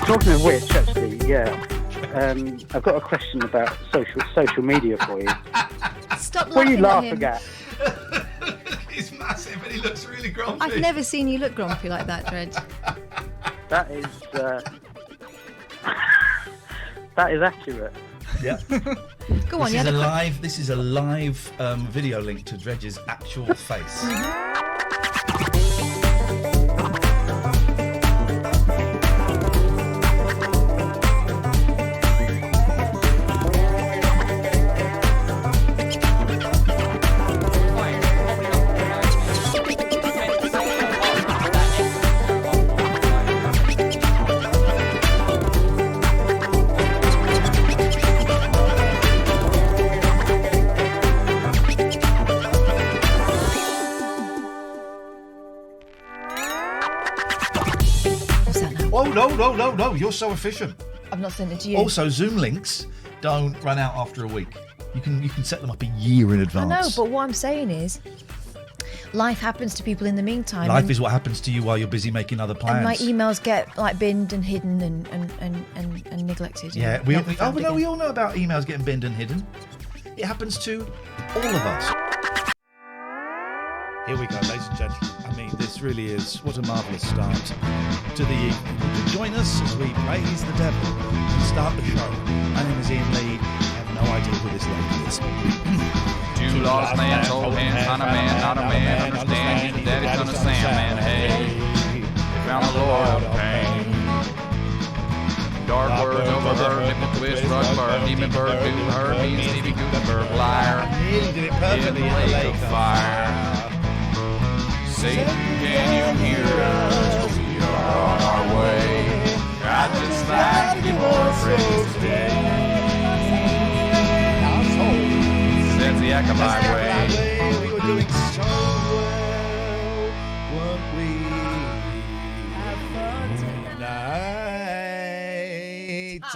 Talking of which, actually, I've got a question about social media for you. Stop What are you laughing laughing at him. He's massive and he looks really grumpy. I've never seen you look grumpy like that, Dredge. That is that is accurate. Yeah. Go on, This is a live video link to Dredge's actual face. No, you're so efficient. I've not sent it to you. Also, Zoom links don't run out after a week. You can set them up a year in advance. I know, but what I'm saying is, life happens to people in the meantime. Life is what happens to you while you're busy making other plans. And my emails get like binned and hidden and neglected. Yeah, we all know about emails getting binned and hidden. It happens to all of us. Here we go, ladies and gentlemen. I mean, this really is what a marvellous start to the evening. Join us as we praise the devil and start the show. My name is Iain Lee. I have no idea who this lady is. Two lost men, old hands, not a man, understand you, daddy's son of Sam, man, hey, they found the Lord of pain. Dark words overheard, nipple twist, rug burn, demon bird, dude, herd, me, Stevie Gutenberg, liar, Did it perfectly in the lake of fire. Satan, can you hear us? We are on our way. I just like your praise today. Says the Achabite way. We were doing so well, weren't we? Tonight.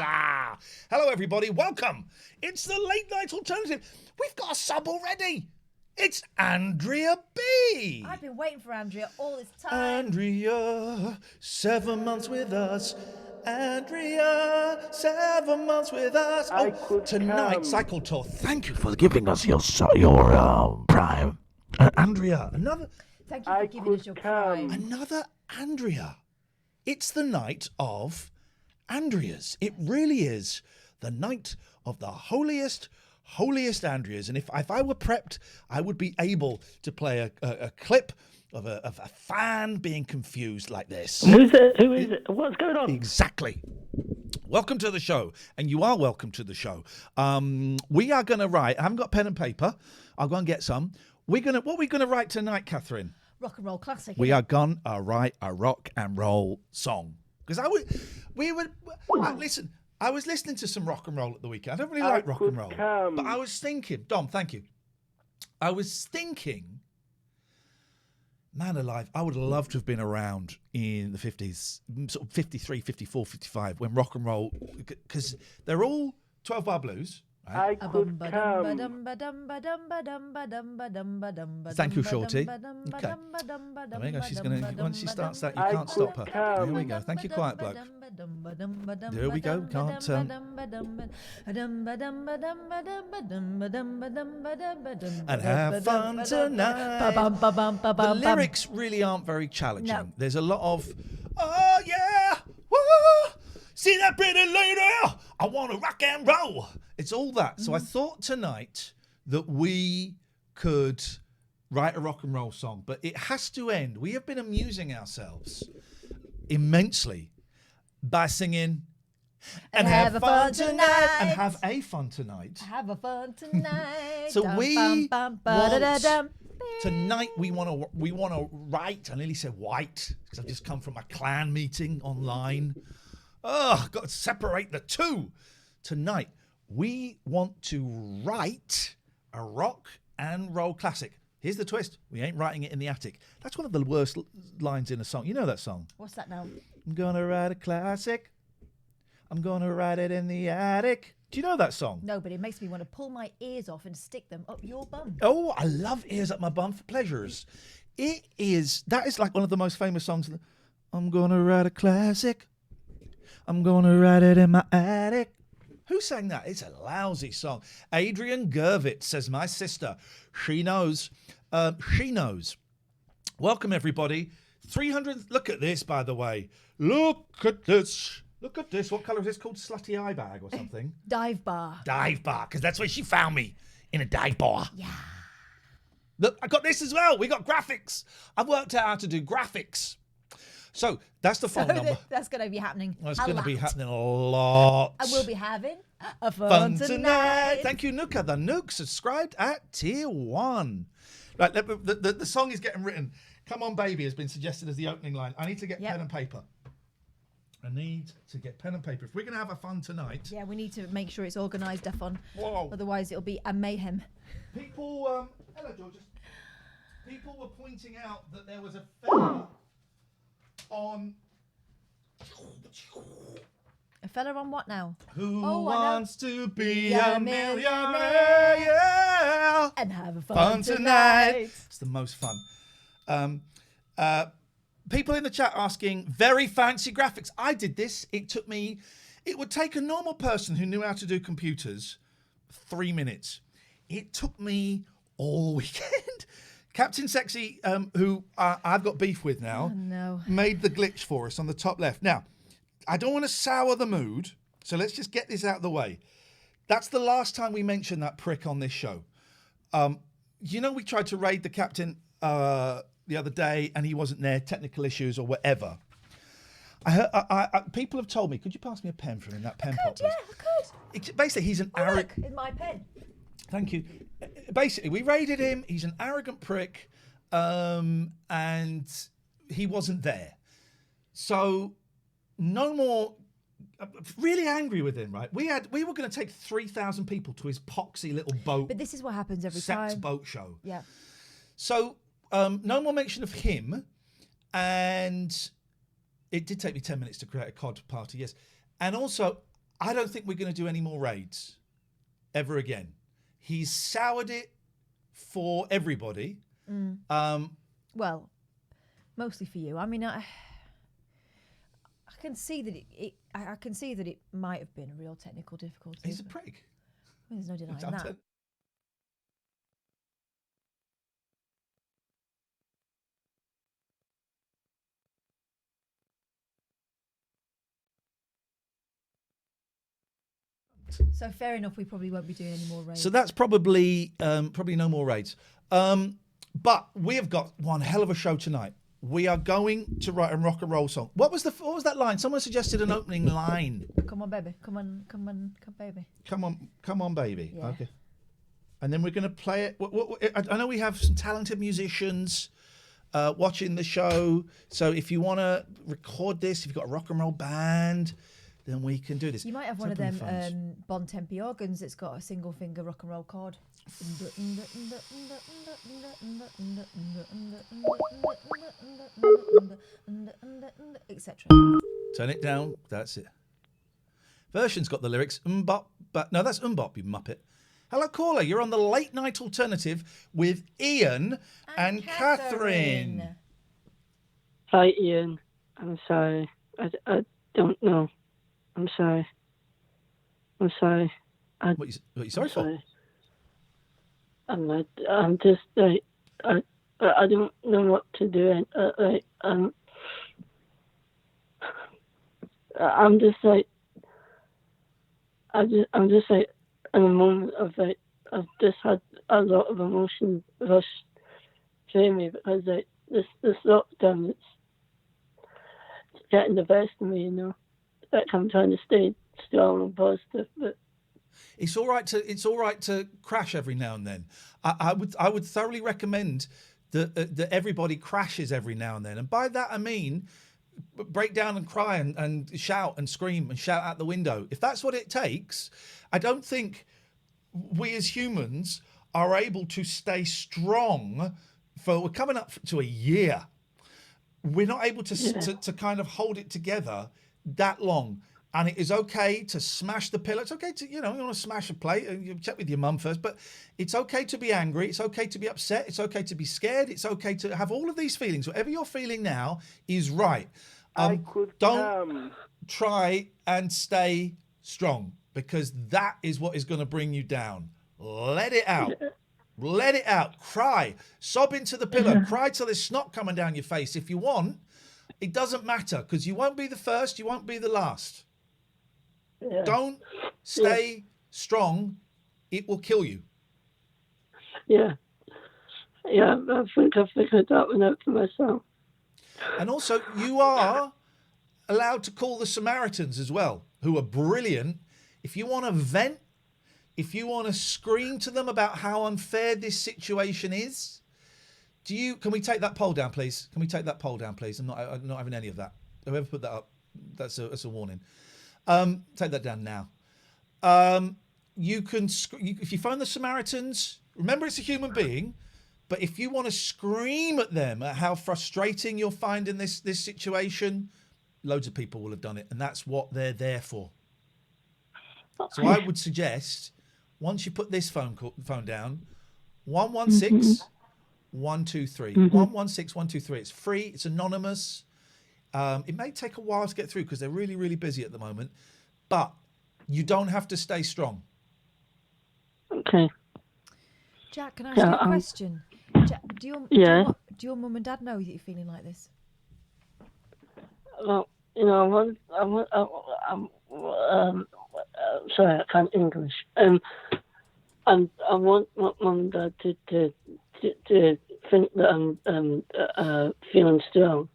Hello, everybody. Welcome. It's the Late Night Alternative. We've got a sub already. It's Andrea B. I've been waiting for Andrea all this time. Andrea, 7 months with us. Andrea, 7 months with us. Tonight's cycle tour. Thank you for giving us your prime. Andrea, another. Thank you for giving us your prime. Another Andrea. It's the night of Andreas. It really is the night of the holiest Andreas. And if I were prepped, I would be able to play a clip of a fan being confused like this. Who's it? Who is it? What's going on? Exactly. Welcome to the show, and you are welcome to the show. We are going to write. I haven't got pen and paper. I'll go and get some. What are we going to write tonight, Katherine? Rock and roll classic. We are going to write a rock and roll song because listen. I was listening to some rock and roll at the weekend. I don't really like rock and roll. But I was thinking, Dom, thank you. I was thinking, man alive, I would love to have been around in the 50s, sort of 53, 54, 55, when rock and roll, because they're all 12-bar blues. Right? I could come. Thank you, Shorty. Okay. There we go. She's gonna. Once she starts that, you can't stop her. Here we go. Thank you, quiet bloke. There we go. Can't. And have fun tonight. The lyrics really aren't very challenging. No. There's a lot of, oh yeah, woo, see that pretty lady? I want to rock and roll. It's all that. So I thought tonight that we could write a rock and roll song, but it has to end. We have been amusing ourselves immensely by singing and have fun tonight. And have a fun tonight. Have a fun tonight. So tonight we want to write. I nearly said white because I've just come from a clan meeting online. Oh, I've got to separate the two. Tonight we want to write a rock and roll classic. Here's the twist. We ain't writing it in the attic. That's one of the worst lines in a song. You know that song? What's that now? I'm gonna write a classic. I'm gonna write it in the attic. Do you know that song? No, but it makes me want to pull my ears off and stick them up your bum. Oh, I love Ears Up My Bum for Pleasures. That is like one of the most famous songs. I'm gonna write a classic. I'm gonna write it in my attic. Who sang that? It's a lousy song. Adrian Gervitz says, my sister. She knows. She knows. Welcome, everybody. 300. Look at this, by the way. Look at this. Look at this. What colour is this? Called Slutty Eye Bag or something? Dive bar. Dive bar, because that's where she found me. In a dive bar. Yeah. Look, I got this as well. We got graphics. I've worked out how to do graphics. So that's the phone number. That's going to be happening. That's going to be happening a lot. And we'll be having a Fun fun tonight. Thank you, Nuka. The Nook subscribed at tier 1. Right, the song is getting written. Come on, baby has been suggested as the opening line. I need to get pen and paper. I need to get pen and paper. If we're going to have a fun tonight. Yeah, we need to make sure it's organised, Defon. Whoa. Otherwise, it'll be a mayhem. People, hello, George. People were pointing out that there was a fella on. A fella on what now? Who Oh, wants to be Yeah, a millionaire. millionaire? Yeah. And have a Fun tonight. It's the most fun. People in the chat asking, very fancy graphics. I did this. It would take a normal person who knew how to do computers 3 minutes. It took me all weekend. Captain Sexy, who I've got beef with now, made the glitch for us on the top left. Now, I don't want to sour the mood, so let's just get this out of the way. That's the last time we mentioned that prick on this show. We tried to raid the captain the other day, and he wasn't there, technical issues or whatever. People have told me, could you pass me a pen from in that pen pot, please? Yeah, I could. Basically, he's an arrogant. Look, in my pen. Thank you. Basically, we raided him. He's an arrogant prick, and he wasn't there. So, no more. I'm really angry with him, right? We were going to take 3,000 people to his poxy little boat. But this is what happens every sex time. boat show. Yeah. So, no more mention of him, and it did take me 10 minutes to create a COD party, yes. And also, I don't think we're going to do any more raids ever again. He's soured it for everybody. Well, mostly for you. I mean, I can see that I can see that it might have been a real technical difficulty. He's a prick. There's no denying that. So fair enough, we probably won't be doing any more raids. So that's probably no more raids. But we have got one hell of a show tonight. We are going to write a rock and roll song. What was that line? Someone suggested an opening line. Come on, baby. Come baby. Come on, baby. Yeah. Okay. And then we're going to play it. I know we have some talented musicians watching the show. So if you want to record this, if you've got a rock and roll band, then we can do this. You might have one of them Bon Tempi organs that's got a single finger rock and roll chord. Etc. Turn it down. That's it. Version's got the lyrics. Mbop, but no, that's Mbop, you muppet. Hello, caller. You're on the late night alternative with Iain and Katherine. Hi, Iain. I'm sorry. I don't know. I'm sorry. What are you sorry for? I'm just like I don't know what to do. I'm just like in a moment of like I've just had a lot of emotion rush through me because like this lockdown it's getting the best of me, you know. Like I'm trying to stay strong and positive, but it's all right to crash every now and then. I would thoroughly recommend that everybody crashes every now and then, and by that I mean break down and cry and shout and scream and shout out the window. If that's what it takes, I don't think we as humans are able to stay strong we're coming up to a year. We're not able to kind of hold it together that long. And it is okay to smash the pillow. It's okay to, you want to smash a plate and you check with your mum first, but it's okay to be angry. It's okay to be upset. It's okay to be scared. It's okay to have all of these feelings. Whatever you're feeling now is right. Don't try and stay strong, because that is what is going to bring you down. Let it out. Let it out. Cry. Sob into the pillow. Cry till there's snot coming down your face. If you want, it doesn't matter, because you won't be the first, you won't be the last. Yeah. Don't stay strong. It will kill you. Yeah. Yeah, I think I figured that one out for myself. And also, you are allowed to call the Samaritans as well, who are brilliant. If you want to vent, if you want to scream to them about how unfair this situation is, can we take that poll down, please? Can we take that poll down, please? I'm not having any of that. Whoever put that up, that's a warning. Take that down now. You can, if you phone the Samaritans, remember it's a human being, but if you want to scream at them at how frustrating you're finding this situation, loads of people will have done it, and that's what they're there for. So I would suggest, once you put this phone down, 116 123. 116 123. It's free. It's anonymous. It may take a while to get through because they're really, really busy at the moment, but you don't have to stay strong. Okay. Jack, can I ask you a question? Jack, do your mum and dad know that you're feeling like this? Well, sorry, I can't English. And I want my mum and dad to think that I'm feeling strong.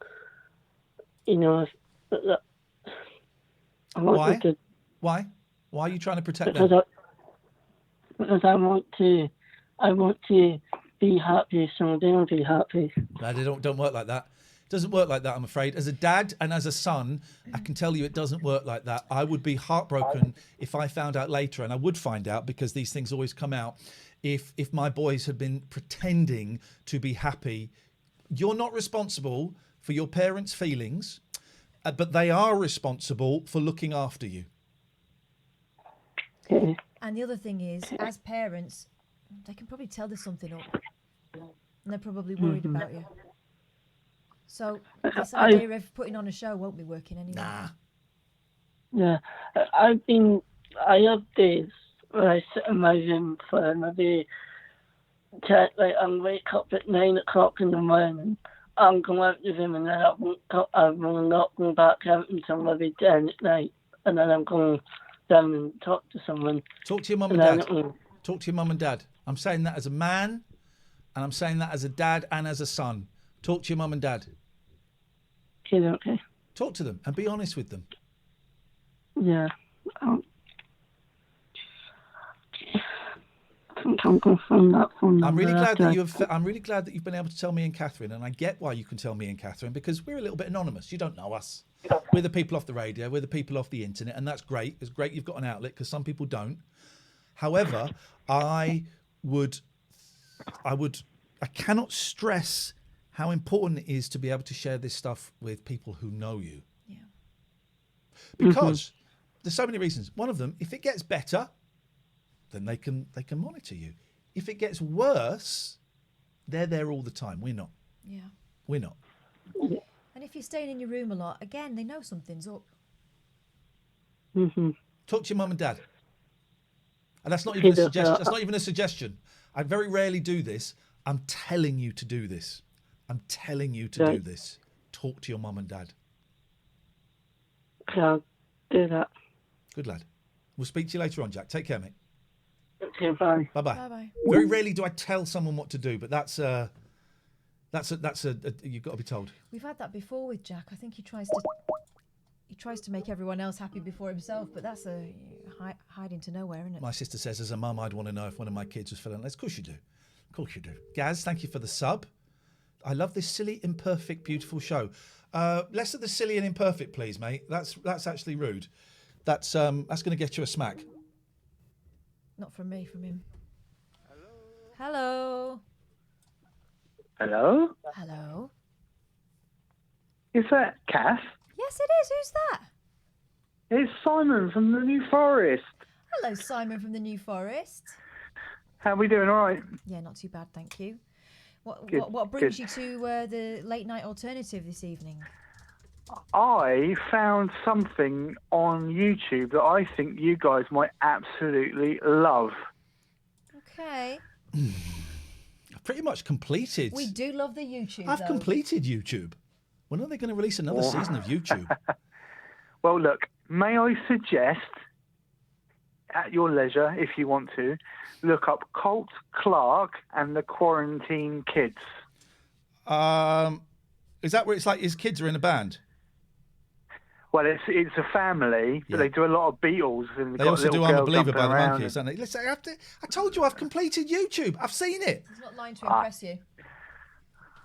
Why? Why? Why are you trying to protect them? Because I want to be happy, so they'll be happy. No, they don't work like that. It doesn't work like that, I'm afraid. As a dad and as a son, I can tell you it doesn't work like that. I would be heartbroken if I found out later, and I would find out because these things always come out, if my boys had been pretending to be happy. You're not responsible for your parents' feelings, but they are responsible for looking after you. Okay. And the other thing is, as parents, they can probably tell there's something up. And they're probably worried about you. So this idea of putting on a show won't be working anyway. Nah. Yeah. I have days where I sit in my room for maybe I'll wake up at 9 o'clock in the morning. I'm going out the room and then I will not go back out until maybe 10 at night. And then I'm going down and talk to someone. Talk to your mum and dad. Talk to your mum and dad. I'm saying that as a man, and I'm saying that as a dad and as a son. Talk to your mum and dad. Okay. Talk to them and be honest with them. Yeah. I think I'm going to phone that phone number. I'm really glad that you've been able to tell me and Katherine, and I get why you can tell me and Katherine, because we're a little bit anonymous. You don't know us. We're the people off the radio. We're the people off the internet, and that's great. It's great you've got an outlet, because some people don't. However, I cannot stress how important it is to be able to share this stuff with people who know you. Yeah. Because there's so many reasons. One of them, if it gets better, then they can monitor you. If it gets worse, they're there all the time. We're not. Yeah. We're not. And if you're staying in your room a lot, again, they know something's up. Talk to your mum and dad. And that's not even a suggestion. That's not even a suggestion. I very rarely do this. I'm telling you to do this. I'm telling you to do this. Talk to your mum and dad. Okay, I'll do that. Good lad. We'll speak to you later on, Jack. Take care, mate. Okay, bye. Bye-bye. Bye-bye. Very rarely do I tell someone what to do, but that's you've got to be told. We've had that before with Jack. I think he tries to make everyone else happy before himself, but that's a hiding to nowhere, isn't it? My sister says, as a mum, I'd want to know if one of my kids was feeling like. Of course you do. Of course you do. Gaz, thank you for the sub. I love this silly, imperfect, beautiful show. Less of the silly and imperfect, please, mate. That's actually rude. That's going to get you a smack. Not from me, from him. Hello. Hello? Hello. Is that Kath? Yes, it is. Who's that? It's Simon from the New Forest. Hello, Simon from the New Forest. How are we doing? All right? Yeah, not too bad, thank you. What Good, brings good. you to the late night alternative this evening? I found something on YouTube that I think you guys might absolutely love. Okay. I've pretty much completed. We do love the YouTube, I've though. completed YouTube. When are they going to release another season of YouTube? Well, look, may I suggest, at your leisure, if you want to, look up Colt Clark and the Quarantine Kids. Is that where it's like his kids are in a band? Well, it's a family, but they do a lot of Beatles. And They also do I'm a Believer by the Monkeys, Monkeys, don't they? Listen, I told you I've completed YouTube. I've seen it. He's not lying to impress you.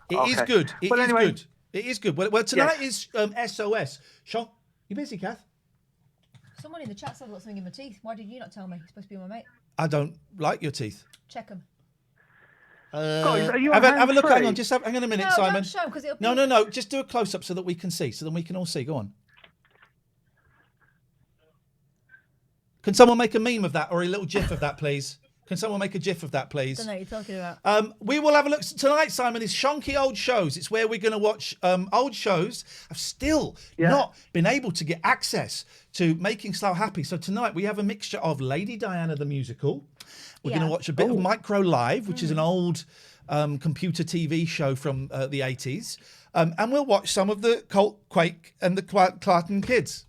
It is good. It is good. It is good. Well, tonight is SOS. Sean, you busy, Kath? Someone in the chat said I've got something in my teeth. Why did you not tell me? You're supposed to be my mate. I don't like your teeth. Check them. Guys, are you have a look. Hang hands-free? on, just hang on a minute, No, Simon. don't show 'cause it'll be... No. Just do a close up so that we can see, so then we can all see. Go on. Can someone make a meme of that or a little GIF of that, please? Can someone make a GIF of that, please? I don't know what you're talking about. We will have a look tonight, Simon. Is Shonky Old Shows. It's where we're going to watch old shows. I've still not been able to get access to Making Slough Happy. So tonight we have a mixture of Lady Diana the musical. We're going to watch a bit of Micro Live, which is an old computer TV show from the 80s. And we'll watch some of the Colt, Quake and the Clarton Kids.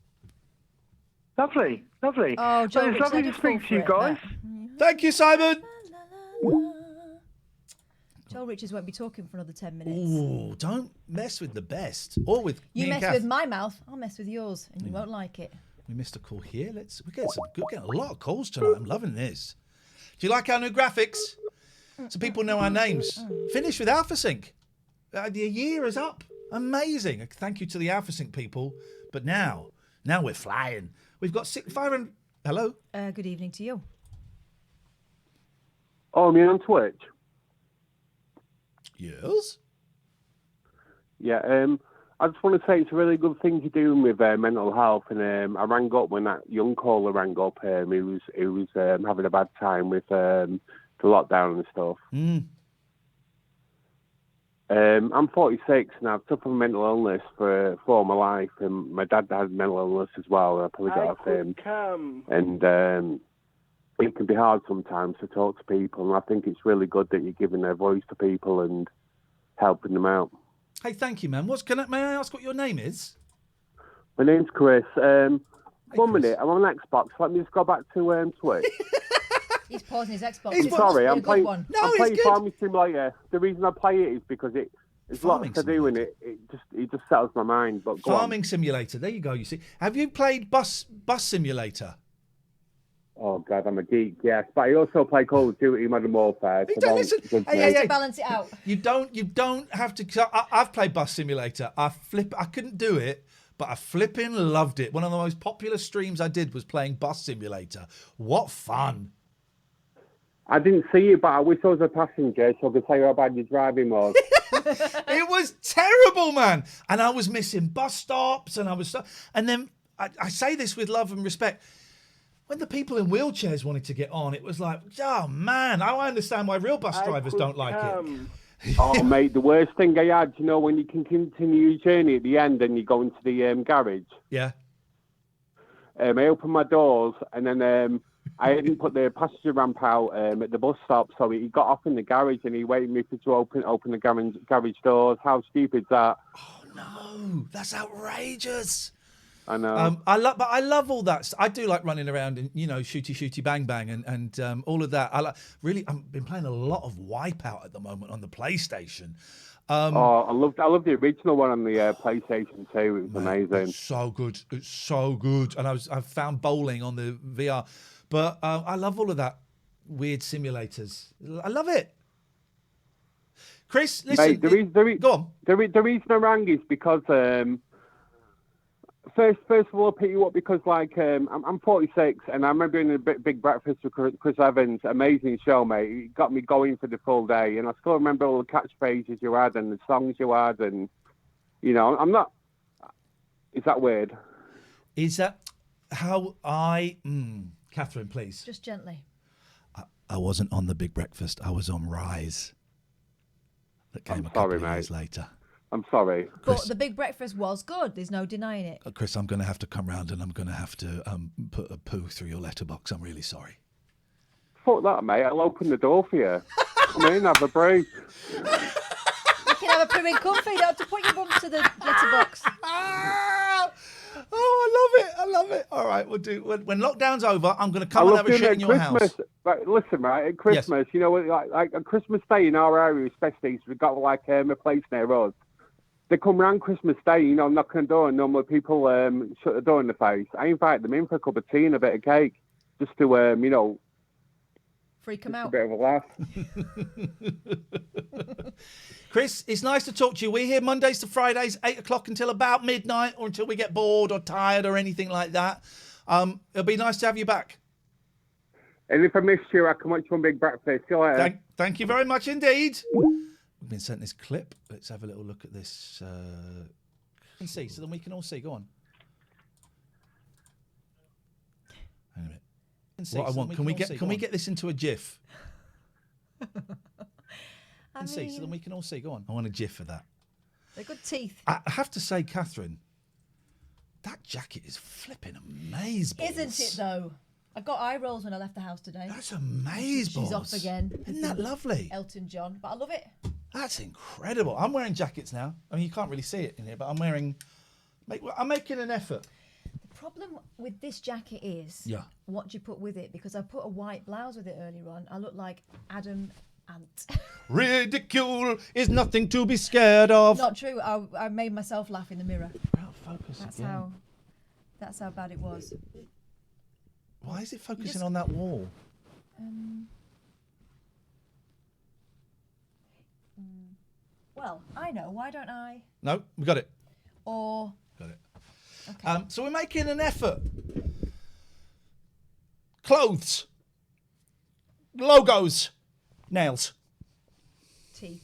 Lovely. Oh, Joe, Well, it's lovely to speak to you guys. Thank you, Simon. Joel Richards won't be talking for another 10 minutes. Ooh, don't mess with the best. Or with You me and mess Kath. with my mouth, I'll mess with yours, and you won't like it. We missed a call here. We're getting a lot of calls tonight. I'm loving this. Do you like our new graphics? So people know our names. Finished with AlphaSync. The year is up. Amazing. Thank you to the AlphaSync people. But now we're flying. We've got 500. Hello. Good evening to you. Oh, me on Twitch? Yes. Yeah, I just want to say it's a really good thing you're doing with mental health. And I rang up when that young caller rang up. He was having a bad time with the lockdown and stuff. I'm 46 and I've suffered mental illness for my life, and my dad had mental illness as well. And I probably got off him. And it can be hard sometimes to talk to people, and I think it's really good that you're giving their voice to people and helping them out. Hey, thank you, man. May I ask what your name is? My name's Chris. One Chris. minute, I'm on Xbox. Let me just go back to Twitch. He's pausing his Xbox. He's It Sorry, must I'm be a playing. good one. No, I'm it's playing good. Farming Simulator. The reason I play it is because there's Farming lots to do in it. It just settles my mind. But go Farming Simulator. There you go. You see. Have you played Bus Simulator? Oh God, I'm a geek. Yes, but I also play Call of Duty Modern Warfare. Hey, don't listen. judge me. Hey. To balance it out. You don't have to. 'Cause I've played Bus Simulator. I couldn't do it, but I flipping loved it. One of the most popular streams I did was playing Bus Simulator. What fun! I didn't see it, but I wish I was a passenger so I could say how bad your driving was. It was terrible, man. And I was missing bus stops, and then I say this with love and respect. When the people in wheelchairs wanted to get on, it was like, oh man, I understand why real bus drivers don't like it. Oh, mate, the worst thing I had, when you can continue your journey at the end and you go into the garage. Yeah. I opened my doors and then I hadn't put the passenger ramp out at the bus stop, so he got off in the garage and he waited me to open the garage doors. How stupid's that? Oh no, that's outrageous. I know. I love all that. I do like running around and shooty bang bang and all of that. I've been playing a lot of Wipeout at the moment on the PlayStation. I love the original one on the PlayStation 2. It was amazing. It's so good. And I've found bowling on the VR, but I love all of that weird simulators. I love it. Chris, listen. Mate, go on. The reason I rang is because. First of all, I'll pick you up because, I'm 46 and I remember doing a big breakfast with Chris Evans. Amazing show, mate. It got me going for the full day. And I still remember all the catchphrases you had and the songs you had. And, I'm not... Is that weird? Is that how Katherine, please. Just gently. I wasn't on the big breakfast. I was on Rise. That came a couple of years later. I'm sorry. But the big breakfast was good. There's no denying it. Chris, I'm going to have to come round and I'm going to have to put a poo through your letterbox. I'm really sorry. Fuck that, mate. I'll open the door for you. Come in, have a break. You can have a poo in comfy. You don't have to put your bum to the letterbox. Oh, I love it. All right, we'll do. When lockdown's over, I'm going to come and have a shit in your Christmas. house. Right, listen, right, at Christmas, you know, like a Christmas Day in our area, especially, we've got like a place near us. They come round Christmas Day, you know, knock on the door, and normally people shut the door in the face. I invite them in for a cup of tea and a bit of cake, just to, you know, freak them out. A bit of a laugh. Chris, it's nice to talk to you. We're here Mondays to Fridays, 8 o'clock until about midnight, or until we get bored or tired or anything like that. It'll be nice to have you back. And if I missed you, I can watch one big breakfast. See you later. Thank you very much indeed. We've been sent this clip. Let's have a little look at this. And see, so then we can all see. Go on. Hang on a minute. What I want? Can we get this into a GIF? And see, so then we can all see. Go on. I want a GIF for that. They're good teeth. I have to say, Catherine, that jacket is flipping amazeballs. Isn't it though? I got eye rolls when I left the house today. That's amazeballs. She's off again. Isn't that lovely? Elton John, but I love it. That's incredible. I'm wearing jackets now. I mean, you can't really see it in here, but I'm making an effort. The problem with this jacket is what do you put with it? Because I put a white blouse with it earlier on. I look like Adam Ant. Ridicule is nothing to be scared of. Not true. I made myself laugh in the mirror. Out of focus That's how bad it was. Why is it focusing on that wall? Well, I know. Why don't I? No, we got it. Or got it. Okay. So we're making an effort. Clothes, logos, nails, teeth.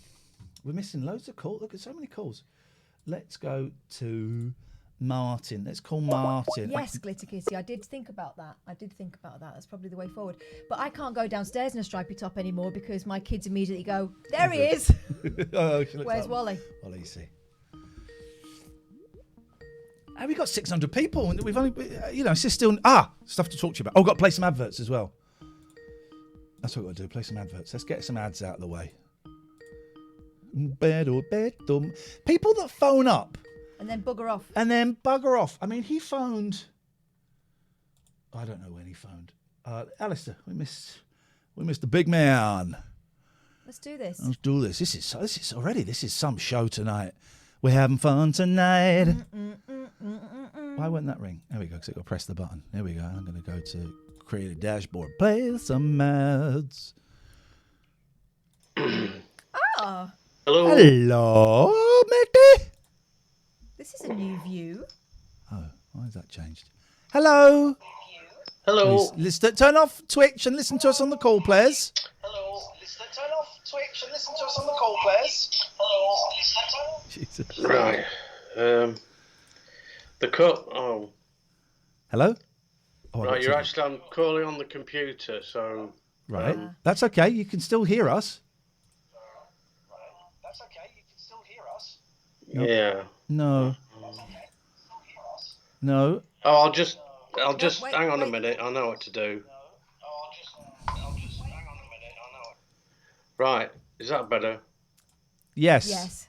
We're missing loads of calls. Look at so many calls. Let's go to Martin. Let's call Martin. Yes, Glitter Kitty. I did think about that. That's probably the way forward. But I can't go downstairs in a stripy top anymore because my kids immediately go, there he is. Where's Wally? Wally, you see. And we've got 600 people. And we've only, it's just still, stuff to talk to you about. Oh, got to play some adverts as well. That's what we've got to do, play some adverts. Let's get some ads out of the way. People that phone up. And then bugger off. I mean, he phoned. I don't know when he phoned. Alistair, we missed the big man. Let's do this. This is some show tonight. We're having fun tonight. Why wouldn't that ring? There we go, because I've got to press the button. There we go. I'm going to go to create a dashboard. Play some ads. Hello, matey. This is a new view. Oh, why has that changed? Hello. Please, turn off Twitch and listen to us on the call, players. Turn off Twitch and listen to us on the call, players. Jesus. Right. The cut. Oh. Hello. Right, you're actually I'm calling on the computer, so. Right. That's okay. You can still hear us. Yeah. No. No. Oh, I'll just hang on a minute. I know what to do. Right. Is that better? Yes.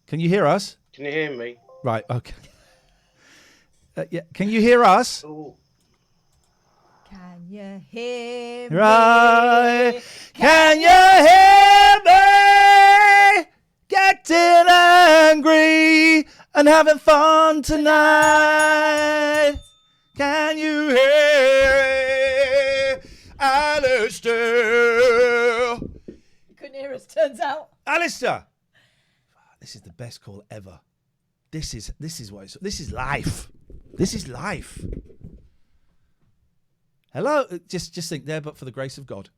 Can you hear us? Can you hear me? Right. Okay. Yeah. Can you hear us? Ooh. Can you hear me? Right. Can you hear me? Getting angry and having fun tonight. Can you hear it, Alistair? Couldn't hear us, turns out. Alistair, this is the best call ever. This is life. This is life. Hello, just think there, but for the grace of God.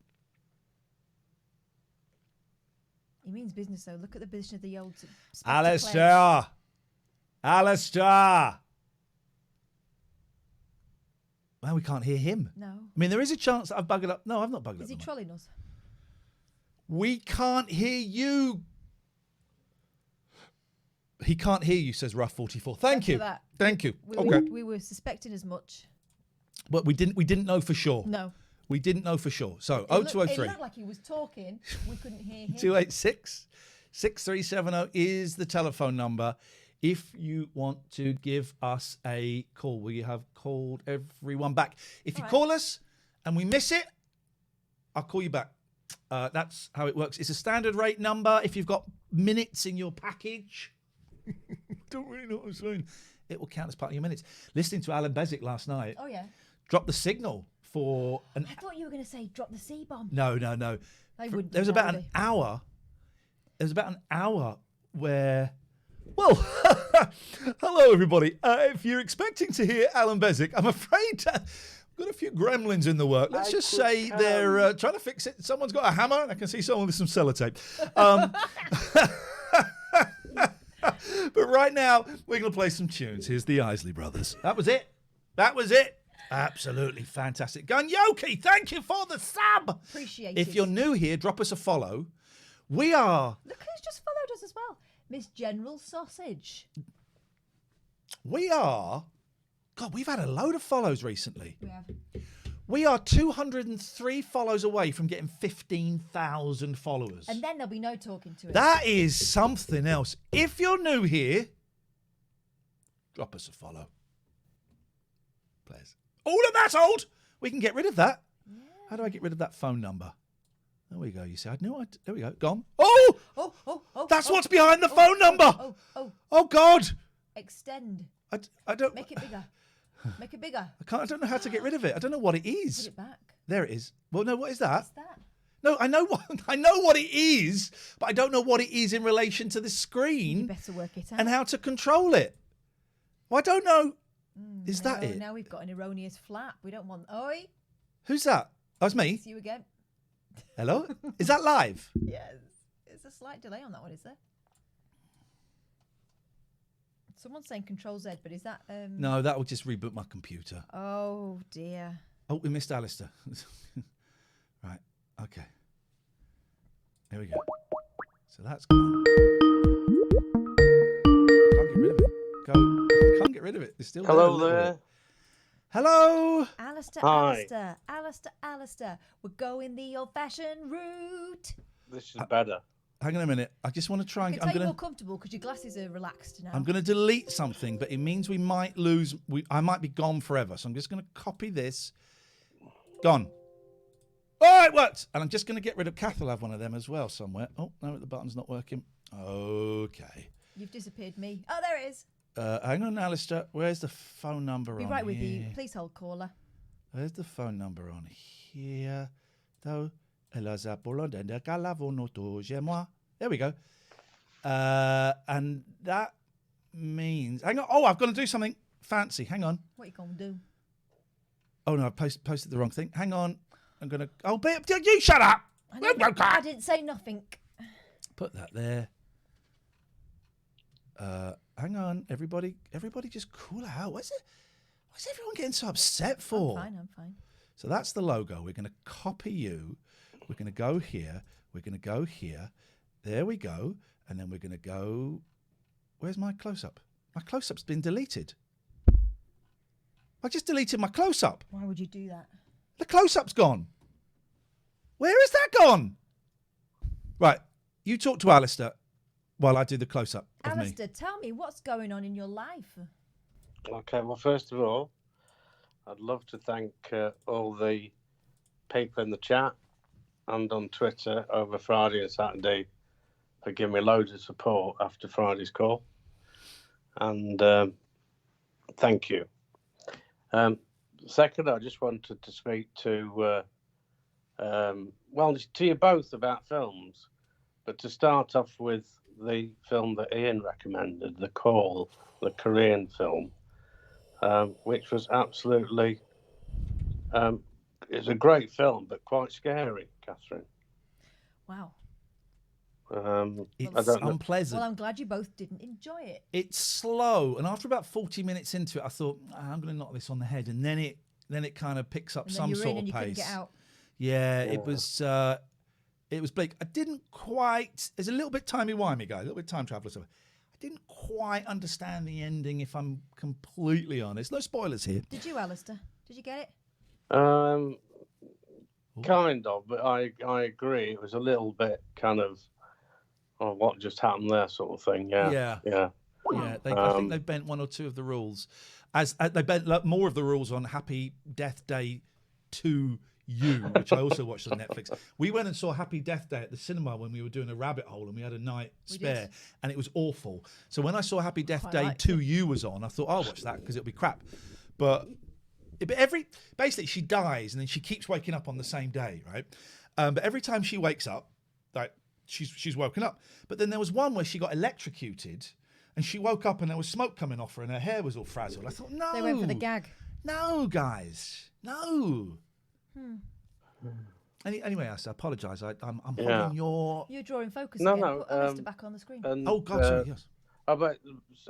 He means business, though. Look at the position of the old... Alistair! Well, we can't hear him. No. I mean, there is a chance that I've buggered up. No, I've not buggered up. Is he trolling us? We can't hear you. He can't hear you, says Rough 44. Thank you. For that. Thank you. We were suspecting as much. But we didn't know for sure. No. We didn't know for sure. So It 0203 looked like he was talking. We couldn't hear him. 286 6370 is the telephone number. If you want to give us a call, we have called everyone back. If you call us and we miss it, I'll call you back. That's how it works. It's a standard rate number. If you've got minutes in your package, don't really know what I'm saying. It will count as part of your minutes. Listening to Alan Bezic last night. Oh, yeah. Dropped the signal for an... I thought you were going to say drop the C-bomb. No. They wouldn't. There was about an hour. There was about an hour where... Well, hello, everybody. If you're expecting to hear Alan Bezic, I'm afraid we've got a few gremlins in the work. Let's just say they're trying to fix it. Someone's got a hammer. I can see someone with some sellotape. But right now, we're going to play some tunes. Here's the Isley Brothers. That was it. Absolutely fantastic. Gunyoki, thank you for the sub. Appreciate it. If you're new here, drop us a follow. We are... Look who's just followed us as well. Miss General Sausage. We are... God, we've had a load of follows recently. We have. We are 203 follows away from getting 15,000 followers. And then there'll be no talking to us. That is something else. If you're new here, drop us a follow. Please. Oh, look, that's old. We can get rid of that. Yeah. How do I get rid of that phone number? There we go. You see, there we go. Gone. Oh! That's what's behind the phone number. Oh, God. Extend. I don't... Make it bigger. Make it bigger. I don't know how to get rid of it. I don't know what it is. Put it back. There it is. Well, no, what is that? What's that? No, I know what it is, but I don't know what it is in relation to the screen. You better work it out. And how to control it. Well, I don't know. Is that it? Now we've got an erroneous flap. We don't want... Oi. Who's that? Oh, it's me. It's you again. Hello? Is that live? Yes. There's a slight delay on that one, is there? Someone's saying Control Z, but is that... No, that will just reboot my computer. Oh, dear. Oh, we missed Alistair. Right, okay. Here we go. So that's gone. Can't get rid of it. Can't get rid of it. It's still Hello there. there. Hello. Alistair, Hi. Alistair. We're going the old-fashioned route. This is better. Hang on a minute. I just want to try and... I can tell you're more comfortable because your glasses are relaxed now. I'm going to delete something, but it means we might lose... I might be gone forever. So I'm just going to copy this. Gone. Oh, it worked. And I'm just going to get rid of... Kath will have one of them as well somewhere. Oh, no, the button's not working. Okay. You've disappeared me. Oh, there it is. Hang on, Alistair. Where's the phone number on Be right with here? you. Please hold caller. Where's the phone number on here? There we go. And that means... Hang on. Oh, I've got to do something fancy. Hang on. What are you going to do? Oh, no, I posted the wrong thing. Hang on. I'm going to... Oh, you shut up. I didn't say nothing. Put that there. Hang on. Everybody just cool out. What's everyone getting so upset for? I'm fine. So that's the logo. We're going to copy you. We're going to go here. We're going to go here. There we go. And then we're going to go... Where's my close-up? My close-up's been deleted. I just deleted my close-up. Why would you do that? The close-up's gone. Where is that gone? Right. You talk to Alistair while I do the close-up of me. Alistair, tell me what's going on in your life. Okay, well, first of all, I'd love to thank all the people in the chat and on Twitter over Friday and Saturday for giving me loads of support after Friday's call. And thank you. Second, I just wanted to speak to, to you both about films, but to start off with the film that Iain recommended, The Call, the Korean film, which was absolutely, it's a great film, but quite scary, Catherine. Wow. It's unpleasant. Well, I'm glad you both didn't enjoy it. It's slow, and after about 40 minutes into it, I thought, I'm going to knock this on the head, and then it kind of picks up some sort of you pace. couldn't get out. Yeah, it was bleak. I didn't quite. There's a little bit timey-wimey, guys. A little bit time traveler. So I didn't quite understand the ending, if I'm completely honest. No spoilers here. Did you, Alistair? Did you get it? Kind of, but I agree. It was a little bit kind of, oh, what just happened there, sort of thing. Yeah. Yeah. I think they bent one or two of the rules, as they bent more of the rules on Happy Death Day to You, which I also watched on Netflix. We went and saw Happy Death Day at the cinema when we were doing a rabbit hole, and we had a night spare, and it was awful. So when I saw Happy Death Day to You was on, I thought, I'll watch that because it'll be crap. But basically she dies and then she keeps waking up on the same day, right? But every time she wakes up, like she's woken up. But then there was one where she got electrocuted, and she woke up and there was smoke coming off her and her hair was all frazzled. I thought, no. They went for the gag. No, guys. No. Anyway, I apologise. I'm holding your... You're drawing focus No, again. no, Put Alistair back on the screen. And, oh, God, sorry, yes.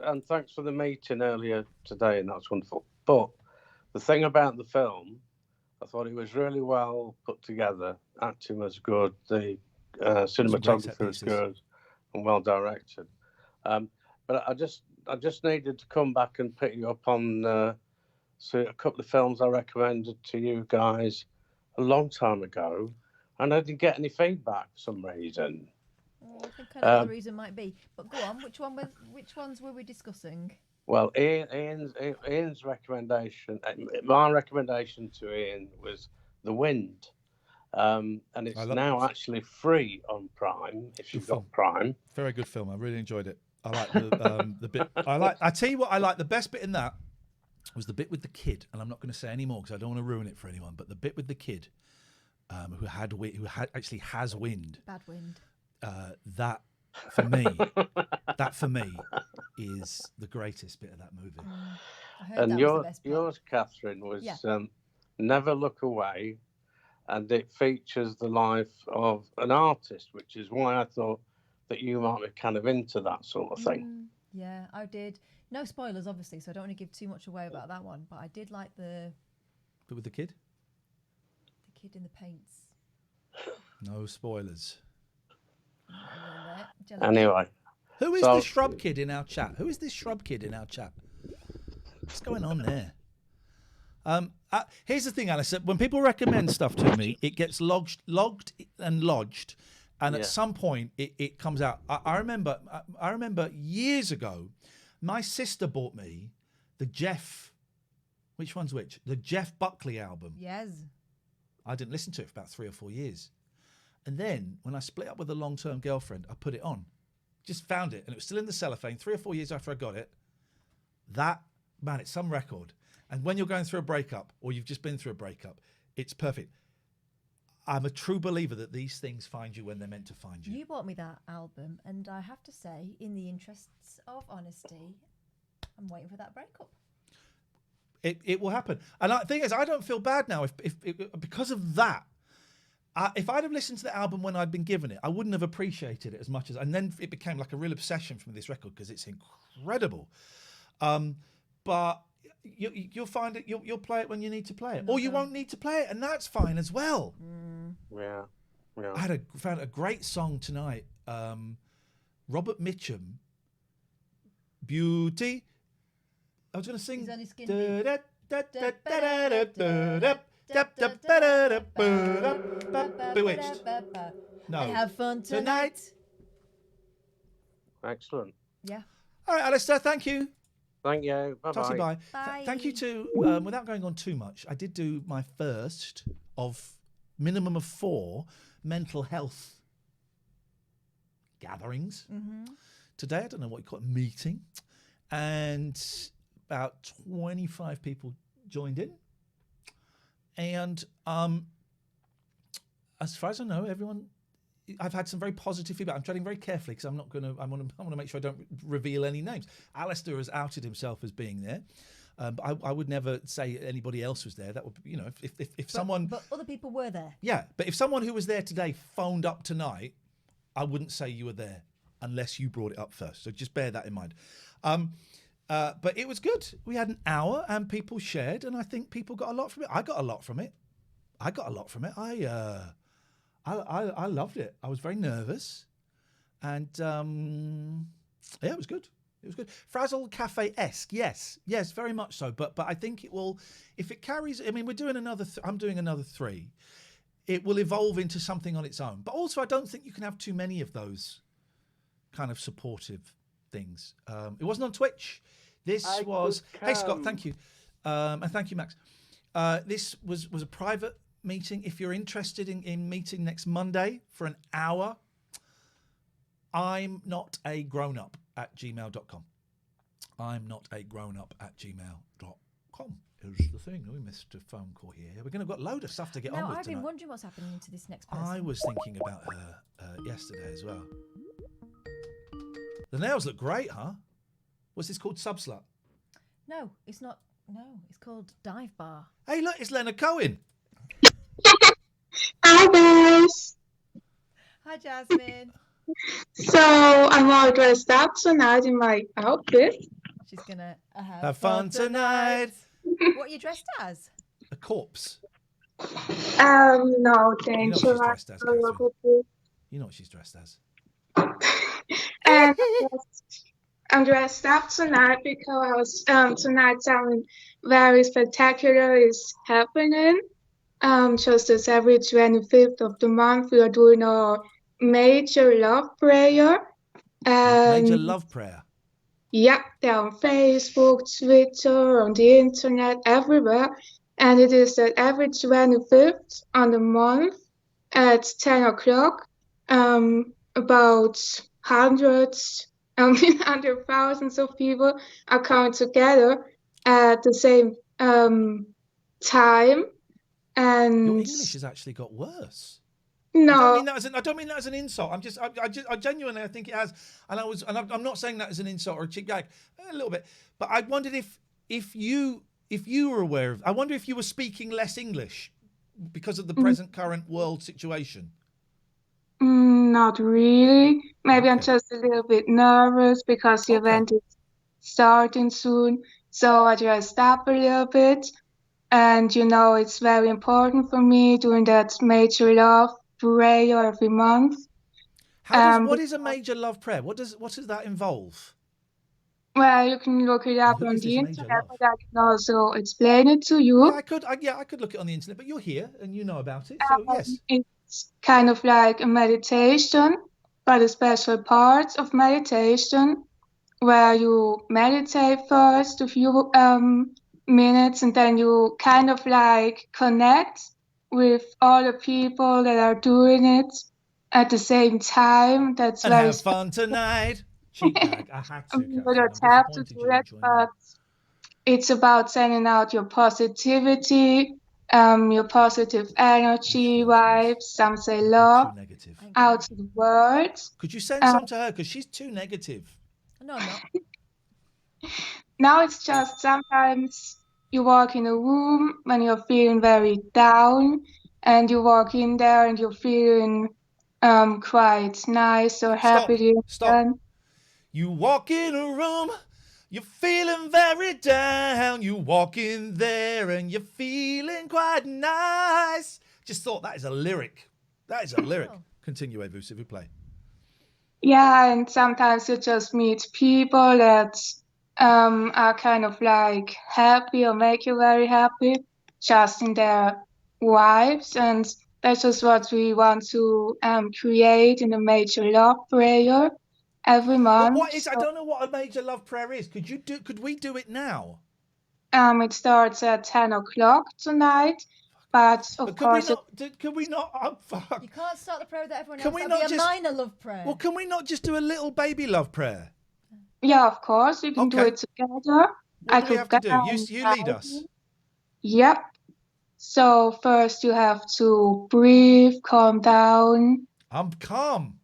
And thanks for the meeting earlier today, and that's wonderful. But the thing about the film, I thought it was really well put together. Acting was good. The cinematography was good and well directed. But I just needed to come back and pick you up on a couple of films I recommended to you guys a long time ago, and I didn't get any feedback for some reason. I think I know the reason might be. But go on, which ones were we discussing? Well, Ian's recommendation, my recommendation to Iain was The Wind. And it's now actually free on Prime, if you've got Prime. Very good film. I really enjoyed it. I like the bit. I tell you what, I like the best bit in that was the bit with the kid, and I'm not going to say any more because I don't want to ruin it for anyone. But the bit with the kid, who actually has wind. Bad wind. That for me is the greatest bit of that movie. And yours, Catherine, was Never Look Away, and it features the life of an artist, which is why I thought that you might be kind of into that sort of thing. Yeah, I did. No spoilers, obviously, so I don't want to give too much away about that one. But I did like the bit with the kid. The kid in the paints. No spoilers. Anyway, who is the shrub kid in our chat? What's going on there? Here's the thing, Alice. When people recommend stuff to me, it gets logged and lodged, and at some point it comes out. I remember years ago, my sister bought me the Jeff. Which one's which? The Jeff Buckley album. Yes. I didn't listen to it for about 3 or 4 years. And then when I split up with a long-term girlfriend, I put it on. Just found it, and it was still in the cellophane 3 or 4 years after I got it. It's some record. And when you're going through a breakup, or you've just been through a breakup, it's perfect. I'm a true believer that these things find you when they're meant to find you. You bought me that album, and I have to say, in the interests of honesty, I'm waiting for that breakup. It will happen. And the thing is, I don't feel bad now if because of that. If I'd have listened to the album when I'd been given it, I wouldn't have appreciated it as much as. And then it became like a real obsession for me, this record, because it's incredible. But you'll find it. You'll play it when you need to play it, or you won't need to play it, and that's fine as well. Yeah. I found a great song tonight. Robert Mitchum, Beauty. I was going to sing. Bewitched. No. Have fun tonight. Excellent. Yeah. All right, Alistair, thank you. Thank you. Bye-bye. Bye. Bye. Thank you to, without going on too much, I did do my first of minimum of 4 mental health gatherings. Today, I don't know what you call it, meeting. And about 25 people joined in. And as far as I know, I've had some very positive feedback. I'm treading very carefully because I want to make sure I don't reveal any names. Alistair has outed himself as being there. But I would never say anybody else was there. That would, if someone. But other people were there. Yeah, but if someone who was there today phoned up tonight, I wouldn't say you were there unless you brought it up first. So just bear that in mind. But it was good. We had an hour and people shared, and I think people got a lot from it. I got a lot from it. I loved it. I was very nervous, and it was good. It was good. Frazzle Cafe-esque, yes, very much so. But I think it will, if it carries. I mean, we're doing another. I'm doing another 3. It will evolve into something on its own. But also, I don't think you can have too many of those kind of supportive things. It wasn't on Twitch. This was. Hey Scott, thank you, and thank you Max. This was a private meeting. If you're interested in meeting next Monday for an hour, I'm not a grown-up at gmail.com. I'm not a grown-up at gmail.com. Is the thing. We missed a phone call here. We're going to got a load of stuff to get on with I've tonight. been wondering what's happening to this next person. I was thinking about her yesterday as well. The nails look great, huh? What's this called? Subslut? No, it's not. No, it's called Dive Bar. Hey, look, it's Leonard Cohen. Hi, guys. Hi, Jasmine. So I'm all dressed up tonight in my outfit. She's gonna have fun tonight. What are you dressed as? A corpse. No, thank You know what she's dressed as, Katherine. You know what she's dressed as. And I'm dressed up tonight because tonight something very spectacular is happening. Just as every 25th of the month, we are doing our major love prayer. Major love prayer? Yeah, they're on Facebook, Twitter, on the internet, everywhere. And it is that every 25th on the month at 10 o'clock, about hundreds, under thousands of people are coming together at the same time. And your English has actually got worse. No, I don't mean that as an insult. I genuinely think it has. And I'm not saying that as an insult or a cheap gag, a little bit. But I wondered if you were aware of. I wonder if you were speaking less English because of the present current world situation. Not really. Maybe I'm just a little bit nervous because the event is starting soon. So I dressed up a little bit. And, it's very important for me doing that major love prayer every month. What is a major love prayer? What does that involve? Well, you can look it up on the internet, but I can also explain it to you. Yeah, I could look it on the internet, but you're here and you know about it, so yes. It's kind of like a meditation, but a special part of meditation where you meditate first a few minutes and then you kind of like connect with all the people that are doing it at the same time. That's and very have fun tonight. Cheap bag. I had to. You don't have to do that, but it's about sending out your positivity, your positive energy, vibes. Some say love out to the world. Could you send some to her because she's too negative? No, I'm not. Now it's just sometimes you walk in a room when you're feeling very down and you walk in there and you're feeling quite nice or happy. Stop. You walk in a room, you're feeling very down. You walk in there and you're feeling quite nice. Just thought that is a lyric. Oh. Continue, Evu, s'il vous plaît. Yeah, and sometimes you just meet people that are kind of like happy or make you very happy just in their vibes, and that's just what we want to create in the major love prayer every month. But what is? I don't know what a major love prayer is. Could we do it now? It starts at 10 o'clock tonight. But of course, can we not? Oh, fuck. You can't start the prayer with everyone else. That'd be a minor love prayer. Well, can we not just do a little baby love prayer? Yeah, of course. We can do it together. What do we have to do? You lead us. Yep. So first you have to breathe, calm down. I'm calm.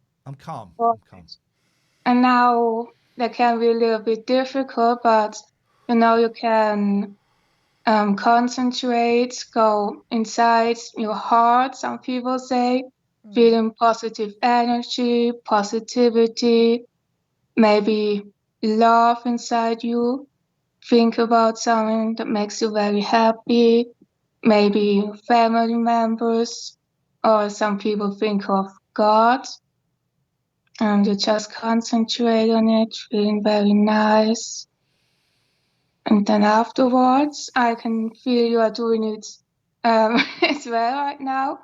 And now that can be a little bit difficult, but you can concentrate, go inside your heart, some people say, feeling positive energy, positivity, maybe love inside you. Think about something that makes you very happy, maybe family members, or some people think of God. and you just concentrate on it, feeling very nice. And then afterwards, I can feel you are doing it as well right now.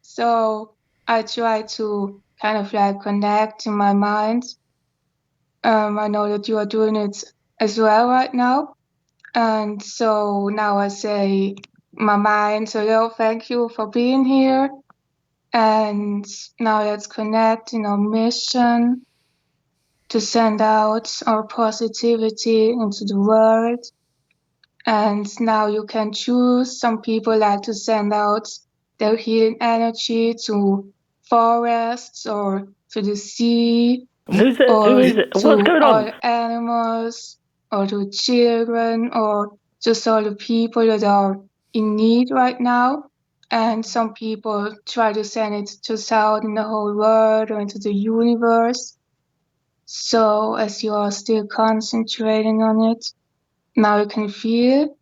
So I try to kind of like connect in my mind. I know that you are doing it as well right now. And so now I say, my mind, hello, thank you for being here. And now let's connect in our mission to send out our positivity into the world. And now you can choose. Some people like to send out their healing energy to forests or to the sea Who's it? Who or is it? What's to going all on? the animals or to children or just all the people that are in need right now. And some people try to send it just out in the whole world or into the universe. So as you are still concentrating on it, now you can feel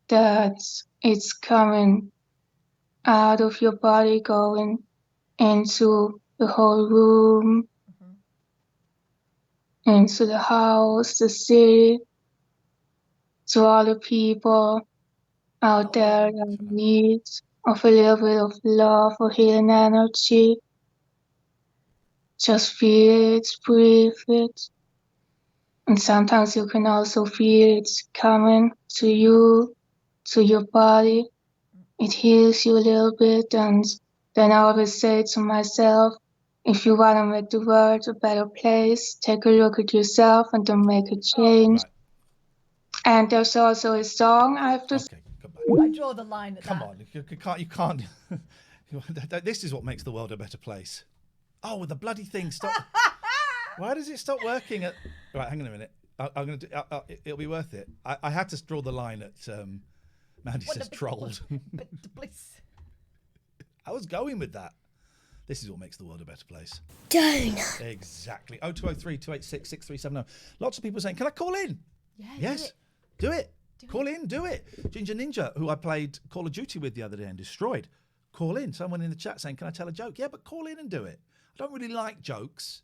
that it's coming out of your body, going into the whole room, into the house, the city, to all the people out there that need of a little bit of love or healing energy. Just feel it, breathe it. And sometimes you can also feel it coming to you, to your body. It heals you a little bit, and then I always say to myself, if you want to make the world a better place, take a look at yourself and then make a change. Right. And there's also a song I have to Okay, goodbye. I draw the line at Come that. on, you can't. This is what makes the world a better place. Oh, the bloody thing stop. Why does it stop working at? Right, hang on a minute. I'm gonna do. It'll be worth it. I had to draw the line at. Mandy says trolled. I was going with that. This is what makes the world a better place. Donut. Exactly. 0203 286 6370. Lots of people saying, "Can I call in?" Yeah. Yes. Do it. Call in. Do it. Ginger Ninja, who I played Call of Duty with the other day and destroyed. Call in. Someone in the chat saying, "Can I tell a joke?" Yeah, but call in and do it. I don't really like jokes,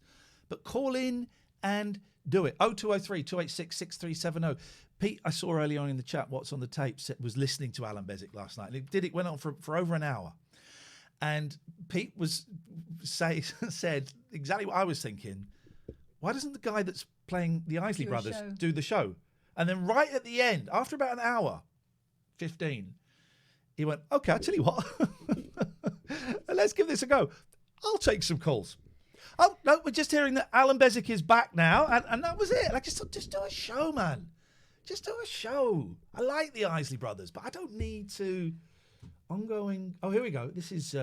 but call in and do it. 0203 286 6370. Pete, I saw earlier on in the chat, what's on the tape, was listening to Alan Bezic last night. And it went on for over an hour. And Pete said exactly what I was thinking. Why doesn't the guy that's playing the Isley Brothers do the show? And then right at the end, after about an hour, 15, he went, okay, I'll tell you what. Let's give this a go. I'll take some calls. Oh, no, we're just hearing that Alan Bezic is back now. And that was it. Like, just do a show, man. Just do a show. I like the Isley Brothers, but I don't need to ongoing. Oh, here we go. This is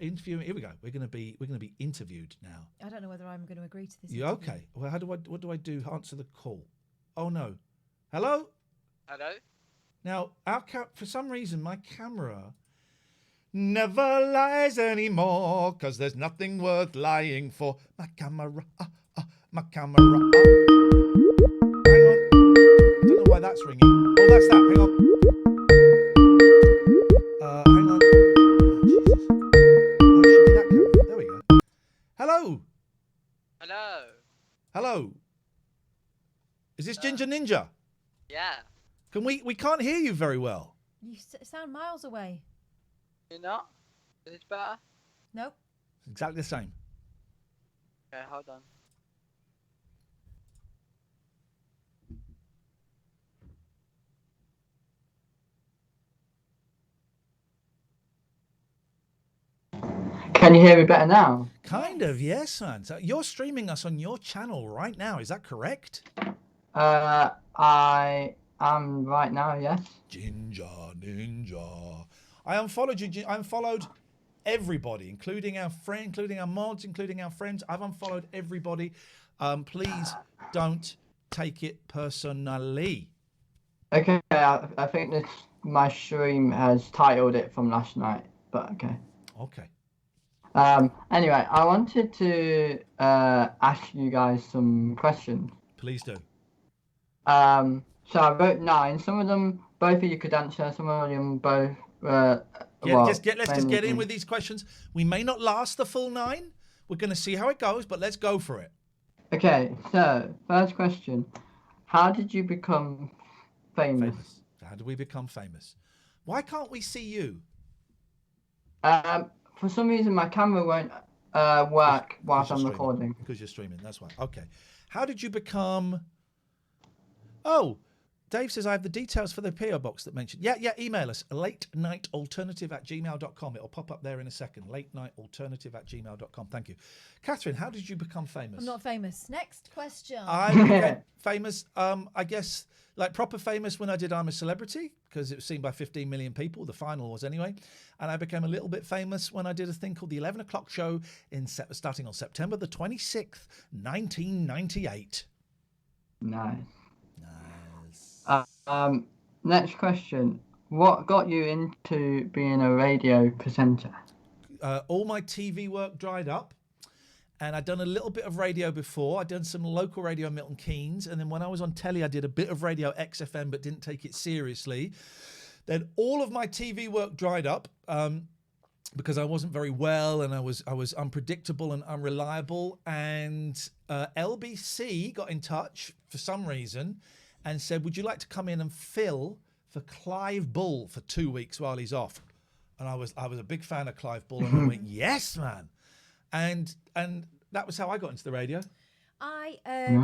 interviewing. Here we go. We're gonna be interviewed now. I don't know whether I'm going to agree to this. Yeah, okay. Well, what do I do? Answer the call. Oh no. Hello. Hello. Now, for some reason, my camera never lies anymore because there's nothing worth lying for. My camera. My camera. Hang on. I don't know why that's ringing. Oh, that's that. Hang on. Hang on. Oh, Jesus. Oh, it should be that camera. There we go. Hello. Hello. Hello. Is this Ginger Ninja? Yeah. We can't hear you very well. You sound miles away. You're not? Is this better? Nope. Exactly the same. Okay, hold on. Can you hear me better now? Kind of, yes, man. So you're streaming us on your channel right now, is that correct? I am right now, yes. Ginger Ninja. I unfollowed you. I unfollowed everybody, including our mods, including our friends. I've unfollowed everybody. Please don't take it personally. Okay, I think my stream has titled it from last night, but okay. Okay. Anyway, I wanted to ask you guys some questions. Please do. So I wrote 9. Some of them, both of you could answer. Some of them both. Let's just get in with these questions. We may not last the full 9, We're going to see how it goes, but let's go for it. Okay, so first question: how did you become famous? How do we become famous? Why can't we see you? For some reason, my camera won't work whilst I'm recording. Because you're streaming, that's why. Okay. How did you become... Oh, Dave says, I have the details for the PO box that mentioned. Yeah, email us, latenightalternative@gmail.com. It'll pop up there in a second. latenightalternative@gmail.com. Thank you. Catherine, how did you become famous? I'm not famous. Next question. I became famous, I guess, like proper famous when I did I'm a Celebrity, because it was seen by 15 million people. The final was anyway. And I became a little bit famous when I did a thing called the 11 o'clock show starting on September the 26th, 1998. Nice. Next question. What got you into being a radio presenter? All my TV work dried up, and I'd done a little bit of radio before. I'd done some local radio in Milton Keynes, and then when I was on telly, I did a bit of radio XFM, but didn't take it seriously. Then all of my TV work dried up because I wasn't very well, and I was unpredictable and unreliable. And LBC got in touch for some reason and said, would you like to come in and fill for Clive Bull for 2 weeks while he's off? And I was a big fan of Clive Bull, and I went, yes, man. And that was how I got into the radio. I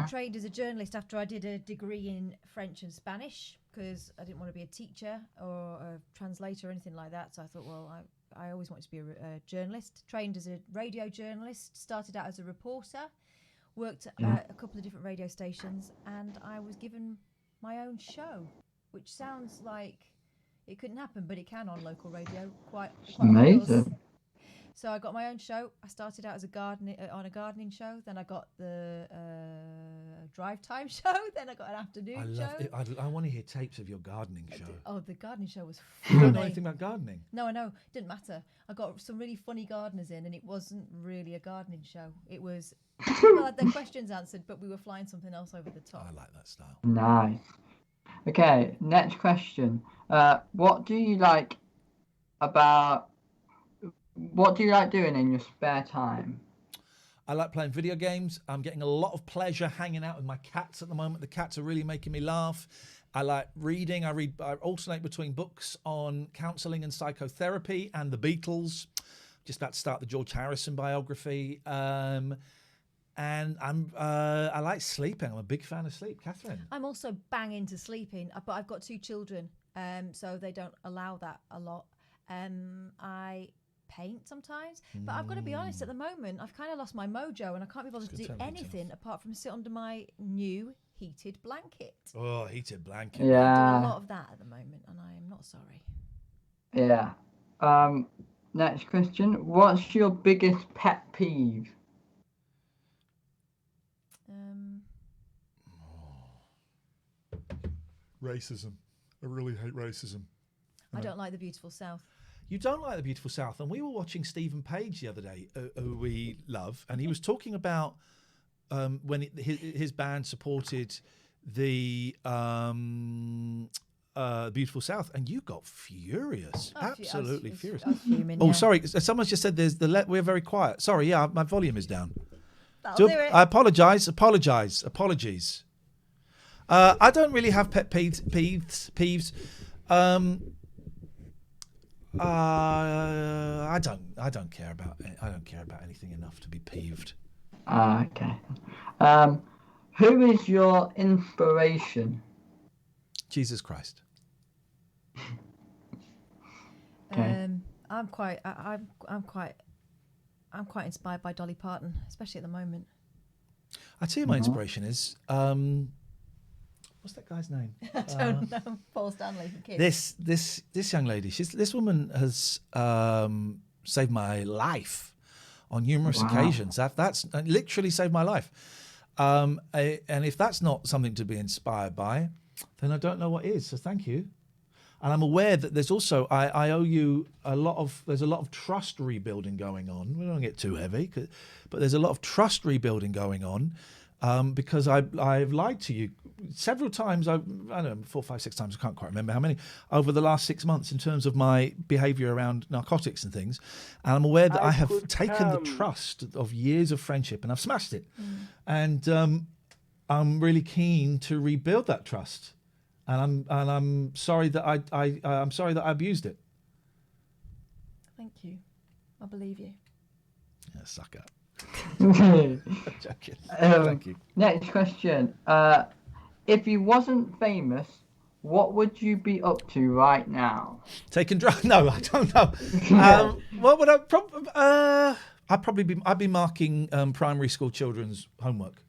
trained as a journalist after I did a degree in French and Spanish, because I didn't want to be a teacher or a translator or anything like that. So I thought, well, I always wanted to be a journalist. Trained as a radio journalist, started out as a reporter, worked at a couple of different radio stations, and I was given my own show, which sounds like it couldn't happen, but it can on local radio. Quite amazing. So I got my own show. I started out as on a gardening show. Then I got the drive time show. Then I got an afternoon show. I want to hear tapes of your gardening show. The gardening show was funny. You don't know anything about gardening? No, I know. Didn't matter. I got some really funny gardeners in, and it wasn't really a gardening show. It was, people had their questions answered, but we were flying something else over the top. I like that style. Nice. Okay, next question. What do you like doing in your spare time? I like playing video games. I'm getting a lot of pleasure hanging out with my cats at the moment. The cats are really making me laugh. I like reading. I alternate between books on counselling and psychotherapy and the Beatles. Just about to start the George Harrison biography. And I like sleeping. I'm a big fan of sleep. Catherine? I'm also bang into sleeping, but I've got 2 children, so they don't allow that a lot. I paint sometimes, but I've got to be honest, at the moment I've kind of lost my mojo and I can't be bothered to do anything apart from sit under my new heated blanket. Oh, heated blanket. Yeah. I'm doing a lot of that at the moment, and I am not sorry. Yeah. Next question. What's your biggest pet peeve? Racism. I really hate racism. I don't like the beautiful South. You don't like the beautiful South. And we were watching Stephen Page the other day, who we love, and he was talking about when his band supported the beautiful South, and you got furious, absolutely furious. Sorry, someone's just said we're very quiet. Sorry, yeah, my volume is down. That'll do it. I apologise. Apologies. I don't really have pet peeves. I don't care about anything enough to be peeved. Okay. Who is your inspiration? Jesus Christ. Okay. I'm quite inspired by Dolly Parton, especially at the moment. I tell you, my inspiration is what's that guy's name? I don't know. Paul Stanley from Kids. This young lady. This woman has saved my life on numerous occasions. That's literally saved my life. And if that's not something to be inspired by, then I don't know what is. So thank you. And I'm aware that there's also I owe you there's a lot of trust rebuilding going on. We don't get too heavy, but there's a lot of trust rebuilding going on because I've lied to you several times. I don't know, 4, 5, 6 times. I can't quite remember how many over the last 6 months in terms of my behaviour around narcotics and things. And I'm aware that I have taken the trust of years of friendship and I've smashed it. And I'm really keen to rebuild that trust. And I'm sorry that I'm sorry that I abused it. Thank you. I believe you. Yeah, sucker. Joking. Thank you. Next question. If you wasn't famous, what would you be up to right now? Taking drugs? No, I don't know. What would I'd be marking primary school children's homework,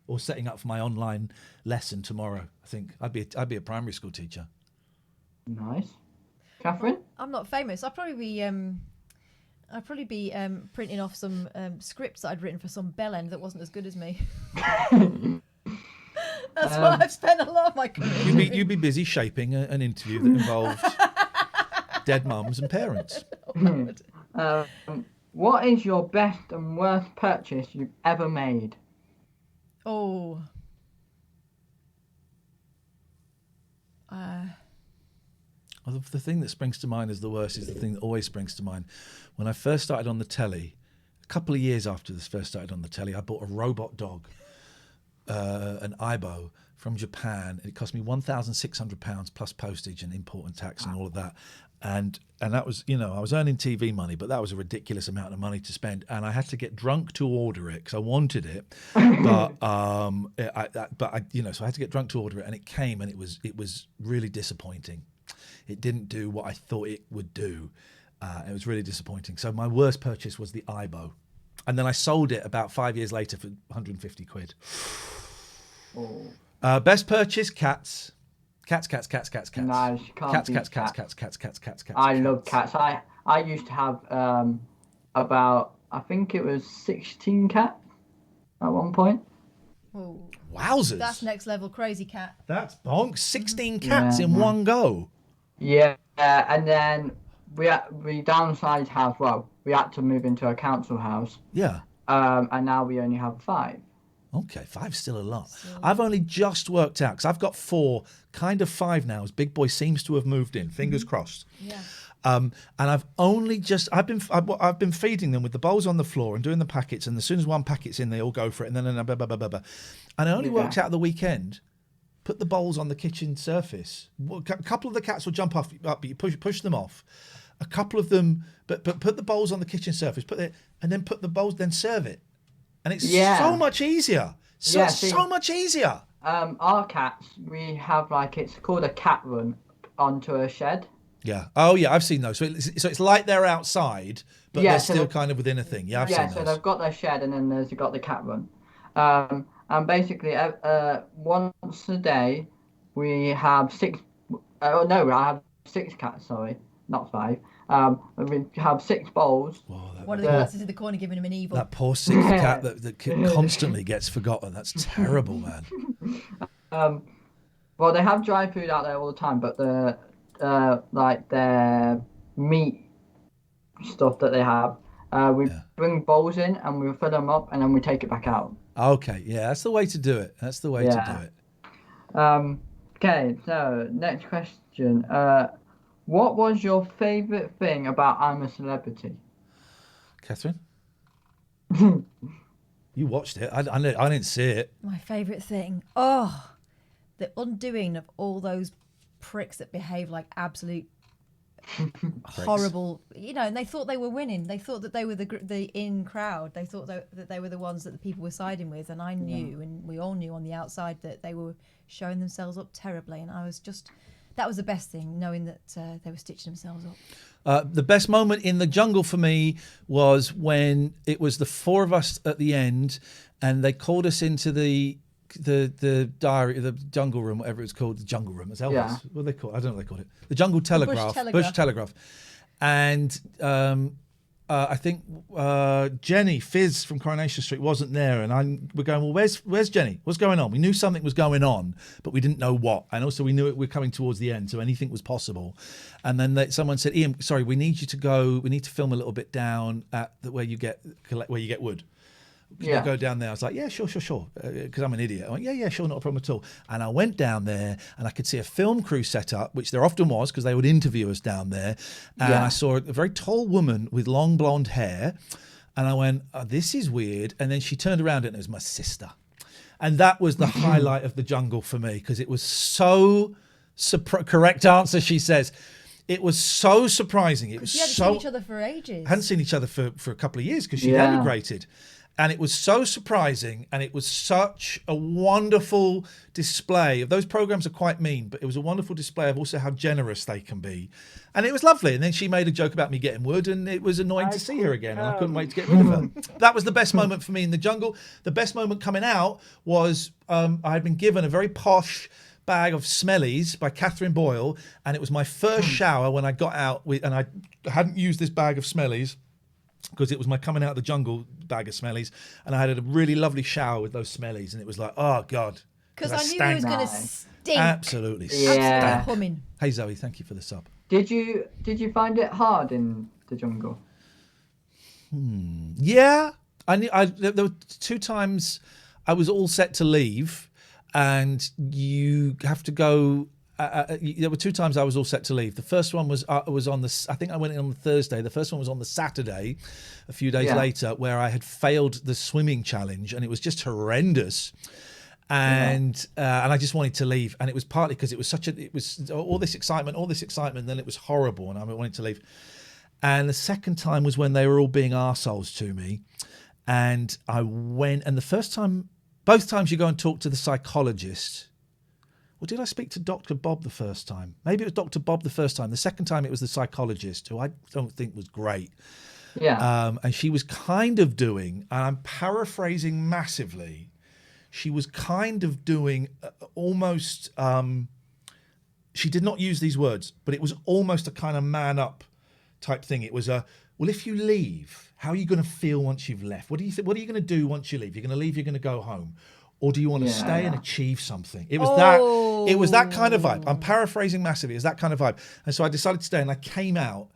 or setting up for my online lesson tomorrow. I think I'd be a primary school teacher. Nice. Catherine? I'm not famous. I'd probably be printing off some scripts that I'd written for some bellend that wasn't as good as me. That's what I've spent a lot of my career. You'd be busy shaping an interview that involved dead mums and parents. What is your best and worst purchase you've ever made? Oh. Well, the thing that springs to mind as the worst is the thing that always springs to mind. When I first started on the telly, a couple of years after this first started on the telly, I bought a robot dog, an Aibo from Japan. It cost me £1,600 plus postage and import and tax and all of that. And that was, I was earning TV money, but that was a ridiculous amount of money to spend. And I had to get drunk to order it because I wanted it, but so I had to get drunk to order it, and it came, and it was really disappointing. It didn't do what I thought it would do. It was really disappointing. So my worst purchase was the Aibo, and then I sold it about 5 years later for 150 quid. Oh. Best purchase: cats. Cats. Nice. Cats. Cats. I love cats. I used to have about, I think it was 16 cats at one point. Whoa. Wowzers. That's next level crazy cat. That's bonk. 16 cats in one go. Yeah, and then we downsized house. Well, we had to move into a council house. Yeah. And now we only have 5. Okay, 5's still a lot. I've only just worked out, because I've got 4, kind of 5 now, as Big Boy seems to have moved in. Fingers crossed. Yeah. And I've only just I've been feeding them with the bowls on the floor and doing the packets, and as soon as one packet's in, they all go for it, and then blah, blah, blah, blah, blah. And I only worked out the weekend. Put the bowls on the kitchen surface. A couple of the cats will jump up, but you push them off. A couple of them, but put the bowls on the kitchen surface. And then put the bowls. Then serve it, and it's so much easier. So much easier. Our cats, we have it's called a cat run onto a shed. Yeah. Oh yeah, I've seen those. So it's like they're outside, but they're still kind of within a thing. Yeah, I've seen those. So they've got their shed, and then they've got the cat run. And basically, once a day, we have 6. I have 6 cats. Sorry, not 5. We have 6 bowls. One of the cats is in the corner giving him an evil. That poor 6th cat that constantly gets forgotten. That's terrible, man. Well, they have dry food out there all the time, but their meat stuff that they have, we bring bowls in and we fill them up, and then we take it back out. Okay, yeah, that's the way to do it. To do it. Okay, so next question. What was your favourite thing about I'm a Celebrity? Catherine? You watched it. I didn't see it. My favourite thing. Oh, the undoing of all those pricks that behave like absolute horrible, and they thought they were winning. They thought that they were the in crowd. They thought that they were the ones that the people were siding with, and I knew, and we all knew on the outside that they were showing themselves up terribly, and that was the best thing, knowing that they were stitching themselves up. The best moment in the jungle for me was when it was the 4 of us at the end, and they called us into the diary, the jungle room, whatever it's called, the jungle room. It's Elvis. Yeah. What do they call it? I don't know what they call it. The jungle telegraph. Bush telegraph. And I think Jenny Fizz from Coronation Street wasn't there, and we're going, well, where's Jenny? What's going on? We knew something was going on, but we didn't know what. And also we knew we're coming towards the end, so anything was possible. And then someone said, Iain, sorry, we need you to go. We need to film a little bit down at where you get wood. can you go down there? I was like, yeah, sure. Because I'm an idiot. I went, yeah, sure, not a problem at all. And I went down there and I could see a film crew set up, which there often was because they would interview us down there. And I saw a very tall woman with long blonde hair. And I went, oh, this is weird. And then she turned around and it was my sister. And that was the highlight of the jungle for me because it was so correct answer, she says. It was so surprising. It was you hadn't seen each other for ages. Hadn't seen each other for a couple of years because she'd emigrated. And it was so surprising and it was such a wonderful display of those programs are quite mean, but it was a wonderful display of also how generous they can be. And it was lovely. And then she made a joke about me getting wood and it was annoying to see her again. And I couldn't wait to get rid of her. That was the best moment for me in the jungle. The best moment coming out was I had been given a very posh bag of smellies by Catherine Boyle, and it was my first shower when I got out and I hadn't used this bag of smellies because it was my coming out of the jungle bag of smellies, and I had a really lovely shower with those smellies, and it was like, oh God, because I knew it was going to stink. Absolutely, humming. Hey Zoe, thank you for the sub. Did you find it hard in the jungle? Yeah, there were 2 times I was all set to leave. And you have to go. There were 2 times I was all set to leave. The first one was on the. I think I went in on the Thursday. The first one was on the Saturday, a few days later, where I had failed the swimming challenge, and it was just horrendous. And I just wanted to leave, and it was partly because it was all this excitement, and then it was horrible, and I wanted to leave. And the second time was when they were all being arseholes to me, and I went. And the first time. Both times you go and talk to the psychologist. Or did I speak to Dr. Bob the first time? Maybe it was Dr. Bob the first time. The second time it was the psychologist, who I don't think was great. Yeah. And she was kind of doing, and I'm paraphrasing massively, she was kind of doing almost, she did not use these words, but it was almost a kind of man up type thing. It was well, if you leave, how are you going to feel once you've left? What do you think? What are you going to do once you leave? You're going to leave. You're going to go home, or do you want to stay and achieve something? It was that. It was that kind of vibe. I'm paraphrasing massively. It's that kind of vibe. And so I decided to stay, and I came out.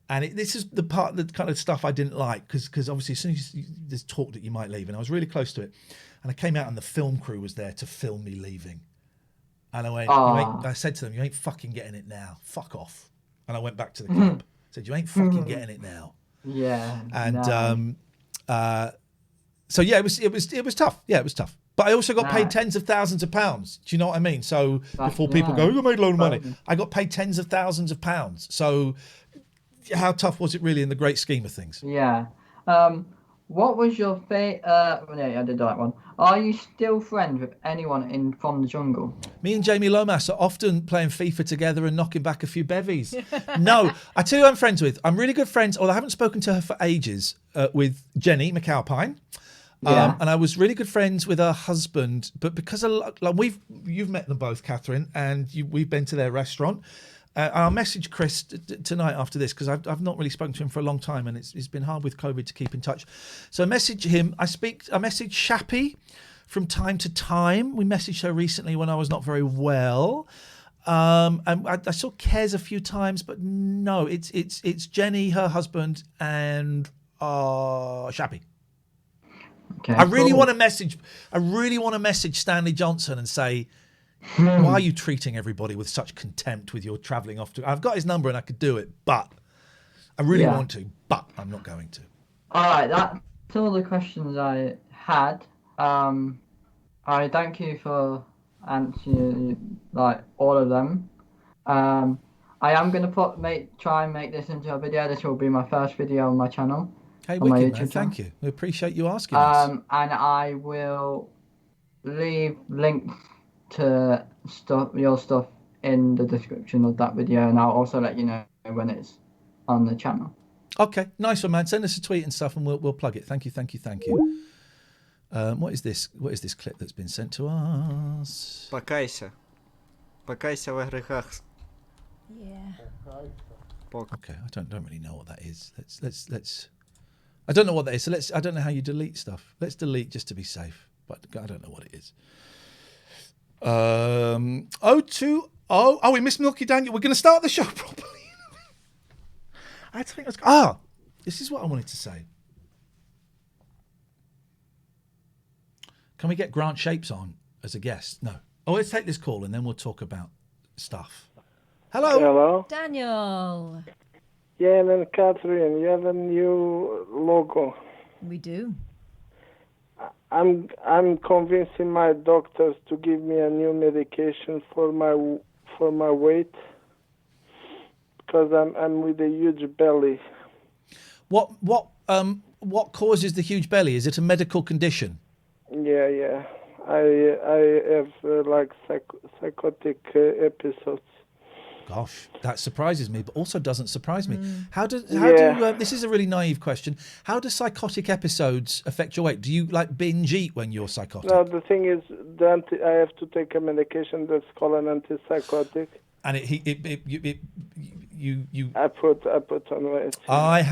And this is the part, the kind of stuff I didn't like, because obviously as soon as there's talk that you might leave, and I was really close to it. And I came out, and the film crew was there to film me leaving. And I went. I said to them, "You ain't fucking getting it now. Fuck off." And I went back to the camp. Said, "You ain't fucking getting it now." Yeah. And so yeah, it was tough. Yeah, it was tough. But I also got paid tens of thousands of pounds. Do you know what I mean? So before people go, "You made a load of money," I got paid tens of thousands of pounds. So how tough was it really in the great scheme of things? Yeah. What was your favorite? Yeah, I did that one. Are you still friends with anyone from the jungle? Me and Jamie Lomas are often playing FIFA together and knocking back a few bevies. No, I tell you who I'm friends with. I'm really good friends, although I haven't spoken to her for ages, with Jenny McAlpine. And I was really good friends with her husband, but because you've met them both, Catherine, and we've been to their restaurant. I'll message Chris tonight after this because I've not really spoken to him for a long time, and it's been hard with COVID to keep in touch. So I message him. I message Shappy from time to time. We messaged her recently when I was not very well. And I saw Kez a few times, but no, it's Jenny, her husband, and Shappy. Okay, I really want to message Stanley Johnson and say, why are you treating everybody with such contempt with your travelling off to... I've got his number and I could do it, but I really want to, but I'm not going to. All right, that's all the questions I had. I thank you for answering all of them. I am going to try and make this into a video. This will be my first video on my channel. Hey, wicked, man. Thank you. We appreciate you asking us. And I will leave links to your stuff in the description of that video, and I'll also let you know when it's on the channel. Okay, nice one, man. Send us a tweet and stuff, and we'll plug it. Thank you. What is this? What is this clip that's been sent to us? Покайся в грехах. Yeah. Okay, I don't really know what that is. Let's. I don't know what that is. So I don't know how you delete stuff. Let's delete just to be safe, but I don't know what it is. 020. Oh, we missed Milky Daniel. We're going to start the show properly. I had to think. This is what I wanted to say. Can we get Grant Shapes on as a guest? No. Oh, let's take this call and then we'll talk about stuff. Hello. Hello. Daniel. Iain and Katherine, you have a new logo. We do. I'm convincing my doctors to give me a new medication for my weight because I'm with a huge belly. What causes the huge belly? Is it a medical condition? Yeah. I have psychotic episodes. Gosh, that surprises me, but also doesn't surprise me. How do this is a really naive question. How do psychotic episodes affect your weight? Do you binge eat when you're psychotic? No, the thing is, I have to take a medication that's called an antipsychotic. And you. I put on weight. I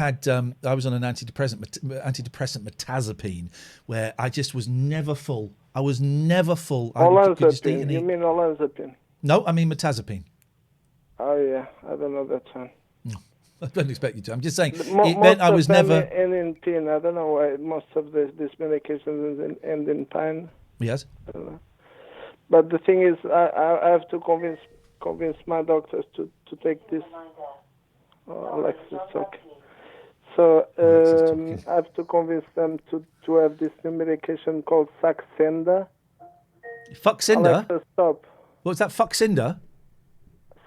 was on an antidepressant metazapine, where I just was never full. I was never full. Olanzapine. You mean olanzapine? No, I mean metazapine. Oh yeah, I don't know that one. No, I don't expect you to. I'm just saying it Most meant I was of them never. end in pin. I don't know why most of this medications end in pine. Yes. I don't know. But the thing is, I have to convince my doctors to take this. Oh, Alexis, okay. So I have to convince them to have this new medication called Saxenda. Fuxinda? Alexa, stop. What's that? Fuxinda?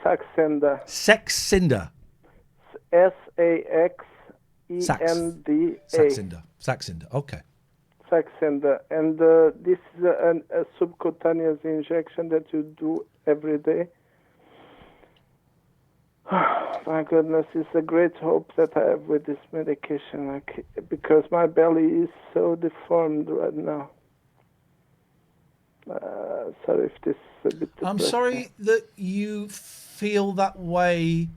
Saxenda. Sexinda. Saxenda. Saxinda. Okay. Saxenda. And this is a subcutaneous injection that you do every day. My goodness, it's a great hope that I have with this medication, because my belly is so deformed right now. Sorry if this is a bit depressing. I'm sorry that you feel that way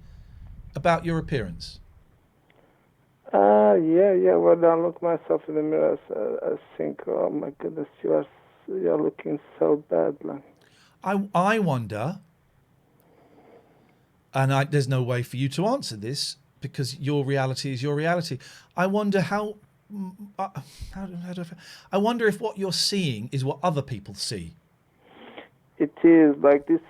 about your appearance. Yeah. When I look myself in the mirror, I think, oh my goodness, you're looking so bad, man. I wonder, and there's no way for you to answer this because your reality is your reality. I wonder how I wonder if what you're seeing is what other people see. It is like this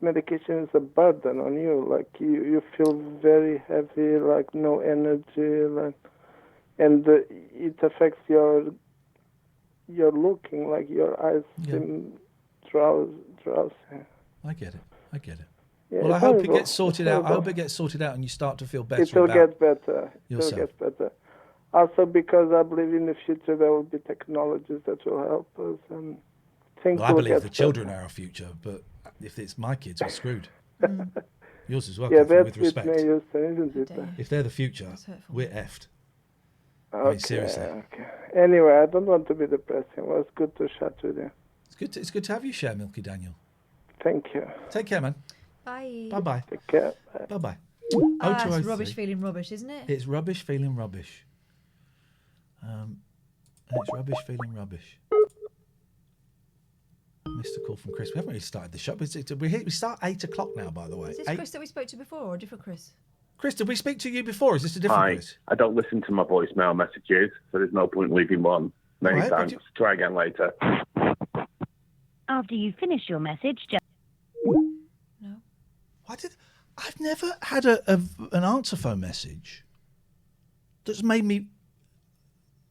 medication is a burden on you. Like you feel very heavy, like no energy, and it affects your looking, like your eyes seem drowsy. I get it. Yeah, well, I hope it gets sorted out. I hope it gets sorted out and you start to feel better. It will get better. Yourself. It will get better. Also, because I believe in the future there will be technologies that will help us, and things will I believe get the children better. are our future, but if it's my kids, we're screwed. Yours as well, Yeah, Catherine, that's with respect. with me, isn't it? If they're the future, we're effed. Okay, I mean, seriously. Okay. Anyway, I don't want to be depressing. It was good to chat with you. It's good to have you share, Milky Daniel. Thank you. Take care, man. Bye. Bye-bye. Take care. Bye-bye. It's rubbish feeling rubbish, isn't it? It's rubbish feeling rubbish. It's rubbish feeling rubbish. Missed a call from Chris. We haven't really started the show. We start 8 o'clock now, by the way. Is this Chris that we spoke to before or a different Chris? Chris, did we speak to you before? Is this a different Hi. Chris? I don't listen to my voicemail messages, so there's no point leaving one many All right, times. Try again later. After you finish your message, just... No. I've never had an answer phone message that's made me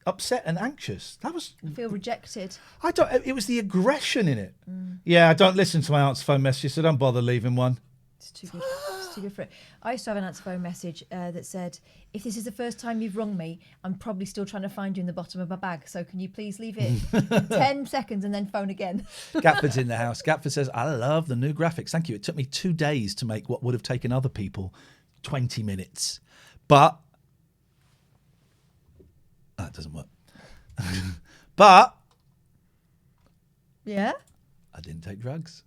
upset and anxious. I feel rejected. It was the aggression in it. Yeah, I don't listen to my answer phone messages, so don't bother leaving one. It's too good. It's too good for it. I used to have an answer phone message that said, "If this is the first time you've rung me, I'm probably still trying to find you in the bottom of my bag. So can you please leave it 10 seconds and then phone again?" Gatford's in the house. Gatford says, "I love the new graphics. Thank you. It took me 2 days to make what would have taken other people 20 minutes, but that doesn't work." But yeah, I didn't take drugs.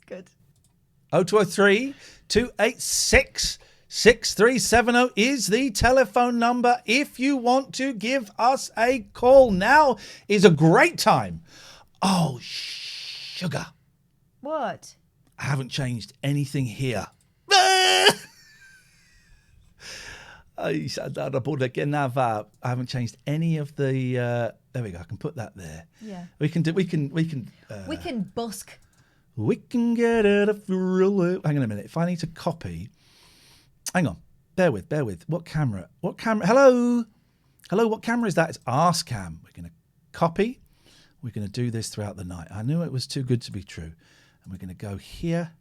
Good. 0203 286 6370 is the telephone number if you want to give us a call. Now is a great time. Oh, sugar. What? I haven't changed anything here. I haven't changed any of the There we go. I can put that there. Yeah. We can busk. We can get it a thrill. Hang on a minute. If I need to copy, hang on. Bear with. What camera? Hello. What camera is that? It's Arse Cam. We're going to copy. We're going to do this throughout the night. I knew it was too good to be true. And we're going to go here.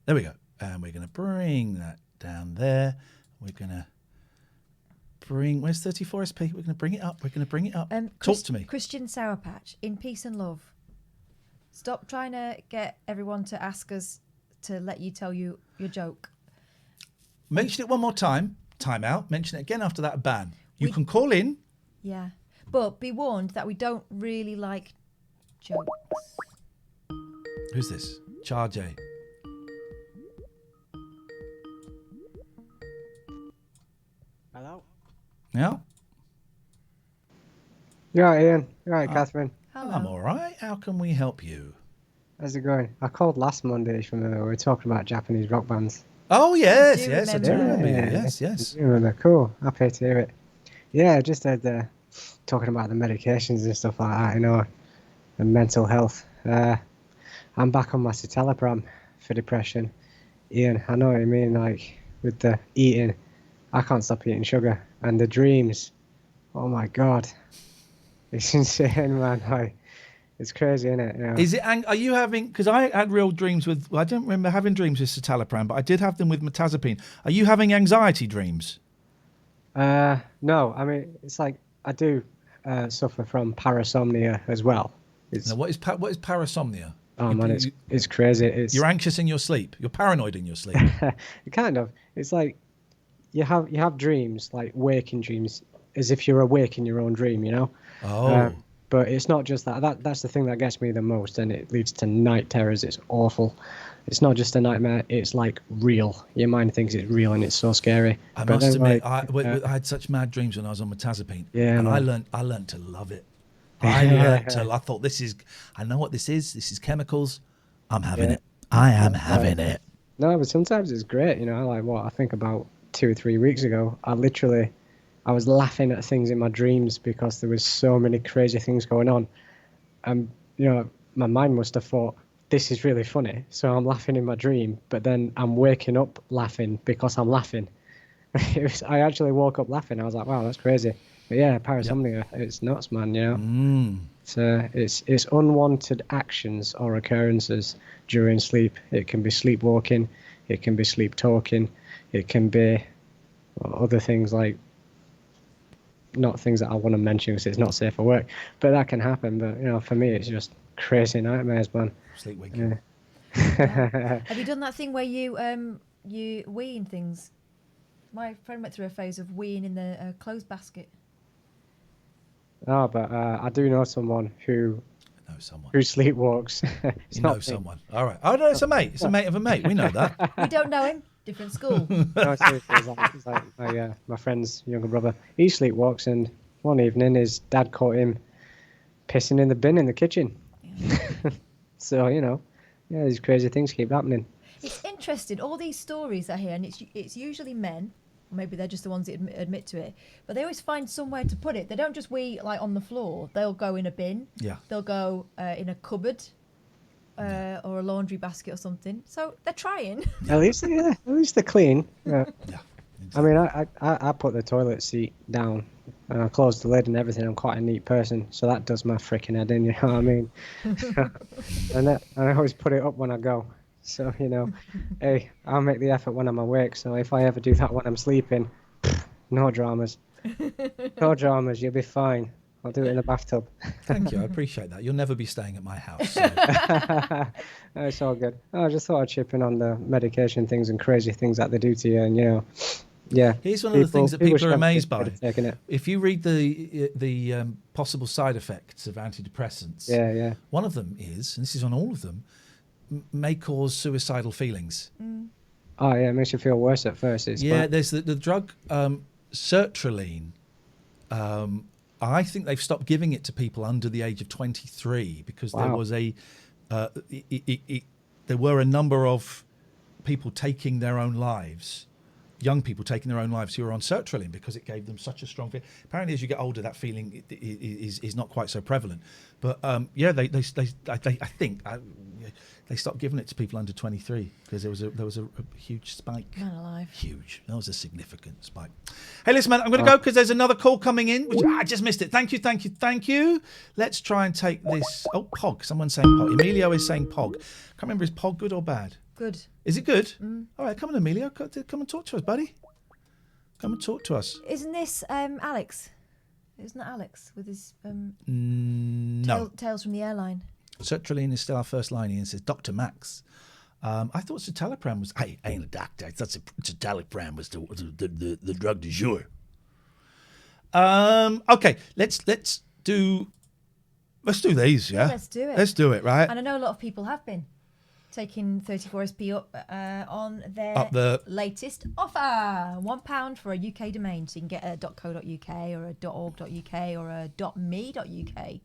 There we go. And we're going to bring that down there. We're going to bring... Where's 34SP? We're going to bring it up. Talk to me. Christian Sourpatch, in peace and love. Stop trying to get everyone to ask us to let you tell you your joke. Mention it one more time. Time out. Mention it again after that ban. You can call in. Yeah. But be warned that we don't really like jokes. Who's this? Charge A. Hello? Yeah? You alright, Ian? You alright, Catherine? Hello. I'm all right. How can we help you? How's it going? I called last Monday, if you remember. We were talking about Japanese rock bands. Oh, yes. I do remember you. Yes. You remember. Cool. Happy to hear it. Yeah, I just heard talking about the medications and stuff like that, and mental health. I'm back on my citalopram for depression. Ian, I know what you mean, like, with the eating. I can't stop eating sugar. And the dreams. Oh, my God. It's insane, man. Like, it's crazy, isn't it? Is it? Are you having? Because I had real dreams with. Well, I don't remember having dreams with citalopram, but I did have them with mirtazapine. Are you having anxiety dreams? No. I mean, it's like I do suffer from parasomnia as well. Now, what is parasomnia? Oh man, it's crazy. You're anxious in your sleep. You're paranoid in your sleep. Kind of. It's like you have dreams, like waking dreams, as if you're awake in your own dream. Oh. But it's not just that. That's the thing that gets me the most, and it leads to night terrors. It's awful. It's not just a nightmare. It's like real. Your mind thinks it's real, and it's so scary. I must admit, I had such mad dreams when I was on mirtazapine. Yeah, and man. I learned to love it. I thought I know what this is. This is chemicals. I'm having it. I am having it. No, but sometimes it's great. Like what I think about 2 or 3 weeks ago. I was laughing at things in my dreams because there was so many crazy things going on. And, my mind must have thought, this is really funny. So I'm laughing in my dream, but then I'm waking up laughing because I'm laughing. I actually woke up laughing. I was like, wow, that's crazy. But yeah, parasomnia, it's nuts, man, So it's unwanted actions or occurrences during sleep. It can be sleepwalking. It can be sleep talking. It can be other things like, not things that I want to mention because it's not safe for work, but that can happen. But for me, it's just crazy nightmares, man. Sleepwalking. Have you done that thing where you weeing things? My friend went through a phase of weeing in the clothes basket. Oh, but I do know someone who sleepwalks. You know someone. All right. Oh no, it's a mate. It's a mate of a mate. We know that. We don't know him. Different school. No, seriously, it's like my friend's younger brother. He sleepwalks, and one evening his dad caught him pissing in the bin in the kitchen. Yeah. So these crazy things keep happening. It's interesting. All these stories I hear, and it's usually men. Maybe they're just the ones that admit to it, but they always find somewhere to put it. They don't just wee like on the floor. They'll go in a bin. Yeah. They'll go in a cupboard. Or a laundry basket or something. So they're trying. At least they're clean. Yeah. Yeah. I mean, I put the toilet seat down and I closed the lid and everything. I'm quite a neat person, so that does my freaking head in. You know what I mean? and I always put it up when I go. So hey, I'll make the effort when I'm awake. So if I ever do that when I'm sleeping, no dramas. No dramas. You'll be fine. I'll do it in the bathtub. Thank you. I appreciate that. You'll never be staying at my house. So. No, it's all good. I just thought I'd chip in on the medication things and crazy things that they do to you. And, yeah. Here's one of the things that people are amazed by. If you read the possible side effects of antidepressants, yeah. One of them is, and this is on all of them, may cause suicidal feelings. Mm. Oh, yeah. It makes you feel worse at first. There's the drug sertraline. I think they've stopped giving it to people under the age of 23 because there was there were a number of people taking their own lives young people taking their own lives who are on sertraline because it gave them such a strong feeling. Apparently, as you get older, that feeling is not quite so prevalent. But I think they stopped giving it to people under 23 because there was a huge spike. Man alive. Huge. That was a significant spike. Hey, listen, man, I'm going to go because there's another call coming in, which I just missed it. Thank you. Let's try and take this. Oh, Pog. Someone's saying Pog. Emilio is saying Pog. Can't remember, is Pog good or bad? Good. Is it good? All right, come on, Emilio. Come and talk to us, buddy. Come and talk to us. Isn't this Alex? Isn't that Alex with his No. Tales from the Airline? Sertraline is still our first line. Ian says, Dr. Max. I thought citalopram was... Hey, I ain't a doctor. I thought citalopram was the drug du jour. Okay, let's do these, yeah? Let's do it. Let's do it, right? And I know a lot of people have been taking 34SP up on their latest offer. £1 for a UK domain. So you can get a .co.uk or a .org.uk or a .me.uk.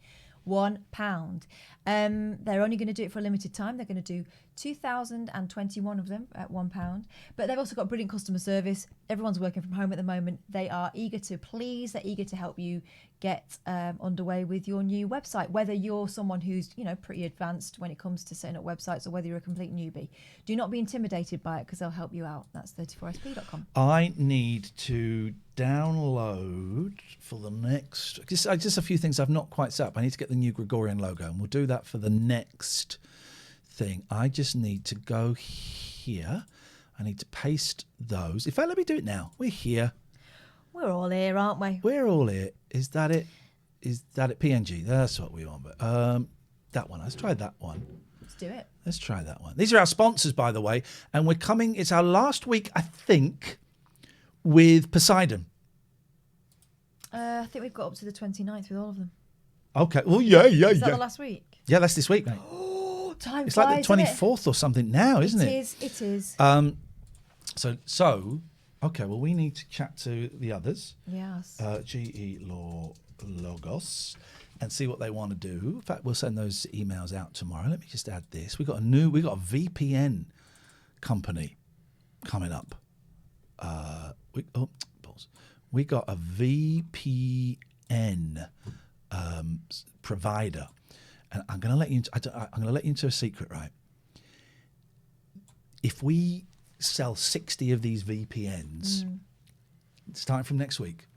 £1. They're only going to do it for a limited time. They're going to do 2,021 of them at £1. But they've also got brilliant customer service. Everyone's working from home at the moment. They are eager to please. They're eager to help you get underway with your new website. Whether you're someone who's pretty advanced when it comes to setting up websites, or whether you're a complete newbie, do not be intimidated by it because they'll help you out. That's 34sp.com. I need to download for the next... Just a few things I've not quite set up. I need to get the new Gregorian logo, and we'll do that for the next thing. I just need to go here. I need to paste those. In fact, let me do it now. We're here. We're all here, aren't we? We're all here. Is that it? PNG? That's what we want. But that one. Let's try that one. Let's do it. Let's try that one. These are our sponsors, by the way. And we're coming... It's our last week, I think, with Poseidon. I think we've got up to the 29th with all of them. Okay. Well, yeah. Is that the last week? Yeah, that's this week, mate. Oh, time It's flies, like the 24th or something now, isn't it? It is. So, okay, well, we need to chat to the others. Yes. GE Law Logos and see what they want to do. In fact, we'll send those emails out tomorrow. Let me just add this. We got a VPN company coming up. We got a VPN provider, and I'm going to let you. I'm going to let you into a secret, right? If we sell 60 of these VPNs, starting from next week,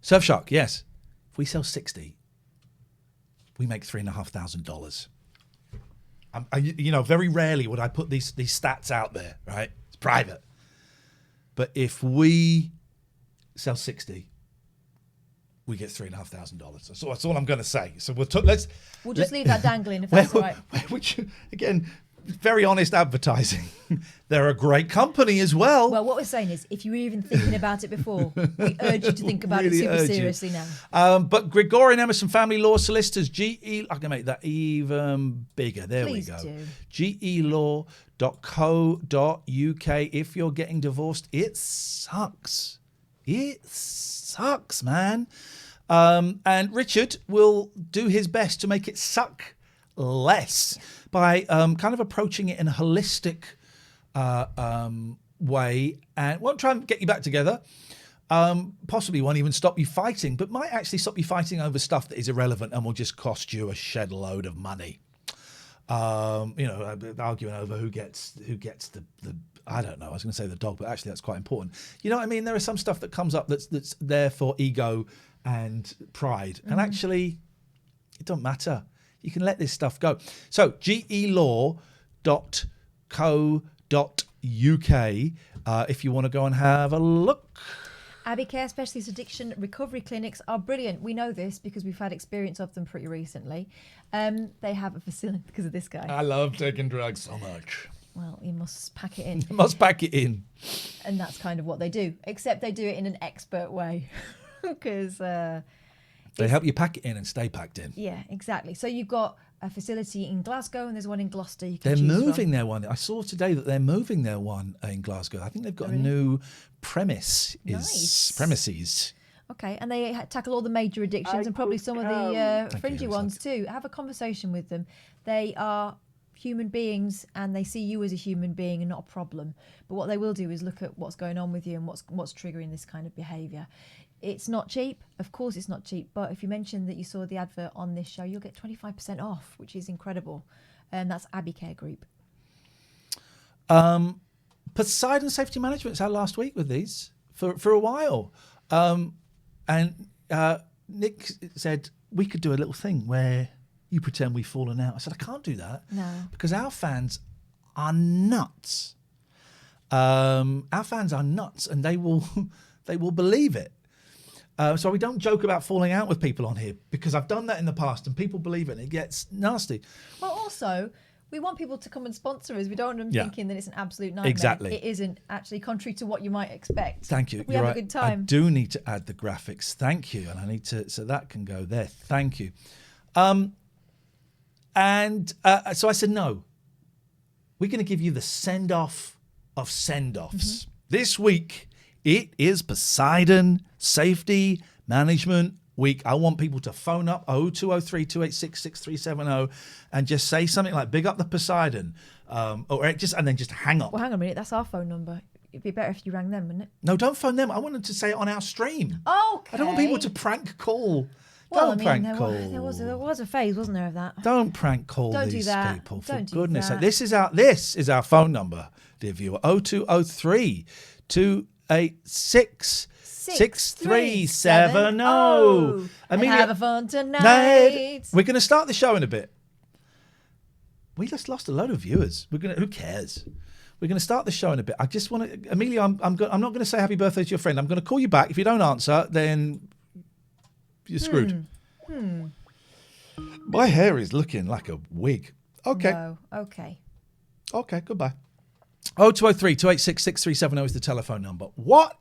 Surfshark, yes. If we sell 60, we make $3,500. Very rarely would I put these stats out there, right? It's private. But if we sell 60, we get $3,500. So that's all I'm going to say. So we'll just leave that dangling if that's all right. Which again, very honest advertising. They're a great company as well. Well, what we're saying is, if you were even thinking about it before, we urge you to think about it super seriously now. But Gregorian Emerson Family Law Solicitors, GE, I can make that even bigger. There Please we go. Do. GElaw.co.uk. If you're getting divorced, it sucks. It sucks, man. And Richard will do his best to make it suck less by kind of approaching it in a holistic way, and won't try and get you back together. Possibly won't even stop you fighting, but might actually stop you fighting over stuff that is irrelevant and will just cost you a shed load of money. Arguing over who gets the I don't know. I was going to say the dog, but actually that's quite important. You know what I mean? There is some stuff that comes up that's there for ego and pride, and actually it don't matter. You can let this stuff go. So gelaw.co.uk if you want to go and have a look. Abbey Care Specialist Addiction Recovery Clinics are brilliant. We know this because we've had experience of them pretty recently. They have a facility because of this guy. I love taking drugs so much. Well, you must pack it in. You must pack it in. And that's kind of what they do, except they do it in an expert way because... they help you pack it in and stay packed in. Yeah, exactly. So you've got a facility in Glasgow and there's one in Gloucester. You can they're choose moving from. their one. I saw today that they're moving their one in Glasgow. I think they've got a new premises. Okay, and they tackle all the major addictions and probably some of the fringy ones too. Have a conversation with them. They are human beings and they see you as a human being and not a problem. But what they will do is look at what's going on with you and what's triggering this kind of behaviour. It's not cheap. Of course it's not cheap. But if you mention that you saw the advert on this show, you'll get 25% off, which is incredible. And that's Abbey Care Group. Poseidon Safety Management's out last week with these for a while. And Nick said, we could do a little thing where you pretend we've fallen out. I said, I can't do that. No. Because our fans are nuts. Our fans are nuts, and they will believe it. So we don't joke about falling out with people on here, because I've done that in the past and people believe it and it gets nasty. Well, also, we want people to come and sponsor us. We don't want them thinking that it's an absolute nightmare. Exactly. It isn't, actually, contrary to what you might expect. Thank you. We You're have right. a good time. I do need to add the graphics. Thank you. And I need to, so that can go there. Thank you. So I said, no, we're going to give you the send-off of send-offs. Mm-hmm. This week, it is Poseidon Safety Management Week. I want people to phone up 0203 286 6370 and just say something like, big up the Poseidon, and then just hang up. Well, hang on a minute. That's our phone number. It'd be better if you rang them, wouldn't it? No, don't phone them. I want them to say it on our stream. Okay. I don't want people to prank call. Well, Don't prank call. There was a phase, wasn't there, of that? Don't prank call Don't these do that. people. For Don't do goodness that. sake. This is our phone number, dear viewer. 0203 286 6370. Amelia, have fun tonight. We're going to start the show in a bit. We just lost a load of viewers. Who cares? We're going to start the show in a bit. I just want to, Amelia. I'm not going to say happy birthday to your friend. I'm going to call you back. If you don't answer, then you're screwed. My hair is looking like a wig. Okay. No. Okay. Okay. Goodbye. 0203 286 6370 is the telephone number. What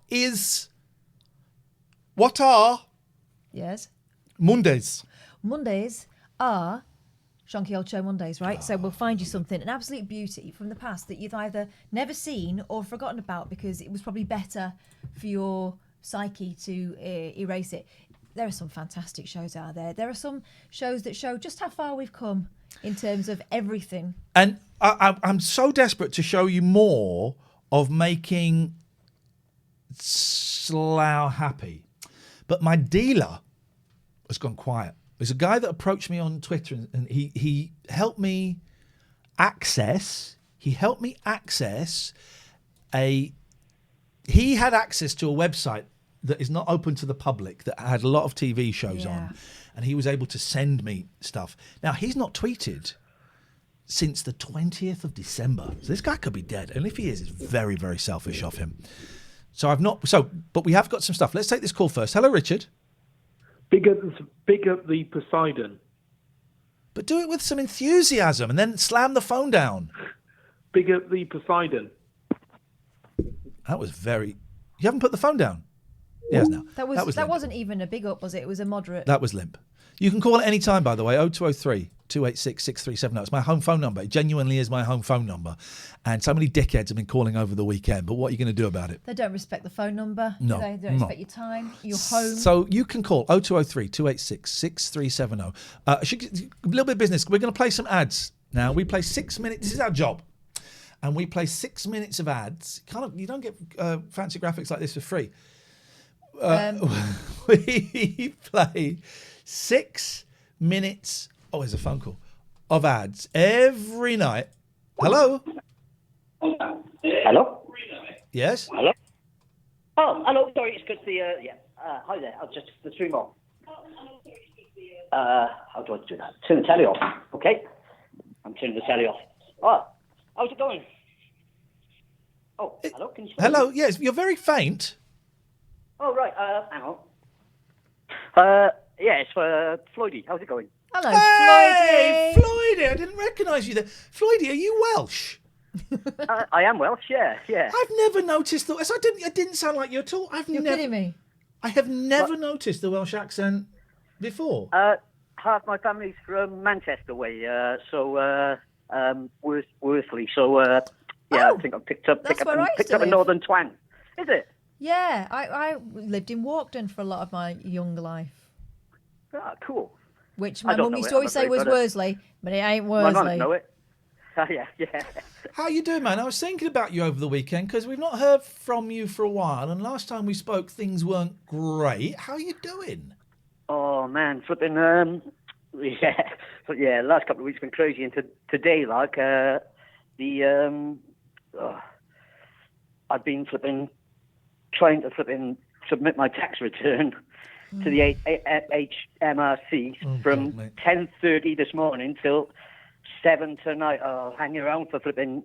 are Yes. Mondays? Mondays are Shonky Old Show Mondays, right? So we'll find you something, an absolute beauty from the past that you've either never seen or forgotten about because it was probably better for your psyche to erase it. There are some fantastic shows out there. There are some shows that show just how far we've come in terms of everything. And I'm so desperate to show you more of making Slough happy. But my dealer has gone quiet. There's a guy that approached me on Twitter and he helped me access. He had access to a website that is not open to the public that had a lot of TV shows on, and he was able to send me stuff. Now, he's not tweeted since the 20th of December. So this guy could be dead. And if he is, it's very, very selfish of him. But we have got some stuff. Let's take this call first. Hello, Richard. Big up the Poseidon. But do it with some enthusiasm and then slam the phone down. Big up the Poseidon. That was very... You haven't put the phone down? Yes, no. That wasn't even a big up, was it? It was a moderate. That was limp. You can call at any time, by the way, 0203 286 6370. It's my home phone number. It genuinely is my home phone number. And so many dickheads have been calling over the weekend. But what are you going to do about it? They don't respect the phone number. No. They don't respect your time, your home. So you can call 0203 286 6370. A little bit of business. We're going to play some ads now. We play 6 minutes. This is our job. And we play 6 minutes of ads. You don't get fancy graphics like this for free. We play 6 minutes. Oh, there's a phone call of ads every night. Hello. Hello. Yes. Hello. Oh, hello. Sorry, it's because hi there. I'll just the stream off. How do I do that? Turn the telly off. Okay. I'm turning the telly off. Oh, how's it going? Oh, hello. Can you? Hello. Yes, you're very faint. Oh right. Hang on. Yeah, it's for Floydie. How's it going? Hello, Hey, Floydie. I didn't recognise you there. Floydie, are you Welsh? I am Welsh. Yeah. I've never noticed that. I didn't sound like you at all. You're kidding me. I have never noticed the Welsh accent before. Half my family's from Manchester way, Worsley. So I think I picked up a northern twang. Is it? Yeah, I lived in Walkden for a lot of my young life. Ah, cool. Which my mum used to always say was Worsley, but it ain't Worsley. My mum know it. Yeah. How you doing, man? I was thinking about you over the weekend because we've not heard from you for a while, and last time we spoke, things weren't great. How are you doing? Oh man, flipping. Yeah. Last couple of weeks been crazy, and today, like I've been trying to submit my tax return to the HMRC from 10:30 this morning till 7 tonight. Hanging around for flipping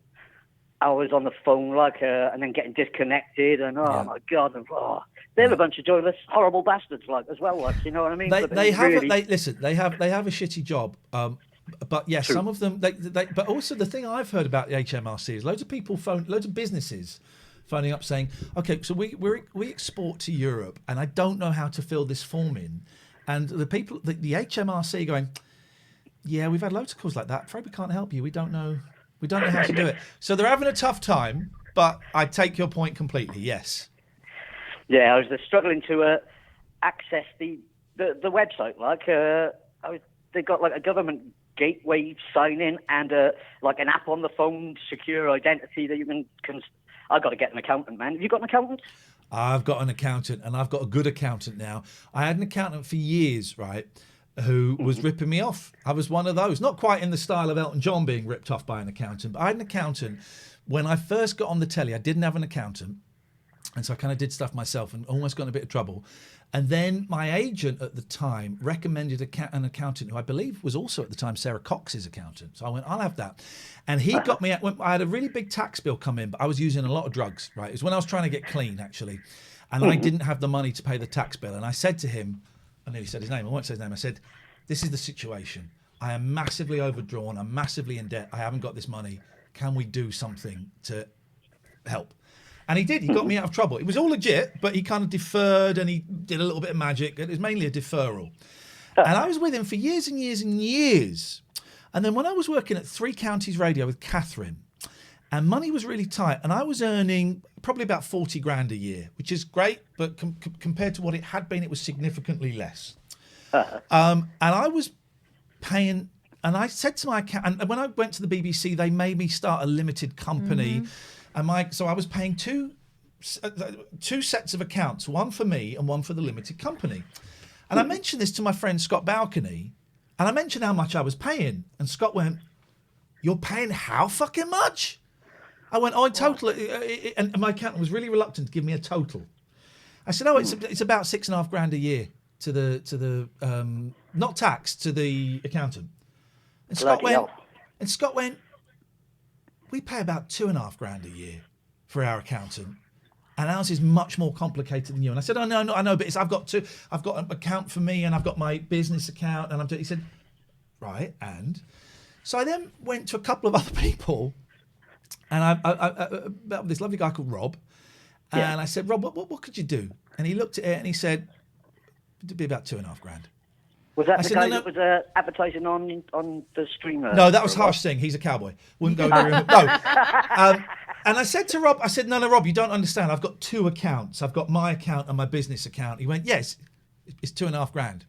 hours on the phone, and then getting disconnected, and my God, they're a bunch of joyless, horrible bastards, as well, you know what I mean? They have a shitty job, but yeah, some of them. But also the thing I've heard about the HMRC is loads of businesses phoning up saying, okay, so we export to Europe, and I don't know how to fill this form in, and the people, the HMRC going, yeah, we've had loads of calls like that. Afraid we can't help you. We don't know how to do it. So they're having a tough time. But I take your point completely. Yes. Yeah, I was struggling to access the website. They got a government gateway sign in and an app on the phone, secure identity that you can. I've got to get an accountant, man. Have you got an accountant? I've got an accountant, and I've got a good accountant now. I had an accountant for years, right, who was ripping me off. I was one of those, not quite in the style of Elton John being ripped off by an accountant, but I had an accountant. When I first got on the telly, I didn't have an accountant, and so I kind of did stuff myself and almost got in a bit of trouble. And then my agent at the time recommended an accountant who I believe was also at the time Sarah Cox's accountant. So I went, I'll have that. And he got me, I had a really big tax bill come in, but I was using a lot of drugs, right? It was when I was trying to get clean, actually. And I didn't have the money to pay the tax bill. And I said to him, I nearly said his name, I won't say his name. I said, this is the situation. I am massively overdrawn. I'm massively in debt. I haven't got this money. Can we do something to help? And he did. He got me out of trouble. It was all legit, but he kind of deferred and he did a little bit of magic. It was mainly a deferral. And I was with him for years and years and years. And then when I was working at 3 Counties Radio with Katherine, and money was really tight, and I was earning probably about 40 grand a year, which is great, but compared to what it had been, it was significantly less. And I was paying, and I said to my accountant, and when I went to the BBC, they made me start a limited company. And so I was paying two sets of accounts, one for me and one for the limited company. And I mentioned this to my friend Scott Balcony, and I mentioned how much I was paying. And Scott went, "You're paying how fucking much?" I went, "Oh, in total," and my accountant was really reluctant to give me a total. I said, "Oh, it's about 6.5 grand a year to the not tax, to the accountant." And Scott went, "We pay about 2.5 grand a year for our accountant, and ours is much more complicated than you." And I said, "Oh no, I know, but I've got an account for me, and I've got my business account, and I'm doing." He said, "Right," and so I then went to a couple of other people, and I met this lovely guy called Rob, and I said, "Rob, what could you do?" And he looked at it and he said, "It'd be about 2.5 grand." Was that the guy that was advertising on the streamer? No, that was Harsh Singh. He's a cowboy. Wouldn't go there. No. And I said to Rob, "No, Rob, you don't understand. I've got 2 accounts. I've got my account and my business account." He went, "Yes, it's 2.5 grand."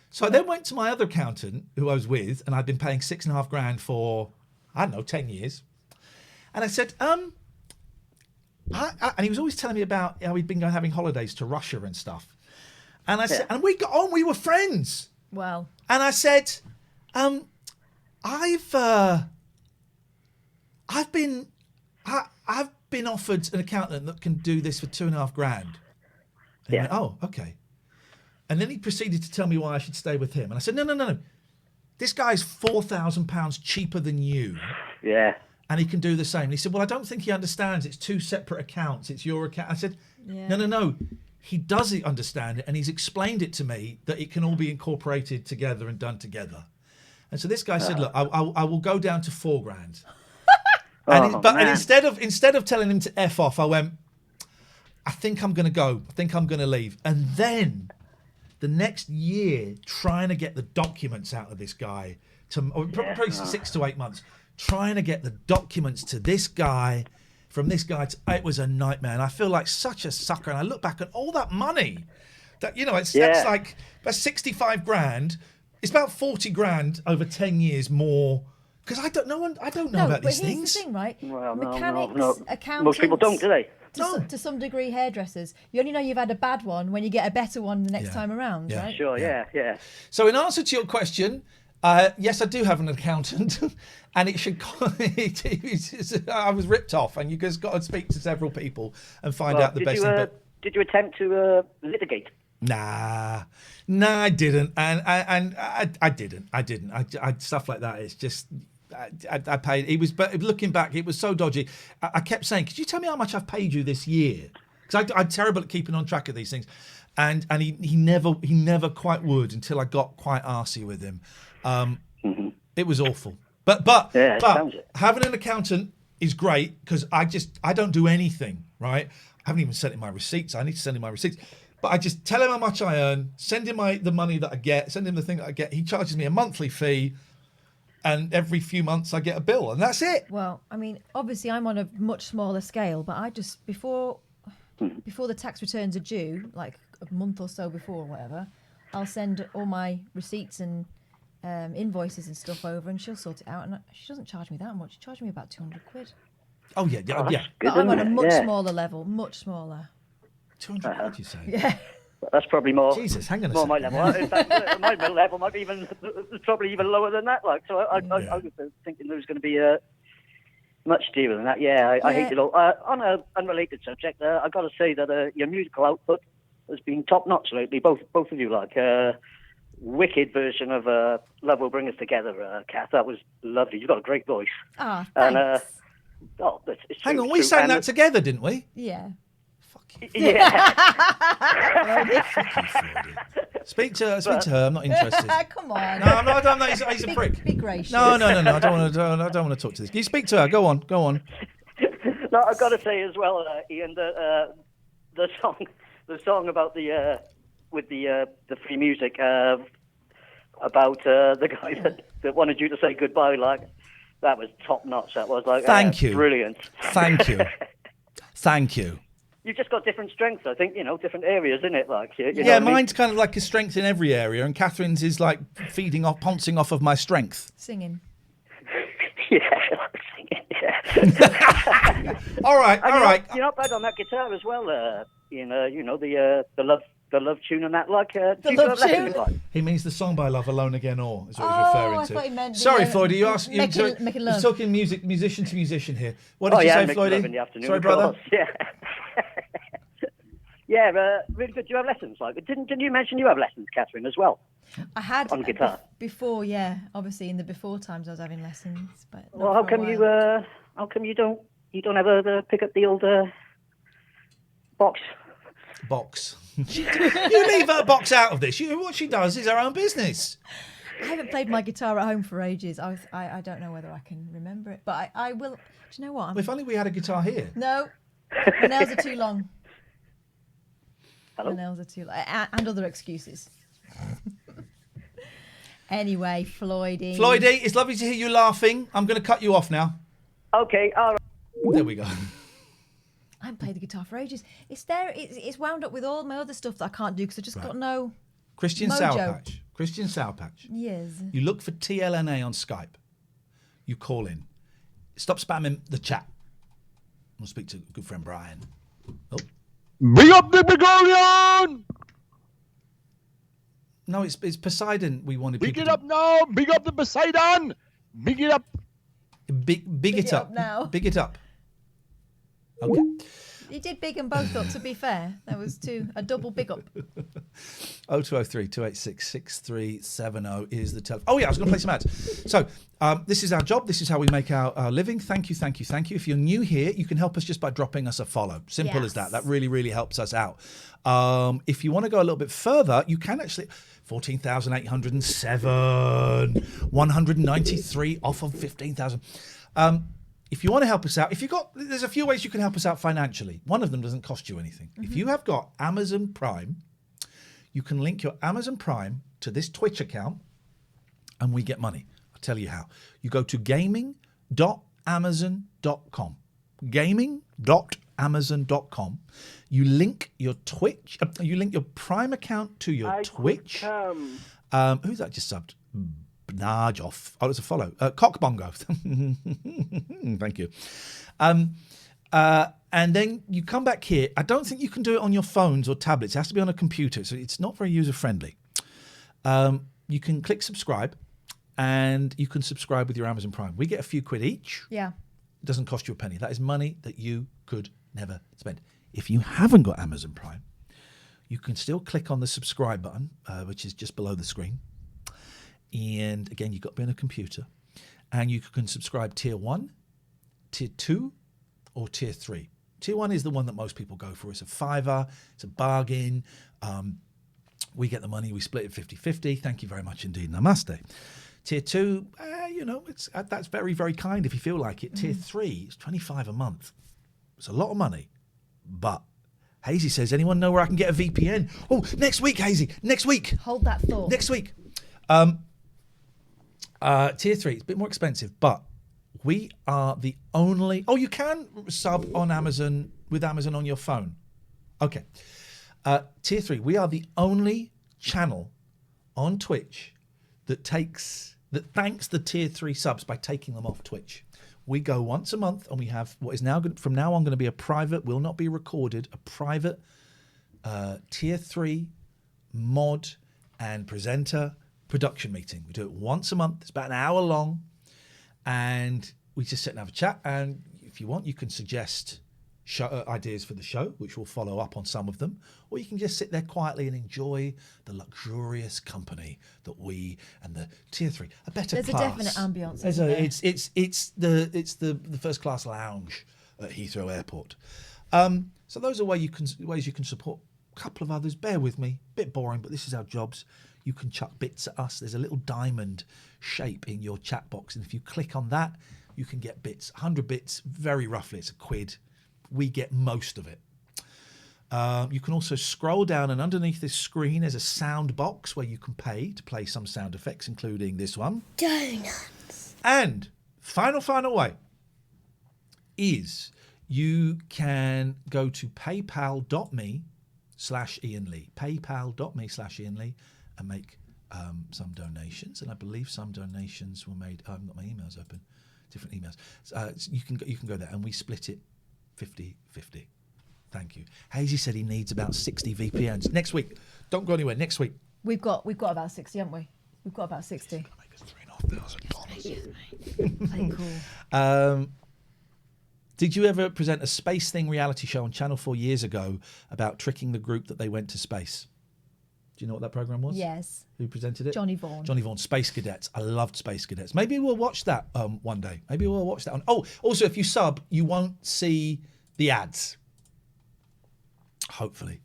So I then went to my other accountant who I was with, and I'd been paying 6.5 grand for, 10 years. And I said, and he was always telling me about how he'd been having holidays to Russia and stuff. And I said, and we got on, we were friends. Well. And I said, I've been offered an accountant that can do this for 2.5 grand. And he went, "Oh, okay." And then he proceeded to tell me why I should stay with him. And I said, no. This guy's £4,000 cheaper than you. Yeah. And he can do the same. And he said, "Well, I don't think he understands. It's 2 separate accounts. It's your account." I said, no. He does understand it, and he's explained it to me that it can all be incorporated together and done together. And so this guy said, "Look, I will go down to 4 grand." And instead of telling him to F off, I went, "I think I'm going to go. I think I'm going to leave." And then the next year, trying to get the documents out of this guy, probably 6 to 8 months, trying to get the documents to this guy. From this guy, it was a nightmare, and I feel like such a sucker. And I look back at all that money, that's like about 65 grand. It's about 40 grand over 10 years more Because I don't know about these but here's things. the thing, right? Well, Mechanics, no. accountants. Most people don't, do they? To some degree, hairdressers. You only know you've had a bad one when you get a better one the next time around, right? Sure, yeah. So in answer to your question, yes, I do have an accountant, and it should. I was ripped off, and you just got to speak to several people and find out the best thing. Did you attempt to litigate? Nah, I didn't, and I didn't. I stuff like that. It's just. I paid. But looking back, it was so dodgy. I kept saying, "Could you tell me how much I've paid you this year?" Because I'm terrible at keeping on track of these things, and he never quite would until I got quite arsey with him. It was awful. But having an accountant is great because I don't do anything, right? I haven't even sent him my receipts. I need to send him my receipts. But I just tell him how much I earn, send him the money that I get, send him the thing that I get. He charges me a monthly fee. And every few months I get a bill, and that's it. Well, I mean, obviously I'm on a much smaller scale, but I just before the tax returns are due, like a month or so before or whatever, I'll send all my receipts and invoices and stuff over, and she'll sort it out. And she doesn't charge me that much; she charges me about 200 quid. Oh yeah. But I'm on a much smaller level, much smaller. 200 quid, you say? Yeah. That's probably more. Jesus, hang on a more second. my level. In fact, my level might be probably even lower than that. Like, so I was thinking there was going to be much dearer than that. Yeah, I hate it all. On an unrelated subject, I got to say that your musical output has been top notch lately. Both of you, like wicked version of "Love Will Bring Us Together." Kath, that was lovely. You've got a great voice. Ah, thanks. And it's hang true, on, we true. sang that together, didn't we? Yeah. Yeah. Speak to her. I'm not interested. Come on. No, I'm not. He's a prick. Be gracious. No. I don't want to talk to this. You speak to her. Go on. No, I've got to say as well, Iain, that the song about with the free music about the guy that wanted you to say goodbye, like that was top notch. That was like Thank you. Brilliant. Thank you. You've just got different strengths, I think, different areas, isn't it? Like, you know Yeah, what I mean? mine's kind of like a strength in every area, and Catherine's is like pouncing off of my strength. Singing. All right. You're not bad on that guitar as well. The love tune and that. Like the love tune. Like? He means the song by Love Alone Again or is what he's I referring to. thought he meant Sorry, Floydie, you asked. Making love. He's talking musician to musician here. What did you say, making love in the Floydie? afternoon, Sorry, of brother. course, Yeah. Yeah, really good. Do you have lessons? Like, didn't you mention you have lessons, Katherine, as well? I had on guitar before. Yeah, obviously in the before times I was having lessons, but well, how come you don't ever pick up the old box? You leave her box out of this. What she does is her own business. I haven't played my guitar at home for ages. I don't know whether I can remember it, but I will. Do you know what? If only we had a guitar here. No, the nails are too long. Hello? The nails are too long, and other excuses. Anyway, Floydie, it's lovely to hear you laughing. I'm going to cut you off now. Okay, all right. There we go. I haven't played the guitar for ages. It's there. It's wound up with all my other stuff that I can't do because I just got no Christian mojo. Sourpatch. Yes. You look for TLNA on Skype. You call in. Stop spamming the chat. We'll speak to good friend Brian. Oh. Big up the Gregorian! No, it's Poseidon. We wanted Big people it up now! Big up the Poseidon! Big it up! Big it up now. Big it up. Okay. He did big them both up, to be fair. That was a double big up. 0203 286 6370 is the telephone. Oh, yeah, I was going to play some ads. So, this is our job. This is how we make our living. Thank you. If you're new here, you can help us just by dropping us a follow. Simple as that. That really, really helps us out. If you want to go a little bit further, you can actually... 14,807. 193 off of 15,000. If you want to help us out, there's a few ways you can help us out financially. One of them doesn't cost you anything. Mm-hmm. If you have got Amazon Prime, you can link your Amazon Prime to this Twitch account and we get money. I'll tell you how. You go to gaming.amazon.com. Gaming.amazon.com. You link your Twitch, you link your Prime account to your Twitch. Who's that just subbed? Nudge off. Oh, it's a follow. Cock bongo. Thank you. And then you come back here. I don't think you can do it on your phones or tablets. It has to be on a computer, so it's not very user-friendly. You can click subscribe, and you can subscribe with your Amazon Prime. We get a few quid each. Yeah. It doesn't cost you a penny. That is money that you could never spend. If you haven't got Amazon Prime, you can still click on the subscribe button, which is just below the screen. And again, you've got to be on a computer. And you can subscribe tier 1, tier 2, or tier 3. Tier 1 is the one that most people go for. It's a $5, it's a bargain. We get the money, we split it 50-50. Thank you very much indeed. Namaste. Tier 2, that's very, very kind if you feel like it. Tier 3, it's $25 a month. It's a lot of money. But Hazy says, anyone know where I can get a VPN? Oh, next week, Hazy. Next week. Hold that thought. Next week. Tier 3, it's a bit more expensive, but we are the only... Oh, you can sub on Amazon with Amazon on your phone. Okay. Tier 3, we are the only channel on Twitch that thanks the Tier 3 subs by taking them off Twitch. We go once a month, and we have what is now from now on going to be a private, will not be recorded, a private Tier 3 mod and presenter production meeting. We do it once a month. It's about an hour long, and we just sit and have a chat. And if you want, you can suggest ideas for the show, which will follow up on some of them, or you can just sit there quietly and enjoy the luxurious company that we and the Tier 3, a better There's class. a definite ambience. Isn't there? It's the first class lounge at Heathrow Airport. So those are ways you can support. A couple of others. Bear with me. Bit boring, but this is our jobs. You can chuck bits at us. There's a little diamond shape in your chat box, and if you click on that, you can get bits. 100 bits, very roughly, it's £1. We get most of it. You can also scroll down, and underneath this screen there's a sound box where you can pay to play some sound effects, including this one. Donuts. And final way is you can go to paypal.me/Iain Lee. Paypal.me/Iain Lee and make some donations. And I believe some donations were made. I haven't got my emails open. Different emails. You can go there, and we split it 50-50. Thank you. Hazy said he needs about 60 VPNs. Next week. Don't go anywhere. Next week. We've got about 60, haven't we? We've got about 60. Play cool. Did you ever present a Space Thing reality show on Channel 4 years ago about tricking the group that they went to space? Do you know what that program was? Yes. Who presented it? Johnny Vaughan. Johnny Vaughan, Space Cadets. I loved Space Cadets. Maybe we'll watch that one day. Maybe we'll watch that. Also, if you sub, you won't see the ads. Hopefully.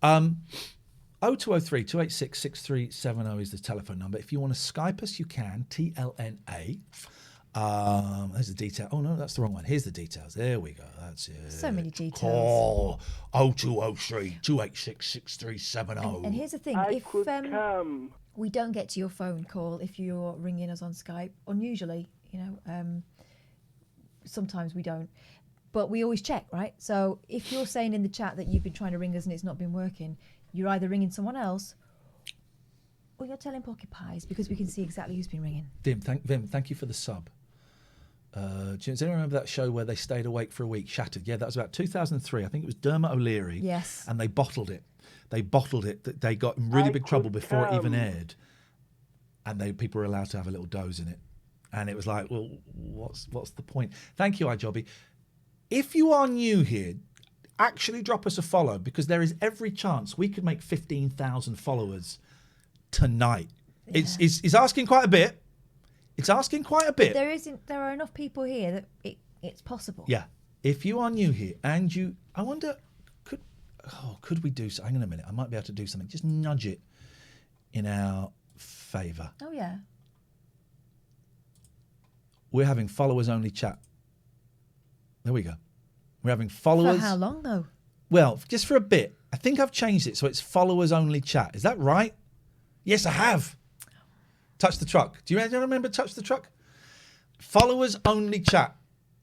0203 286 6370 is the telephone number. If you want to Skype us, you can. TLNA. There's the detail. Oh, no, that's the wrong one. Here's the details. There we go. That's it. So many details. Call 0203 286 6370. And here's the thing. If we don't get to your phone call, if you're ringing us on Skype, unusually, sometimes we don't. But we always check, right? So if you're saying in the chat that you've been trying to ring us and it's not been working, you're either ringing someone else or you're telling porcupines, because we can see exactly who's been ringing. Vim, thank you for the sub. Does anyone remember that show where they stayed awake for a week? Shattered. Yeah, that was about 2003. I think it was Dermot O'Leary. Yes. And they bottled it. They got in really big trouble before it even aired. And people were allowed to have a little doze in it. And it was like, well, what's the point? Thank you, iJobby. If you are new here, actually drop us a follow, because there is every chance we could make 15,000 followers tonight. Yeah. It's asking quite a bit. It's asking quite a bit. There are enough people here that it's possible. Yeah. If you are new here and I wonder, could we do something? Hang on a minute. I might be able to do something. Just nudge it in our favour. Oh, yeah. We're having followers only chat. There we go. We're having followers. For how long, though? Well, just for a bit. I think I've changed it so it's followers only chat. Is that right? Yes, I have. Touch the Truck. Do you remember Touch the Truck? Followers only chat.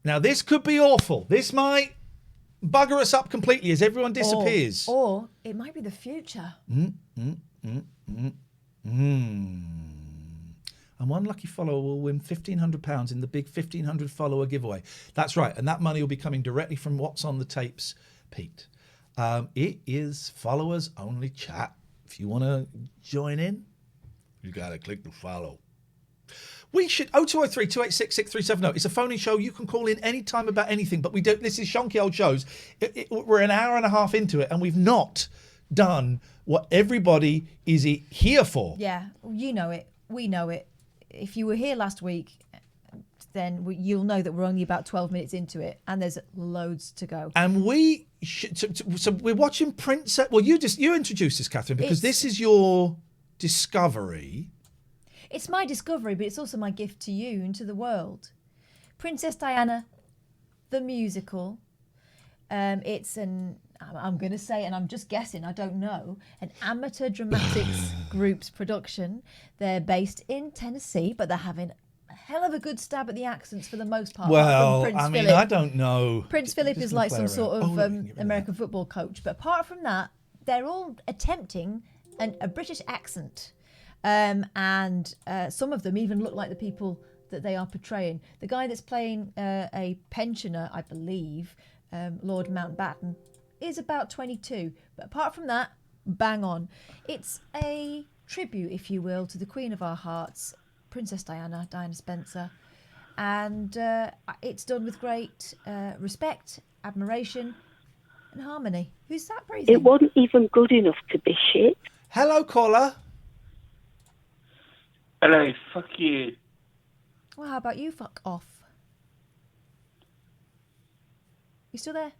Now, this could be awful. This might bugger us up completely as everyone disappears. Or it might be the future. and one lucky follower will win £1,500 in the big 1,500 follower giveaway. That's right, and that money will be coming directly from What's on the Tapes, Pete. It is followers only chat. If you want to join in, you got to click the follow. We should 0203 286 6370. It's a phone-in show. You can call in any time about anything, but we don't. This is shonky old shows. We're an hour and a half into it, and we've not done what everybody is here for. Yeah, you know it. We know it. If you were here last week, then you'll know that we're only about 12 minutes into it, and there's loads to go. And we should, so we're watching Princess. Well, you introduced this, Catherine, because this is your discovery. It's my discovery, but it's also my gift to you and to the world. Princess Diana, the musical. It's I'm going to say, and I'm just guessing, I don't know, an amateur dramatics group's production. They're based in Tennessee, but they're having a hell of a good stab at the accents for the most part. Well, Prince I mean, Philip. I don't know. Prince Philip is like some sort of of American football coach. But apart from that, they're all attempting a British accent. And some of them even look like the people that they are portraying. The guy that's playing a pensioner, I believe, Lord Mountbatten, is about 22. But apart from that, bang on. It's a tribute, if you will, to the Queen of our hearts, Princess Diana, Diana Spencer. And it's done with great respect, admiration, and harmony. Who's that breathing? It wasn't even good enough to be shit. Hello, caller. Hello, fuck you. Well, how about you fuck off? You still there?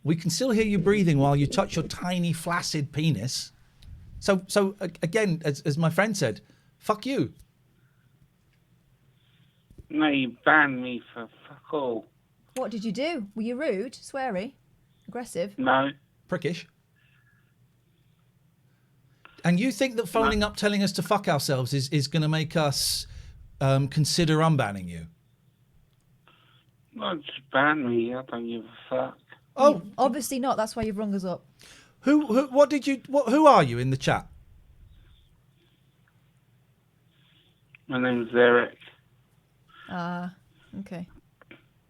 We can still hear you breathing while you touch your tiny, flaccid penis. So again, as my friend said, fuck you. No, you banned me for fuck all. What did you do? Were you rude, sweary, aggressive? No. Prickish. And you think that phoning up telling us to fuck ourselves is going to make us consider unbanning you? Well, just ban me. I don't give a fuck. Oh, obviously not. That's why you've rung us up. Who are you in the chat? My name's Eric. Okay.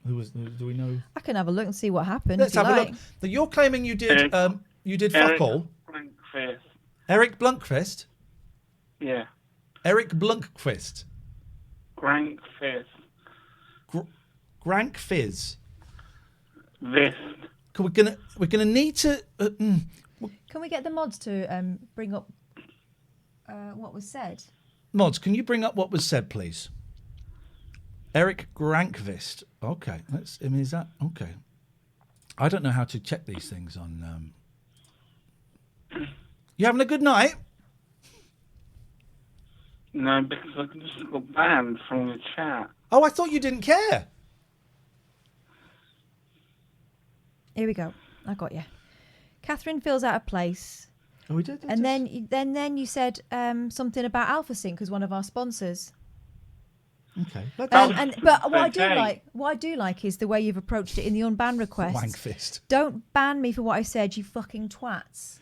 Do we know? I can have a look and see what happened. Let's if you have a like. look. So you're claiming you did fuck all. Blunkfist. Eric Blunkfist? Yeah. Eric Blunkfist. Grankfist. Grankfizz. This. We're gonna need to. Can we get the mods to bring up what was said? Mods, can you bring up what was said, please? Eric Grankvist. Okay, is that okay? I don't know how to check these things on. You having a good night? No, because I just got banned from the chat. Oh, I thought you didn't care. Here we go. I got you. Catherine feels out of place. Oh, we did. And then you said something about AlphaSync as one of our sponsors. Okay. But what I do like is the way you've approached it in the unban request. Wankfist. Don't ban me for what I said, you fucking twats.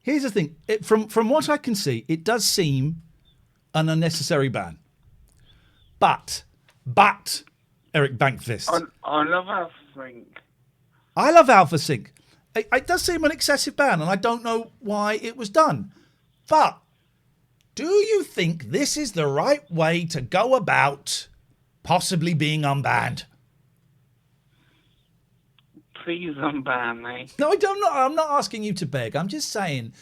Here's the thing. From what I can see, it does seem an unnecessary ban. But Eric Bankfist. I love AlphaSync. I love AlphaSync. It does seem an excessive ban, and I don't know why it was done. But do you think this is the right way to go about possibly being unbanned? Please unban me. No, I don't. I'm not asking you to beg. I'm just saying,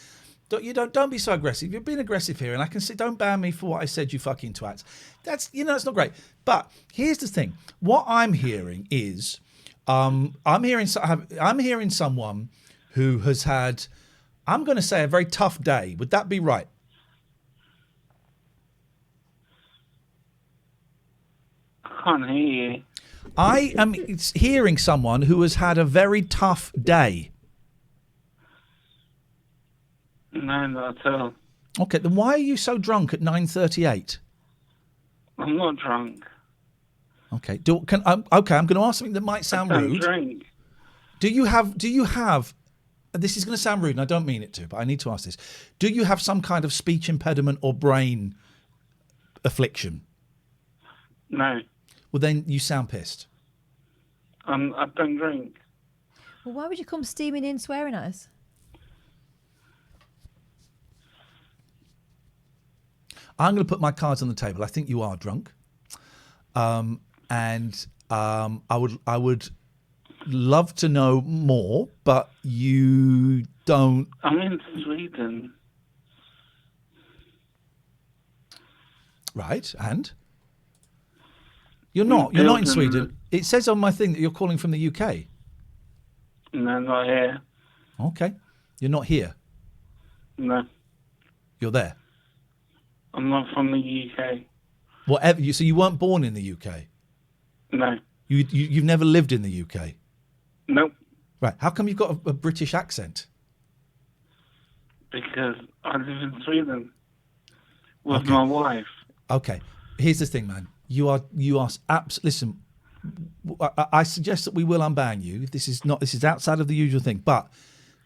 don't be so aggressive. You're being aggressive here, and I can say, don't ban me for what I said, you fucking twats. That's not great. But here's the thing. What I'm hearing is, I'm hearing someone who has had, I'm going to say, a very tough day. Would that be right? I can't hear you. I am hearing someone who has had a very tough day. No, not at all. Okay, then why are you so drunk at 9:38? I'm not drunk. Okay, I'm going to ask something that might sound rude. Drink. Do you have? This is going to sound rude, and I don't mean it to, but I need to ask this. Do you have some kind of speech impediment or brain affliction? No. Well, then you sound pissed. I don't drink. Well, why would you come steaming in swearing at us? I'm going to put my cards on the table. I think you are drunk, and I would love to know more, but you don't. I'm in Sweden. Right, and you're not in Sweden. It says on my thing that you're calling from the UK. No, not here. Okay, you're not here. No, You're there. I'm not from the UK. Whatever. So you weren't born in the UK. No. You've never lived in the UK. Nope. Right. How come you've got a British accent? Because I live in Sweden with my wife. Okay. Here's the thing, man. You are listen. I suggest that we will unban you. This is outside of the usual thing, but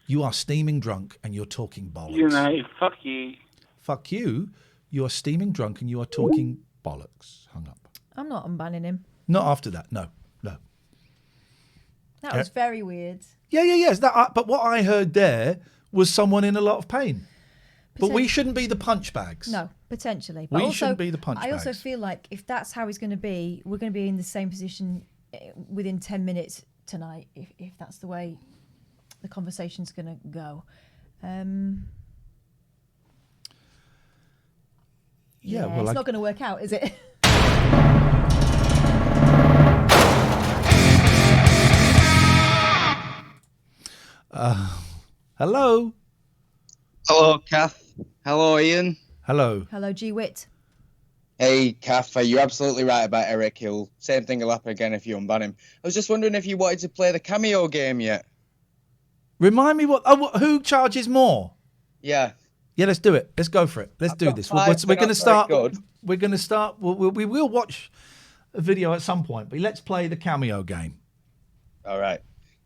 you are steaming drunk and you're talking bollocks. You know, fuck you. Fuck you. You are steaming drunk and you are talking bollocks. Hung up. I'm not unbanning him. Not after that. No. That was very weird. Yeah. But what I heard there was someone in a lot of pain. But we shouldn't be the punch bags. No, potentially. But We also, shouldn't be the punch I also bags. feel like if that's how he's going to be, we're going to be in the same position within 10 minutes tonight, if that's the way the conversation's going to go. Well, it's not going to work out, is it? Hello. Hello, Kath. Hello, Ian. Hello. Hello, G Wit. Hey, Kath, you're absolutely right about Eric Hill. Same thing will happen again if you unban him. I was just wondering if you wanted to play the cameo game yet. Remind me who charges more? Yeah. Yeah, let's do it. Let's go for it. Let's do this. We're going to start. We're going to start. We will watch a video at some point, but let's play the cameo game. All right.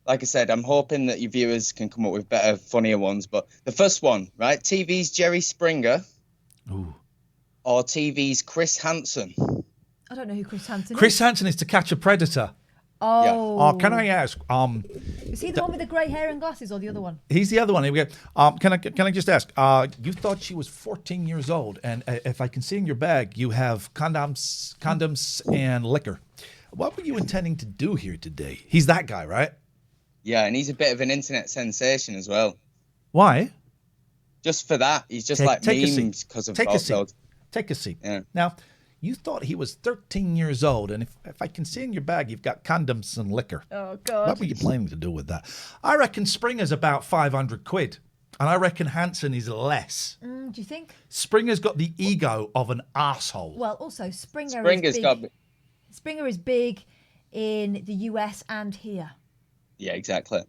Like I said, I'm hoping that your viewers can come up with better, funnier ones. But the first one, right? TV's Jerry Springer. Ooh. Or TV's Chris Hansen. I don't know who Chris Hansen is. Chris Hansen is To Catch a Predator. Oh. Yeah. Can I ask? Is he the one with the grey hair and glasses, or the other one? He's the other one. Here we go. Can I just ask? You thought she was 14 years old, and if I can see in your bag, you have condoms and liquor. What were you intending to do here today? He's that guy, right? Yeah, and he's a bit of an internet sensation as well. Why? Just for that, he's just memes because of Take a seat. Yeah. Now, you thought he was 13 years old, and if I can see in your bag, you've got condoms and liquor. Oh, God. What were you planning to do with that? I reckon Springer's about 500 quid, and I reckon Hansen is less. Do you think? Springer's got the ego of an arsehole. Well, also, Springer is big in the US and here. Yeah, exactly.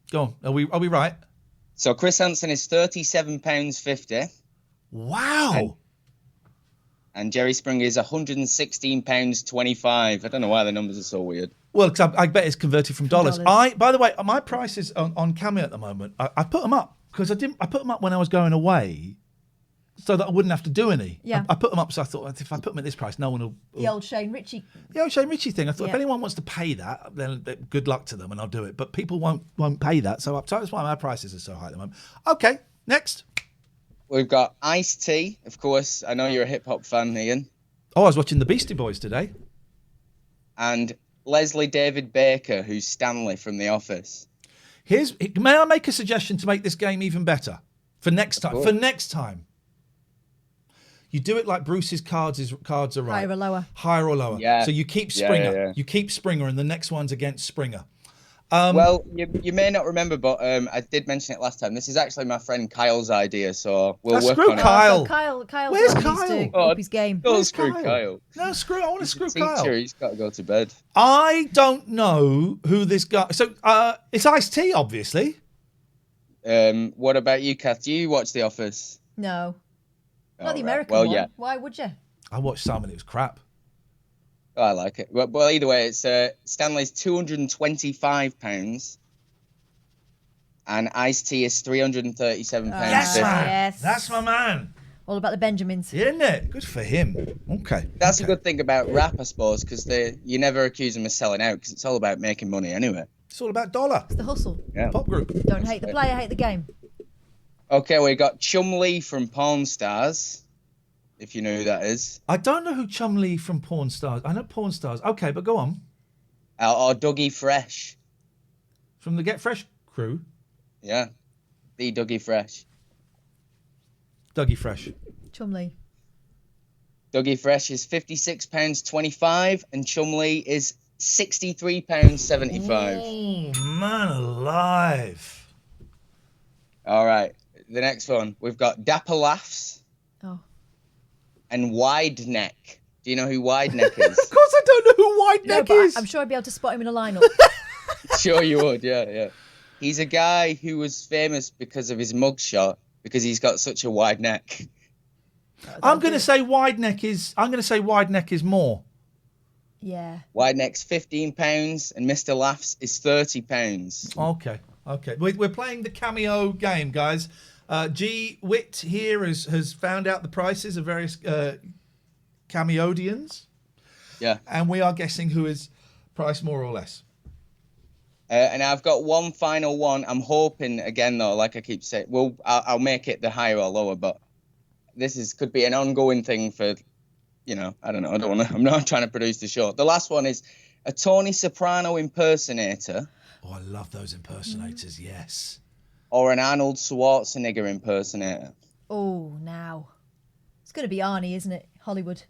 Go on. Are we right? So Chris Hansen is £37.50. Wow. And Jerry Springer is £116.25. I don't know why the numbers are so weird. Well, because I bet it's converted from dollars. By the way, my prices on Cameo at the moment, I put them up because I put them up when I was going away, so that I wouldn't have to do any. Yeah. I put them up, so I thought if I put them at this price, no one will. The old Shane Ritchie. The old Shane Ritchie thing. I thought if anyone wants to pay that, then good luck to them, and I'll do it. But people won't pay that, so that's why my prices are so high at the moment. Okay, next. We've got Ice-T, of course. I know you're a hip-hop fan, Ian. Oh, I was watching the Beastie Boys today. And Leslie David Baker, who's Stanley from The Office. May I make a suggestion to make this game even better? For next time. Cool. For next time. You do it like Bruce's cards are right. Higher or lower. Higher or lower. Yeah. So you keep Springer. Yeah. You keep Springer, and the next one's against Springer. Well, you may not remember, but I did mention it last time. This is actually my friend Kyle's idea, so we'll work on Kyle. So Kyle Where's needs Kyle? to up his game. Don't screw Kyle. No, I want to screw Teacher, Kyle. he's got to go to bed. I don't know who this guy. So it's Ice-T, obviously. What about you, Kath? Do you watch The Office? No. Oh, Not the right. American Well, one. yeah. Why would you? I watched some and it was crap. Oh, I like it. Well, either way, it's Stanley's £225 and Ice-T is £337. Yes, man. That's my man. All about the Benjamins. Isn't it? Good for him. Okay. That's a good thing about rap, I suppose, because you never accuse them of selling out, because it's all about making money anyway. It's all about dollar. It's the hustle. Yeah. Pop group. Don't hate the player, hate the game. Okay, we got Chum Lee from Pawn Stars, if you know who that is. I don't know who Chum Lee from Pawn Stars. I know Pawn Stars. Okay, but go on. Or Dougie Fresh. From the Get Fresh crew? Yeah. The Dougie Fresh. Dougie Fresh. Chumley. Dougie Fresh is £56.25 and Chumley is £63.75. Oh, man alive. All right. The next one, we've got Dapper Laughs. Oh. And Wide Neck. Do you know who Wide Neck is? Of course I don't know who Wide Neck is. I'm sure I'd be able to spot him in a lineup. Sure you would, yeah. He's a guy who was famous because of his mugshot, because he's got such a wide neck. I'm going to say Wide Neck is more. Yeah. Wide Neck's £15 and Mr. Laughs is £30. Okay. We're playing the cameo game, guys. G Wit here has found out the prices of various cameodians. Yeah. And we are guessing who is priced more or less. And I've got one final one. I'm hoping, again, though, like I keep saying, I'll make it the higher or lower, but this could be an ongoing thing for, I don't know. I'm not trying to produce the show. The last one is a Tony Soprano impersonator. Oh, I love those impersonators, yes. Or an Arnold Schwarzenegger impersonator. Oh, now. It's going to be Arnie, isn't it? Hollywood.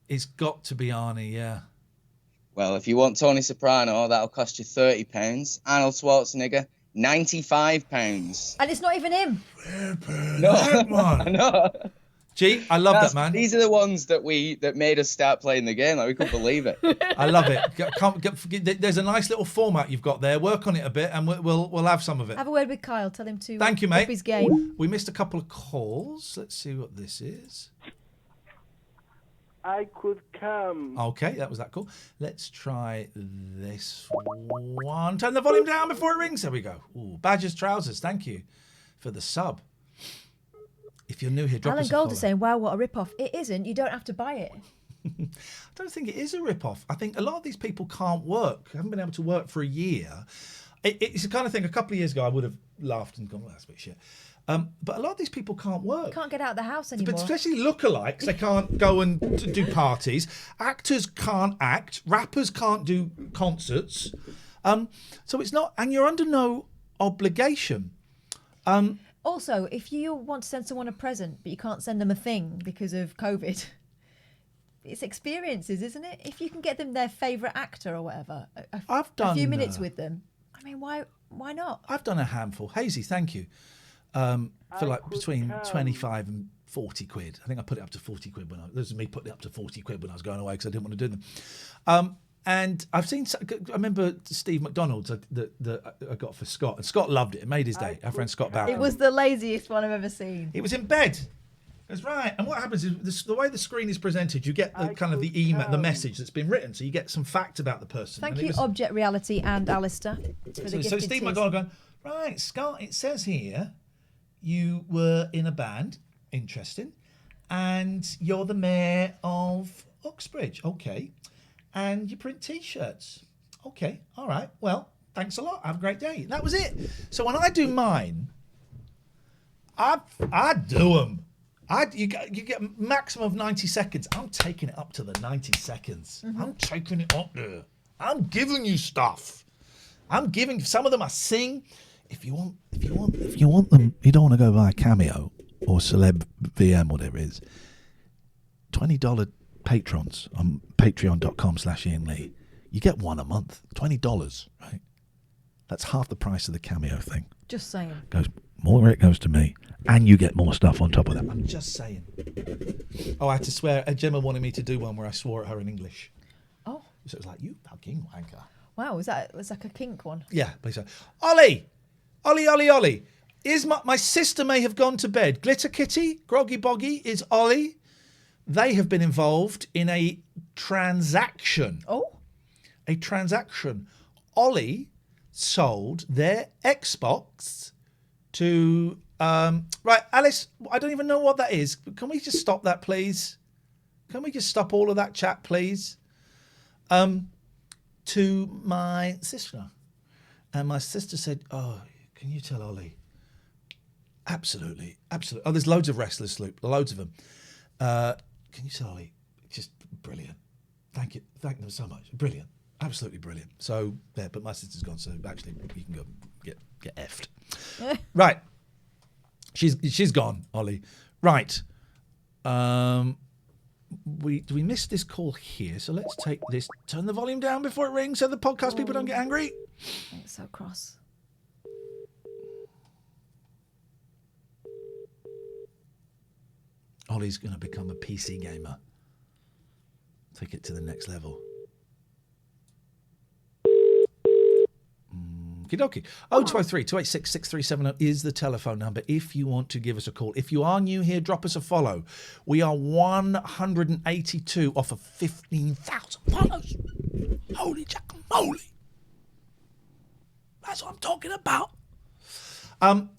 It's got to be Arnie, yeah. Well, if you want Tony Soprano, that'll cost you £30. Arnold Schwarzenegger, £95. And it's not even him. No. Gee, I love that, man. These are the ones that made us start playing the game. Like, we couldn't believe it. I love it. There's a nice little format you've got there. Work on it a bit, and we'll have some of it. Have a word with Kyle. Tell him to Thank you, up mate. his game. We missed a couple of calls. Let's see what this is. I could come. Okay, that was that cool. Let's try this one. Turn the volume down before it rings. There we go. Ooh, Badger's Trousers, thank you for the sub. If you're new here, drop Alan us a Gold follow. is saying, wow, what a rip-off. It isn't. You don't have to buy it. I don't think it is a rip-off. I think a lot of these people can't work. Haven't been able to work for a year. It's the kind of thing, a couple of years ago, I would have laughed and gone, well, that's a bit shit. But a lot of these people can't work. Can't get out of the house anymore. But especially lookalikes, they can't go and do parties. Actors can't act. Rappers can't do concerts. So it's not, and you're under no obligation. Also, if you want to send someone a present, but you can't send them a thing because of COVID, it's experiences, isn't it? If you can get them their favourite actor or whatever, a few minutes with them, I mean, why not? I've done a handful. Hazy, thank you. For like between 25 and 40 quid. I think I put it up to 40 quid this is me putting it up to 40 quid when I was going away because I didn't want to do them. And I've seen, I remember Steve McDonald's that I got for Scott, and Scott loved it. It made his day. Our friend Scott Barrett. It was the laziest one I've ever seen. It was in bed. That's right. And what happens is the way the screen is presented, you get the kind of the email, the message that's been written. So you get some fact about the person. Thank you, Object Reality and Alistair. So Steve McDonald going, right, Scott, it says here you were in a band, interesting, and you're the mayor of Uxbridge, okay, and you print T-shirts, okay, all right, well, thanks a lot, have a great day. That was it. So when I do mine, I do them. You get maximum of 90 seconds. I'm taking it up to the 90 seconds. Mm-hmm. I'm taking it up there. I'm giving you stuff. I'm giving some of them. I sing. If you want them, you don't want to go buy a Cameo or Celeb VM, whatever it is. $20 patrons on patreon.com/Iain Lee. You get one a month. $20, right? That's half the price of the Cameo thing. Just saying. More where it goes to me, and you get more stuff on top of that. I'm just saying. Oh, I had to swear. Gemma wanted me to do one where I swore at her in English. Oh. So it was like, you fucking wanker. Wow, was that like a kink one? Yeah, please. Ollie. Is my sister may have gone to bed. Glitter Kitty, Groggy Boggy is Ollie. They have been involved in a transaction. Oh. A transaction. Ollie sold their Xbox to Right, Alice, I don't even know what that is. Can we just stop that, please? Can we just stop all of that chat, please? To my sister. And my sister said, oh, can you tell Ollie? Absolutely. Oh, there's loads of wrestlers, Sloop. Loads of them. Can you tell Ollie? Just brilliant. Thank you. Thank them so much. Brilliant. Absolutely brilliant. So, yeah, but my sister's gone, so actually you can go get effed. Right. She's gone, Ollie. Right. We missed this call here, so let's take this. Turn the volume down before it rings so the podcast people don't get angry. It's so cross. Ollie's going to become a PC gamer. Take it to the next level. Okie dokie. 0203 286 6370 is the telephone number if you want to give us a call. If you are new here, drop us a follow. We are 182 off of 15,000 follows. Holy jack-a-moly. That's what I'm talking about.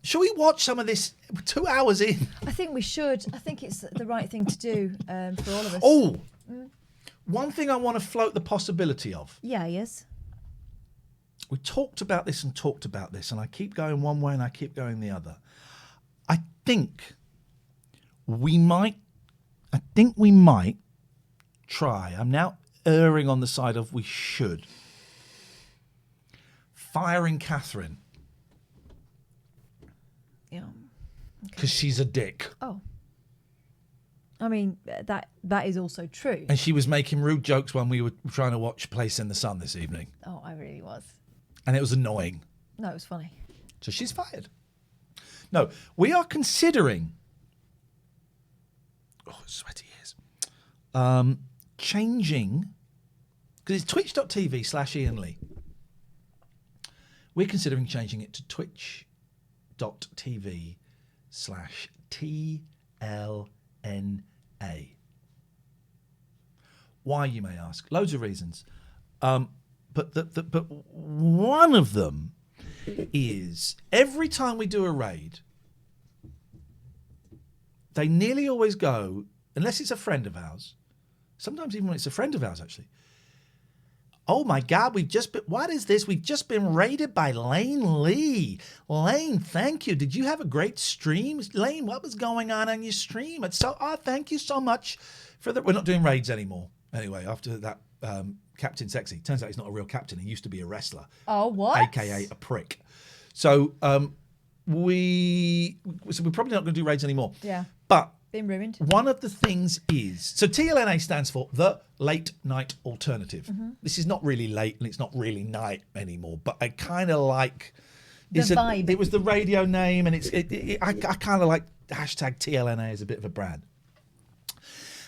Shall we watch some of this 2 hours in? I think we should. I think it's the right thing to do for all of us. Oh, one thing I want to float the possibility of. Yeah, yes. We talked about this, and I keep going one way and I keep going the other. I think we might try. I'm now erring on the side of we should. Firing Katherine. Yeah. Because she's a dick. Oh. I mean, that is also true. And she was making rude jokes when we were trying to watch Place in the Sun this evening. Oh, I really was. And it was annoying. No, it was funny. So she's fired. No, we are considering... Oh, sweaty ears. Changing... Because it's twitch.tv/Iain Lee. We're considering changing it to twitch.tv/TLNA. Why, you may ask? Loads of reasons. But one of them is every time we do a raid, they nearly always go, unless it's a friend of ours, sometimes even when it's a friend of ours, actually. Oh my God, what is this? We've just been raided by Lane Lee. Lane, thank you. Did you have a great stream? Lane, what was going on your stream? Thank you so much we're not doing raids anymore. Anyway, after that, Captain Sexy. Turns out he's not a real captain. He used to be a wrestler. Oh, what? AKA a prick. So we're probably not going to do raids anymore. Yeah. But been ruined. One of the things is, so TLNA stands for the Late Night Alternative. Mm-hmm. This is not really late and it's not really night anymore, but I kind of like the vibe. It was the radio name, and I kind of like hashtag TLNA as a bit of a brand.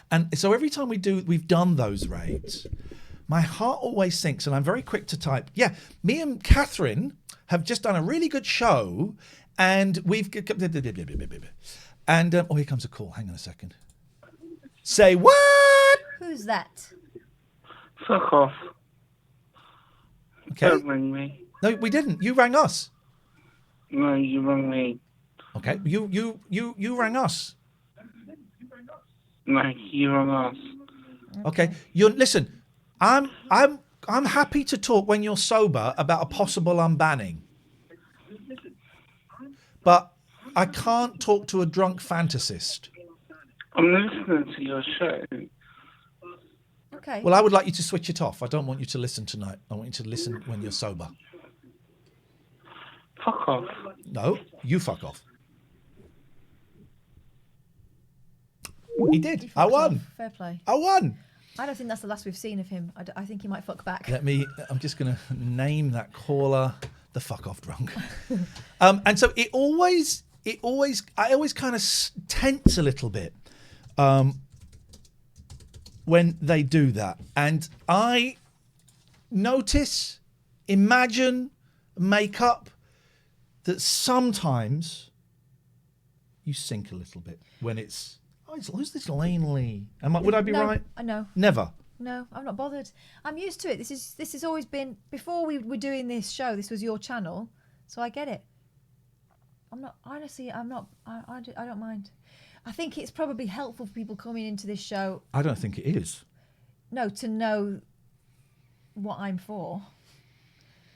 And so every time we've done those raids, my heart always sinks, and I'm very quick to type, yeah, me and Katherine have just done a really good show, and we've... And, oh, here comes a call. Hang on a second. Say what? Who's that? Fuck off. Okay. Don't ring me. No, we didn't. You rang us. No, you rang me. Okay. You rang us. No, you rang us. Okay. Listen, I'm happy to talk when you're sober about a possible unbanning. But I can't talk to a drunk fantasist. I'm listening to your show. Okay. Well, I would like you to switch it off. I don't want you to listen tonight. I want you to listen when you're sober. Fuck off. No, you fuck off. He did. I won. Fair play. I won. I don't think that's the last we've seen of him. I think he might fuck back. I'm just going to name that caller the fuck off drunk. And so I always kind of tense a little bit when they do that. And I notice, imagine, make up that sometimes you sink a little bit when it's, who's this Lane Lee? Would I be right? No. Never. No, I'm not bothered. I'm used to it. This has always been, before we were doing this show, this was your channel, so I get it. I'm not. Honestly, I'm not. I don't mind. I think it's probably helpful for people coming into this show. I don't think it is. No, to know what I'm for.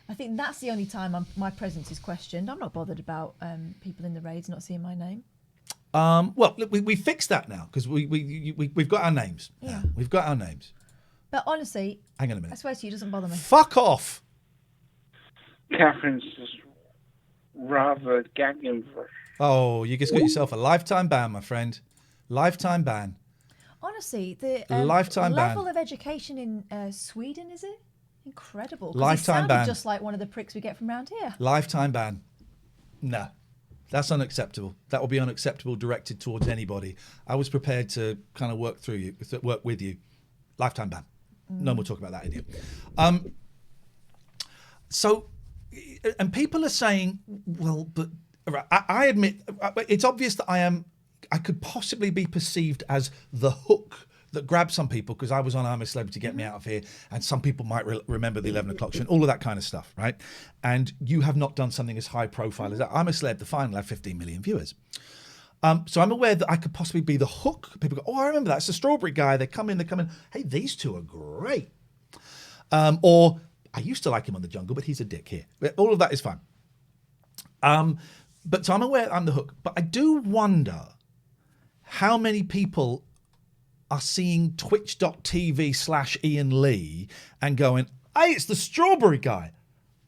I think that's the only time my presence is questioned. I'm not bothered about people in the raids not seeing my name. Well, look, we fixed that now because we've got our names. Yeah. Now. We've got our names. But honestly, hang on a minute. I swear to you, it doesn't bother me. Fuck off. Catherine's just rather gagging for. Oh, you just got yourself a lifetime ban, my friend. Lifetime ban. Honestly, the Lifetime ban. level of education in Sweden, is it? Incredible. 'Cause Lifetime it ban. just like one of the pricks we get from around here. Lifetime ban. No. That's unacceptable. That will be unacceptable directed towards anybody. I was prepared to kind of work with you. Lifetime ban. No more talk about that idiot. So, and people are saying, well, but I admit, it's obvious that I could possibly be perceived as the hook that grabbed some people because I was on I'm a Celebrity, Get Me Out of Here, and some people might remember the 11 o'clock show and all of that kind of stuff, right? And you have not done something as high profile as that. I'm a Celeb, the final had 15 million viewers. So I'm aware that I could possibly be the hook. People go, oh, I remember that. It's the Strawberry Guy. They come in. Hey, these two are great. Or I used to like him on The Jungle, but he's a dick here. All of that is fine. But so I'm aware I'm the hook. But I do wonder how many people are seeing twitch.tv/Iain Lee and going, hey, it's the Strawberry Guy.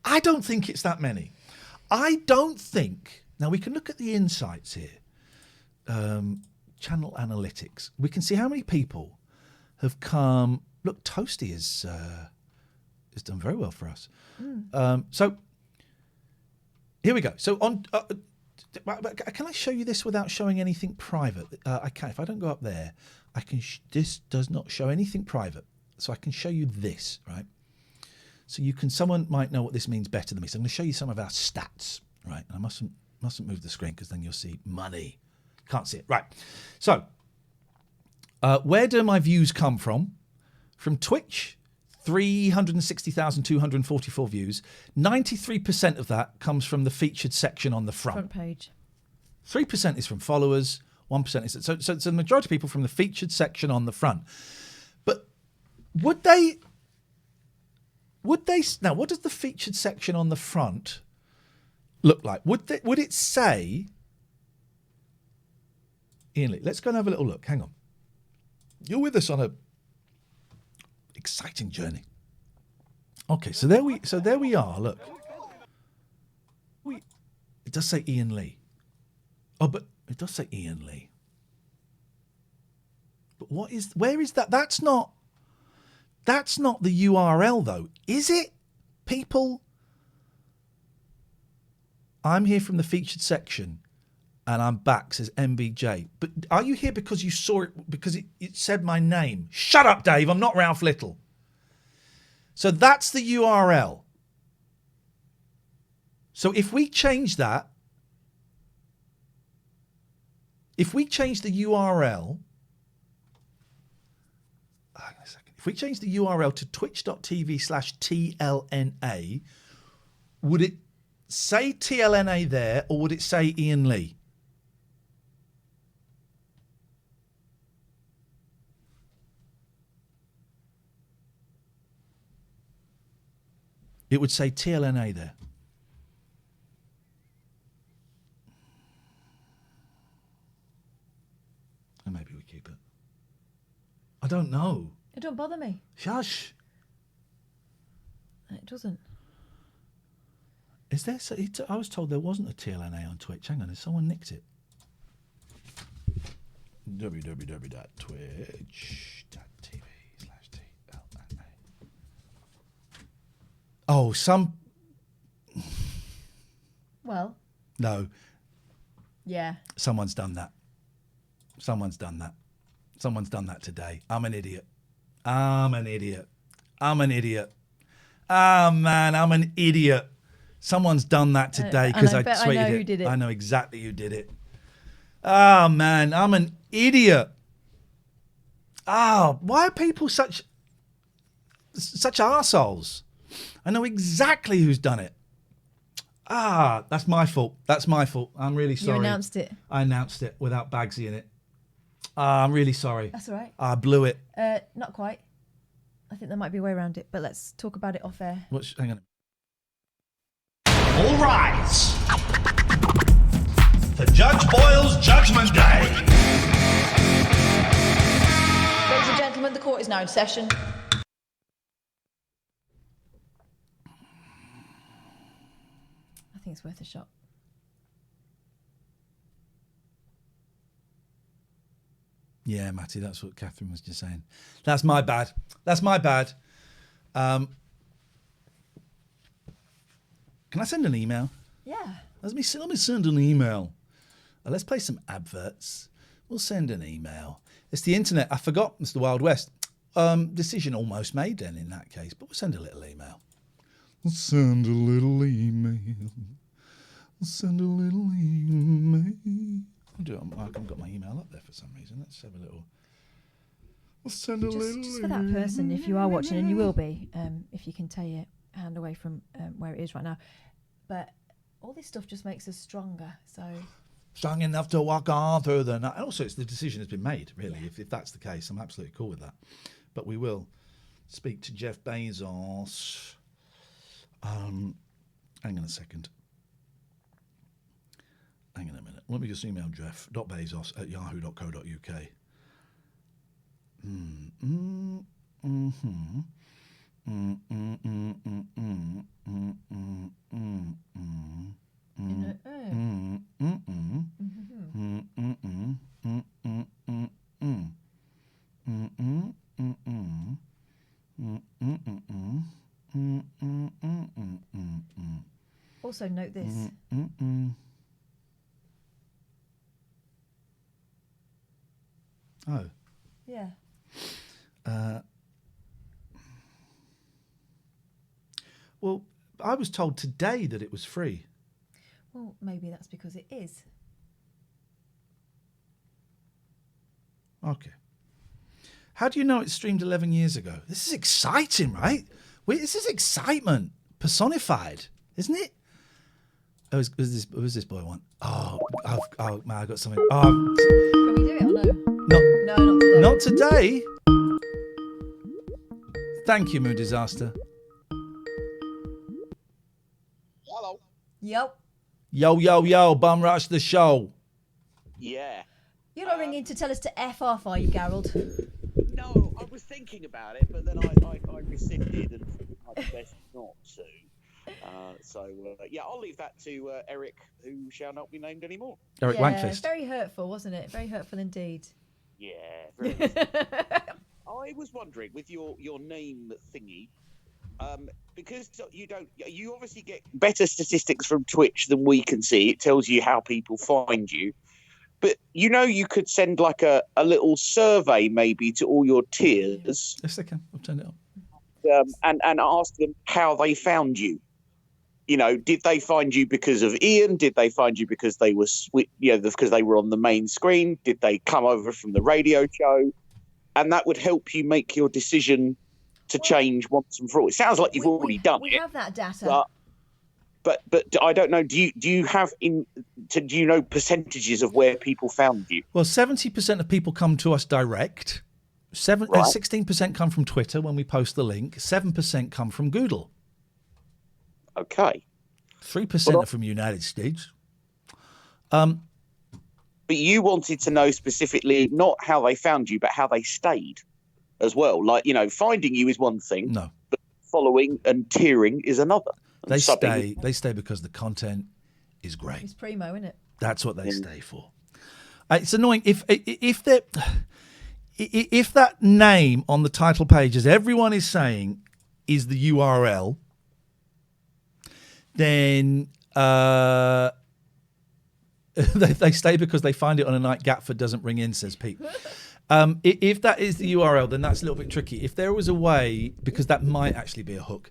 I don't think it's that many. I don't think. Now we can look at the insights here. Channel analytics. We can see how many people have come. Look, Toasty has done very well for us. So here we go. So on, can I show you this without showing anything private? I can. If I don't go up there, I can. This does not show anything private, so I can show you this, right? So you can. Someone might know what this means better than me. So I'm going to show you some of our stats, right? And I mustn't move the screen because then you'll see money. Can't see it. Right. So, where do my views come from? From Twitch, 360,244 views. 93% of that comes from the featured section on the front page. 3% is from followers. 1% is... So the majority of people from the featured section on the front. But would they... Now, what does the featured section on the front look like? Would it say... Iain Lee, let's go and have a little look. Hang on. You're with us on a exciting journey. Okay, so there we are. Look, it does say Iain Lee. Oh, but it does say Iain Lee. But where is that? That's not the URL though, is it? People, I'm here from the featured section. And I'm back, says MBJ. But are you here because you saw it, because it said my name? Shut up, Dave. I'm not Ralph Little. So that's the URL. So if we change that, if we change the URL, hang on a second. If we change the URL to twitch.tv/TLNA, would it say TLNA there or would it say Iain Lee? It would say TLNA there. And maybe we keep it. I don't know. It don't bother me. Shush. It doesn't. Is there? I was told there wasn't a TLNA on Twitch. Hang on, has someone nicked it? www.twitch.tv/TLNA. Oh, Well. No. Yeah. Someone's done that. Someone's done that today. I'm an idiot. Oh, man, I'm an idiot. Someone's done that today because I tweeted I know who did it. I know exactly who did it. Oh, man, I'm an idiot. Oh, why are people such arseholes? I know exactly who's done it. That's my fault. I'm really sorry. You announced it. I announced it without Bagsy in it. I'm really sorry. That's all right. I blew it. Not quite. I think there might be a way around it, but let's talk about it off air. Hang on. All rise for Judge Boyle's Judgment Day. Ladies and gentlemen, the court is now in session. I think it's worth a shot. Yeah, Matty, that's what Katherine was just saying. That's my bad. Can I send an email? Yeah. Let me send an email. Let's play some adverts. We'll send an email. It's the internet. I forgot. It's the Wild West. Decision almost made then in that case, but we'll send a little email. We'll send a little email. I'll do it. I haven't got my email up there for some reason. Let's have a little. We'll send a little. Just for that person, if you are watching, and you will be, if you can tear your hand away from where it is right now. But all this stuff just makes us stronger. So strong enough to walk on through the night. And also, it's the decision has been made. Really, if that's the case, I'm absolutely cool with that. But we will speak to Jeff Bezos. Hang on a second. Hang on a minute. Let me just email jeff.bezos@yahoo.co.uk. Also note this. Oh. Yeah. Well, I was told today that it was free. Well, maybe that's because it is. Okay. How do you know it streamed 11 years ago? This is exciting, right? This is excitement personified, isn't it? Oh, was this boy one? Oh man, I got something. Can we do it or no? No, not today. Not today. Thank you, Moon Disaster. Hello. Yep. Yo, Bum Rush the show. Yeah. You're not ringing to tell us to F off, are you, Gerald? No, I was thinking about it, but then I rescinded and I'd best not to. Yeah, I'll leave that to Eric, who shall not be named anymore. Eric Wankfist. Very hurtful, wasn't it? Very hurtful indeed. Yeah. Very I was wondering, with your name thingy, because you obviously get better statistics from Twitch than we can see. It tells you how people find you. But you could send like a little survey maybe to all your tiers. Yes, I can. I'll turn it up. And ask them how they found you. Did they find you because of Iain? Did they find you because they were because they were on the main screen? Did they come over from the radio show? And that would help you make your decision to change once and for all. It sounds like you've already done it. We have that data. But I don't know. Do you know percentages of where people found you? Well, 70% of people come to us direct. 16% come from Twitter when we post the link. 7% come from Google. Okay. 3% are from United States. But you wanted to know specifically not how they found you, but how they stayed as well. Like, finding you is one thing. No. But following and tiering is another. They stay because the content is great. It's primo, isn't it? That's what they stay for. It's annoying if that name on the title page, as everyone is saying, is the URL, then they stay because they find it on a night Gatford doesn't ring in, says Pete. If that is the URL, then that's a little bit tricky. If there was a way, because that might actually be a hook,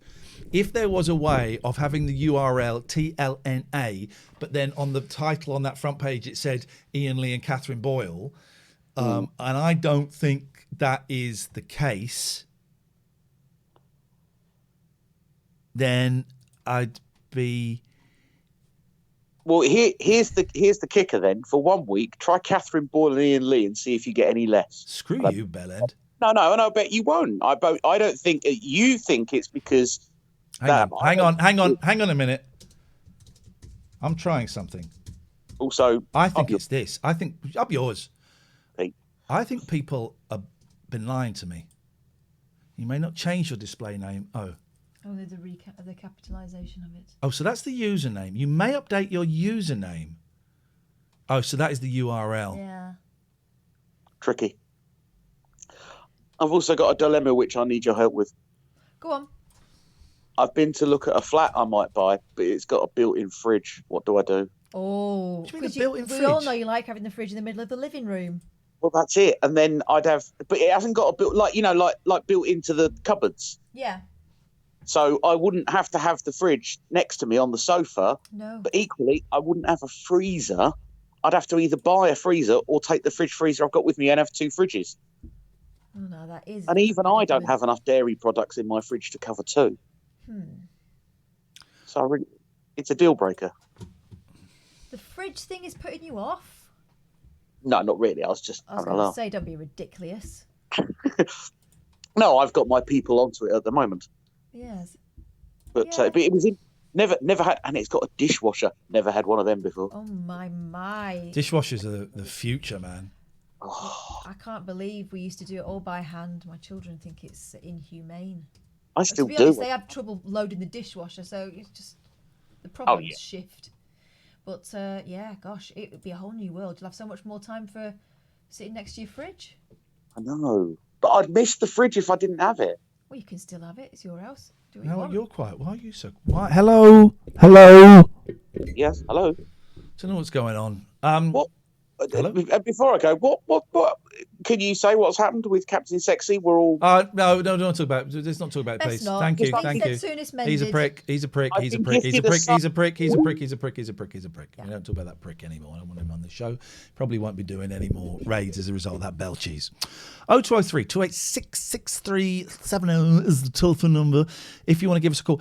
if there was a way of having the URL TLNA, but then on the title on that front page it said Iain Lee and Katherine Boyle, and I don't think that is the case, then I'd be Well, here's the kicker then. For 1 week, try Catherine Boyle and Iain Lee and see if you get any less. Screw you, Bellend. No, and I bet you won't. I don't think you think it's because. Hang on a minute. I'm trying something. Also, I think it's this. I think up yours. I think people have been lying to me. You may not change your display name. Oh, the capitalisation of it. Oh, so that's the username. You may update your username. Oh, so that is the URL. Yeah. Tricky. I've also got a dilemma which I need your help with. Go on. I've been to look at a flat I might buy, but it's got a built-in fridge. What do I do? Oh, because we all know you like having the fridge in the middle of the living room. Well, that's it. And then I'd have, but it hasn't got a built like built into the cupboards. Yeah. So I wouldn't have to have the fridge next to me on the sofa. No. But equally, I wouldn't have a freezer. I'd have to either buy a freezer or take the fridge freezer I've got with me and have two fridges. Oh no, that is. And even I don't have enough dairy products in my fridge to cover two. So it's a deal breaker. The fridge thing is putting you off? No, not really. I was going to say, don't be ridiculous. No, I've got my people onto it at the moment. Yes. But it was never had, and it's got a dishwasher. Never had one of them before. Oh my! Dishwashers are the future, man. I can't believe we used to do it all by hand. My children think it's inhumane. I still to be do. honest, they have trouble loading the dishwasher, so it's just the problems shift. But gosh, it would be a whole new world. You'll have so much more time for sitting next to your fridge. I know, but I'd miss the fridge if I didn't have it. Well, you can still have it. It's your house. Do what No, you want. you're quiet. Why are you so quiet? Hello. Yes, hello. Don't know what's going on. What? Hello? Before I go, what? Can you say what's happened with Captain Sexy? We're all. No, don't talk about it. Let's not talk about it, Let's please. not. Thank you. He Thank said you. soon it's He's a mended. prick. He's a prick. I've He's a been prick. He's a gifted a prick. son. He's a prick. He's a prick. He's a prick. He's a prick. He's a prick. We don't talk about that prick anymore. I don't want him on the show. Probably won't be doing any more raids as a result of that bell cheese. 0203 286 6370 is the telephone number if you want to give us a call.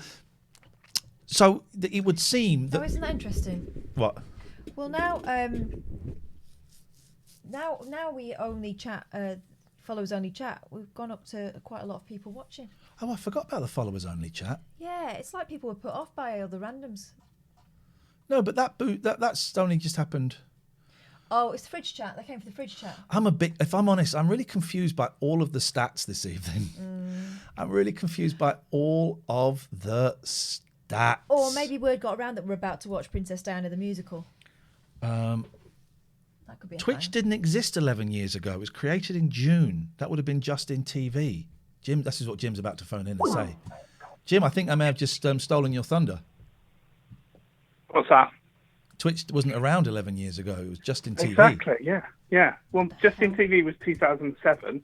So it would seem that. Oh, isn't that interesting? What? Well, now we only chat. Followers only chat. We've gone up to quite a lot of people watching. Oh, I forgot about the followers only chat. Yeah, it's like people were put off by other randoms. No, but that's only just happened. Oh, it's the fridge chat. They came for the fridge chat. If I'm honest, I'm really confused by all of the stats this evening. I'm really confused by all of the stats. Or maybe word got around that we're about to watch Princess Diana the musical. That could be a Twitch thing. didn't exist 11 years ago. It was created in June. That would have been Justin TV. Jim, this is what Jim's about to phone in and say. Jim, I think I may have just stolen your thunder. What's that? Twitch wasn't around 11 years ago. It was Justin TV. Exactly, yeah. Well, Justin TV was 2007,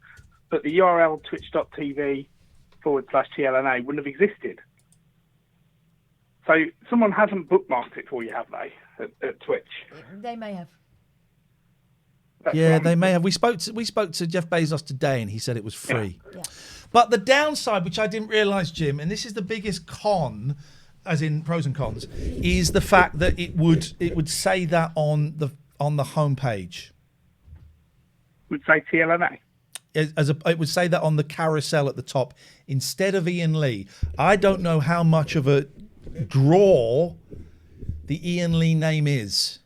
but the URL twitch.tv/TLNA wouldn't have existed. So someone hasn't bookmarked it for you, have they, at Twitch? They may have. Yeah, they may have. We spoke to Jeff Bezos today, and he said it was free. Yeah. But the downside, which I didn't realise, Jim, and this is the biggest con, as in pros and cons, is the fact that it would say that on the homepage. Would say TLNA. It would say that on the carousel at the top instead of Iain Lee. I don't know how much of a draw the Iain Lee name is.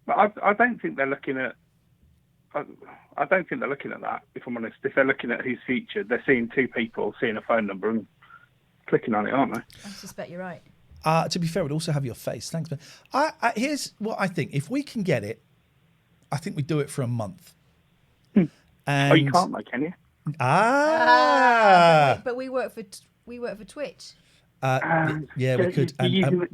But I don't think they're looking at. I don't think they're looking at that. If I'm honest, if they're looking at who's featured, they're seeing two people, seeing a phone number, and clicking on it, aren't they? I suspect you're right. To be fair, it would also have your face. Thanks, man. Here's what I think. If we can get it, I think we do it for a month. And Oh, you can't, though, can you? But we work for Twitch. Yeah, we could. You're using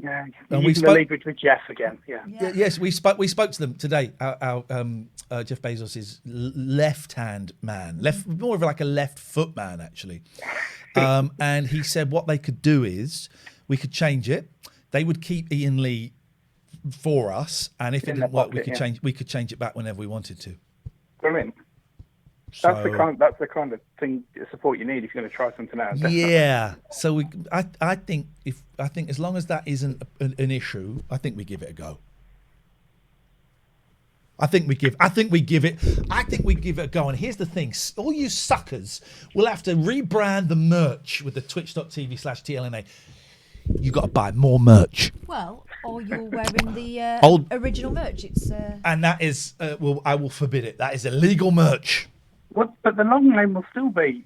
and we the spoke. leverage with Jeff again. Yeah. Yes, we spoke to them today. Our Jeff Bezos' left-hand man, more of like a left foot man actually. And he said what they could do is we could change it. They would keep Iain Lee for us, and if it didn't work, we could change it back whenever we wanted to. Brilliant. That's the kind of thing support you need if you're going to try something out. Definitely. Yeah. So I think as long as that isn't an issue, I think we give it a go. I think we give it a go. And here's the thing: all you suckers will have to rebrand the merch with the twitch.tv/TLNA. You got to buy more merch. Well, or you're wearing the original merch. It's and that is I will forbid it. That is illegal merch. What? But the long name will still be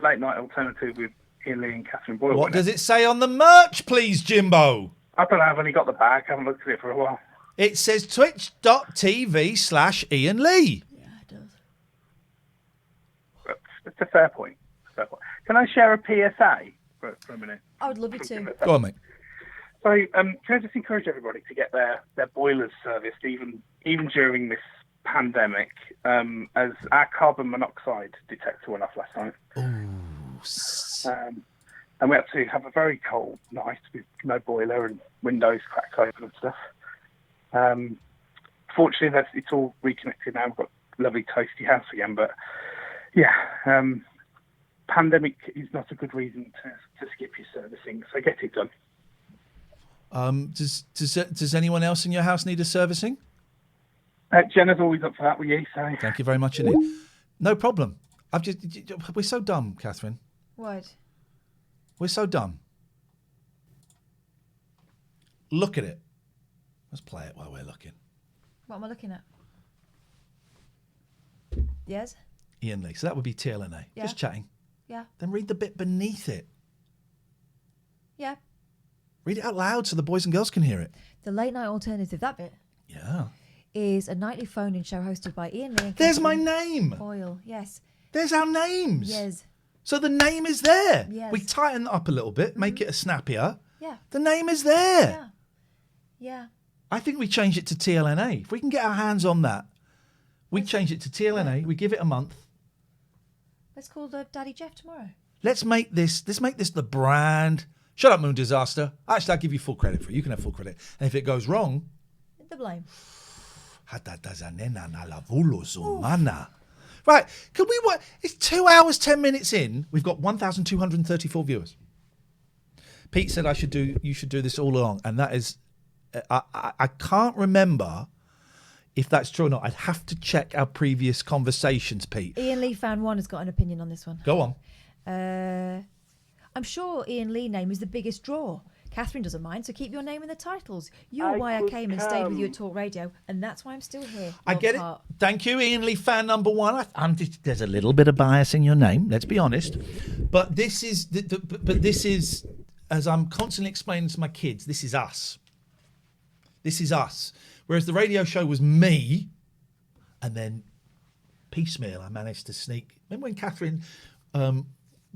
Late Night Alternative with Iain Lee and Katherine Boyle. What does it say on the merch, please, Jimbo? I don't know. I've only got the bag. I haven't looked at it for a while. It says twitch.tv/Iain Lee. Yeah, it does. It's a fair point. Can I share a PSA for a minute? I would love you to. Go on, mate. So, can I just encourage everybody to get their boilers serviced, even during this pandemic, as our carbon monoxide detector went off last night. And we had to have a very cold night with no boiler and windows cracked open and stuff. Fortunately, it's all reconnected now. We've got a lovely toasty house again. But yeah, pandemic is not a good reason to skip your servicing. So get it done. Does anyone else in your house need a servicing? Jenna's always up for that with you. So thank you very much indeed. No problem. We're so dumb, Katherine. What? We're so dumb. Look at it. Let's play it while we're looking. What am I looking at? Yes? Iain Lee. So that would be TLNA. Yeah. Just chatting. Yeah. Then read the bit beneath it. Yeah. Read it out loud so the boys and girls can hear it. The Late Night Alternative, that bit. Yeah. Is a nightly phone-in show hosted by Iain Lee and There's my name. Boyle. Yes. There's our names. Yes. So the name is there. Yes. We tighten it up a little bit, make it a snappier. Yeah. The name is there. Yeah. Yeah. I think we change it to TLNA. If we can get our hands on that, we change it to TLNA. We give it a month. Let's call Daddy Jeff tomorrow. Let's make this the brand. Shut up, Moon Disaster. Actually, I'll give you full credit for it. You can have full credit. And if it goes wrong, The blame. Right, can we work? It's 2 hours, 10 minutes in. We've got 1,234 viewers. Pete said you should do this all along. And that is, I can't remember if that's true or not. I'd have to check our previous conversations, Pete. Iain Lee fan 1 has got an opinion on this one. Go on. I'm sure Iain Lee name is the biggest draw. Catherine doesn't mind, so keep your name in the titles. You're why I came and stayed with you at Talk Radio, and that's why I'm still here. I get it. Thank you, Iain Lee fan number 1. There's a little bit of bias in your name, let's be honest. But this is, as I'm constantly explaining to my kids, this is us. This is us. Whereas the radio show was me, and then piecemeal, I managed to sneak. Remember when Katherine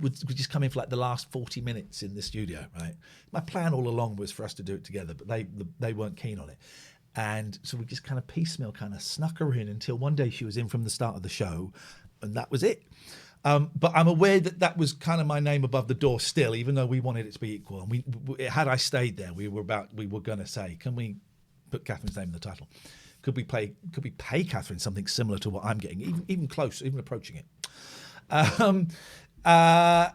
would just come in for like the last 40 minutes in the studio, right? My plan all along was for us to do it together, but they weren't keen on it. And so we just kind of piecemeal kind of snuck her in until one day she was in from the start of the show, and that was it. But I'm aware that was kind of my name above the door still, even though we wanted it to be equal. And we had I stayed there, we were going to say, can we put Catherine's name in the title? Could we pay Katherine something similar to what I'm getting, even close, even approaching it? But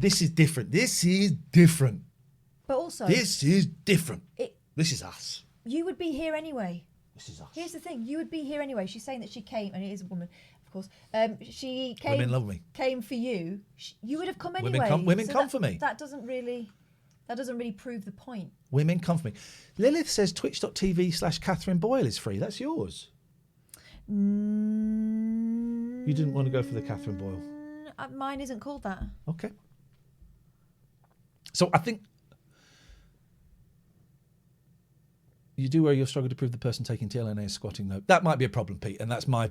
this is different. This is different. But also, this is different. This is us. You would be here anyway. This is us. Here's the thing: you would be here anyway. She's saying that she came, and it is a woman, of course. She came. Women love me. Came for you. You would have come anyway. Women come for me. That doesn't really prove the point. Women come for me. Lilith says twitch.tv/Katherine Boyle is free. That's yours. You didn't want to go for the Katherine Boyle. Mine isn't called that. Okay. So I think you do where you'll struggle to prove the person taking TLNA is squatting though. That might be a problem, Pete, and that's my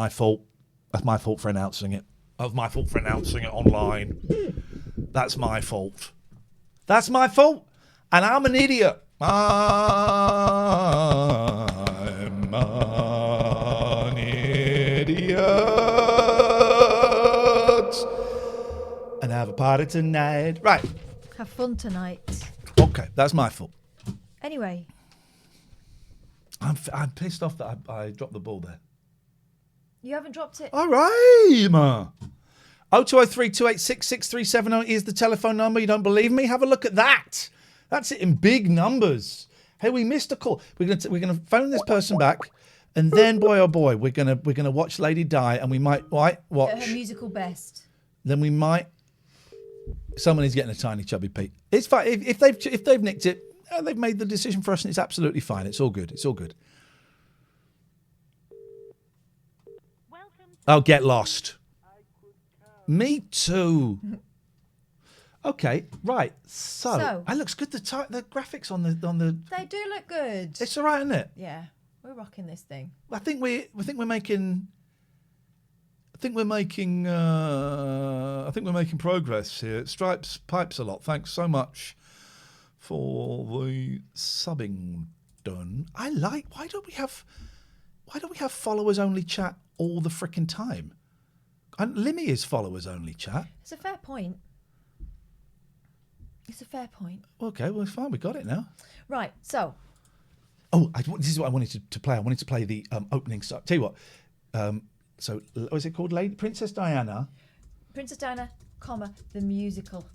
fault. That's my fault for announcing it. That's my fault for announcing it online. That's my fault. That's my fault. And I'm an idiot. I'm an idiot. And have a party tonight. Right. Have fun tonight. Okay, that's my fault. Anyway. I'm pissed off that I dropped the ball there. You haven't dropped it. All right, ma. 0203 286 6370 is the telephone number. You don't believe me? Have a look at that. That's it in big numbers. Hey, we missed a call. We're gonna phone this person back, and then boy oh boy, we're gonna watch Lady Di, and we might watch At her musical best. Then we might. Someone is getting a tiny chubby Pete. It's fine if they've nicked it. They've made the decision for us, and it's absolutely fine. It's all good. It's all good. Oh, get lost. Me too. Okay, right. So it looks good. The graphics on the. They do look good. It's all right, isn't it? Yeah, we're rocking this thing. I think we're making progress here. Stripes pipes a lot. Thanks so much for the subbing done. Why don't we have followers only chat all the frickin' time? And Limmy is followers only chat. It's a fair point. It's a fair point. Okay, well, it's fine. We got it now. Right, so. Oh, this is what I wanted to play. I wanted to play the opening song. Tell you what. So, what was it called? Lady Princess Diana. Princess Diana, the musical.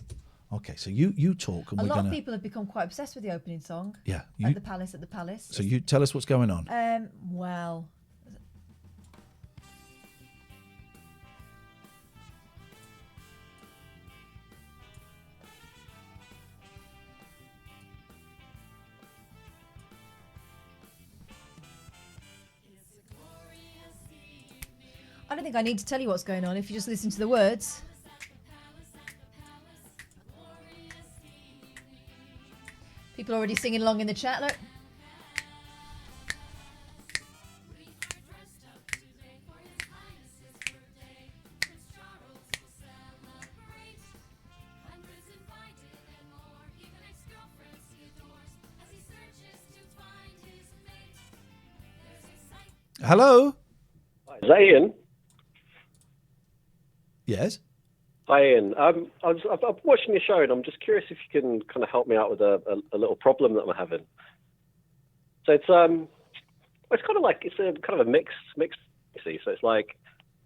Okay, so you talk. And a lot of people have become quite obsessed with the opening song. Yeah. At the Palace. So you tell us what's going on. Well. I don't think I need to tell you what's going on if you just listen to the words. People are already singing along in the chat, look. Hello? Is that Iain? Yes. Hi, Iain. I'm watching your show, and I'm just curious if you can kind of help me out with a little problem that I'm having. So it's kind of like it's a kind of a mix. See, so it's like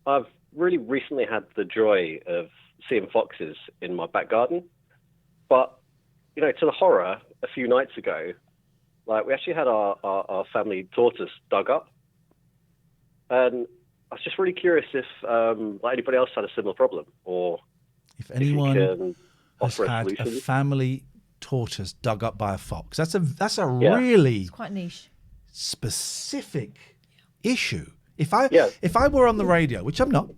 I've really recently had the joy of seeing foxes in my back garden, but to the horror, a few nights ago, like we actually had our family tortoise dug up, and I was just really curious if anybody else had a similar problem, or if anyone has had a solution. family tortoise dug up by a fox. That's a really It's quite niche, specific issue. If I were on the radio, which I'm not,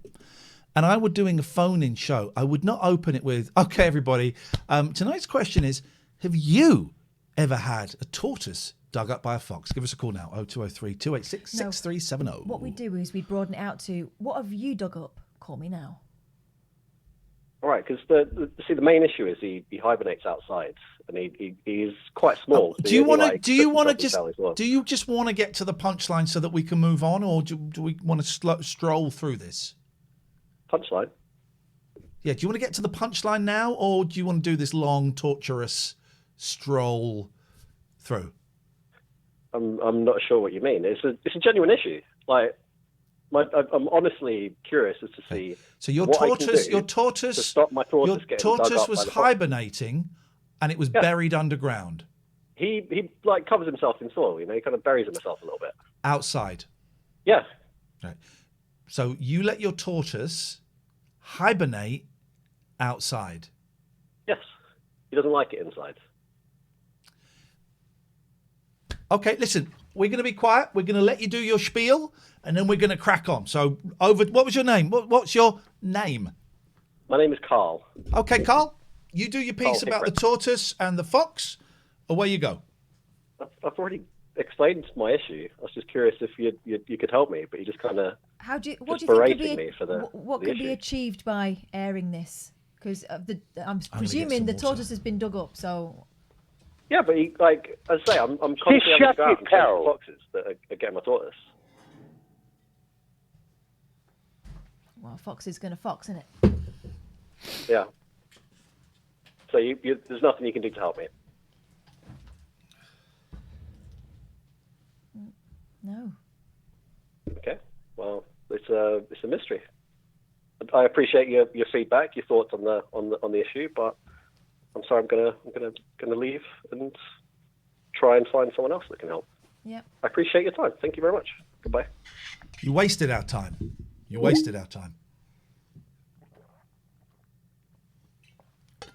and I were doing a phone-in show, I would not open it with, "Okay, everybody, tonight's question is: have you ever had a tortoise dug up by a fox?" Give us a call now, 0203 286 6370. What we do is we broaden it out to, what have you dug up? Call me now. All right, because the main issue is he hibernates outside, and he's quite small. Do you just want to get to the punchline so that we can move on, or do we want to stroll through this? Punchline? Yeah, do you want to get to the punchline now, or do you want to do this long, torturous stroll through? I'm not sure what you mean. It's a genuine issue. Like, I'm honestly curious as to see. So your what tortoise, I can do to stop my tortoise getting dug up was by the fox. hibernating, and it was buried underground. He like covers himself in soil. He kind of buries himself a little bit. Outside. Yeah. Right. So you let your tortoise hibernate outside. Yes. He doesn't like it inside. Okay, listen, we're going to be quiet. We're going to let you do your spiel, and then we're going to crack on. So, what was your name? What's your name? My name is Carl. Okay, Carl, you do your piece Carl about the Hickman. tortoise and the fox. Away you go. I've already explained my issue. I was just curious if you could help me, but you just kind of What do you think berating me for what the could be issue. achieved by airing this? Because I'm presuming the tortoise has been dug up, so. Yeah, but as I say, I'm constantly having to go out and chase the foxes that are getting my tortoise. Well, fox is going to fox, isn't it? Yeah. So there's nothing you can do to help me. No. Okay. Well, it's a mystery. I appreciate your feedback, your thoughts on the issue, but I'm sorry, I'm gonna leave and try and find someone else that can help. Yeah. I appreciate your time. Thank you very much. Goodbye. You wasted our time. You wasted our time. I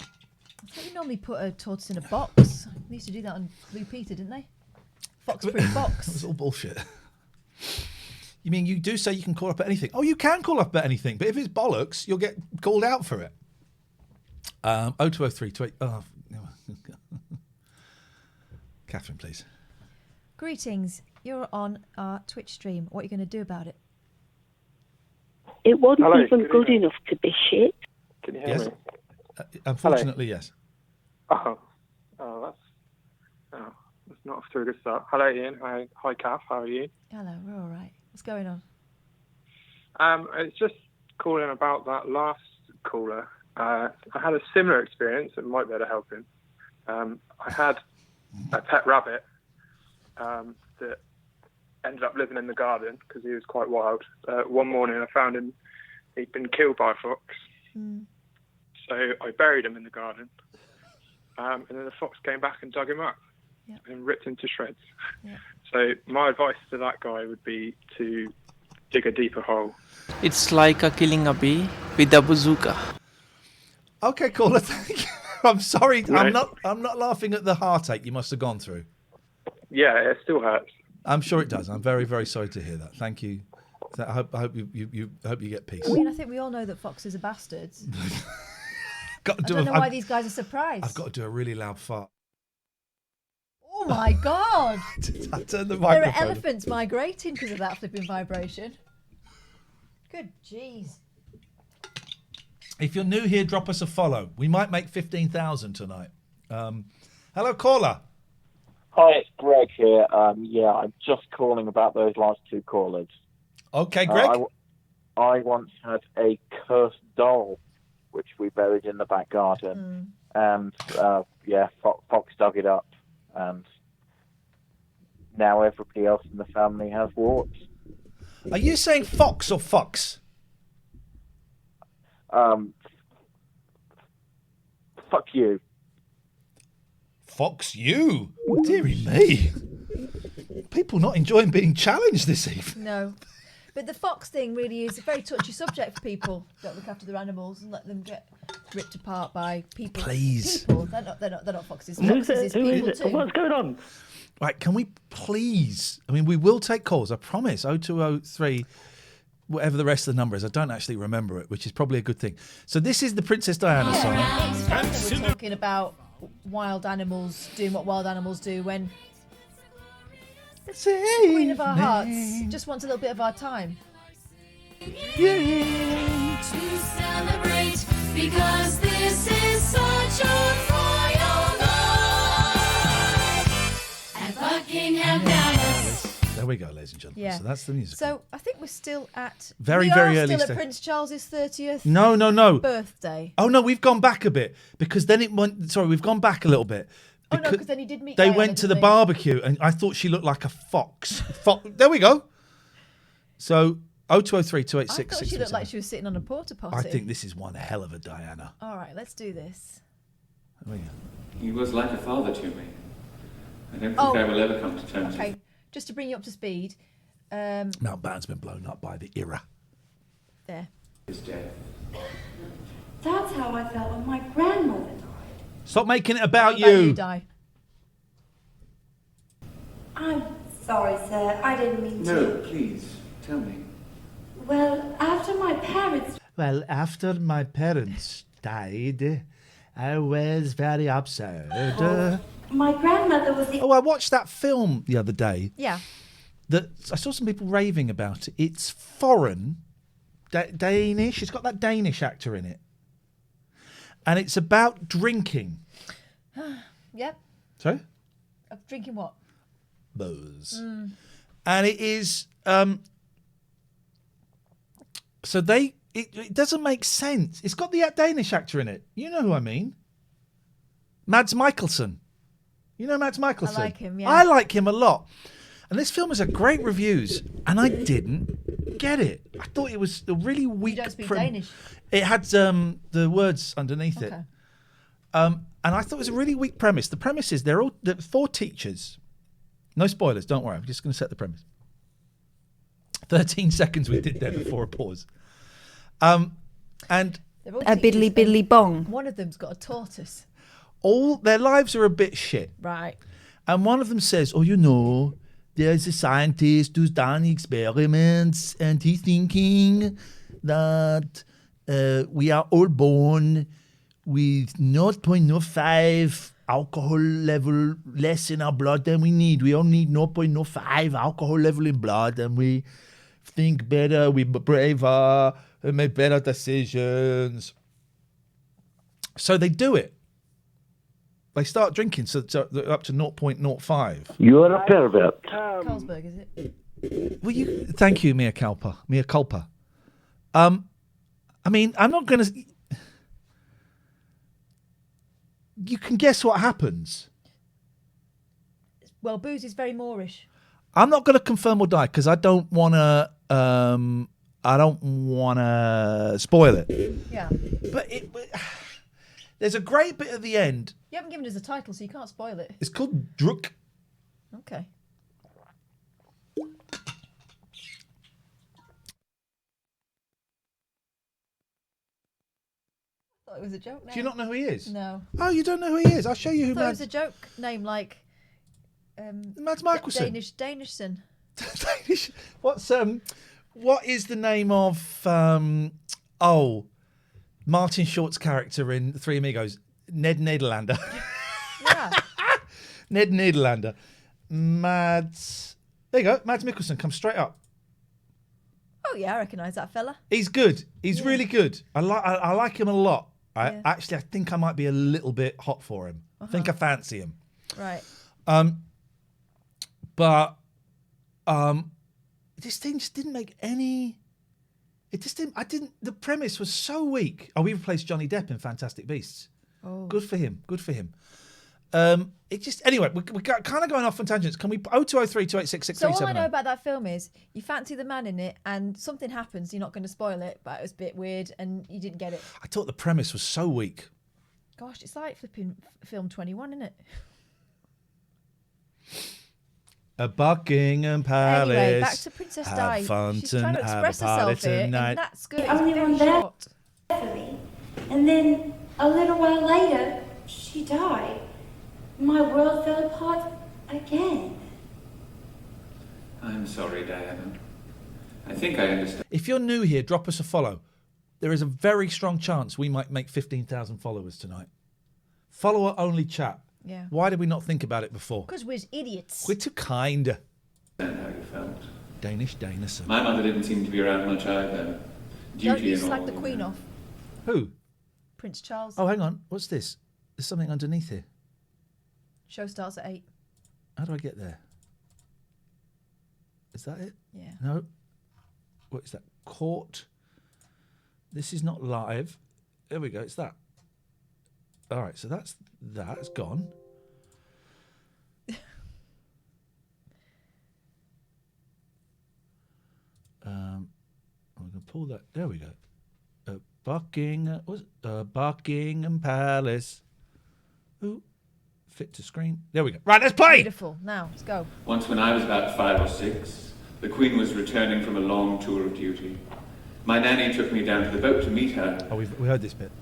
thought you normally put a tortoise in a box. They used to do that on Blue Peter, didn't they? Fox-proof box. It was all bullshit. You mean you do say you can call up at anything? Oh, you can call up at anything, but if it's bollocks, you'll get called out for it. 0203 28. Oh, Katherine, please. Greetings. You're on our Twitch stream. What are you going to do about it? It wasn't Hello, even good good evening. enough to be shit. Can you hear Yes. me? Unfortunately, yes. That's not off to a good start. Hello, Ian. Hi, Kath. How are you? Hello, we're all right. What's going on? It's just calling about that last caller. I had a similar experience and might be able to help him. I had a pet rabbit that ended up living in the garden because he was quite wild. One morning I found him, he'd been killed by a fox. So I buried him in the garden. And then the fox came back and dug him up and ripped him to shreds. So my advice to that guy would be to dig a deeper hole. It's like killing a bee with a bazooka. Okay, caller, thank you. I'm sorry. Right. I'm not laughing at the heartache you must have gone through. Yeah, it still hurts. I'm sure it does. I'm very, very sorry to hear that. Thank you. I hope you get peace. I mean, I think we all know that foxes are bastards. Got to I do don't know a- why these guys are surprised. I've got to do a really loud fart. Oh my God! I turned the There microphone. are elephants migrating because of that flipping vibration. Good jeez. If you're new here, drop us a follow. We might make 15,000 tonight. Hello, caller. Hi, it's Greg here. I'm just calling about those last two callers. Okay, Greg. I once had a cursed doll, which we buried in the back garden, and Fox dug it up, and now everybody else in the family has warts. Are you saying fox or fox? Fuck you. Fox you? Dearie me. People not enjoying being challenged this evening. No. But the fox thing really is a very touchy subject for people. Don't look after their animals and let them get ripped apart by people. Please. People. They're not foxes. Who's Foxes it? is Who is people it? too. What's going on? Right, can we please? I mean, we will take calls, I promise. 0203, whatever the rest of the number is. I don't actually remember it, which is probably a good thing. So this is the Princess Diana song. We're talking about wild animals doing what wild animals do when the Queen of our hearts just wants a little bit of our time. To celebrate because this is such a royal night at Buckingham Palace. There we go, ladies and gentlemen. Yeah. So that's the music. So I think we're still at Very, we very are early still stage. at Prince Charles's 30th No. birthday. Oh, no, we've gone back a bit because then it went. Sorry, we've gone back a little bit. Oh no, because then he did meet. They Diana, went to the didn't they? barbecue and I thought she looked like a fox. There we go. So 0203 I 286 thought she looked like she was sitting on a porta potty. I think this is one hell of a Diana. All right, let's do this. There we go. He was like a father to me. I don't think Oh, I will ever come to terms Okay, with just to bring you up to speed. Mountbatten's been blown up by the era. There. his death. That's how I felt when my grandmother died. Stop making it about How about you. Die. I'm sorry, sir. I didn't mean No, to. please, tell me. Well, after my parents. Well, after my parents died, I was very upset. My grandmother was the. Oh, I watched that film the other day. Yeah. That I saw some people raving about it. It's foreign, Danish. It's got that Danish actor in it, and it's about drinking. Yep. Sorry, Drinking what? booze, and it is. So it doesn't make sense. It's got the Danish actor in it. You know who I mean? Mads Mikkelsen. You know Mads Mikkelsen? I like him, yeah. I like him a lot. And this film has had great reviews, and I didn't get it. I thought it was a really weak. You don't speak Danish? It had the words underneath it. And I thought it was a really weak premise. The premise is they're 4 teachers. No spoilers, don't worry. I'm just going to set the premise. 13 seconds we did there before a pause. And A biddly biddly bong. One of them's got a tortoise. all their lives are a bit shit. Right. And one of them says, oh, you know, there's a scientist who's done experiments and he's thinking that we are all born with 0.05 alcohol level less in our blood than we need. We only need 0.05 alcohol level in blood, and we think better, we're braver, we make better decisions. So they do it. They start drinking, so they're up to 0.05. You're a pervert. Carlsberg, is it? Well, thank you, Mea culpa. I mean, I'm not going to. You can guess what happens. Well, booze is very Moorish. I'm not going to confirm or die because I don't want to. I don't want to spoil it. Yeah. But there's a great bit at the end. You haven't given us a title, so you can't spoil it. It's called Druk. Okay. I thought it was a joke name. Do you not know who he is? No. Oh, you don't know who he is? I'll show you who I thought it was a joke name, like Mads Mikkelsen. Danishson. Danish. What is the name of Martin Short's character in Three Amigos? Ned Nederlander. Yeah. Ned Nederlander. Mads. There you go. Mads Mikkelsen comes straight up. Oh yeah, I recognise that fella. He's good. He's really good. I like him a lot. I think I might be a little bit hot for him. I think I fancy him. Right. But this thing just didn't make any. It just didn't. The premise was so weak. Oh, we replaced Johnny Depp in Fantastic Beasts. Oh. Good for him. It just anyway. We're kind of going off on tangents. Can we 0203 286 So all I know about that film is you fancy the man in it, and something happens. You're not going to spoil it, but it was a bit weird, and you didn't get it. I thought the premise was so weak. Gosh, it's like flipping film 21, isn't it? A Buckingham Palace. Anyway, back to Princess have Di. fun She's trying to have a express party herself here, tonight. and that's good. The only one there for me. And then a little while later, she died. My world fell apart again. I'm sorry, Diana. I think I understand. If you're new here, drop us a follow. There is a very strong chance we might make 15,000 followers tonight. Follower only chat. Yeah. Why did we not think about it before? Because we're idiots. We're too kind. How you felt. Danish Danison. My mother didn't seem to be around much either. Don't you and slag all, the Queen off. Who? Prince Charles. Oh, hang on. What's this? There's something underneath here. Show starts at 8. How do I get there? Is that it? Yeah. No. What is that? Court. This is not live. There we go. It's that. All right. So that's that. It's gone. I'm going to pull that. There we go. Buckingham Palace. Ooh. Fit to screen. There we go. Right, let's play. Beautiful. Now, let's go. Once when I was about 5 or 6, the Queen was returning from a long tour of duty. My nanny took me down to the boat to meet her. Oh, we heard this bit.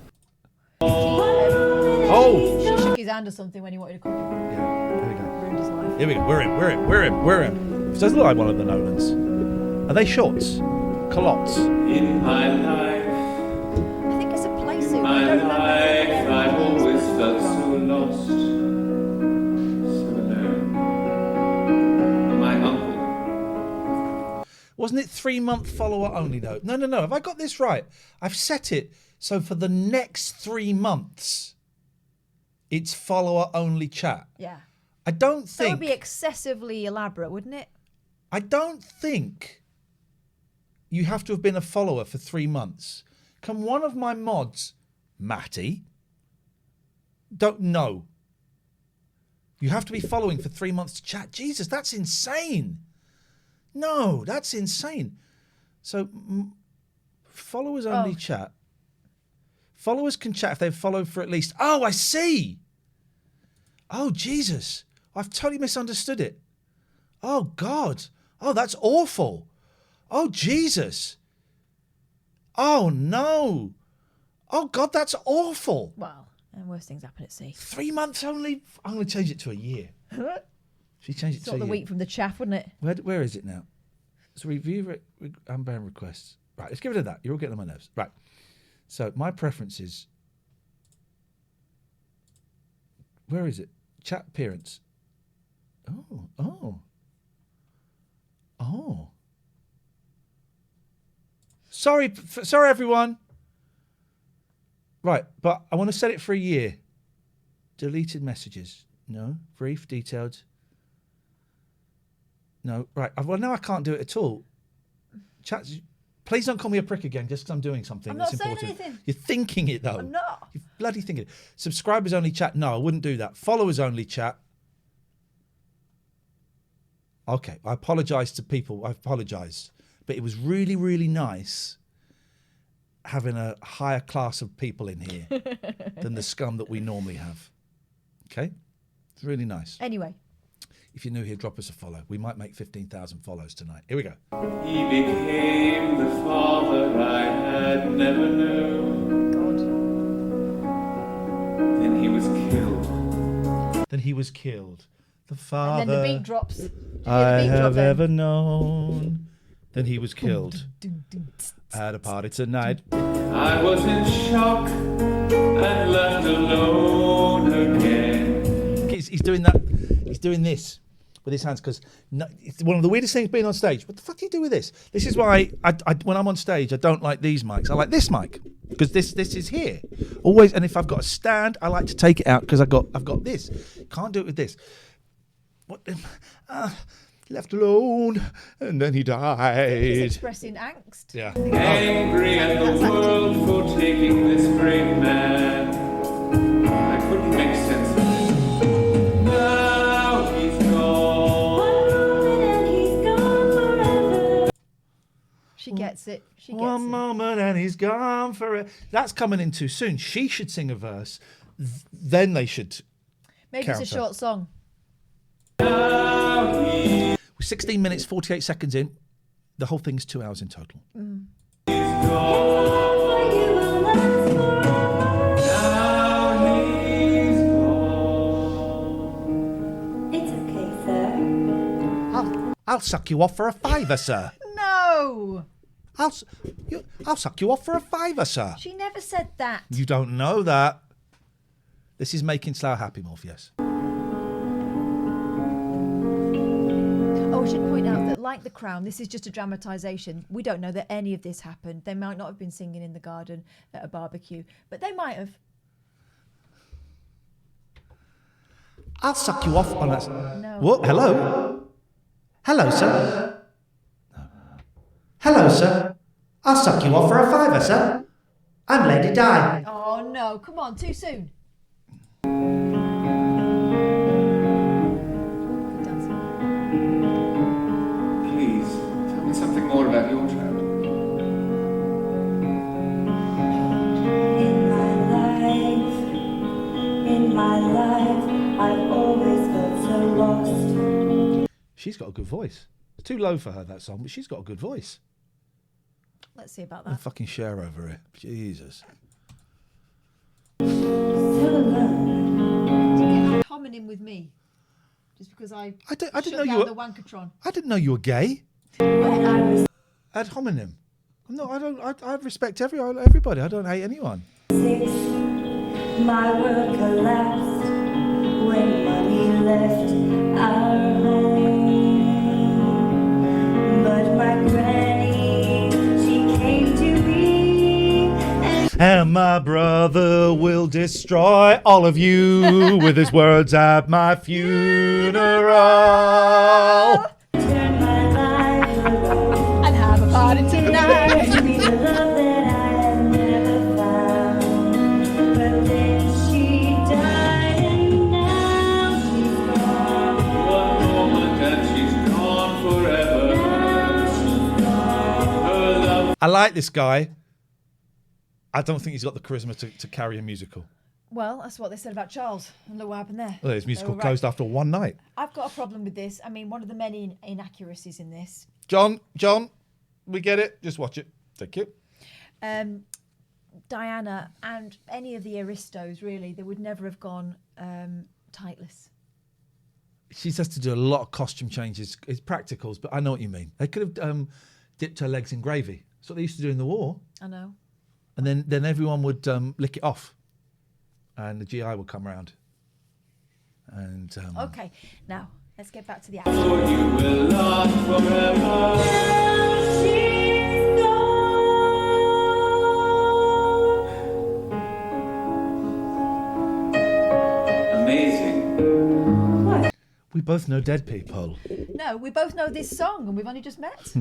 Oh! She shook his hand or something when he wanted to come in. Yeah, there we go. Ruined his life. Here we go. We're in. It does look like one of the Nolans. Are they shorts? Culottes? In my life, I think it's a play suit. my life, I've always felt so lost, so alone. My uncle. Wasn't it 3-month follower only though? No. Have I got this right? I've set it so for the next 3 months, it's follower only chat. Yeah. I don't think. That would be excessively elaborate, wouldn't it? I don't think you have to have been a follower for 3 months. Can one of my mods, Matty, don't know? You have to be following for 3 months to chat. Jesus, that's insane. No, that's insane. So, followers only chat. Followers can chat if they've followed for at least... Oh, I see. Oh, Jesus. I've totally misunderstood it. Oh, God. Oh, that's awful. Oh, Jesus. Oh, no. Oh, God, that's awful. Well, and worse things happen at sea. 3 months only? I'm going to change it to a year. She changed it to a Sort of the year. wheat from the chaff, wouldn't it? Where is it now? So review unbound requests. Right, let's get rid of that. You're all getting on my nerves. Right. So my preferences. Where is it? Chat appearance. Oh. Sorry, everyone. Right, but I want to set it for a year. Deleted messages. No. Brief, detailed. No. Right. Well, now I can't do it at all. Chats. Please don't call me a prick again just because I'm doing something that's important. I'm not saying anything. You're thinking it, though. I'm not. You're bloody thinking it. Subscribers only chat. No, I wouldn't do that. Followers only chat. Okay. I apologise to people. I apologise. But it was really, really nice having a higher class of people in here than the scum that we normally have. Okay? It's really nice. Anyway. If you're new here, drop us a follow. We might make 15,000 follows tonight. Here we go. He became the father I had never known. God. Then he was killed. The father and then the beat drops. I have ever known. Then he was killed. At a party tonight. I was in shock and left alone again. He's doing that. He's doing this with his hands because it's one of the weirdest things being on stage. What the fuck do you do with this? This is why I when I'm on stage, I don't like these mics. I like this mic because this is here always. And if I've got a stand, I like to take it out because I've got this. Can't do it with this. What? Left alone, and then he died. He's expressing angst. Yeah. Angry at the world for taking this great man. I couldn't make sense of it. Now he's gone. She gets it. She gets One moment and he's gone for it. That's coming in too soon. She should sing a verse. Then they should. Maybe counter. it's a short song. We're 16 minutes, 48 seconds in. The whole thing's 2 hours in total. It's okay, sir. I'll suck you off for a fiver, sir. No! I'll suck you off for a fiver, sir. She never said that. You don't know that. This is making Slough happy, Morpheus. Oh, I should point out that, like The Crown, this is just a dramatisation. We don't know that any of this happened. They might not have been singing in the garden at a barbecue, but they might have. I'll suck you off on that. No. What? Hello? Hello, sir? Hello, sir? I'll suck you off for a fiver, sir. I'm Lady Di. Oh, no. Come on, too soon. Please, tell me something more about your child. In my life, I've always felt so lost. She's got a good voice. It's too low for her, that song, but she's got a good voice. Let's see about And that. fucking share over it. Jesus. Homonym with me. Just because I didn't shut know down you were- the wankatron. I didn't know you were gay. Ad hominem. No, I don't. I respect everybody. I don't hate anyone. My world collapsed when money left our home. But my granny, she came to me. And my brother will destroy all of you with his words at my funeral. Turn my life around and have a party tonight. She gave me the love that I had never found. But then she died and now she's gone. I like this guy. I don't think he's got the charisma to carry a musical. Well, that's what they said about Charles. And look what happened there. Well, his musical They were closed after one night. I've got a problem with this. I mean, one of the many inaccuracies in this. John, we get it. Just watch it. Thank you. Diana and any of the aristos, really, they would never have gone tightless. She has to do a lot of costume changes. It's practicals, but I know what you mean. They could have dipped her legs in gravy. That's what they used to do in the war. I know. And then everyone would lick it off. And the GI would come round. And Okay, now let's get back to the For action. you will last forever. Amazing. What? we both know dead people. No, we both know this song and we've only just met.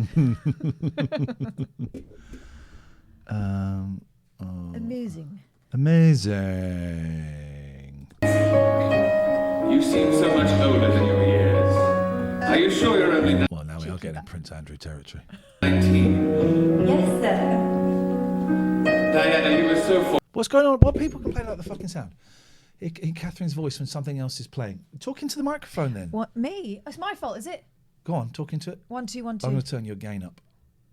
Amazing. Amazing. You seem so much older than your years. Are you sure you're only 19? Well, now we are getting Prince Andrew territory. Yes, sir. Diana, you were so What's going on? What people complain about the fucking sound? In Catherine's voice when something else is playing. Talk into the microphone then. What, me? It's my fault, is it? Go on, talk into it. 1 2 1 2. I'm going to turn your gain up.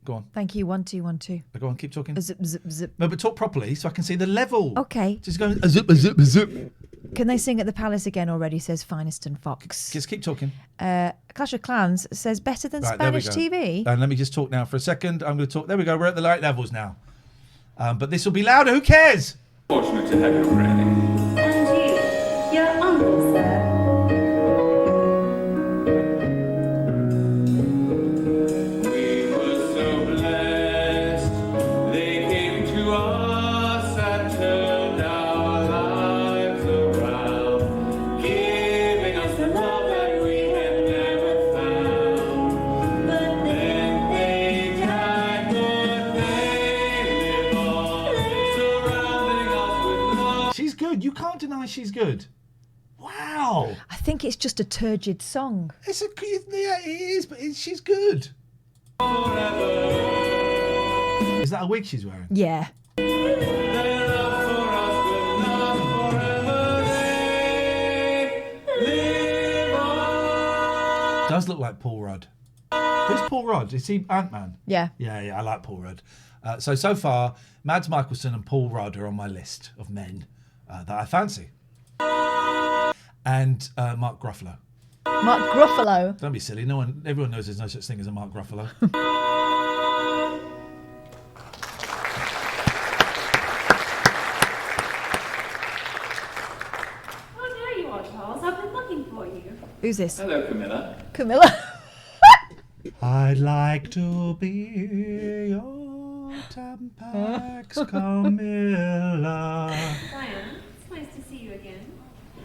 Go on. Thank you. 1 2 1 2. Go on, keep talking. Zip zip zip. No, but talk properly so I can see the level. Okay. Just go a zip, a zip, a zip. Can they sing at the Palace again already? Says Finest and Fox. Just keep talking. Clash of Clans says better than Right, there we Spanish go. TV. And let me just talk now for a second. I'm going to talk. There we go. We're at the right levels now. But this will be louder. Who cares? fortunate to have you, Granny. And you, your uncle, sir. We were so blessed. They came to us and turned our lives around, giving us the love that we had never found. But then they died, but they live on, surrounding us with love. She's good. You can't deny she's good. Wow. I think it's just a turgid song. It's a yeah, it is, but she's good. Is that a wig she's wearing? Yeah. Does look like Paul Rudd. Who's Paul Rudd? Is he Ant-Man? Yeah. Yeah, I like Paul Rudd. So far, Mads Mikkelsen and Paul Rudd are on my list of men that I fancy. And Mark Ruffalo. Mark Gruffalo. Don't be silly. Everyone knows there's no such thing as a Mark Ruffalo. Oh, there you are, Charles. I've been looking for you. Who's this? Hello, Camilla. Camilla. I'd like to be your Tampax Camilla. Diane, it's nice to see you again.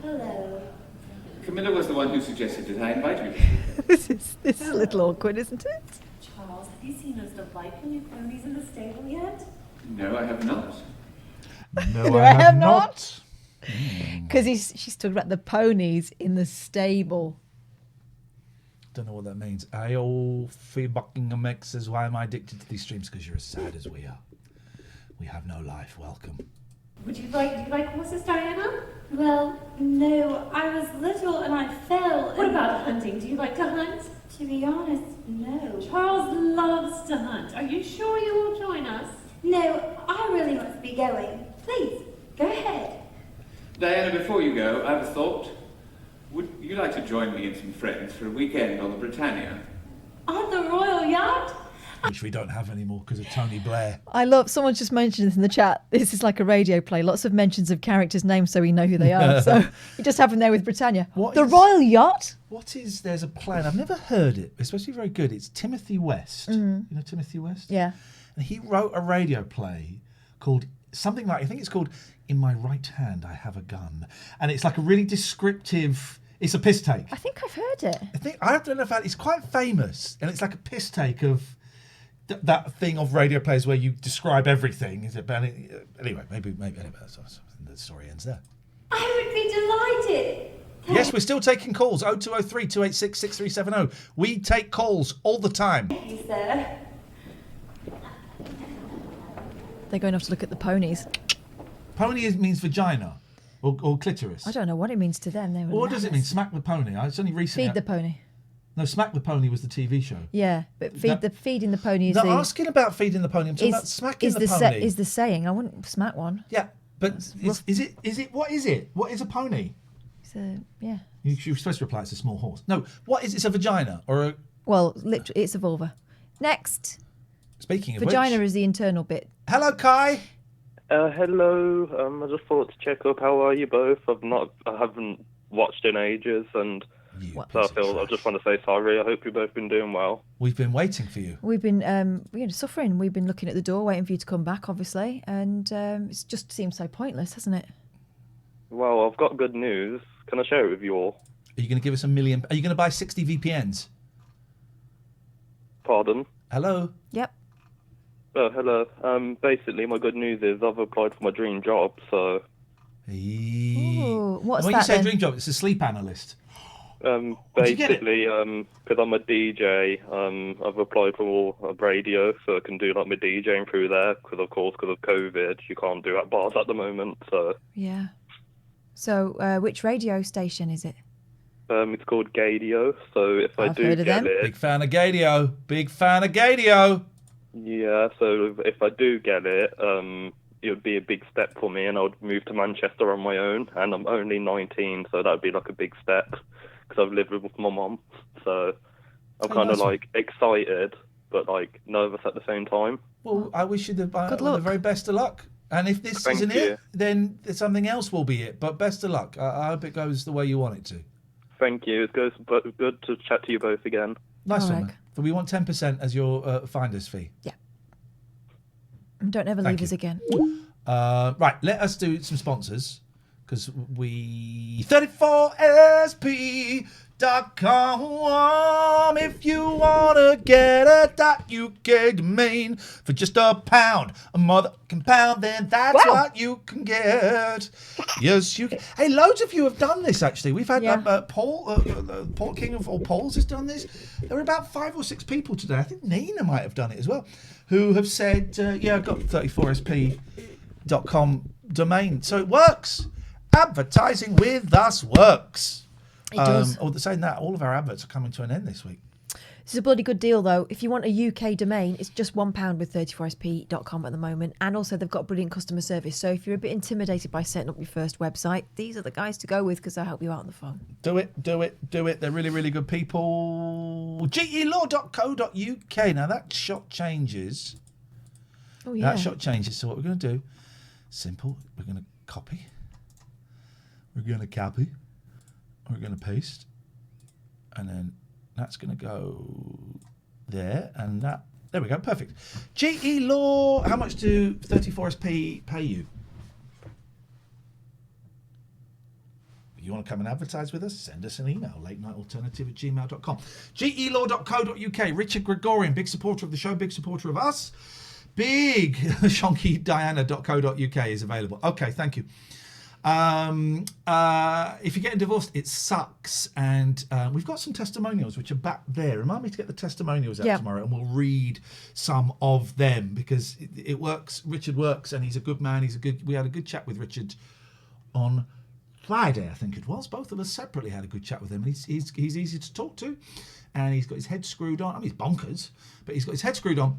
Hello. Camilla was the one who suggested that I invite you. This is a little awkward, isn't it? Charles, have you seen those delightful new ponies in the stable yet? No, I have not. No, I have not. Because she's talking about the ponies in the stable. Don't know what that means. Aolfi Buckingham X says, why am I addicted to these streams? Because you're as sad as we are. We have no life. Welcome. Do you like horses, Diana? Well, no. I was little and I fell. What about hunting? Do you like to hunt? To be honest, no. Charles loves to hunt. Are you sure you will join us? No, I really want to be going. Please, go ahead. Diana, before you go, I have a thought. Would you like to join me and some friends for a weekend on the Britannia? On the Royal Yacht? Which we don't have anymore because of Tony Blair. I love, someone just mentioned this in the chat. This is like a radio play. Lots of mentions of characters' names so we know who they are. So it just happened there with Britannia. Royal Yacht? There's a plan. I've never heard it. It's supposed to be very good. It's Timothy West. You know Timothy West? Yeah. And he wrote a radio play called something like, I think it's called In My Right Hand I Have a Gun. And it's like a really descriptive, it's a piss take. I think I've heard it. I don't know if it's quite famous. And it's like a piss take of that thing of radio plays where you describe everything. Is it? Anyway, maybe the story ends there. I would be delighted. Yes, we're still taking calls. 0203 286 6370. We take calls all the time. Thank you, sir. They're going off to look at the ponies. Pony means vagina or clitoris. I don't know what it means to them. What does it mean? Smack the pony. It's only recently. Feed the pony. No, Smack the Pony was the TV show. Yeah, but feeding the pony is not the... asking about feeding the pony. I'm talking about smacking the pony. Is the saying. I wouldn't smack one. Yeah, but is it? What is it? What is a pony? It's a, yeah. You're supposed to reply it's a small horse. No, what is it? It's a vagina or a... Well, literally, it's a vulva. Next. Speaking of vagina which... is the internal bit. Hello, Kai. Hello. I just thought to check up. How are you both? I haven't watched in ages, and so I just want to say sorry. I hope you've both been doing well. We've been waiting for you. We've been suffering. We've been looking at the door, waiting for you to come back, obviously, and it just seems so pointless, hasn't it? Well, I've got good news. Can I share it with you all? Are you going to give us 1 million? Are you going to buy 60 VPNs? Pardon? Hello? Yep. Oh, hello. Basically, my good news is I've applied for my dream job, so... Ooh, what's when that you say then? dream job, it's a sleep analyst. Basically, because I'm a DJ, I've applied for a radio, so I can do like my DJing through there. Because of COVID, you can't do at bars at the moment. So Yeah. So, which radio station is it? it's called Gadio. So if I do get it, Big fan of Gadio. Big fan of Gadio. yeah. So if I do get it, it would be a big step for me, and I would move to Manchester on my own. And I'm only 19, so that would be like a big step. Because I've lived with my mom, so I'm kind of like excited, but like nervous at the same time. Well, I wish you the very best of luck. And if this Thank isn't you. it, then something else will be it. But best of luck. I hope it goes the way you want it to. Thank you. It's good to chat to you both again. Nice one, man. But we want 10% as your finder's fee. Yeah. And don't ever leave us again. Right, let us do some sponsors. Because we 34sp.com if you want to get a .uk domain for just £1 a motherfucking pound, then that's what you can get. Yes, you can. Hey, loads of you have done this actually. We've had Paul King of all Pauls has done this. There were about 5 or 6 people today. I think Nina might have done it as well, who have said, I've got 34sp.com domain. So it works. Advertising with us works. It does. Saying that, all of our adverts are coming to an end this week. It's a bloody good deal, though. If you want a UK domain, it's just £1 with 34sp.com at the moment. And also, they've got brilliant customer service. So if you're a bit intimidated by setting up your first website, these are the guys to go with because they'll help you out on the phone. Do it. They're really, really good people. gelaw.co.uk. Now, that shot changes. Oh, yeah. That shot changes. So what we're going to do, simple, we're going to copy. We're going to copy, we're going to paste, and then that's going to go there, and that, there we go, perfect. GE Law, how much do 34SP pay you? If you want to come and advertise with us, send us an email, latenightalternative@gmail.com. gelaw.co.uk, Richard Gregorian, big supporter of the show, big supporter of us. Big shonkydiana.co.uk is available. Okay, thank you. If you're getting divorced, it sucks, and we've got some testimonials which are back there. Remind me to get the testimonials out tomorrow, and we'll read some of them because it works. Richard works, and he's a good man. We had a good chat with Richard on Friday, I think it was. Both of us separately had a good chat with him. He's easy to talk to, and he's got his head screwed on. I mean, he's bonkers, but he's got his head screwed on,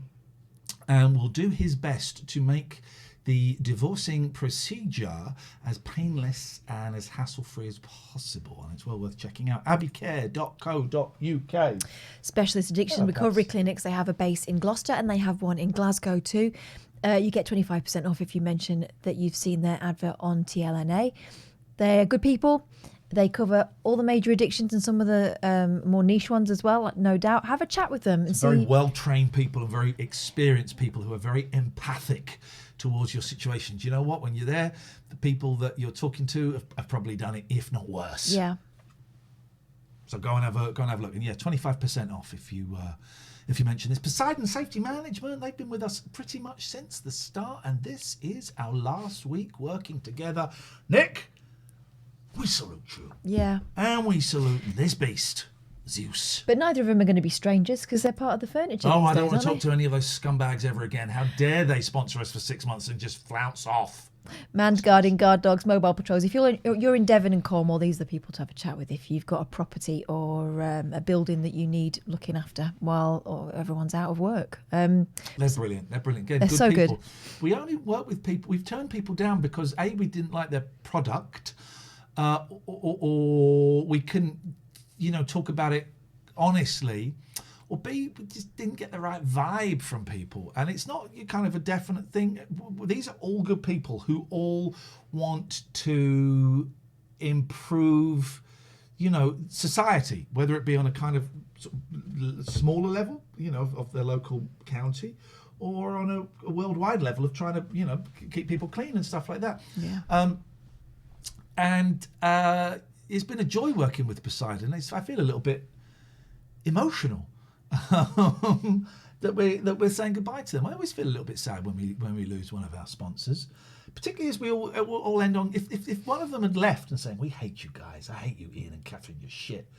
and will do his best to make the divorcing procedure as painless and as hassle-free as possible, and it's well worth checking out. abbeycare.co.uk. Specialist addiction recovery clinics. They have a base in Gloucester and they have one in Glasgow too. You get 25% off if you mention that you've seen their advert on TLNA. They're good people. They cover all the major addictions and some of the more niche ones as well, no doubt. Have a chat with them and see. Very well-trained people and very experienced people who are very empathic towards your situation. Do you know what? When you're there, the people that you're talking to have probably done it, if not worse. Yeah. So go and have a look. And 25% off if you mention this. Poseidon Safety Management, they've been with us pretty much since the start, and this is our last week working together. Nick, we salute you. Yeah. And we salute this beast. Zeus. But neither of them are going to be strangers because they're part of the furniture. Oh, these I don't days, want to talk aren't to any of those scumbags ever again. How dare they sponsor us for 6 months and just flounce off? they? Manned guarding, guard dogs, mobile patrols. If you're in Devon and Cornwall, these are the people to have a chat with if you've got a property or a building that you need looking after while everyone's out of work. They're brilliant. They're brilliant. Again, They're good so people. good. We only work with people. We've turned people down because A, we didn't like their product, or we couldn't, talk about it honestly, or B, we just didn't get the right vibe from people. And it's not kind of a definite thing. These are all good people who all want to improve, society, whether it be on a kind of smaller level, of their local county, or on a worldwide level of trying to, keep people clean and stuff like that. Yeah. And it's been a joy working with Poseidon. I feel a little bit emotional that we're saying goodbye to them. I always feel a little bit sad when we lose one of our sponsors, particularly as we all end on. If one of them had left and saying, "We hate you guys. I hate you, Iain and Katherine. You're shit,"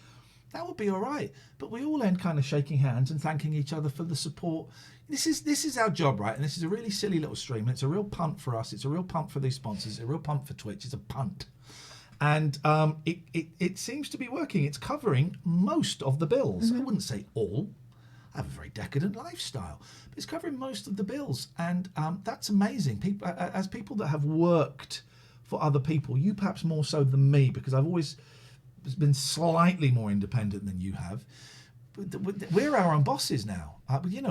that would be all right. But we all end kind of shaking hands and thanking each other for the support. This is our job, right? And this is a really silly little stream. It's a real punt for us. It's a real punt for these sponsors. It's a real punt for Twitch. It's a punt. And it seems to be working. It's covering most of the bills. Mm-hmm. I wouldn't say all. I have a very decadent lifestyle. But it's covering most of the bills. And that's amazing. People, as people that have worked for other people, you perhaps more so than me, because I've always been slightly more independent than you have. We're our own bosses now.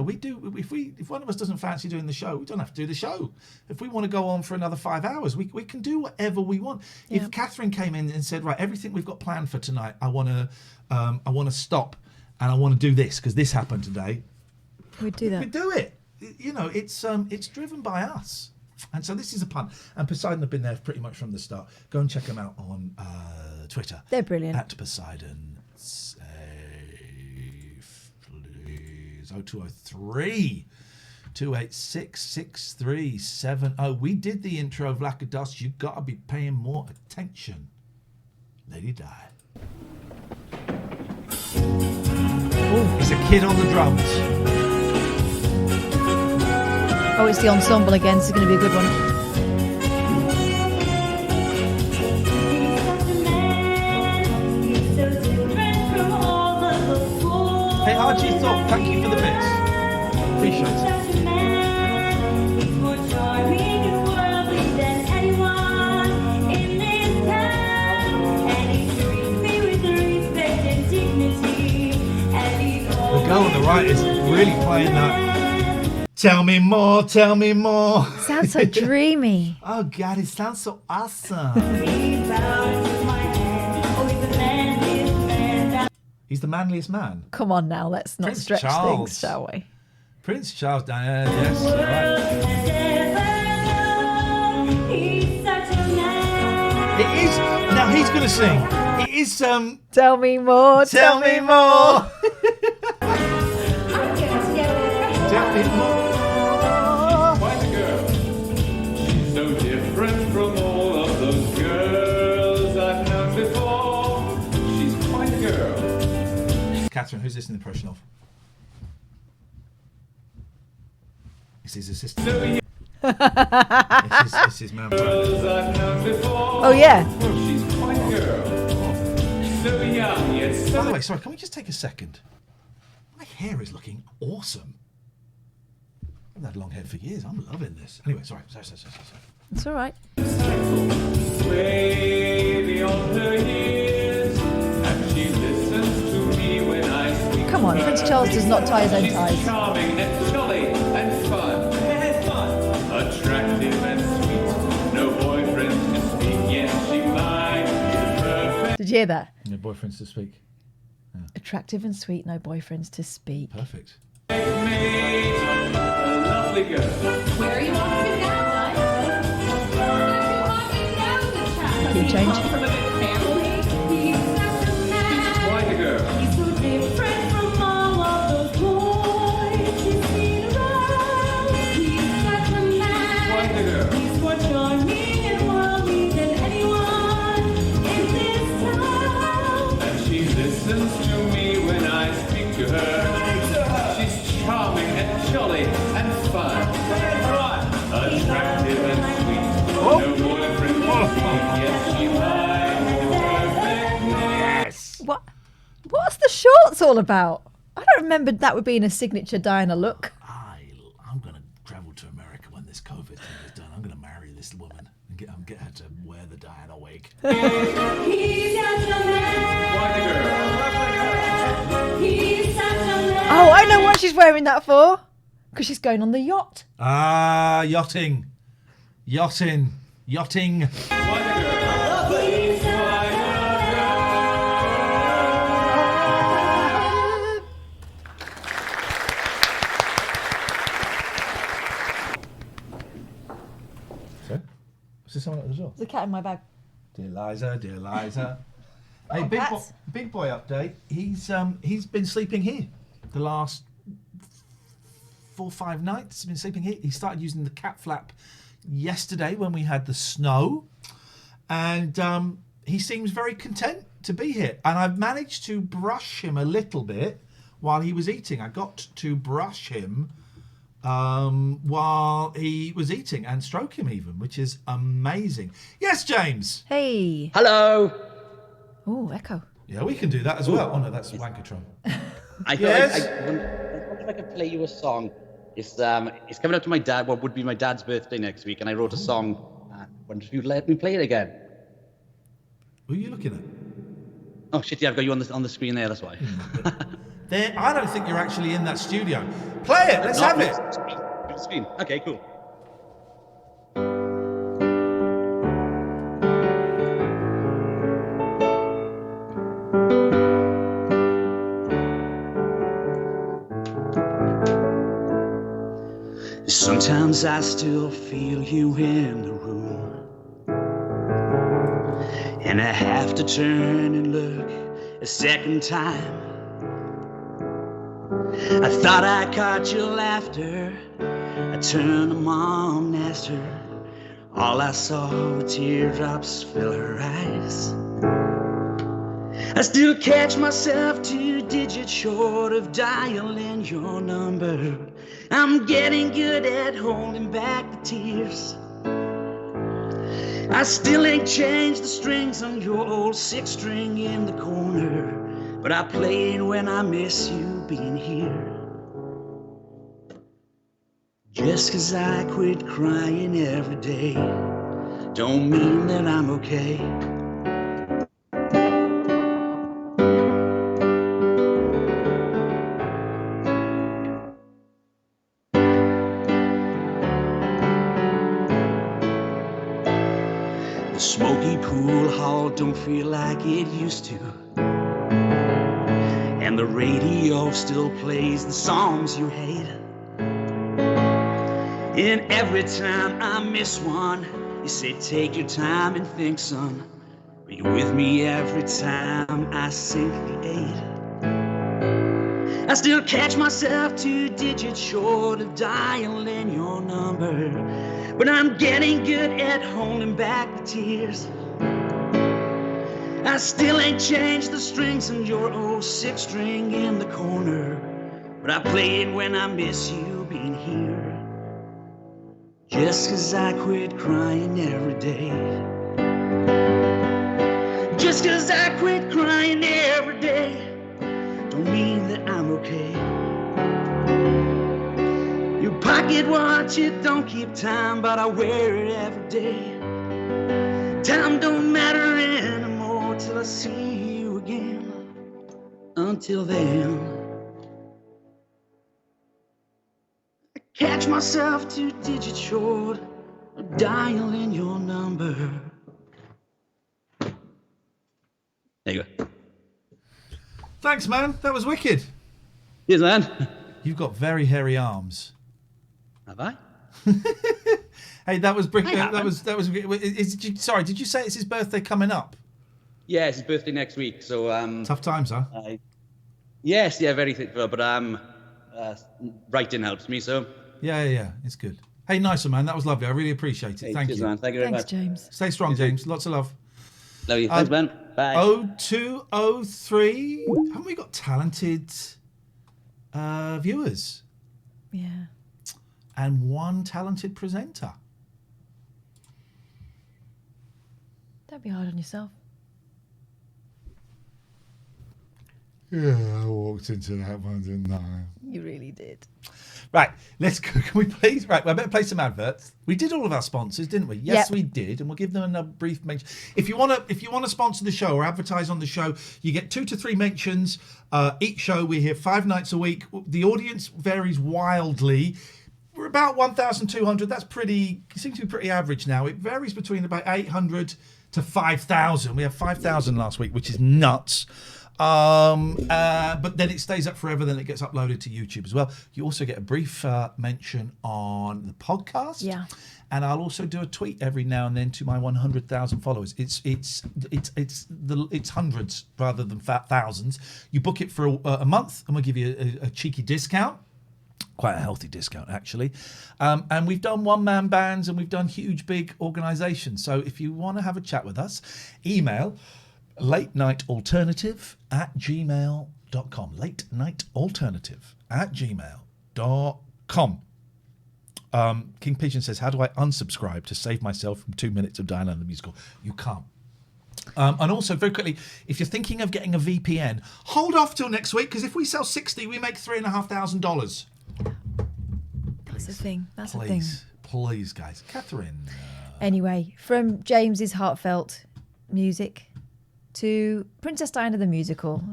We do. If one of us doesn't fancy doing the show, we don't have to do the show. If we want to go on for another 5 hours, we can do whatever we want. Yeah. If Katherine came in and said, "Right, everything we've got planned for tonight, I want to stop, and I want to do this because this happened today," we'd do that. we do it. It's driven by us. And so this is a punt. And Poseidon have been there pretty much from the start. Go and check them out on Twitter. They're brilliant. At Poseidon. 0203 286 6370. We did the intro of Lack of Dust. You gotta be paying more attention. Lady Di. It's a kid on the drums. Oh, it's the ensemble again. This is going to be a good one. Hey, RG Thought, thank you for the bits. Appreciate it. The girl on the right is really playing that. Tell me more, tell me more. Sounds so dreamy. Oh, God, it sounds so awesome. He's the manliest man. Come on now, let's not Prince stretch Charles. things, shall we? Prince Charles, Diana, yes, right. It is. Now he's going to sing. It is. Tell me more. Tell me more. Tell me more. Quite a girl. She's so different from all of those girls I've known before. She's quite a girl. Katherine, who's this an impression of? It's his assistant. It's his man. Oh yeah. She's quite a girl. So young yet so. By the way, sorry, can we just take a second? My hair is looking awesome. I've had long hair for years. I'm loving this. Anyway, sorry. It's all right. Way beyond her years, and she listens to me when I speak. Come on, to Prince her. Charles does not tie his own She's ties. charming and jolly and fun. Attractive and sweet. No boyfriend to speak, yet she might be perfect. Did you hear that? No boyfriends to speak. Attractive and sweet, no boyfriends to speak. Perfect. A lovely girl. Where are you off to now, guys? Key change. Quite a girl. He's so different from all of those boys you've seen around. He's such a man. Quite a girl. He's more charming and worldly than anyone in this town. And she listens to me when What's the shorts all about? I don't remember that would be in a signature Diana look. I'm going to travel to America when this COVID thing is done. I'm going to marry this woman and get her to wear the Diana wig. Oh, I know what she's wearing that for. Because she's going on the yacht. Ah, yachting. So, is there someone at the door? There's a cat in my bag. Dear Liza. Hey, Oh, big boy update. He's been sleeping here the last 4 or 5 nights. He's been sleeping here. He started using the cat flap yesterday when we had the snow, and he seems very content to be here. And I've managed to brush him a little bit while he was eating. I got to brush him while he was eating and stroke him even, which is amazing. Yes, James. Hey. Hello. Oh, echo. Yeah, we can do that as well. Oh no, that's Wankatron. I Yes? wonder if I could play you a song. It's coming up to my dad. What would be my dad's birthday next week, and I wrote a song. I wonder if you'd let me play it again. Who are you looking at? Oh shit! Yeah, I've got you on the screen there. That's why. I don't think you're actually in that studio. Play it. Let's have it. Screen. Okay, cool. Sometimes I still feel you in the room, and I have to turn and look a second time. I thought I caught your laughter. I turned to Mom and asked her. All I saw were teardrops fill her eyes. I still catch myself 2 digits short of dialing your number. I'm getting good at holding back the tears. I still ain't changed the strings on your old 6-string in the corner, but I play it when I miss you being here. Just 'cause I quit crying every day don't mean that I'm okay. The smoky pool hall don't feel like it used to, and the radio still plays the songs you hate. And every time I miss one, you say take your time and think, son. Are you with me every time I sink the 8? I still catch myself 2 digits short of dialing your number, but I'm getting good at holding back the tears. I still ain't changed the strings on your old 6-string in the corner, but I play it when I miss you being here. Just 'cause I quit crying every day. Just 'cause I quit crying every day don't mean that I'm okay. Your pocket watch, it don't keep time, but I wear it every day. Time don't matter anymore till I see you again. Until then, catch myself 2 digits short of dialing your number. There you go. Thanks, man. That was wicked. Cheers, man. You've got very hairy arms. Have I? Hey, that was brilliant. That was. Sorry, did you say it's his birthday coming up? Yeah, it's his birthday next week, so Tough times, huh? Yes, yeah, very thick, but writing helps me, so. Yeah, it's good. Hey, nice one, man. That was lovely. I really appreciate it. Hey, Thank cheers, you. man. Thank you very much. James. Stay strong, James. Lots of love. Love you. Thanks, man. Bye. 0203. Haven't we got talented viewers? Yeah. And one talented presenter. Don't be hard on yourself. Yeah, I walked into that one, didn't I? You really did. Right, let's go. Can we please? Right, well, I better play some adverts. We did all of our sponsors, didn't we? Yes, Yep. we did, and we'll give them a brief mention. If you want to sponsor the show or advertise on the show, you get 2 to 3 mentions each show. We're here 5 nights a week. The audience varies wildly. We're about 1,200. That's seems to be pretty average now. It varies between about 800 to 5,000. We had 5,000 last week, which is nuts. But then it stays up forever, then it gets uploaded to YouTube as well. You also get a brief mention on the podcast. Yeah. And I'll also do a tweet every now and then to my 100,000 followers. It's hundreds rather than thousands. You book it for a month, and we'll give you a cheeky discount. Quite a healthy discount, actually. And we've done one-man bands, and we've done huge, big organisations. So if you want to have a chat with us, email latenightalternative@gmail.com. latenightalternative@gmail.com. King Pigeon says, how do I unsubscribe to save myself from 2 minutes of Diana the Musical? You can't. And also, very quickly, if you're thinking of getting a VPN, hold off till next week, because if we sell 60, we make $3,500. That's the thing. That's the thing. Please, guys. Katherine. Anyway, from James's heartfelt music to Princess Diana the Musical.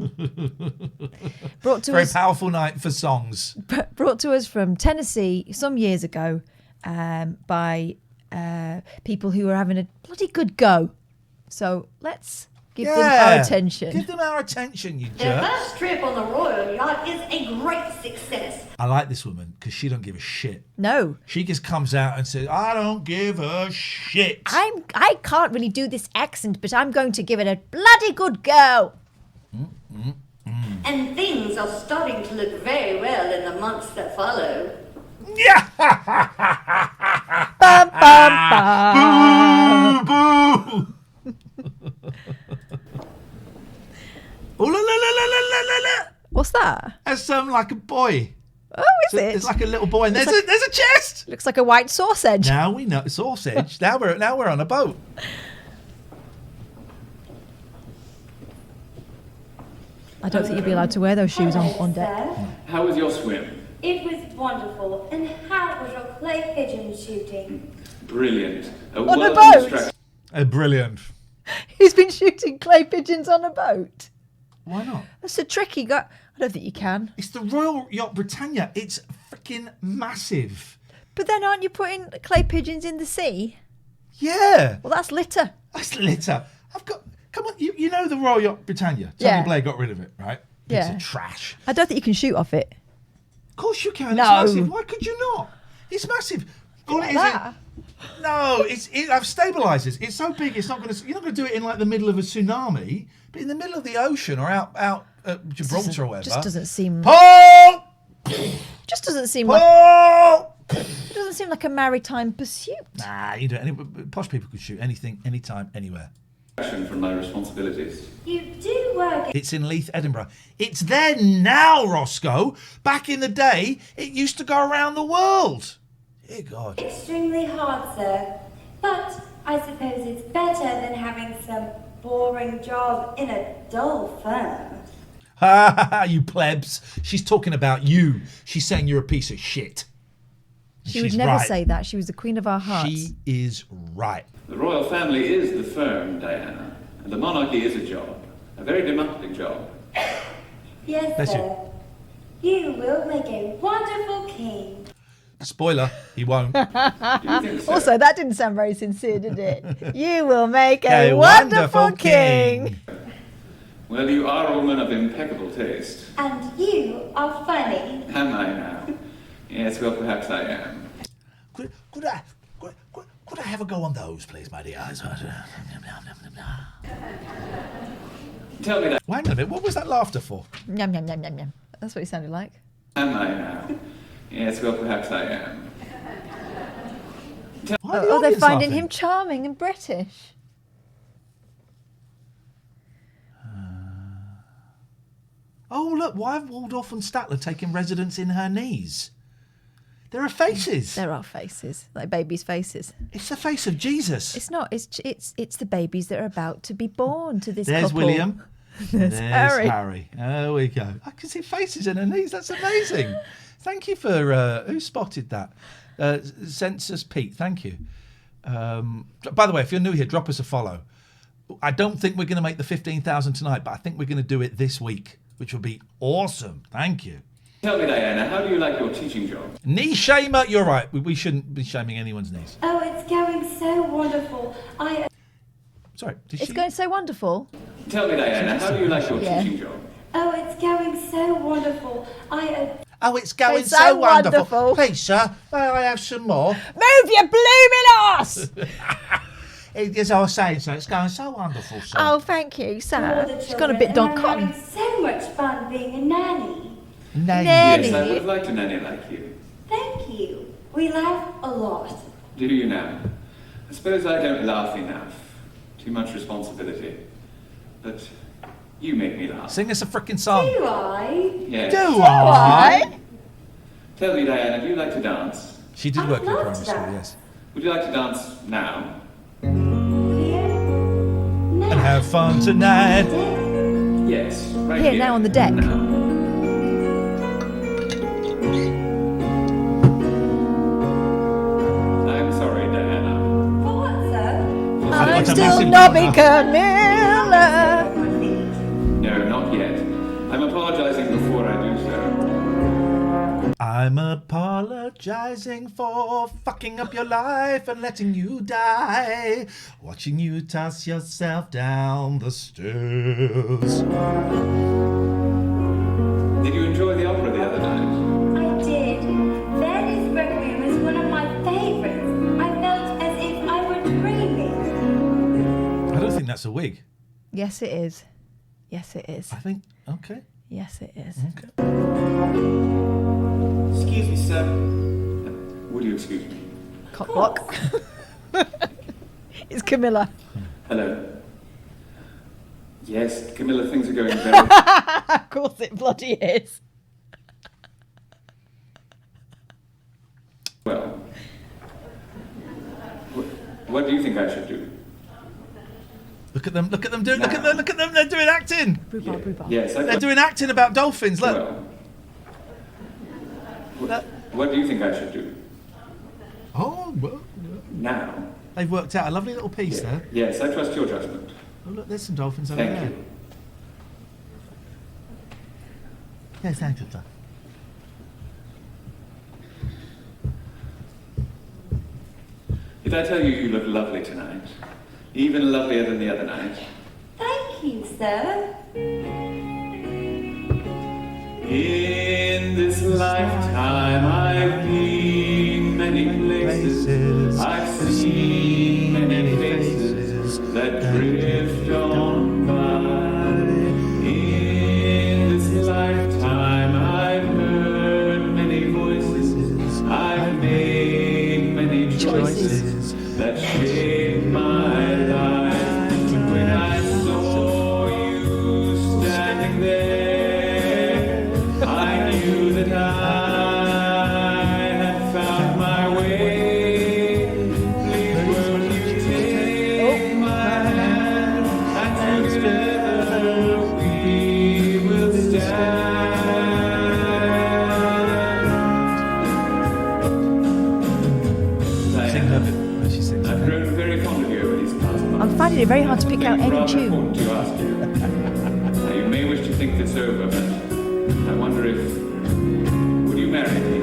Brought to Very us, powerful night for songs. brought to us from Tennessee some years ago by people who were having a bloody good go. So let's give them our attention. Give them our attention, you Their jerk. first trip on the Royal Yacht is a great success. I like this woman because she don't give a shit. No. She just comes out and says, I don't give a shit. I can't really do this accent, but I'm going to give it a bloody good go. And things are starting to look very well in the months that follow. Yeah! Bum, bum, bum. Boo, boo. Oh, la, la, la, la, la, la, la. What's that? That's like a boy. Oh, is it? It's like a little boy, and there's Looks a chest. Looks like a white sausage. Now we know sausage. now we're on a boat. I don't think you'd be allowed to wear those shoes on deck. How was your swim? It was wonderful. And how was your clay pigeon shooting? Brilliant. On a welcome boat? distraction. Brilliant. He's been shooting clay pigeons on a boat. Why not? That's a trick he got. I don't think you can. It's the Royal Yacht Britannia. It's freaking massive. But then aren't you putting clay pigeons in the sea? Yeah. Well, that's litter. That's litter. Come on, you know the Royal Yacht Britannia. Yeah. Tony Blair got rid of it, right? Piece Yeah. of trash. I don't think you can shoot off it. Of course you can. No. It's massive. Why could you not? It's massive. All Like it is. that. No, it have stabilizers. It's so big. It's not going to. You're not going to do it in like the middle of a tsunami, but in the middle of the ocean or out at Gibraltar or whatever. Just doesn't seem. Paul! Just doesn't seem Paul! like. It doesn't seem like a maritime pursuit. Nah, you don't. Posh people could shoot anything, anytime, anywhere. From my responsibilities. You do work It's in Leith, Edinburgh. It's there now, Roscoe. Back in the day, it used to go around the world. Dear God. extremely hard, sir. But I suppose it's better than having some boring job in a dull firm. Ha ha ha, you plebs. She's talking about you. She's saying you're a piece of shit. She would She's never right. say that. She was the queen of our hearts. She is right. The royal family is the firm, Diana, and the monarchy is a job, a very demanding job. Yes, Bless sir. You will make a wonderful king. Spoiler, he won't. Also, that didn't sound very sincere, did it? You will make A a wonderful king. Well, you are a woman of impeccable taste. And you are funny. Am I now? Yes, well, perhaps I am. Could I have a go on those, please, my dear? Tell me that. Wait a minute, what was that laughter for? Yum, yum, yum, yum, yum. That's what it sounded like. Am I now? Yes, well, perhaps I am. Oh, they're finding him charming and British. Oh, look, why have Waldorf and Statler taken residence in her knees? There are faces. There are faces, like babies' faces. It's the face of Jesus. It's not. It's the babies that are about to be born to this There's couple. William. There's Harry. There we go. I can see faces in her knees. That's amazing. Thank you for who spotted that. Census Pete. Thank you. By the way, if you're new here, drop us a follow. I don't think we're going to make the 15,000 tonight, but I think we're going to do it this week, which will be awesome. Thank you. Tell me, Diana, how do you like your teaching job? Knee shamer. You're right. We shouldn't be shaming anyone's knees. Oh, it's going so wonderful. Sorry, It's going so wonderful. Tell me, Diana, how do you like your teaching job? Oh, it's going so wonderful. Oh, it's going It's so, so wonderful. wonderful. Please, sir, may I have some more? Move your blooming ass! As I was saying, sir, it's going so wonderful, sir. Oh, thank you, sir. the She's gone a bit children, Don and I'm Cotton. having so much fun being a nanny. Yes, I would have liked a nanny like you. Thank you. We laugh a lot. Do you now? I suppose I don't laugh enough. Too much responsibility. But you make me laugh. Sing us a frickin' song. Do I? Yes. Do I? Tell me, Diana, do you like to dance? She did work in primary school, yes. Would you like to dance now? And have fun tonight. Yes, right Here, now on the deck. I'm sorry, Diana. For what, sir? I'm still Nobby Camilla. No, not yet. I'm apologizing before I do so. I'm apologizing for fucking up your life and letting you die. Watching you toss yourself down the stairs. Did you enjoy the opera the other night? I did. Verdi's Requiem is one of my favorites. I felt as if I were dreaming. I don't think that's a wig. Yes, it is. Yes, it is. I think, okay. Yes, it is. Okay. Excuse me, sir. Would you excuse me? Cock block. It's Camilla. Hello. Yes, Camilla, things are going very... Of course it bloody is. well. What do you think I should do? Look at them, look at them, look at them, they're doing acting. Yes, They're doing acting about dolphins, look. What do you think I should do? Oh, well. Now? They've worked out a lovely little piece there. Yes, I trust your judgment. Oh, look, there's some dolphins over Thank there. you. Yes, thank you, sir. Did I tell you you look lovely tonight? Even lovelier than the other night. Thank you, sir. In this lifetime I've been many places, I've seen many faces that drift on by. In this lifetime I've heard many voices, I've made many choices that shaped my life. When I saw you standing there, I knew that I had found my way. Please won't you take my hand, and together we will stand. Sing her bit when she sings. I've grown very fond of you over these past months. I'm finding it very hard to pick out any Rather tune. important to ask you. Now, you may wish to think this over, but I wonder if... Would you marry me?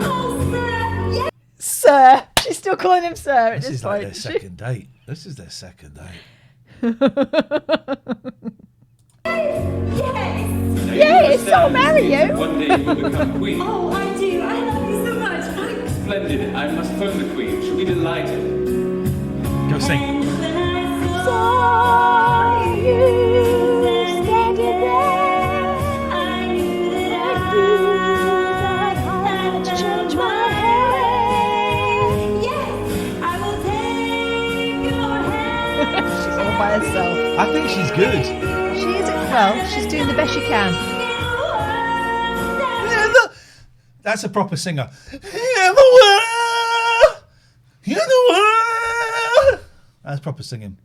Sir. She's still calling him sir at This this is like point. their second date. This is their second date. Yes, I'll marry you. One day you will become queen. Oh, I do. I love you so much. Splendid. I must phone the queen. She'll be delighted. Go sing. She's all by herself. I think she's good. She is, well, she's doing the best she can. That's a proper singer. In the world, in the world. That's proper singing.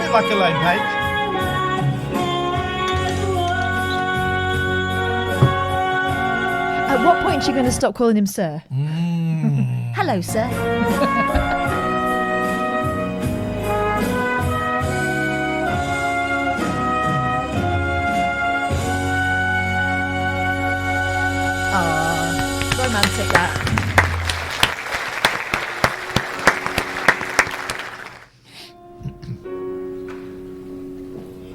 bit like Elaine Page. At what point are you going to stop calling him sir? Hello, sir. Romantic, that.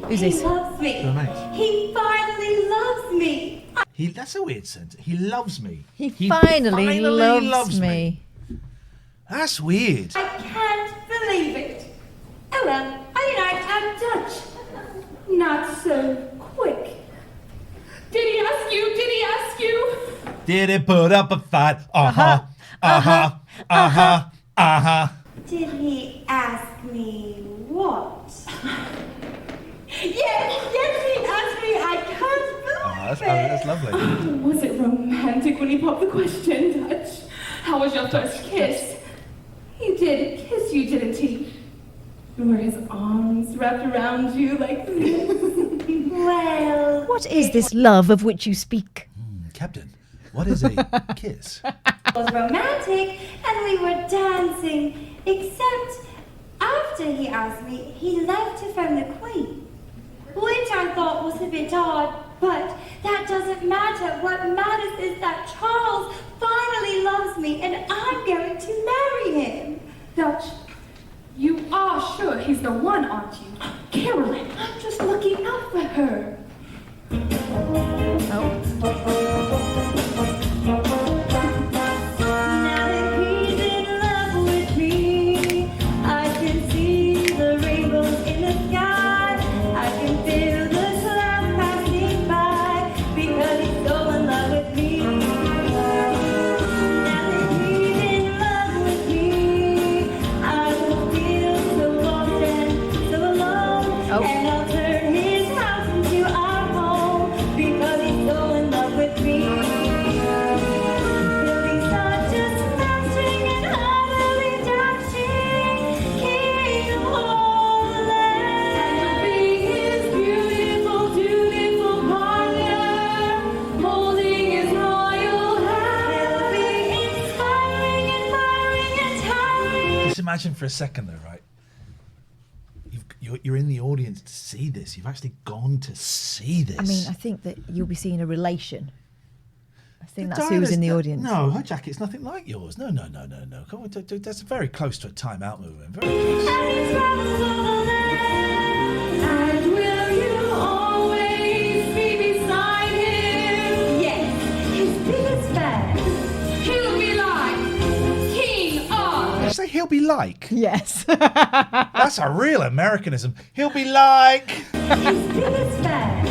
Who's this? He loves me. Your mate. He finally loves me. That's a weird sentence. He loves me. He finally loves me. That's weird. I can't believe it. Oh well, I'm Dutch. Not so quick. Did he ask you? Did he ask you? Did it put up a fight? Did he ask me what? Yes, he asked me. I can't believe it. That's lovely. Was it romantic when he popped the question, Dutch? How was your first kiss? He did kiss you, didn't he? Were his arms wrapped around you like this? Well... What is this love of which you speak? Captain, what is a kiss? It was romantic and we were dancing, except after he asked me, he left to phone the Queen, which I thought was a bit odd, but that doesn't matter. What matters is that Charles finally loves me and I'm going to marry him. Dutch, you are sure he's the one, aren't you? Carolyn, I'm just looking out for her. Now that he's in love with me, I can see the rainbows in the sky. I can feel the clouds passing by because he's so in love with me. Now that he's in love with me, I will feel so lost and so alone. And I'll turn his house into our home because he's so in love with me. Buildings are just matching and utterly dashing, king of all the land. And you'll be his beautiful, dutiful partner, holding his royal hand. He'll be inspiring, admiring, and towering. Just imagine for a second though, right? You're in the audience to see this. You've actually gone to see this. I mean, I think that you'll be seeing a relation. I think that's who's in the audience. No, her jacket's nothing like yours. No. Come on, that's very close to a time-out movement. Very close. And will you always be beside him? Yes, his biggest fan. He'll be like King of. Did you say he'll be like? Yes. That's a real Americanism. He'll be like. His biggest fan.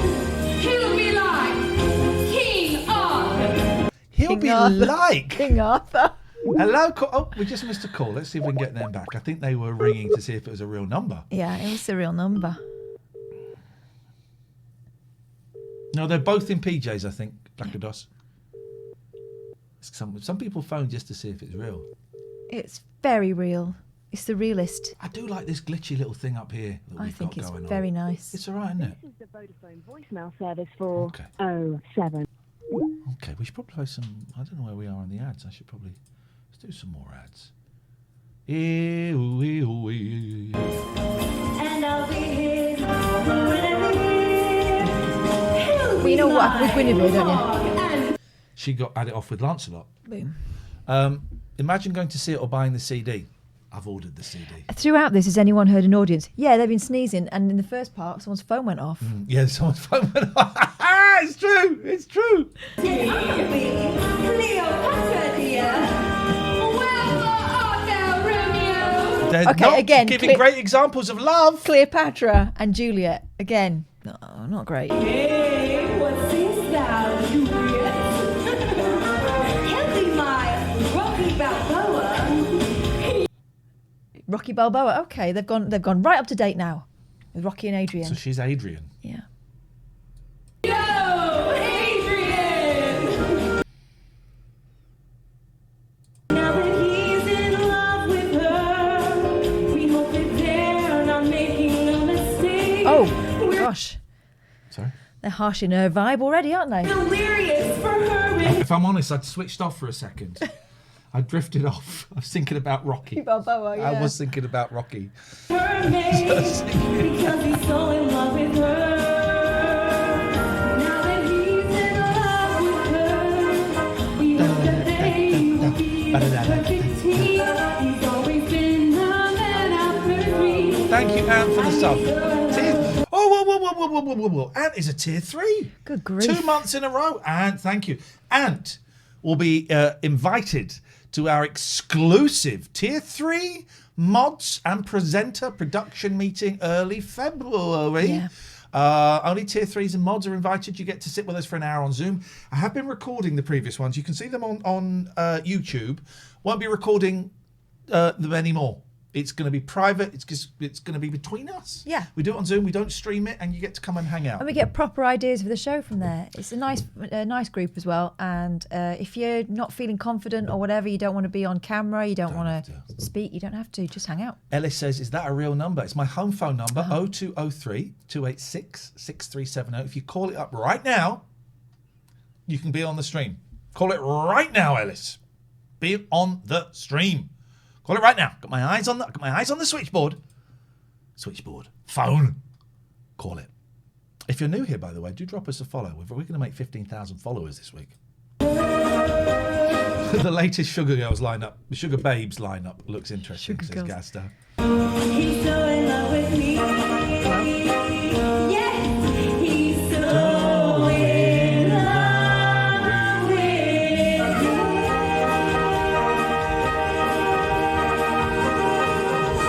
He'll be like King of. He'll King be Arthur. like. King Arthur. Hello. Oh, we just missed a call. Let's see if we can get them back. I think they were ringing to see if it was a real number. Yeah, it was a real number. No, they're both in PJs, I think, Blackados. Some people phone just to see if it's real. It's very real. It's the realist. I do like this glitchy little thing up here that I we've think got it's going very on. nice. It's all right, isn't it? This is the Vodafone voicemail service for Okay. 07. Okay, we should probably play some. I don't know where we are on the ads. I should probably let's do some more ads. And I'll be his whenever Well, you know what happened with Guinevere, don't you? She got had it off with Lancelot. Boom. Imagine going to see it or buying the CD. I've ordered the CD. Throughout this, has anyone heard an audience? Yeah, they've been sneezing, and in the first part, someone's phone went off. Yeah, someone's phone went off. It's true. It's true. Cleopatra, dear. They're Okay, not again, giving great examples of love. Cleopatra and Juliet again. No, not great. Hey, what's this now, Juliet? He'll be my Rocky Balboa. Rocky Balboa. Okay, they've gone right up to date now with Rocky and Adrian. So she's Adrian. Yeah. Yo, Adrian! Now that he's in love with her, we hope that they're not making a mistake. gosh. Sorry? They're harshing her vibe already, aren't they? Delirious for her. If I'm honest, I'd switched off for a second. I drifted off. I was thinking about Rocky. Balboa, yeah. I was thinking about Rocky. Mermaid, because he's so in love with her. Now that he's in love with her, we hope that they will be a perfect team. He's always been the man after three. Thank you, Anne, for the sub. Whoa. Ant is a tier 3. Good grief. 2 months in a row. Ant, thank you. Ant will be invited to our exclusive tier 3 mods and presenter production meeting early February. Yeah. Only tier 3s and mods are invited. You get to sit with us for an hour on Zoom. I have been recording the previous ones. You can see them on YouTube. Won't be recording them anymore. It's going to be private. It's going to be between us. Yeah. We do it on Zoom. We don't stream it, and you get to come and hang out. And we get proper ideas for the show from there. It's a nice group as well. And if you're not feeling confident or whatever, you don't want to be on camera, you don't want to speak, you don't have to. Just hang out. Ellis says, is that a real number? It's my home phone number, 0203 286 6370. If you call it up right now, you can be on the stream. Call it right now, Ellis. Be on the stream. Call it right now. Got my eyes on the switchboard. Phone. Call it. If you're new here, by the way, do drop us a follow. We're going to make 15,000 followers this week. The latest Sugar Girls lineup, the Sugar Babes lineup looks interesting, says Gaster. He's so in love with me. Yes, he's so in love with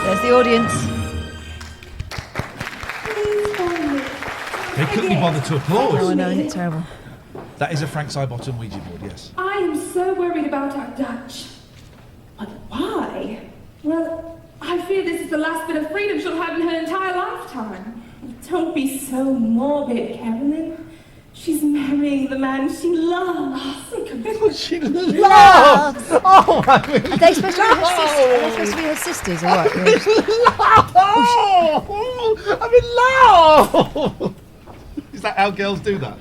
There's the audience. They couldn't be bothered to applaud. Oh, I know, isn't it terrible? That is a Frank Sidebottom Ouija board, yes. I am so worried about our Dutch. But why? Well, I fear this is the last bit of freedom she'll have in her entire lifetime. Don't be so morbid, Katherine. She's marrying the man she loves. She loves. Oh, I mean, Are they supposed to be her sisters? Are they supposed to be her sisters or what? I'm in love. Is that how girls do that?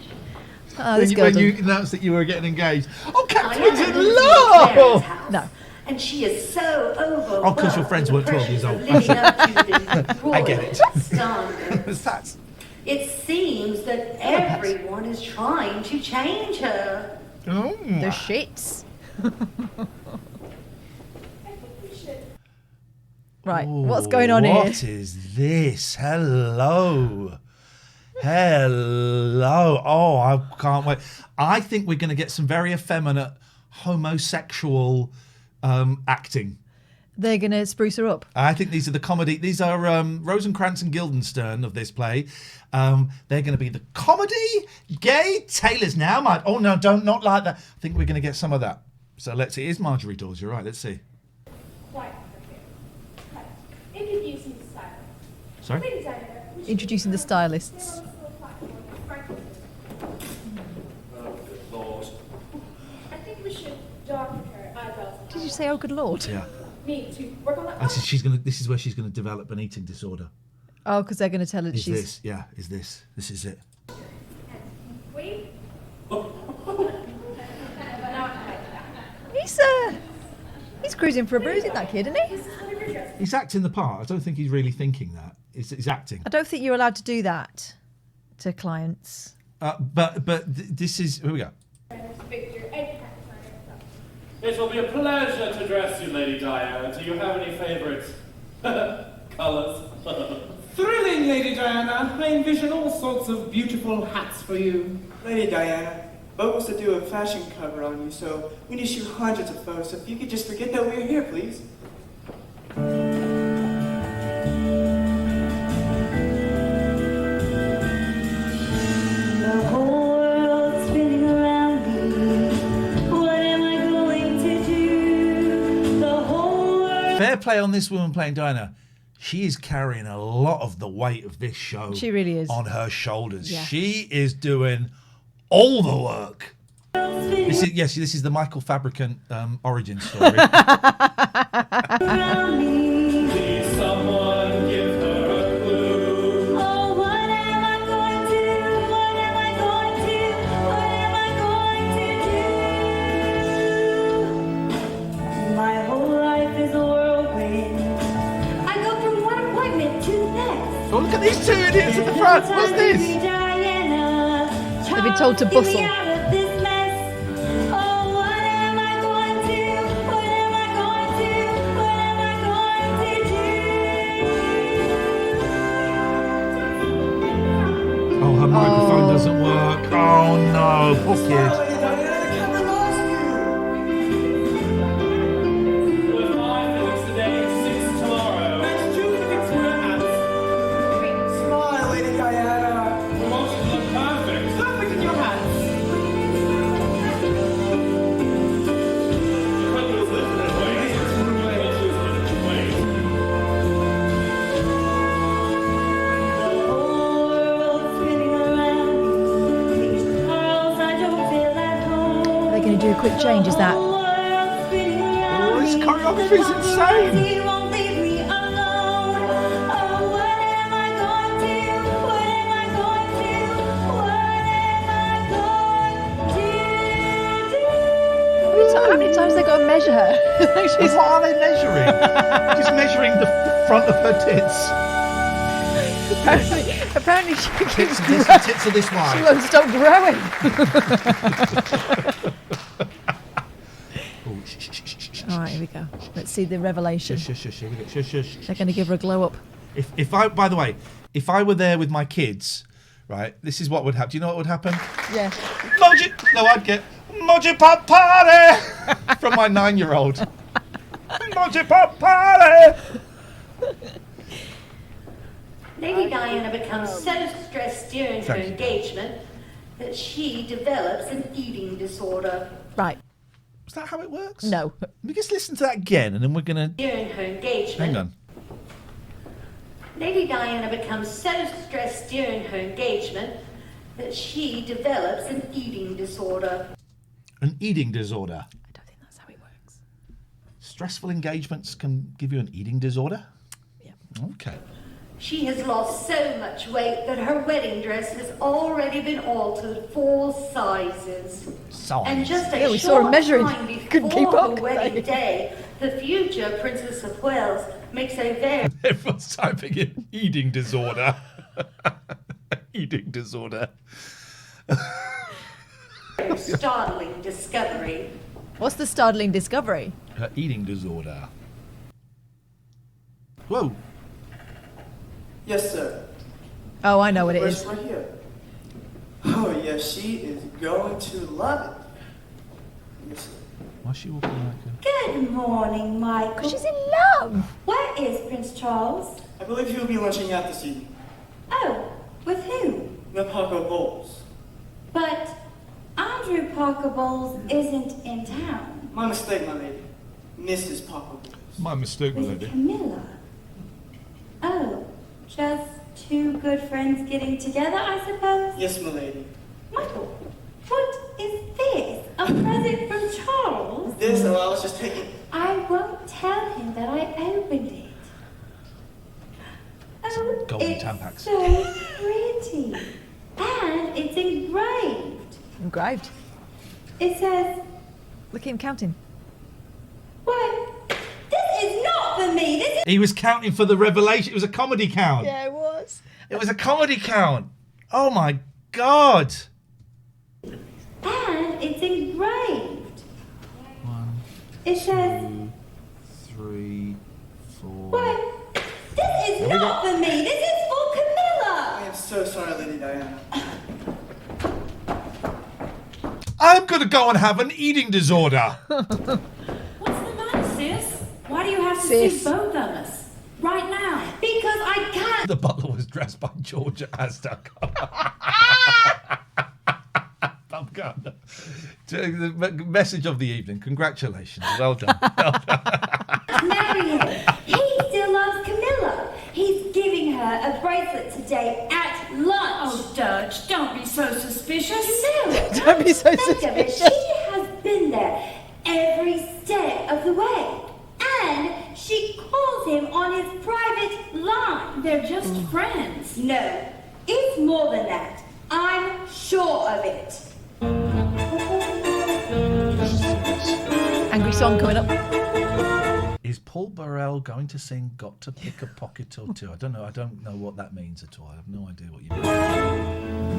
Oh, this when girl you doesn't. announced that you were getting engaged. Oh, Catherine's in love. No. And she is so overwhelmed. Oh, because your friends weren't 12 years old. Living up to this I get it. standard. That's It seems that everyone is trying to change her. The shits. Right, what's going on here? What is this? Hello. Oh, I can't wait. I think we're going to get some very effeminate homosexual acting. They're going to spruce her up. I think these are the comedy. These are Rosencrantz and Guildenstern of this play. They're going to be the comedy gay tailors now. Oh no, not like that. I think we're going to get some of that. So let's see. Here's Marjorie Dawes. You're right. Let's see. Introducing the style. Sorry. Introducing the stylists. I think we should darken her eyebrows. Did you say, oh, good lord? Yeah. Me to work on that. And this is where she's going to develop an eating disorder. Oh, because they're going to tell her that Is she's... this? Yeah. Is this? This is it. Wait. He's cruising for a bruise, isn't that kid, isn't he? He's acting the part. I don't think he's really thinking that. He's acting. I don't think you're allowed to do that to clients. But this is. Here we go. It will be a pleasure to dress you, Lady Diana. Do you have any favourite colours? Thrilling, Lady Diana. I envision all sorts of beautiful hats for you. Lady Diana, Vogue wants to do a fashion cover on you, so we need to shoot hundreds of photos. So if you could just forget that we're here, please. The whole world's spinning around me. What am I going to do? The whole world. Fair play on this woman playing Diana. She is carrying a lot of the weight of this show. She really is. On her shoulders. Yeah. She is doing all the work. This is the Michael Fabricant origin story. Please, someone give her a clue. Oh, what am I Oh, look at these two idiots at the front. What's this? They've been told to bustle. Oh, her microphone doesn't work. Oh no, poor kid. Smile, Lady Diana. Promotions look perfect. Perfect in your hands. Are they going to do a quick change? Is that? Oh, this choreography is insane. How many times they got to measure her? What are they measuring? Just measuring the front of her tits. Apparently she keeps Tits, growing. tits are this She wide. won't stop growing. All right, here we go. Let's see the revelation. Shush. Here we go. Shush. They're going to give her a glow up. If I, by the way, if I were there with my kids, right, this is what would happen. Do you know what would happen? Yeah. I'd get Moji Pop Party from my 9-year-old. Moji Pop Party. Lady Diana becomes so stressed during her Thank you. engagement that she develops an eating disorder. Right. Is that how it works? No. Let me just listen to that again, and then we're gonna. During her engagement, Hang on. Lady Diana becomes so stressed during her engagement that she develops an eating disorder. An eating disorder. I don't think that's how it works. Stressful engagements can give you an eating disorder? Yeah. Okay. She has lost so much weight that her wedding dress has already been altered 4 sizes. And just Yeah, a we saw her short measuring. time Couldn't keep before up. the wedding day, the future Princess of Wales makes a very Everyone's typing in eating disorder. Eating disorder. startling discovery. What's the startling discovery? Her eating disorder. Whoa. Yes, sir. Oh, I know what it Where's is. right here? Oh, yes, she is going to love it. Yes, sir. Why is she walking like a... Good morning, Michael. She's in love. Where is Prince Charles? I believe he'll be lunching out this evening. Oh, with who? The Paco Bowles. But Andrew Parker Bowles isn't in town. My mistake, my lady. Mrs. Paco Bowles. My mistake, my With lady. Camilla. Oh, just 2 good friends getting together, I suppose? Yes, my lady. Michael, what is this? A present from Charles? This, oh, I was just taking... I won't tell him that I opened it. Oh, golden it's Tampax. so pretty. And it's engraved. Engraved. It says, Look at him counting. what? This is not for me. This is... He was counting for the revelation. It was a comedy count. Yeah, it was. It was a comedy count. Oh my God. And it's engraved. 1, It says, 2, 3, 4. what? This is not for me. This is for Camilla. I am so sorry, Lady Diana. I'm gonna go and have an eating disorder. What's the matter, sis? Why do you have to Sis. see both of us? Right now. Because I can't. The butler was dressed by Georgia Aztec. Pumpkin. The message of the evening. Congratulations. Well done. Marry him. He still loves Camilla. He's giving her a bracelet today at lunch. Oh, Dutch, don't be so suspicious. No, Don't be so think of it. suspicious. She has been there every step of the way. And she calls him on his private line. They're just friends. No, it's more than that. I'm sure of it. Angry song coming up. Is Is Paul Burrell going to sing "Got to Pick a Pocket or Two"? I don't know. I don't know what that means at all. I have no idea what you mean.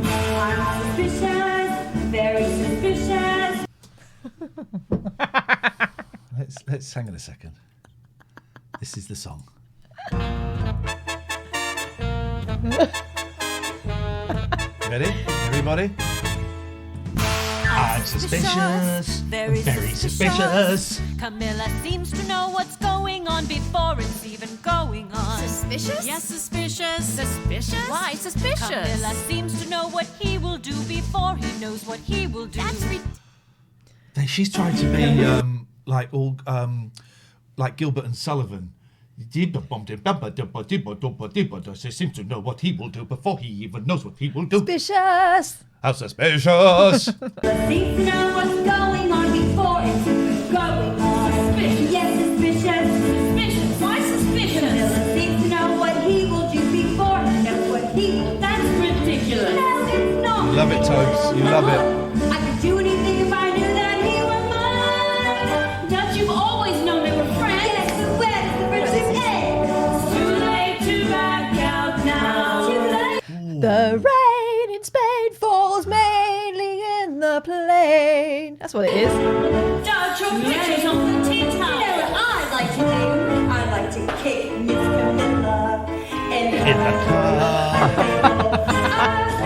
I'm suspicious, very suspicious. Let's hang on a second. This is the song. Ready, everybody? I'm suspicious, very suspicious. Camilla seems to know what's going on before it's even going on. Suspicious? Yes, suspicious. Suspicious? Why suspicious? Camilla seems to know what he will do before he knows what he will do. She's trying to be like Gilbert and Sullivan. He seems to know what he will do before he even knows what he will do. Suspicious. How suspicious! Seems to know what's going on before it's going on. Suspicious. Yes, suspicious. Suspicious. Why suspicious? Camilla seems to know what he will do before he knows what he will. That's ridiculous. No, it's not. You love it, Toads. You love it. I could do anything if I knew that he were mine. Dutch, you've always known they were friends. Yes, but where's the British egg? Too late to back out now. Too late. The rain in Spain falls mainly in the plain. That's what it is. Dutch, your pictures on the tea towel. You know what I like to do? I like to kick Miss Camilla in the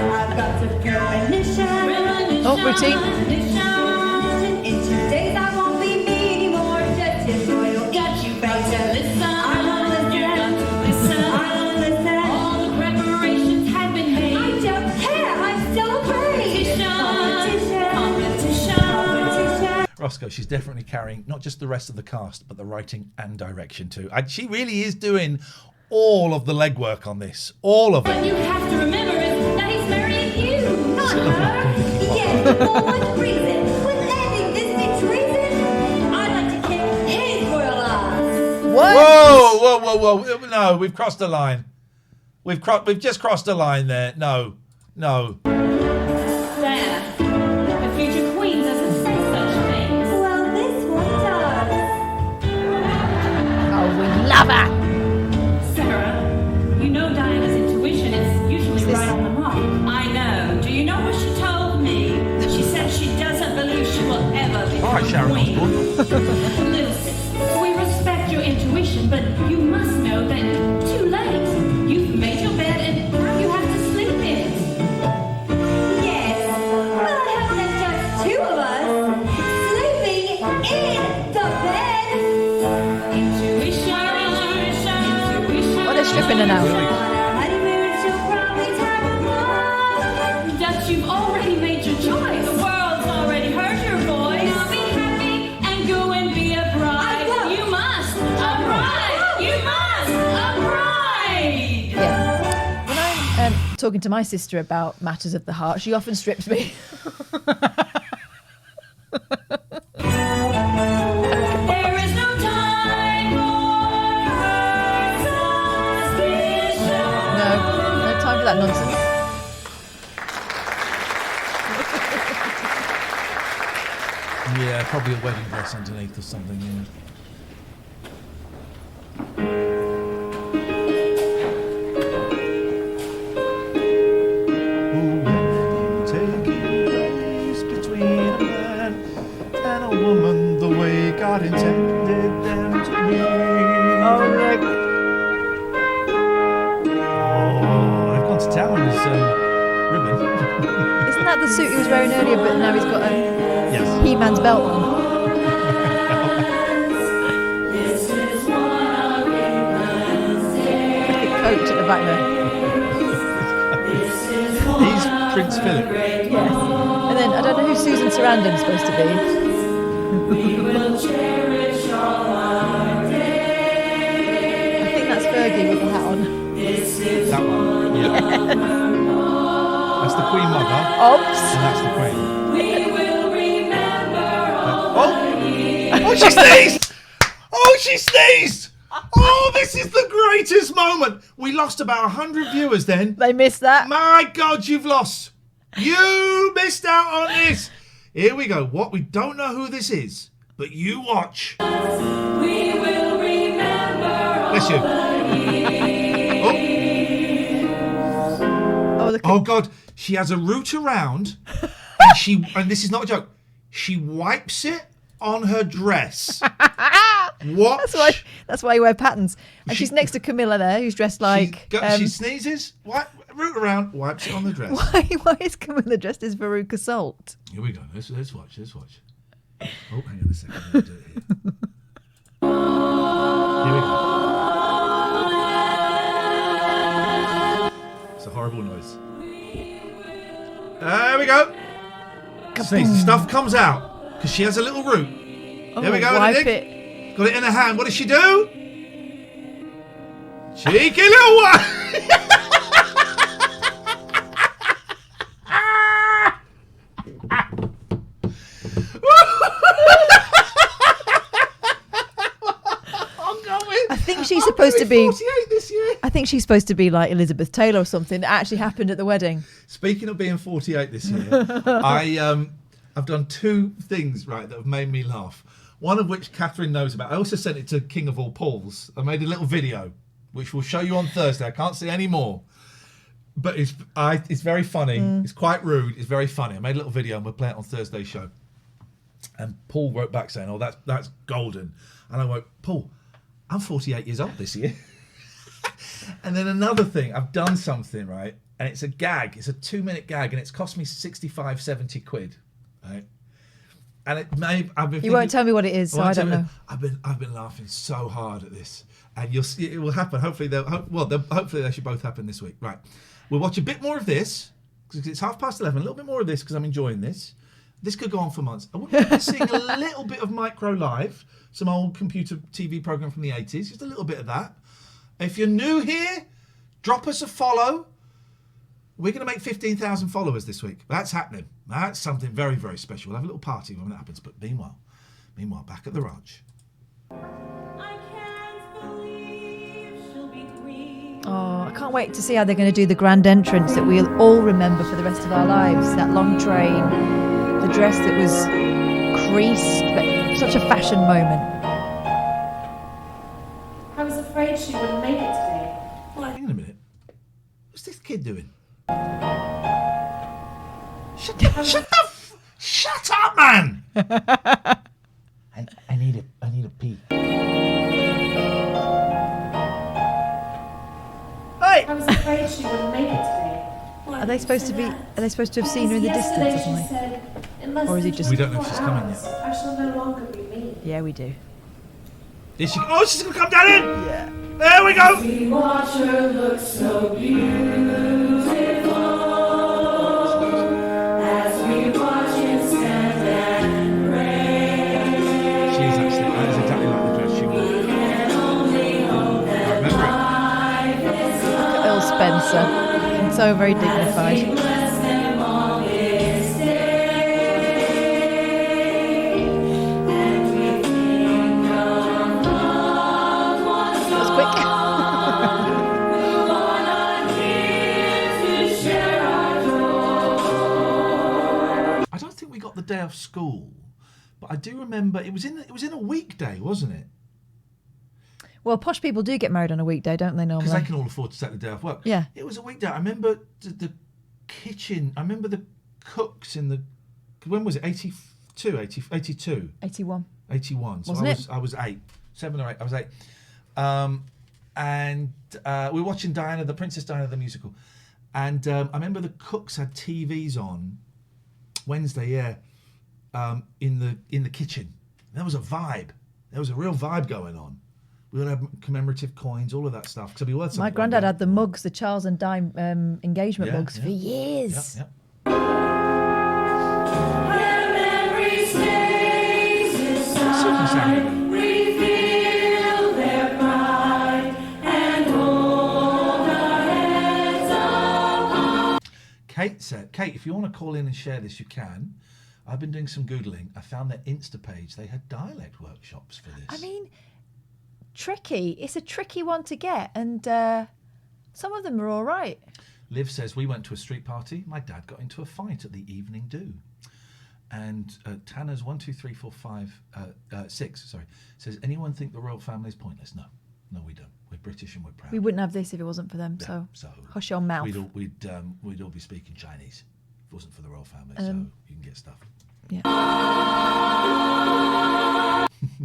I've got to premonition. Oh, routine. In 2 days I won't be me anymore. Just as loyal. Got you better listen. I won't listen. I won't listen. All the preparations have been made. I don't care. I'm still afraid. Competition. Roscoe, she's definitely carrying not just the rest of the cast, but the writing and direction too. And she really is doing all of the legwork on this. All of What it. you have to remember is that he's marrying you, not her. Yes, for what reason? Would ending this be treason? I'd like to kick his royal ass. Whoa! No, we've crossed a line. We've just crossed a line there. No. Diana, the future queen doesn't say such things. Well, this one does. Oh, we love her. Sarah, you know Diana's intuition is usually right on the mark. I know. Do you know what she told me? She said she doesn't believe she will ever become All right, Sharon queen. Osbourne. Listen, we respect your intuition, but you must know that too late. You've made your bed and now you have to sleep in it. Yes, but I hope there's just two of us sleeping in the bed. Intuition. Oh, they're stripping her now. Dutch, you've already made your choice. The world's already heard your voice. Now be happy and go and be a bride. You must. A bride. You must. A bride. Yeah. When I'm talking to my sister about matters of the heart, she often strips me. There is no time for suspicion. No time for that nonsense. Yeah, probably a wedding dress underneath or something. Yeah. Taking place between a man and a woman, the way God intended them to be. Oh, Rick. Oh, I've gone to town on his ribbon. Isn't that the suit he was wearing earlier, but now he's got a Yes. He-Man's belt on? This is what England's day. Look at coat at the back there. He's Prince Philip. Yes. And then I don't know who Susan Sarandon's supposed to be. We will cherish all our days. I think that's Fergie with the hat on. This is That one. Yeah. That's the Queen Mother. Oops. And that's the Queen. We will remember all Oh, she sneezed! Oh, she sneezed! Oh, this is the greatest moment. We lost about 100 viewers then. They missed that. My God, you've lost. You missed out on this. Here we go. What? We don't know who this is, but you watch. We will remember Bless you. Oh God, she has a route around, and this is not a joke. She wipes it on her dress. What? That's why you wear patterns. And she's next to Camilla there, who's dressed like. She sneezes, route around, wipes it on the dress. Why is Camilla dressed as Veruca Salt? Here we go. Let's watch. Oh, hang on a second. Let me do it here. Here we go. It's a horrible noise. There we go. Sneeze. Stuff comes out because she has a little root. There we go. Wipe it. Got it in her hand. What does she do? Cheeky little one. I think she's supposed to be 48 this year. I think she's supposed to be like Elizabeth Taylor or something. That actually happened at the wedding. Speaking of being 48 this year, I've done two things that have made me laugh. One of which Katherine knows about. I also sent it to King of All Pauls. I made a little video, which we'll show you on Thursday. I can't see any more, but it's very funny. It's quite rude. It's very funny. I made a little video and we'll play it on Thursday's show. And Paul wrote back saying, "Oh, that's golden." And I went, "Paul, I'm 48 years old this year." And then another thing, I've done something, right? And it's a gag. It's a 2-minute gag, and it's cost me 65, 70 quid, right? And it may. You won't tell me what it is, so I don't know. I've been laughing so hard at this, and you'll see it will happen. Hopefully, hopefully they should both happen this week. Right, we'll watch a bit more of this because it's 11:30. A little bit more of this because I'm enjoying this. This could go on for months. I wouldn't mind seeing a little bit of Micro Live, some old computer TV program from the 80s, just a little bit of that. If you're new here, drop us a follow. We're going to make 15,000 followers this week. That's happening. That's something very, very special. We'll have a little party when that happens. But meanwhile, back at the ranch. Oh, I can't wait to see how they're going to do the grand entrance that we'll all remember for the rest of our lives. That long train, the dress that was creased, but such a fashion moment. I was afraid she wouldn't make it today. Hang on a minute. What's this kid doing? Shut up, man! I need a pee. I was afraid she wouldn't make it today. Are they supposed to have seen her in the distance, isn't they? Or is it just? We don't know if she's coming yet. I shall no longer be me. Yeah, we do. She's gonna come down in. Yeah. There we go. We watch her look so beautiful as we watch it stand and rain. She is actually. That is exactly like the dress she wore. We can only hope that life is Look at Earl Spencer, looking so very dignified. bless them on this day, and we think of loved ones That was quick. who are here to share our joy. I don't think we got the day off school, but I do remember it was in a weekday, wasn't it? Well, posh people do get married on a weekday, don't they, normally? Because they can all afford to take the day off work. Yeah. It was a weekday. I remember the kitchen. I remember the cooks in the. When was it? 82, 82. 81. 81. So Wasn't it? I was 8, 7 or 8. I was 8. And we were watching Diana, the Princess Diana the musical, and I remember the cooks had TVs on Wednesday, in the kitchen. There was a vibe. There was a real vibe going on. We would have commemorative coins, all of that stuff. Because it'd be worth something. My granddad had the mugs, the Charles and Di engagement Yeah, mugs yeah. for years. Yep. Their memory stays inside, reveal their pride, and hold our heads up high. Kate said, Kate, if you want to call in and share this, you can. I've been doing some Googling. I found their Insta page. They had dialect workshops for this. I mean, tricky. It's a tricky one to get, and some of them are all right. Liv says, we went to a street party. My dad got into a fight at the evening do. And Tanner's 1, 2, 3, 4, 5, 6, sorry, says, anyone think the royal family is pointless? No. No, we don't. We're British and we're proud. We wouldn't have this if it wasn't for them. Yeah, So hush your mouth. We'd all be speaking Chinese if it wasn't for the royal family. So you can get stuff. Yeah.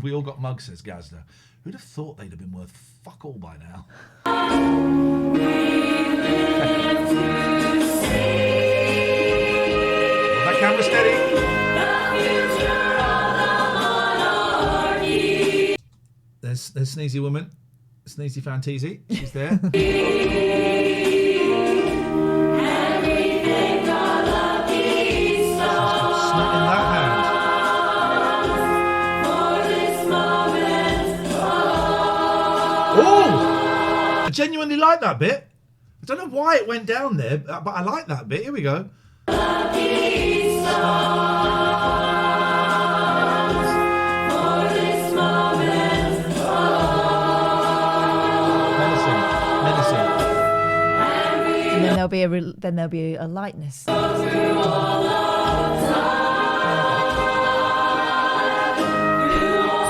We all got mugs, says Gazda. Who'd have thought they'd have been worth fuck all by now? That camera steady. There's Sneezy Woman. Sneezy Fanteezy. She's there. Snot in that hand. Oh! I genuinely like that bit. I don't know why it went down there, but I like that bit. Here we go. Menacing. And then there'll be a lightness.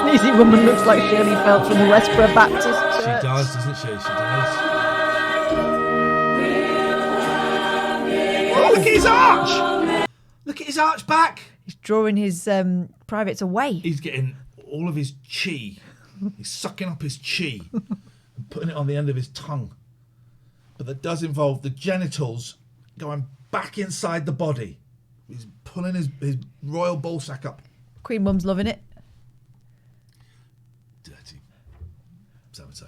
Sneezy Woman looks like Shirley Phelps from the Westboro Baptist Church. She does, doesn't she? She does. Oh, look at his arch! Look at his arch back. He's drawing his privates away. He's getting all of his chi. He's sucking up his chi and putting it on the end of his tongue. But that does involve the genitals going back inside the body. He's pulling his royal ball sack up. Queen Mum's loving it. Dirty. So-and-so.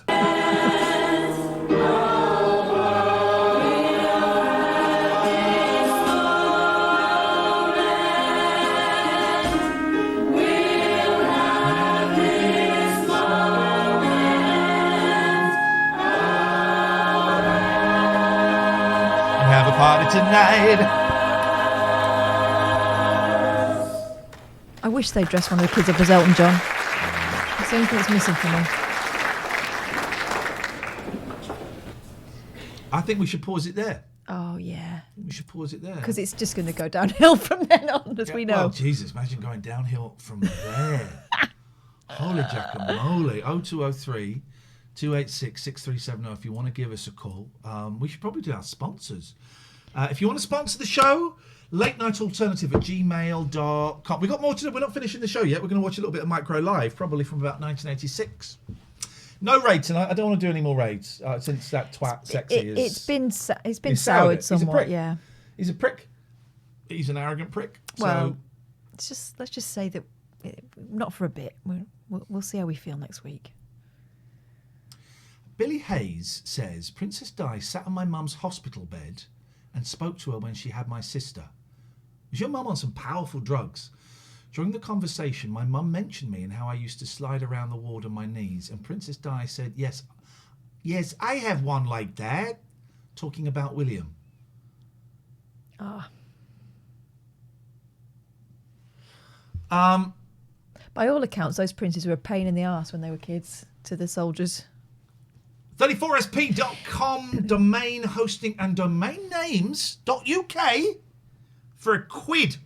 Have a party tonight. I wish they'd dress one of the kids up as Elton John. It's the only thing that's missing for me. I think we should pause it there. Oh, yeah. We should pause it there. Because it's just going to go downhill from then on, as we know. Well, Jesus, imagine going downhill from there. Holy jackamole. 0203 286 6370 if you want to give us a call. We should probably do our sponsors. If you want to sponsor the show, latenightalternative@gmail.com. We've got more to do. We're not finishing the show yet. We're going to watch a little bit of Micro Live, probably from about 1986. No raid tonight. I don't want to do any more raids since that twat sexy is... It's been soured somewhat, yeah. He's a prick. He's an arrogant prick. Well, let's just say that not for a bit. We'll see how we feel next week. Billy Hayes says, Princess Di sat on my mum's hospital bed and spoke to her when she had my sister. Was your mum on some powerful drugs? During the conversation, my mum mentioned me and how I used to slide around the ward on my knees, and Princess Di said, yes, I have one like that, talking about William. Ah. By all accounts, those princes were a pain in the arse when they were kids to the soldiers. 34sp.com domain hosting and domain names.uk for £1.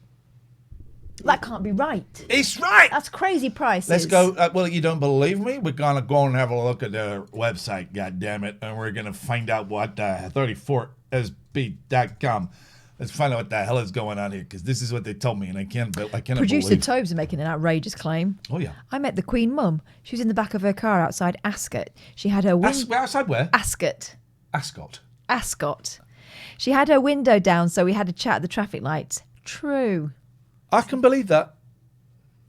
That can't be right. It's right. That's crazy prices. Let's go. Well, you don't believe me? We're going to go and have a look at their website, goddammit, and we're going to find out what 34sp.com. Let's find out what the hell is going on here, because this is what they told me, and I cannot Producer believe. Tobes are making an outrageous claim. Oh, yeah. I met the Queen Mum. She was in the back of her car outside Ascot. She had her outside where? Ascot. Ascot. She had her window down, so we had a chat at the traffic lights. True. I can believe that.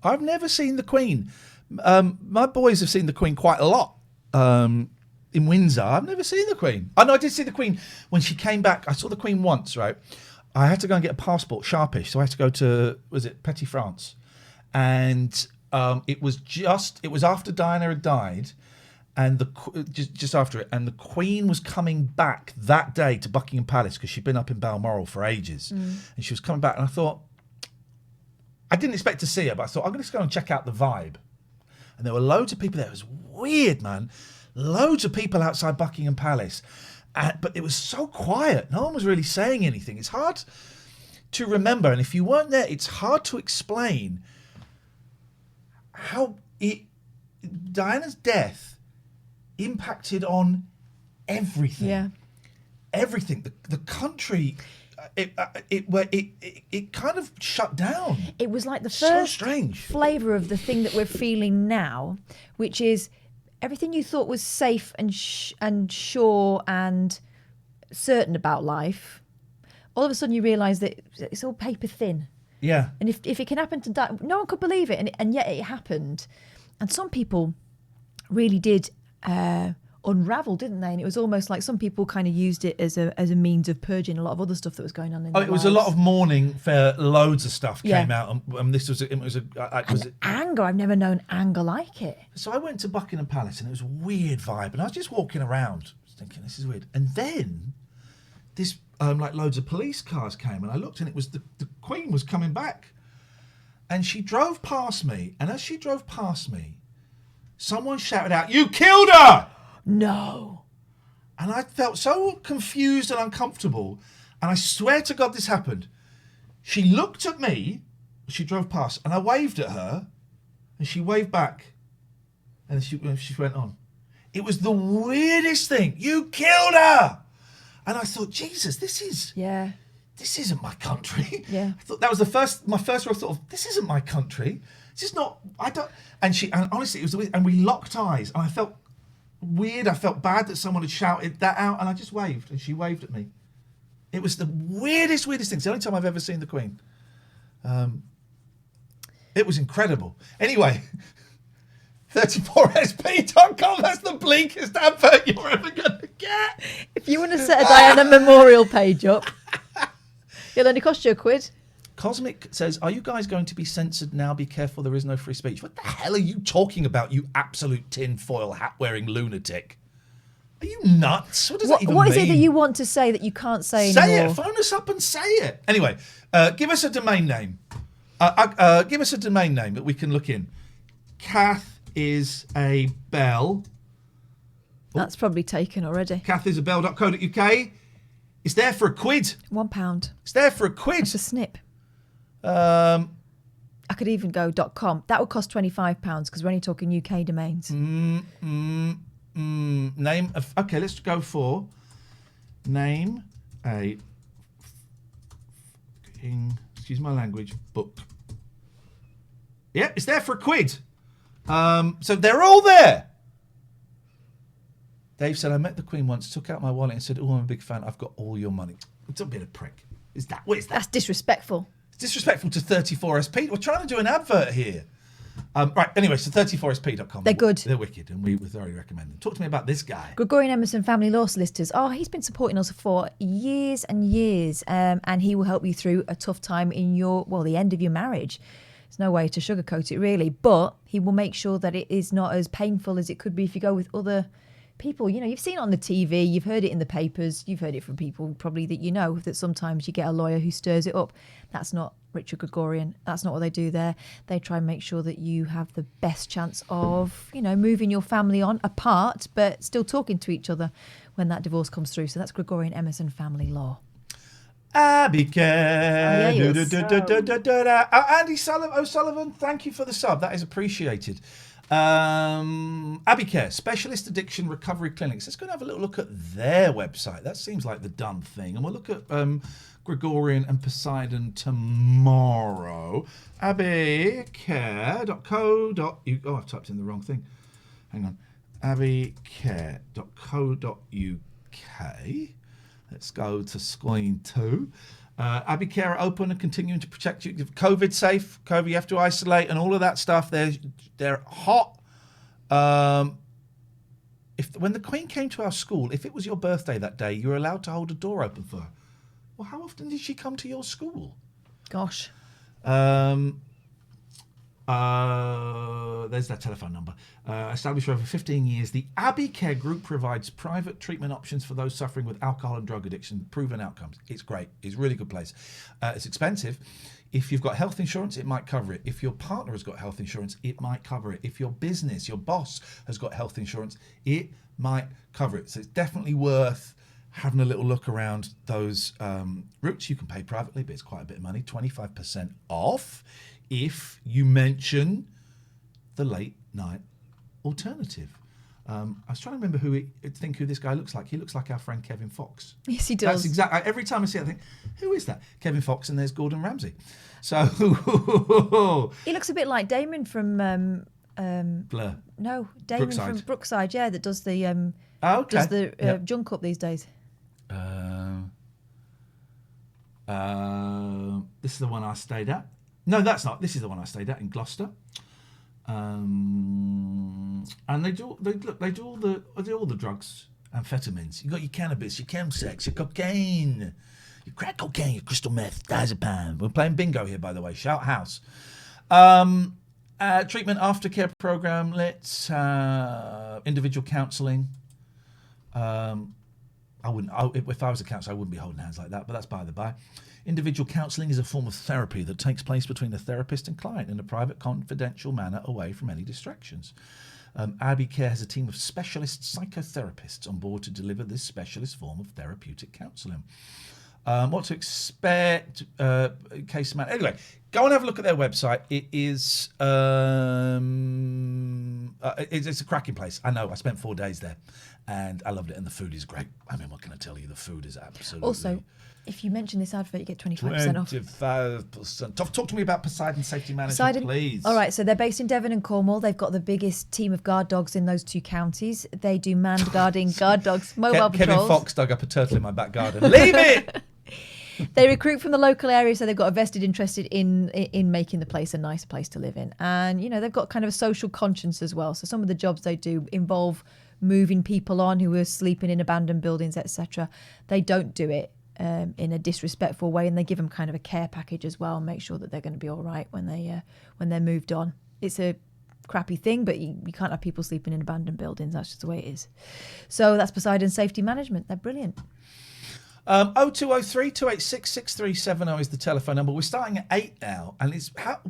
I've never seen the Queen. My boys have seen the Queen quite a lot. In Windsor, I've never seen the Queen. Oh, no, I did see the Queen when she came back. I saw the Queen once, right? I had to go and get a passport, sharpish, so I had to go to, was it Petit France? And it was after Diana had died, and just after it, and the Queen was coming back that day to Buckingham Palace because she'd been up in Balmoral for ages, and she was coming back, and I thought, I didn't expect to see her, but I thought, I'm going to go and check out the vibe. And there were loads of people there. It was weird, man. Loads of people outside Buckingham Palace. But it was so quiet. No one was really saying anything. It's hard to remember. And if you weren't there, it's hard to explain how Diana's death impacted on everything. Yeah. Everything. The country, it kind of shut down. It was like the So first strange. flavour of the thing that we're feeling now, which is everything you thought was safe and sure and certain about life. All of a sudden you realise that it's all paper thin. Yeah. And if it can happen to that, no one could believe it, and yet it happened. And some people really did unravel, didn't they? And it was almost like some people kind of used it as a means of purging a lot of other stuff that was going on in their It was lives. a lot of mourning for loads of stuff Yeah. came out, and this was anger. I've never known anger like it. So I went to Buckingham Palace, and it was a weird vibe, and I was just walking around thinking, this is weird. And then this like loads of police cars came, and I looked, and it was the Queen was coming back, and she drove past me, and as she drove past me, someone shouted out, "You killed her!" No. And I felt so confused and uncomfortable, and I swear to God this happened. She looked at me, she drove past, and I waved at her, and she waved back, and she went on. It was the weirdest thing. You killed her! And I thought, Jesus, this isn't my country. Yeah. I thought that was my first real thought of, this isn't my country. This is not, and honestly, it was weird, and we locked eyes, and I felt weird. I felt bad that someone had shouted that out, and I just waved, and she waved at me. It was the weirdest thing. It's the only time I've ever seen the Queen. It was incredible. Anyway, 34sp.com, that's the bleakest advert you're ever going to get. If you want to set a Diana memorial page up, it'll only cost you £1. Cosmic says, are you guys going to be censored now? Be careful, there is no free speech. What the hell are you talking about, you absolute tinfoil hat-wearing lunatic? Are you nuts? What does that even mean? What is it that you want to say that you can't say Say anymore? it. Phone us up and say it. Anyway, give us a domain name. Give us a domain name that we can look in. Kath is a bell. That's probably taken already. kathisabell.co.uk. It's there for £1. £1. It's there for £1. It's a snip. I could even go .com. That would cost £25 because we're only talking UK domains. Name of, okay, let's go for name a excuse my language, book. Yeah, it's there for £1. So they're all there. Dave said, I met the Queen once, took out my wallet and said, oh, I'm a big fan. I've got all your money. It's a bit of prick. What is that? That's disrespectful. It's disrespectful to 34SP. We're trying to do an advert here. Right, anyway, so 34sp.com. They're good. They're wicked, and we would thoroughly recommend them. Talk to me about this guy. Gregorian Emerson Family Law Solicitors. Oh, he's been supporting us for years and years, and he will help you through a tough time in the end of your marriage. There's no way to sugarcoat it, really, but he will make sure that it is not as painful as it could be if you go with other people. You know, you've seen it on the TV, you've heard it in the papers, you've heard it from people probably that you know, that sometimes you get a lawyer who stirs it up. That's not Richard Gregorian. That's not what they do there. They try and make sure that you have the best chance of, moving your family on apart, but still talking to each other when that divorce comes through. So that's Gregorian Emerson Family Law. Abby Care. yes. Andy O'Sullivan, thank you for the sub. That is appreciated. Abbey Care, Specialist Addiction Recovery Clinics. Let's go and have a little look at their website. That seems like the done thing. And we'll look at Gregorian and Poseidon tomorrow. abbycare.co.uk. Oh, I've typed in the wrong thing. Hang on. abbycare.co.uk. Let's go to screen 2. Abbey Care are open and continuing to protect you. COVID safe, COVID you have to isolate and all of that stuff. They're hot. When the Queen came to our school, if it was your birthday that day, you were allowed to hold a door open for her. Well, how often did she come to your school? Gosh. There's that telephone number. Established for over 15 years, the Abbey Care Group provides private treatment options for those suffering with alcohol and drug addiction. Proven outcomes. It's great. It's a really good place. It's expensive. If you've got health insurance, it might cover it. If your partner has got health insurance, it might cover it. If your business, your boss has got health insurance, it might cover it. So it's definitely worth having a little look around those routes. You can pay privately, but it's quite a bit of money. 25% off if you mention the late night alternative. I was trying to remember who this guy looks like. He looks like our friend Kevin Fox. Yes, he does. That's exactly. Every time I see it, I think, who is that? Kevin Fox, and there's Gordon Ramsay. So he looks a bit like Damon from Blur. No, Damon Brookside. from Brookside. Yeah, that does the okay. does the junk up these days. This is the one I stayed at. No, that's not. This is the one I stayed at in Gloucester. And they do all the drugs, amphetamines. You got your cannabis, your chemsex, your cocaine, your crack cocaine, your crystal meth, diazepam. We're playing bingo here, by the way. Shout house. Treatment aftercare program. Let's individual counselling. If I was a counsellor, I wouldn't be holding hands like that, but that's by the by. Individual counselling is a form of therapy that takes place between the therapist and client in a private, confidential manner away from any distractions. Abbey Care has a team of specialist psychotherapists on board to deliver this specialist form of therapeutic counselling. What to expect, case man. Anyway, go and have a look at their website. It is it's a cracking place. I know. I spent 4 days there, and I loved it. And the food is great. I mean, what can I tell you? The food is absolutely. Also, if you mention this advert, you get 25% off. 25%. Talk to me about Poseidon Safety Management, please. All right, so they're based in Devon and Cornwall. They've got the biggest team of guard dogs in those two counties. They do manned guarding, guard dogs, mobile patrols. Kevin Fox dug up a turtle in my back garden. Leave it! They recruit from the local area, so they've got a vested interest in making the place a nice place to live in. And, you know, they've got kind of a social conscience as well. So some of the jobs they do involve moving people on who are sleeping in abandoned buildings, etc. They don't do it in a disrespectful way, and they give them kind of a care package as well and make sure that they're going to be all right when they're moved on. It's a crappy thing, but you can't have people sleeping in abandoned buildings. That's just the way it is. So that's Poseidon Safety Management. They're brilliant. 0203 286 6370 is the telephone number. We're starting at 8 now, and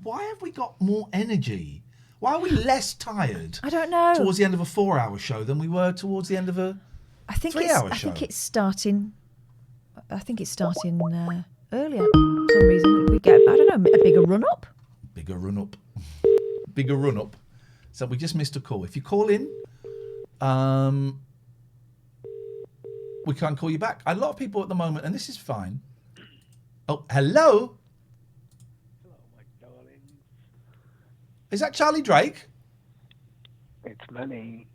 why have we got more energy? Why are we less tired? I don't know. Towards the end of a 4-hour show than we were towards the end of a 3-hour show. I think it's starting earlier for some reason. We get, I don't know, a bigger run up. Bigger run up. So we just missed a call. If you call in, we can't call you back. A lot of people at the moment, and this is fine. Oh, hello. Hello, my darling. Is that Charlie Drake? It's Manny.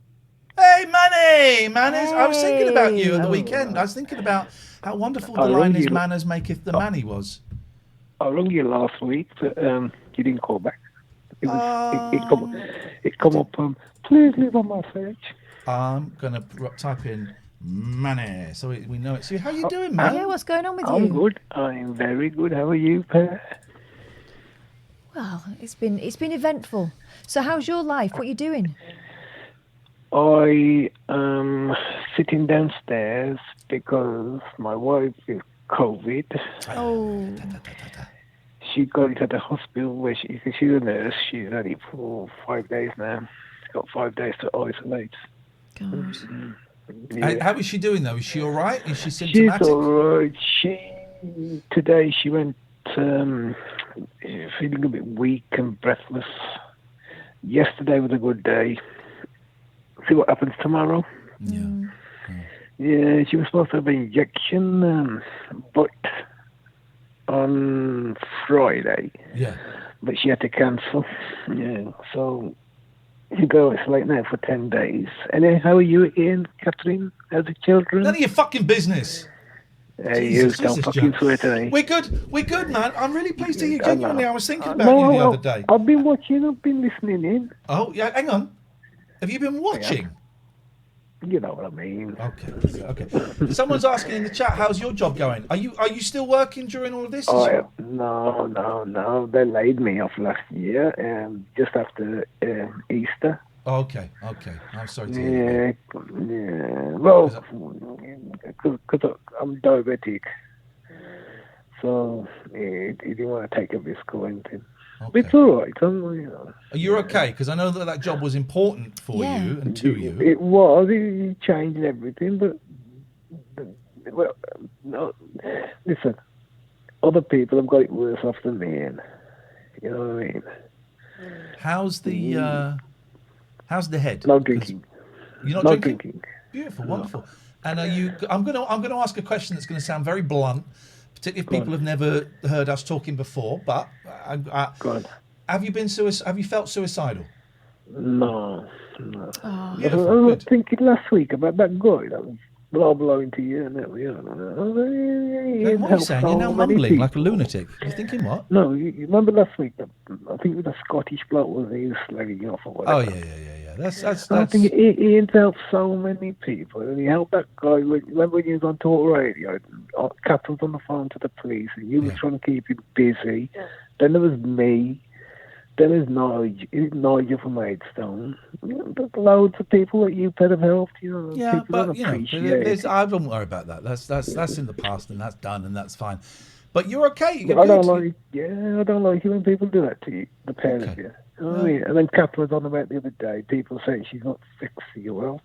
Hey, Manny! Manners. I was thinking about you at the weekend. I was thinking about how wonderful the line is manners maketh the Manny was. I rang you last week, but you didn't call back. It come up, please leave a message. I'm going to type in Manny, so we know it's you. How you doing, man? Yeah, what's going on with you? I'm good. I'm very good. How are you, Per? Well, it's been eventful. So how's your life? What are you doing? I am sitting downstairs because my wife is COVID. Oh. She got it at the hospital where she's a nurse. She's had it for 5 days now. She's got 5 days to isolate. God. Yeah. How is she doing though? Is she all right? Is she symptomatic? She's all right. Today she went feeling a bit weak and breathless. Yesterday was a good day. See what happens tomorrow. Yeah, she was supposed to have an injection, but on Friday. Yeah. But she had to cancel. Yeah, so you go isolate now for 10 days. And then how are you, Iain, Katherine? How's the children? None of your fucking business. Hey, you don't fucking swear today. We're good, man. I'm really pleased to hear you. Genuinely, I was thinking about you the other day. I've been watching, I've been listening in. Oh, yeah, hang on. Have you been watching? You know what I mean. Okay. Someone's asking in the chat, how's your job going? Are you still working during all of this? No. They laid me off last year, just after Easter. Okay. I'm sorry to hear that. Yeah. Well, because I'm diabetic, so he didn't want to take a risk or anything. Okay. It's all right. Are you okay? Because I know that job was important for you and to you. It was. It changed everything, but well, no. Listen, other people have got it worse off than me. You know what I mean? How's the head? No drinking. You're not drinking? Beautiful, wonderful. And are you? I'm gonna ask a question that's going to sound very blunt, particularly if people have never heard us talking before. But have you been Have you felt suicidal? No. Oh. Beautiful, I was good. thinking last week about that guy that was blowing to you and that. Then what are you saying? You're now mumbling like a lunatic. You're thinking what? No, you remember last week? I think the Scottish bloke was slagging you off or whatever. Oh yeah. That's. I think Iain's helped so many people. And he helped that guy. Remember when he was on talk radio? Catherine's on the phone to the police, and you was trying to keep him busy. Then there was me. Then there's Nigel from Maidstone. There's loads of people that you could have helped. Yeah, people but don't you know, appreciate I don't worry about that. That's in the past, and that's done, and that's fine. But you're okay. I don't like it when people do that to you, the pair of you. You know what I mean? And then Katherine was on about the other day. People saying she's not sexy. Well,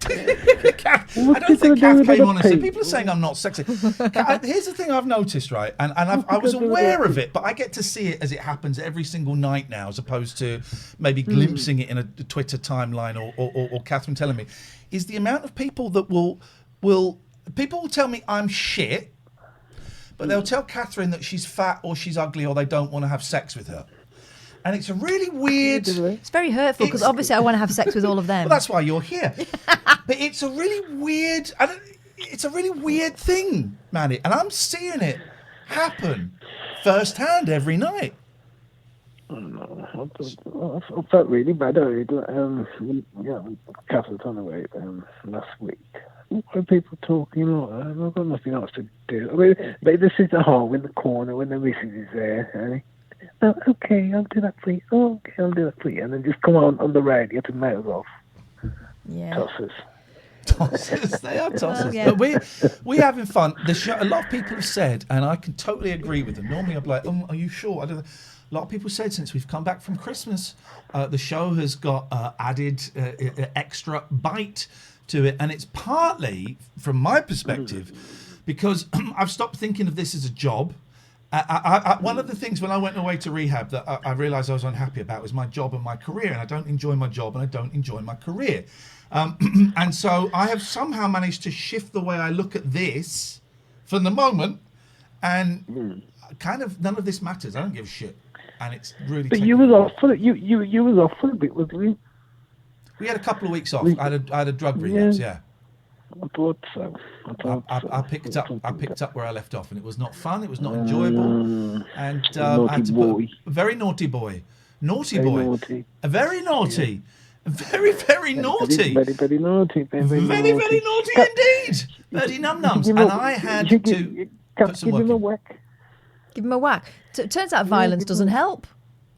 I don't think Kath came on and said, people are saying I'm not sexy. Here's the thing I've noticed, right? And I was aware of it, but I get to see it as it happens every single night now, as opposed to maybe glimpsing it in a Twitter timeline or Katherine telling me, is the amount of people that people will tell me I'm shit, but they'll tell Katherine that she's fat or she's ugly or they don't want to have sex with her. And it's a really weird... It's very hurtful because obviously I want to have sex with all of them. Well, that's why you're here. But it's a really weird... it's a really weird thing, Manny. And I'm seeing it happen firsthand every night. I don't know. I felt really bad. Catherine's on the way last week. Why are people talking like that? I've got nothing else to do. I mean, they sit at home in the corner when the missus is there. Oh, okay, I'll do that for you. Oh, okay, I'll do that for you. And then just come on the radio to mouth off. Yeah. Tossers, they are tossers. Well, yeah. But we're having fun. The show, a lot of people have said, and I can totally agree with them. Normally, I'm like, are you sure? I don't know. A lot of people said since we've come back from Christmas, the show has got added extra bite to it, and it's partly, from my perspective, because I've stopped thinking of this as a job. One of the things when I went away to rehab that I realised I was unhappy about was my job and my career, and I don't enjoy my job and I don't enjoy my career. And so I have somehow managed to shift the way I look at this for the moment, and kind of none of this matters. I don't give a shit, and it's really. But you was off for it. You was off for a bit, wasn't you? We had a couple of weeks off. I had a drug relapse. Yeah. I thought so. I picked up where I left off, and it was not fun. It was not enjoyable, and I had to boy. Very naughty boy, Naughty. Very naughty, very very naughty, very naughty, very naughty indeed. Very num-nums, and I had to put some work in. Give him a whack. Turns out violence doesn't help.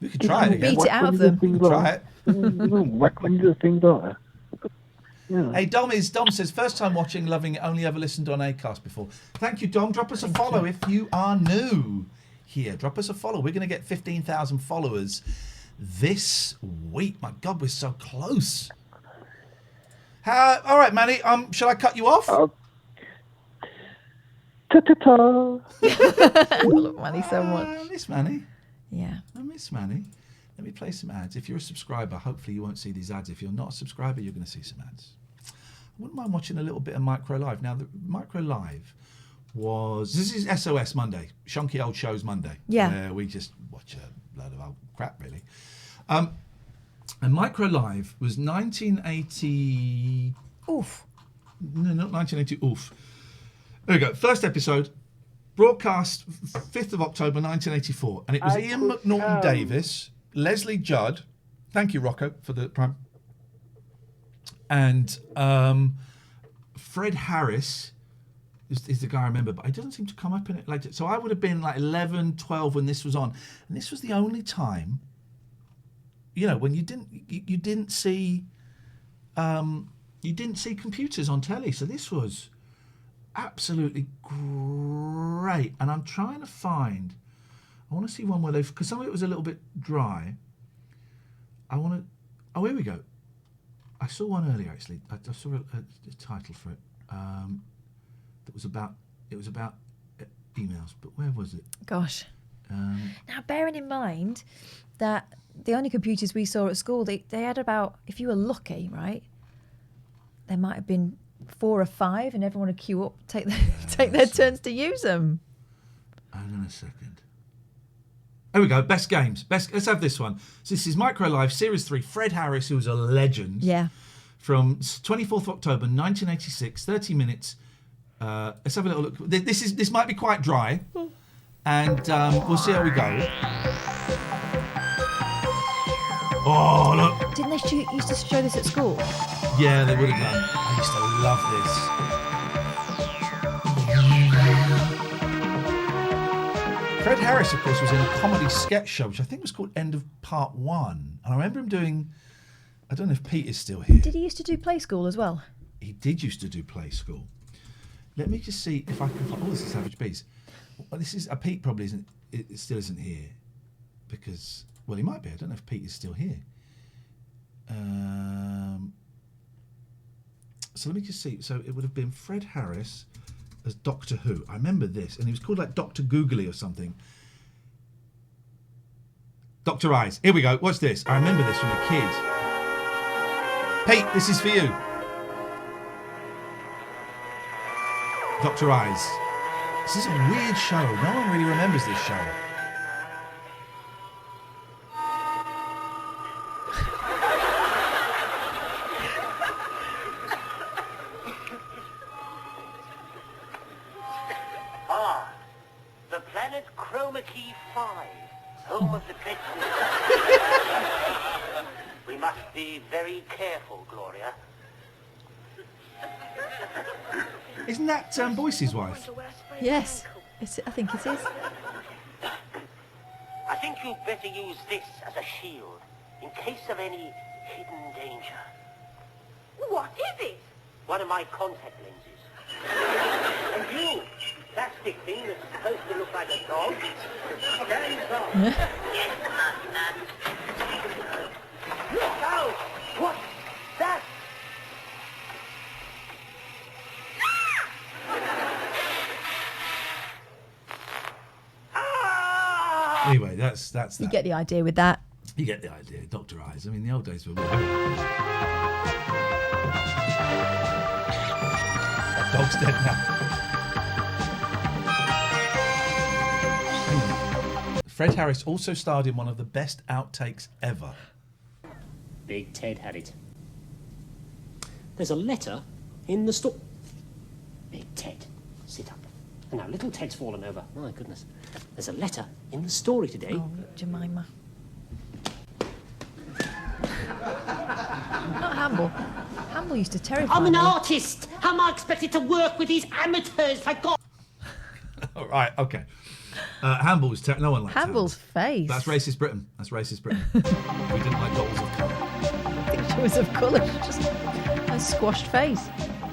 We could try it. Beat it out of them. Try it. Whack when you do things like that. Yeah. Hey, Dom says, first time watching, loving it, only ever listened on Acast before. Thank you, Dom. Drop us a follow if you are new here. Drop us a follow. We're going to get 15,000 followers this week. My God, we're so close. All right, Manny, shall I cut you off? Ta-ta-ta. I love Manny so much. I miss Manny. Yeah. I miss Manny. Let me play some ads. If you're a subscriber, hopefully you won't see these ads. If you're not a subscriber, you're going to see some ads. I wouldn't mind watching a little bit of Micro Live. Now, the Micro Live this is SOS Monday, Shonky Old Shows Monday. Yeah. Where we just watch a load of old crap, really. And Micro Live was 1980... Oof. No, not 1980, oof. There we go. First episode, broadcast 5th of October 1984. And it was Ian McNaughton Davis, Leslie Judd, thank you, Rocco, for the prime, and Fred Harris is the guy I remember, but it doesn't seem to come up in it later. So I would have been like 11, 12 when this was on. And this was the only time, when you didn't see computers on telly. So this was absolutely great. And I'm trying to find... I want to see one where because some of it was a little bit dry. Oh, here we go. I saw one earlier, actually. I saw a title for it. It was about emails, but where was it? Gosh. Now, bearing in mind that the only computers we saw at school, they had about, if you were lucky, right, there might have been 4 or 5, and everyone would queue up, take their turns to use them. Hang on a second. Here we go. Best games. Let's have this one. So this is Micro Live Series 3. Fred Harris, who's a legend. Yeah. From 24th of October 1986. 30 minutes. Let's have a little look. This might be quite dry, and we'll see how we go. Oh, look. Didn't they used to show this at school? Yeah, they would have done. I used to love this. Fred Harris, of course, was in a comedy sketch show, which I think was called End of Part 1. And I remember him doing... I don't know if Pete is still here. Did he used to do Play School as well? He did used to do Play School. Let me just see if I can find... Oh, this is Savage Bees. Well, this is... Pete probably isn't... It still isn't here. Because... Well, he might be. I don't know if Pete is still here. So let me just see. So it would have been Fred Harris as Doctor Who. I remember this. And he was called like Dr. Googly or something. Dr. Eyes. Here we go. Watch this. I remember this from a kid. Pete, this is for you. Dr. Eyes. This is a weird show. No one really remembers this show. The planet Chroma Key 5, home of the dreadful. We must be very careful, Gloria. Isn't that Boyce's wife? Yes, I think it is. I think you'd better use this as a shield in case of any hidden danger. What is it? One of my contact lenses. And you, plastic thing that's supposed to look like a dog. Stand up. Yes, Master. Look out! What's that? Anyway, that's that. You get the idea with that. You get the idea. Dr. Eyes. I mean, the old days were... That dog's dead now. Fred Harris also starred in one of the best outtakes ever. Big Ted had it. There's a letter in the store. Big Ted, sit up. And now little Ted's fallen over. My goodness. There's a letter in the story today. Oh, Jemima. Not Hamble. Hamble used to terrify I'm an me. artist. How am I expected to work with these amateurs? For God. All right, okay. Hamble's... no one likes Hamble's face. That's racist Britain. That's racist Britain. We didn't like dolls of colour. I think she was of colour. Just a squashed face.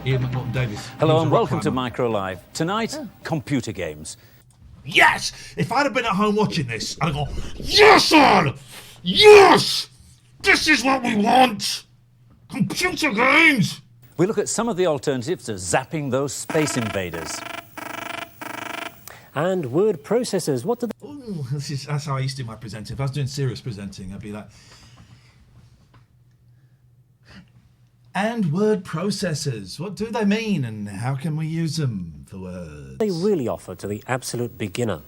Iain McNaughton-Davies. Hello and welcome to Micro Live. Tonight, computer games. Yes! If I'd have been at home watching this, I'd go, yes, son! Yes! This is what we want! Computer games! We look at some of the alternatives to zapping those space invaders. And word processors, what do they... Ooh, that's how I used to do my presenting. If I was doing serious presenting, I'd be like... And word processors, what do they mean and how can we use them for words? They really offer to the absolute beginner.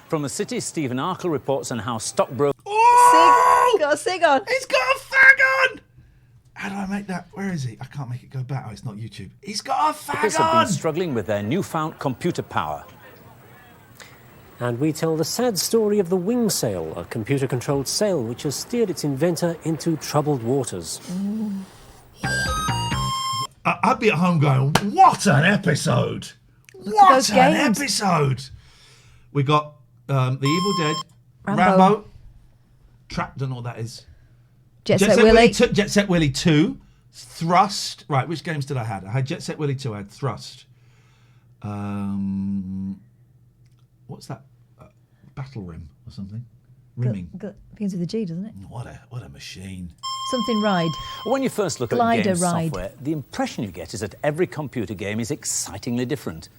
From the city, Stephen Arkle reports on how stockbrokers... Oh! Got a cig on. He's got a fag on! How do I make that? Where is he? I can't make it go back. Oh, it's not YouTube. He's got a fag have on! been struggling with their newfound computer power. And we tell the sad story of the wing sail, a computer-controlled sail which has steered its inventor into troubled waters. I'd be at home going, what an episode! What an episode! We got The Evil Dead, Rambo, Trapped, don't know what that is. Jet Set Willy. Jet Set Willy 2, Thrust. Right, which games did I have? I had Jet Set Willy 2, I had Thrust. What's that? Battle Rim or something? Rimming. Begins with a G, doesn't it? What a machine. Something Ride. When you first look at Glider game Ride. software, the impression you get is that every computer game is excitingly different.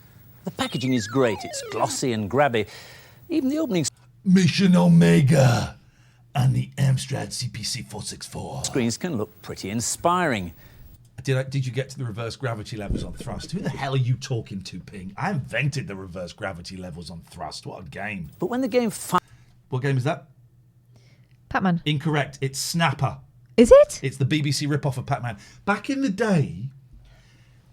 The packaging is great, it's glossy and grabby. Even the opening Mission Omega and the Amstrad CPC 464. screens can look pretty inspiring. Did you get to the reverse gravity levels on thrust? Who the hell are you talking to, Ping? I invented the reverse gravity levels on thrust. What a game. But when the game... What game is that? Pac-Man. Incorrect. It's Snapper. Is it? It's the BBC rip-off of Pac-Man. Back in the day,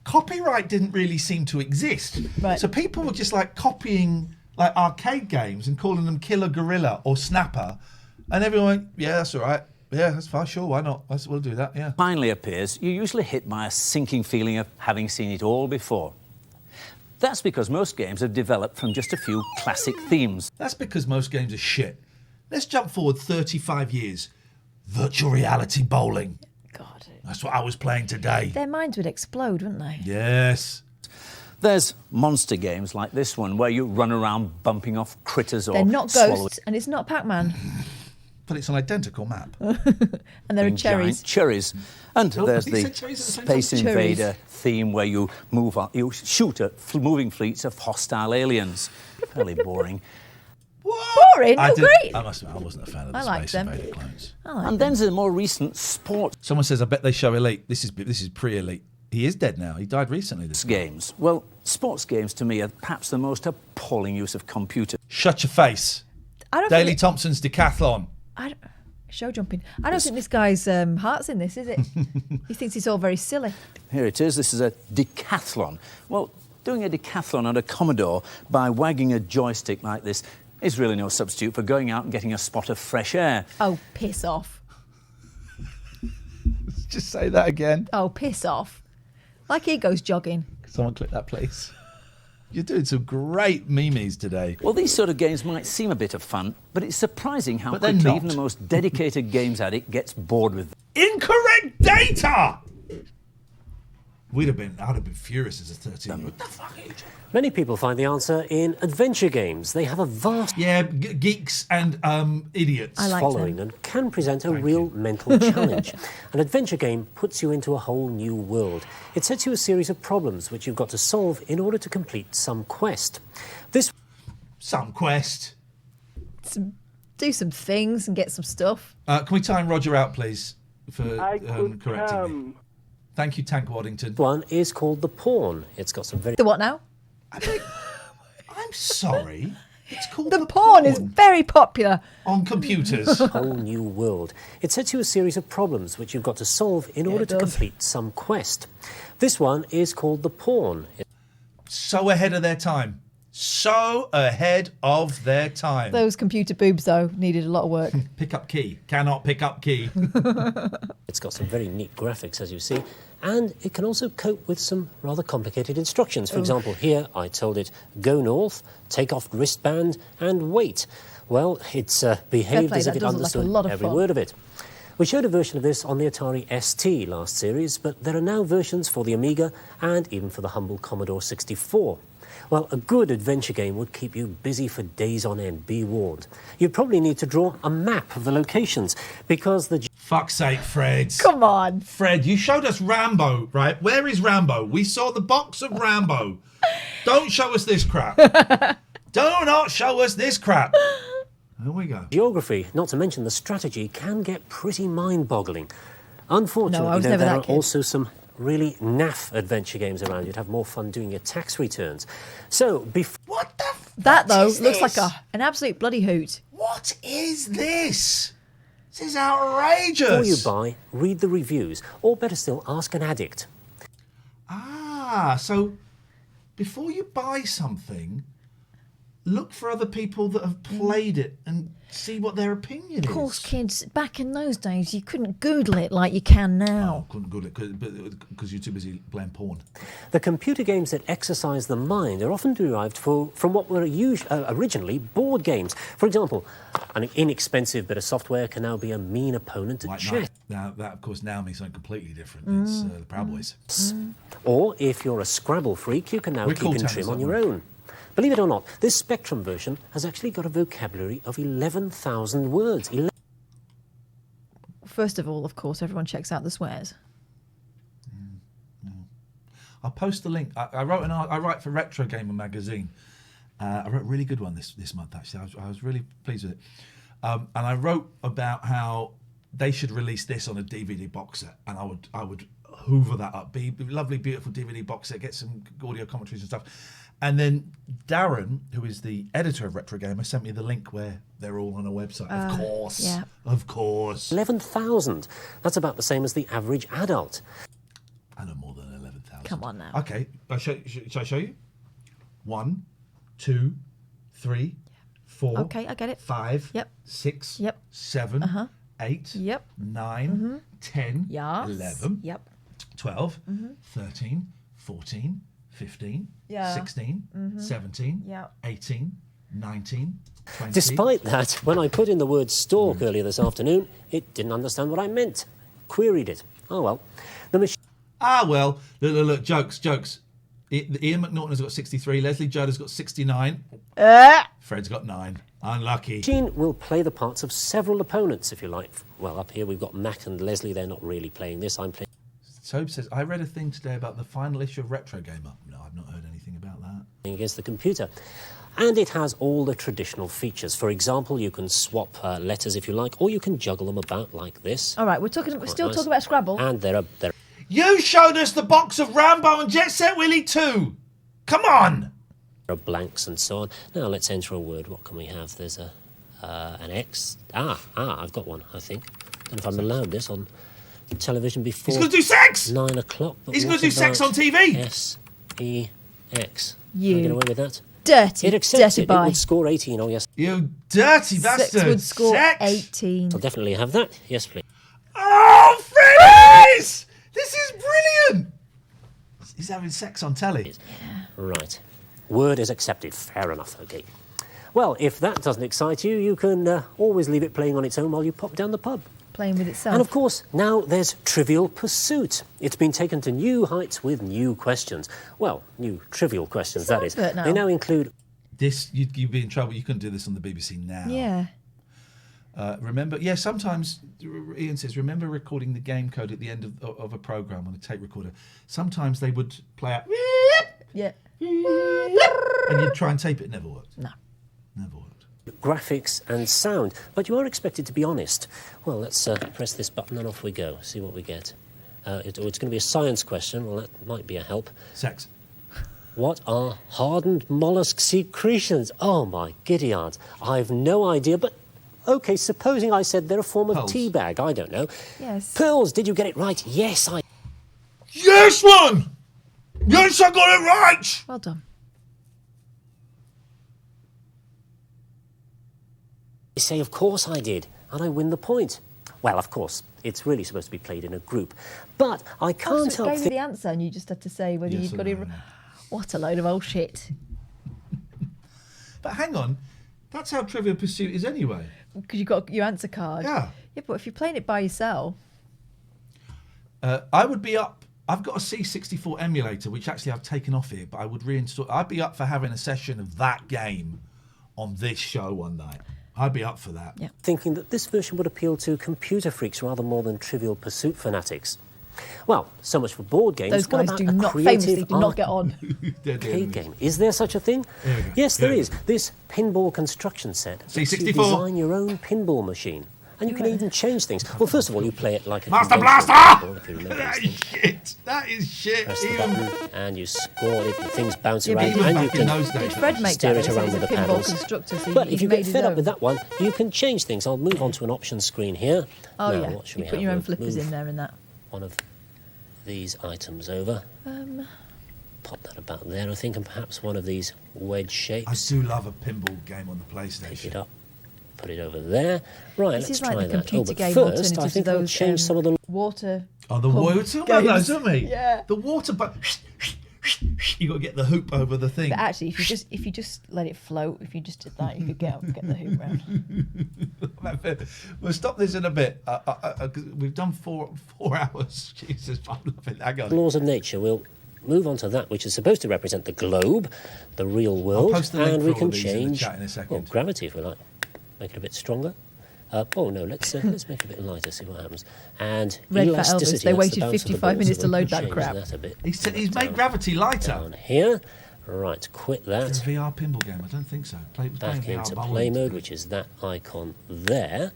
copyright didn't really seem to exist. Right. So people were just like copying like arcade games and calling them Killer Gorilla or Snapper. And everyone went, yeah, that's all right. Yeah, that's fine. Sure, why not? We'll do that, yeah. Finally appears, you're usually hit by a sinking feeling of having seen it all before. That's because most games have developed from just a few classic themes. That's because most games are shit. Let's jump forward 35 years. Virtual reality bowling. God. That's what I was playing today. Their minds would explode, wouldn't they? Yes. There's monster games like this one, where you run around bumping off critters or They're not swallowing... ghosts, and it's not Pac-Man. But it's an identical map. And there are cherries. Giant cherries. And Oh, there's he the said cherries at the same Space time. Invader theme, where you you shoot at moving fleets of hostile aliens. Fairly boring. Boring? Oh, great. I wasn't a fan of the I like Space them. Invader clones. I like And them. then there's a more recent sport Someone says, I bet they show Elite. This is pre-Elite. He is dead now. He died recently. This guy. games. Well, sports games to me are perhaps the most appalling use of computers. Shut your face. I don't Daley think Thompson's Decathlon. show jumping. I don't think this guy's heart's in this, is it? He thinks it's all very silly. Here it is. This is a decathlon. Well, doing a decathlon on a Commodore by wagging a joystick like this is really no substitute for going out and getting a spot of fresh air. Oh, piss off. Just say that again. Oh, piss off. Like he goes jogging. Someone click that, please. You're doing some great memes today. Well, these sort of games might seem a bit of fun, but it's surprising how But they're quickly not. even the most dedicated games addict gets bored with them. Incorrect data! I'd have been furious as a 13-year-old. What the fuck are you doing? Many people find the answer in adventure games. They have a vast geeks and idiots following and can present a real mental challenge. An adventure game puts you into a whole new world. It sets you a series of problems which you've got to solve in order to complete some quest. Some quest. Do some things and get some stuff. Can we time Roger out, please, for I could correcting me? Thank you, Tank Waddington. One is called The Pawn. It's got some very... The what now? I'm sorry. It's called The Pawn is very popular. On computers. whole new world. It sets you a series of problems which you've got to solve in order to complete some quest. This one is called The Pawn. So ahead of their time. So ahead of their time. Those computer boobs, though, needed a lot of work. Pick up key. Cannot pick up key. It's got some very neat graphics, as you see, and it can also cope with some rather complicated instructions. For example, here I told it, go north, take off wristband, and wait. Well, it's behaved play, as if that it does look like a understood lot of every fun. word of it. We showed a version of this on the Atari ST last series, but there are now versions for the Amiga and even for the humble Commodore 64. Well, a good adventure game would keep you busy for days on end, be warned. You'd probably need to draw a map of the locations, because the... Fuck's sake, Fred. Come on. Fred, you showed us Rambo, right? Where is Rambo? We saw the box of Rambo. Don't show us this crap. Do not show us this crap. Here we go. Geography, not to mention the strategy, can get pretty mind-boggling. Unfortunately, No, I was though, never there that are kid. also some really naff adventure games around. You'd have more fun doing your tax returns. So, before... That, though, is looks this? like an absolute bloody hoot. What is this? This is outrageous. Before you buy, read the reviews, or better still, ask an addict. Ah, so before you buy something, look for other people that have played it and see what their opinion Of course, is. kids, back in those days, you couldn't Google it like you can now. Couldn't Google it because you're too busy playing porn. The computer games that exercise the mind are often derived from what were originally board games. For example, an inexpensive bit of software can now be a mean opponent at chess. Now that, of course, now means something completely different. It's the Proud Boys. Or if you're a Scrabble freak, you can now We're keep cool in towns, trim on aren't your we? own. Believe it or not, this Spectrum version has actually got a vocabulary of 11,000 words. First of all, of course, everyone checks out the swears. I'll post the link. I write for Retro Gamer magazine. I wrote a really good one this month, actually. I was really pleased with it. And I wrote about how they should release this on a DVD box set, and I would hoover that up. Lovely, beautiful DVD box set. Get some audio commentaries and stuff. And then Darren, who is the editor of Retro Gamer, sent me the link where they're all on a website. Of course. Yeah. Of course. 11,000. That's about the same as the average adult. I know more than 11,000. Come on now. Okay. Shall I show you? 1, 2, 3, 4. Okay, I get it. 5. Yep. 6. Yep. 7. 8. Yep. 9. 10. Yes. 11. Yep. 12. 13. 14. 15. Yeah. 16. 17. Yeah. 18. 19. 20. Despite that, when I put in the word stalk earlier this afternoon, it didn't understand what I meant. Queried it. Oh well. The machine. Well. Look. Jokes. Ian McNaughton has got 63. Leslie Judd has got 69. Fred's got 9. Unlucky. Machine will play the parts of several opponents, if you like. Well, up here we've got Mac and Leslie. They're not really playing this. I'm playing. Soap says, I read a thing today about the final issue of Retro Gamer. No, I've not heard anything about that. Against the computer. And it has all the traditional features. For example, you can swap letters if you like, or you can juggle them about like this. All right, we're still talking about Scrabble. And there are You showed us the box of Rambo and Jet Set Willy 2. Come on. There are blanks and so on. Now let's enter a word. What can we have? There's an X. I've got one, I think. I don't know if I'm allowed this on television before. He's going to do sex! 9 o'clock. He's going to do sex on TV! S-E-X. You Can I get away with that? Dirty, It accepts dirty it. boy. It would score 18. Oh, yes. You dirty bastard. Sex would score Sex. 18. I'll definitely have that. Yes, please. Oh, Freddy's! This is brilliant! He's having sex on telly. Right. Word is accepted. Fair enough. Okay. Well, if that doesn't excite you, you can always leave it playing on its own while you pop down the pub. Playing with itself. And of course, now there's Trivial Pursuit. It's been taken to new heights with new questions. Well, new trivial questions, that is. Now. They now include... This, you'd be in trouble. You couldn't do this on the BBC now. Yeah. Remember, sometimes, Ian says, remember recording the game code at the end of a programme on a tape recorder. Sometimes they would play out, Yeah. and you'd try and tape it. It never worked. No. Never worked. graphics and sound, but you are expected to be honest. Well, let's press this button and off we go, see what we get. It's going to be a science question. Well, that might be a help. Sex. What are hardened mollusk secretions? Oh, my giddy aunt. I've no idea, but... OK, supposing I said they're a form of Pearls. tea bag. I don't know. Yes. Pearls, did you get it right? Yes, I... Yes, one! Yes, I got it right! Well done. I say, of course I did, and I win the point. Well, of course, it's really supposed to be played in a group. But I can't So it help gave you the answer and you just had to say whether Yes you or got it... no, yeah. What a load of old shit. But hang on, that's how Trivial Pursuit is anyway. Because you got your answer card. Yeah. Yeah, but if you're playing it by yourself... I would be up. I've got a C64 emulator, which actually I've taken off here, but I would reinstall. I'd be up for having a session of that game on this show one night. I'd be up for that. Yeah. Thinking that this version would appeal to computer freaks rather more than Trivial Pursuit fanatics. Well, so much for board games. Those What guys about do a not creative famously do not get on. arcade game? Is there such a thing? There we go. Yes, there There we is. This pinball construction set lets you C64. design your own pinball machine. And you can even change things. Well, first of all, you play it like a Master conventional Blaster! pinball, if you remember That these is things. shit. That is shit. Press the Even- button and you score it, and things bounce Yeah, but around, even and back you in can those days, Fred made steer that, it so around he's with a the pinball paddles. constructor, so But he if you made get his fed up own. with that one, you can change things. I'll move on to an option screen here. Oh, now, yeah. what should You we put have? your own We'll flippers move in there and that. one of these items over. Pop that about there, I think, and perhaps one of these wedge I shapes. do love a pinball game on the Pick PlayStation. it up, put it over there. Right, This let's is try like the that. computer but game first, alternative I to think I'll those change some of the... water. Oh, the pump water. We're talking about games. those, aren't we? Yeah. The water, but you got to get the hoop over the thing. But actually, if you just let it float, if you just did that, you could get the hoop round. We'll stop this in a bit. 'Cause we've done four hours. Jesus, I love it. Hang on. laws of nature. We'll move on to that, which is supposed to represent the globe, the real world, post the link and for we all can of these in the change chat in a second. gravity if we like. Make it a bit stronger. Oh no, let's make it a bit lighter. See what happens. And Red Fat elasticity. Elvis, they that's waited the bounce of the 55 ball, minutes so to we load can that change crap. That a bit. He's made gravity lighter. Down here. Right, quit that. Is it a VR pinball game? I don't think so. Playing Back VR, into but I play wouldn't. mode, which is that icon there.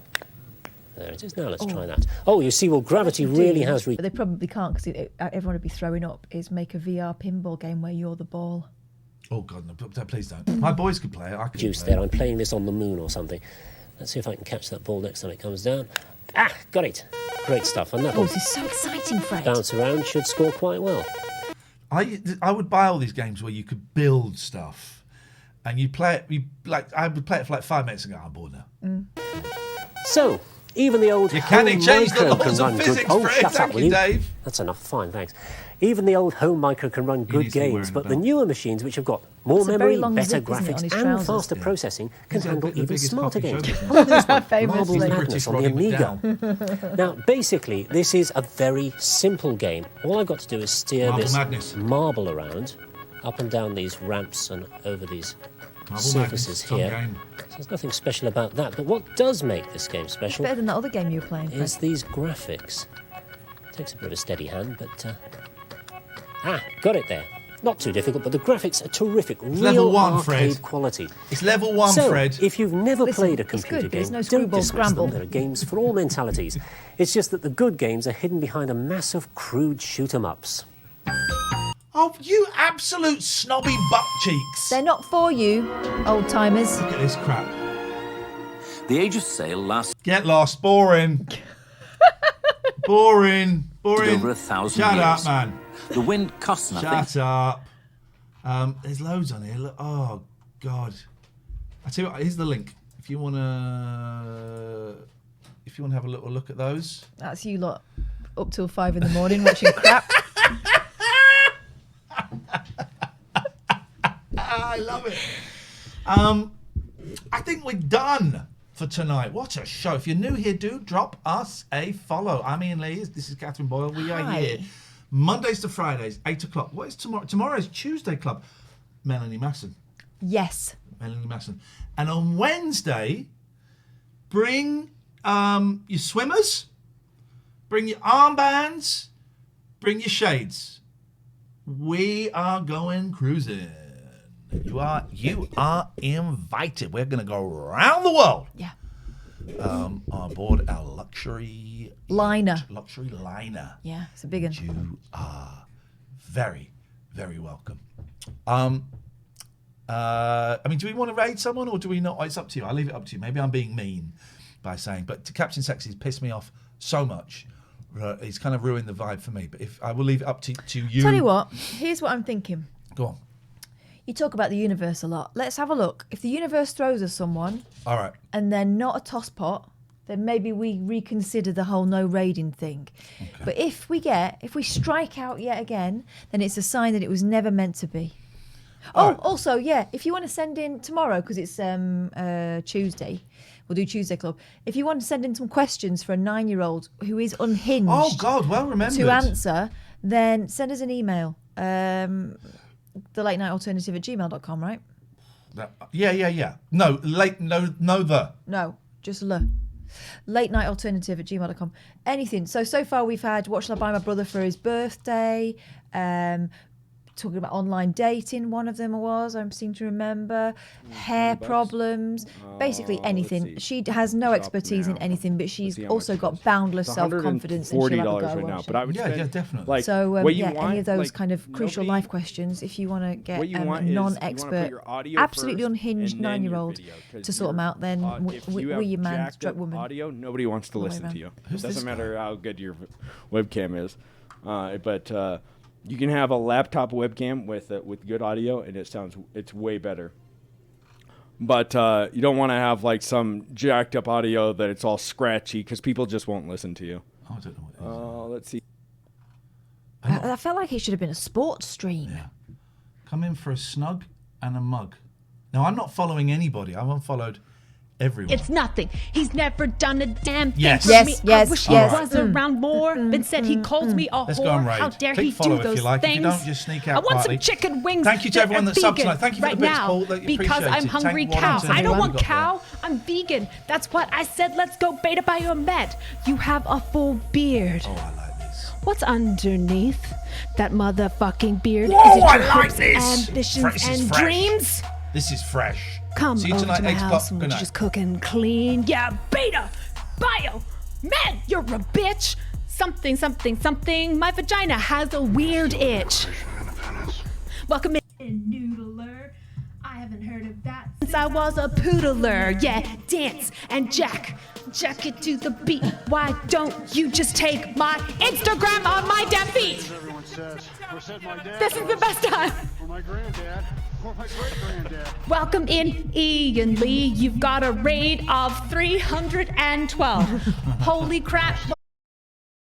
There it is. Now let's try that. Oh, you see, well, gravity really has reached. But they probably can't because everyone would be throwing up. Is make a VR pinball game where you're the ball. Oh God, no! Please don't. My boys could play it. I could. Juice there. I'm playing this on the moon or something. Let's see if I can catch that ball next time it comes down. Ah, got it. Great stuff. And that Oh, this is so exciting, Fred. bounce around should score quite well. I would buy all these games where you could build stuff, and you play it. I would play it for like 5 minutes and go, I'm bored now. So, even the old You can't home change the micro laws can of run physics, good. Oh, Fred. shut Thank up, will you, you? Dave. That's enough. Fine, thanks. Even the old home micro can run good needs to be games, wearing but a the belt. newer machines, which have got more It's a very memory, long better zip, isn't it, on graphics, his and trousers? faster processing, can He's handle the even biggest smarter coffee games. show Oh, there's one. Famously. Marble He's the Madness British on the Roddy Amiga. McDowell. Now, basically, this is a very simple game. All I've got to do is steer Marble this Madness. marble around, up and down these ramps and over these Marble surfaces Madness, some here. game. So there's nothing special about that. But what does make this game special Better than that other game you were playing, Fred. is these graphics. Takes a bit of a steady hand, but... got it there. Not too difficult, but the graphics are terrific. Real level 1, arcade Fred. quality. It's level 1, So, Fred. if you've never Listen, played a it's computer good, game, there's no don't screwball dismiss scramble. them. There are games for all mentalities. It's just that the good games are hidden behind a mass of crude shoot-'em-ups. Oh, you absolute snobby butt cheeks. They're not for you, old timers. Look at this crap. The age of sail lasts Get lost. Boring. Boring. over 1,000 Shut years. up, man. The wind costs nothing. Shut up. There's loads on here. Look, oh, God. I tell you what, here's the link. If you want to have a little look at those. That's you lot up till 5 in the morning watching crap. I love it. I think we're done for tonight. What a show. If you're new here, do drop us a follow. I'm Iain Lee. This is Katherine Boyle. We are Hi. here Mondays to Fridays, 8 o'clock. What is tomorrow? Tomorrow's Tuesday Club. Melanie Masson. Yes. Melanie Masson. And on Wednesday, bring your swimmers, bring your armbands, bring your shades. We are going cruising. You are invited. We're going to go around the world. Yeah. On board our luxury Liner. Yeah, it's a big one. You are very, very welcome. I mean, do we want to raid someone or do we not? It's up to you. I'll leave it up to you. Maybe I'm being mean by saying, but Captain Sexy's pissed me off so much. He's kind of ruined the vibe for me. But if I will leave it up to you. Tell you what, here's what I'm thinking. Go on. You talk about the universe a lot. Let's have a look. If the universe throws us someone All right. and they're not a tosspot, then maybe we reconsider the whole no raiding thing. Okay. But if we strike out yet again, then it's a sign that it was never meant to be. Also, if you want to send in tomorrow, because it's Tuesday, we'll do Tuesday Club. If you want to send in some questions for a 9-year-old who is unhinged Oh, God, well remembered. to answer, then send us an email. thelatenighalternative@gmail.com, right? Yeah. No, just latenighalternative@gmail.com. Anything. So far we've had What Shall I Buy My Brother for His Birthday? Talking about online dating, one of them was, I seem to remember. Hair problems, basically anything. She has no expertise in anything, but she's also got boundless self-confidence and she'll have a go. Right now, but I would spend, definitely. Like, So what you want, any of those like, kind of crucial life questions, if you want to get what you a want is you wanna put non-expert, your audio absolutely first unhinged and then your 9-year-old video, 'cause to sort them out, then if we you have your man, jacked stroke up woman. audio, nobody wants to All the way listen around. to you. Who's It doesn't this matter how good your webcam is, but you can have a laptop webcam with good audio, and it's way better. But you don't want to have like some jacked up audio that it's all scratchy because people just won't listen to you. I don't know what Let's see. I felt like it should have been a sports stream. Yeah. Come in for a snug and a mug. Now, I'm not following anybody. I've unfollowed everyone. It's nothing. He's never done a damn thing Yes. for Yes, me. yes, I wish yes. he was around more. Been said he calls me a Let's whore. go and raid. How dare Click he follow do if those you like. things? If you don't, just sneak out I want quietly. some chicken wings. Thank you to that everyone are that subs vegan tonight. Thank you for right the bits, now, Paul, that you because appreciate I'm it. hungry Tank cow. Warrington, I don't everyone want got there. cow. I'm vegan. That's what I said. Let's go beta biomed. You have a full beard. Oh, I like this. What's underneath that motherfucking beard? Whoa, Is it I your like hopes, this. ambitions, This is and fresh. dreams? This is fresh. Come See you over tonight, to my 8 o'clock. house and Good we'll night. just cook and clean. Yeah, beta, bio, Man, you're a bitch. Something, something, something. My vagina has a weird itch. Welcome in, noodler. I haven't heard of that since I was a poodler. Yeah, dance and jack it to the beat. Why don't you just take my Instagram on my damn feet? This is the best time. Or my granddad. Or my great-granddad. Welcome in, Iain Lee. You've got a rate of 312. Holy crap.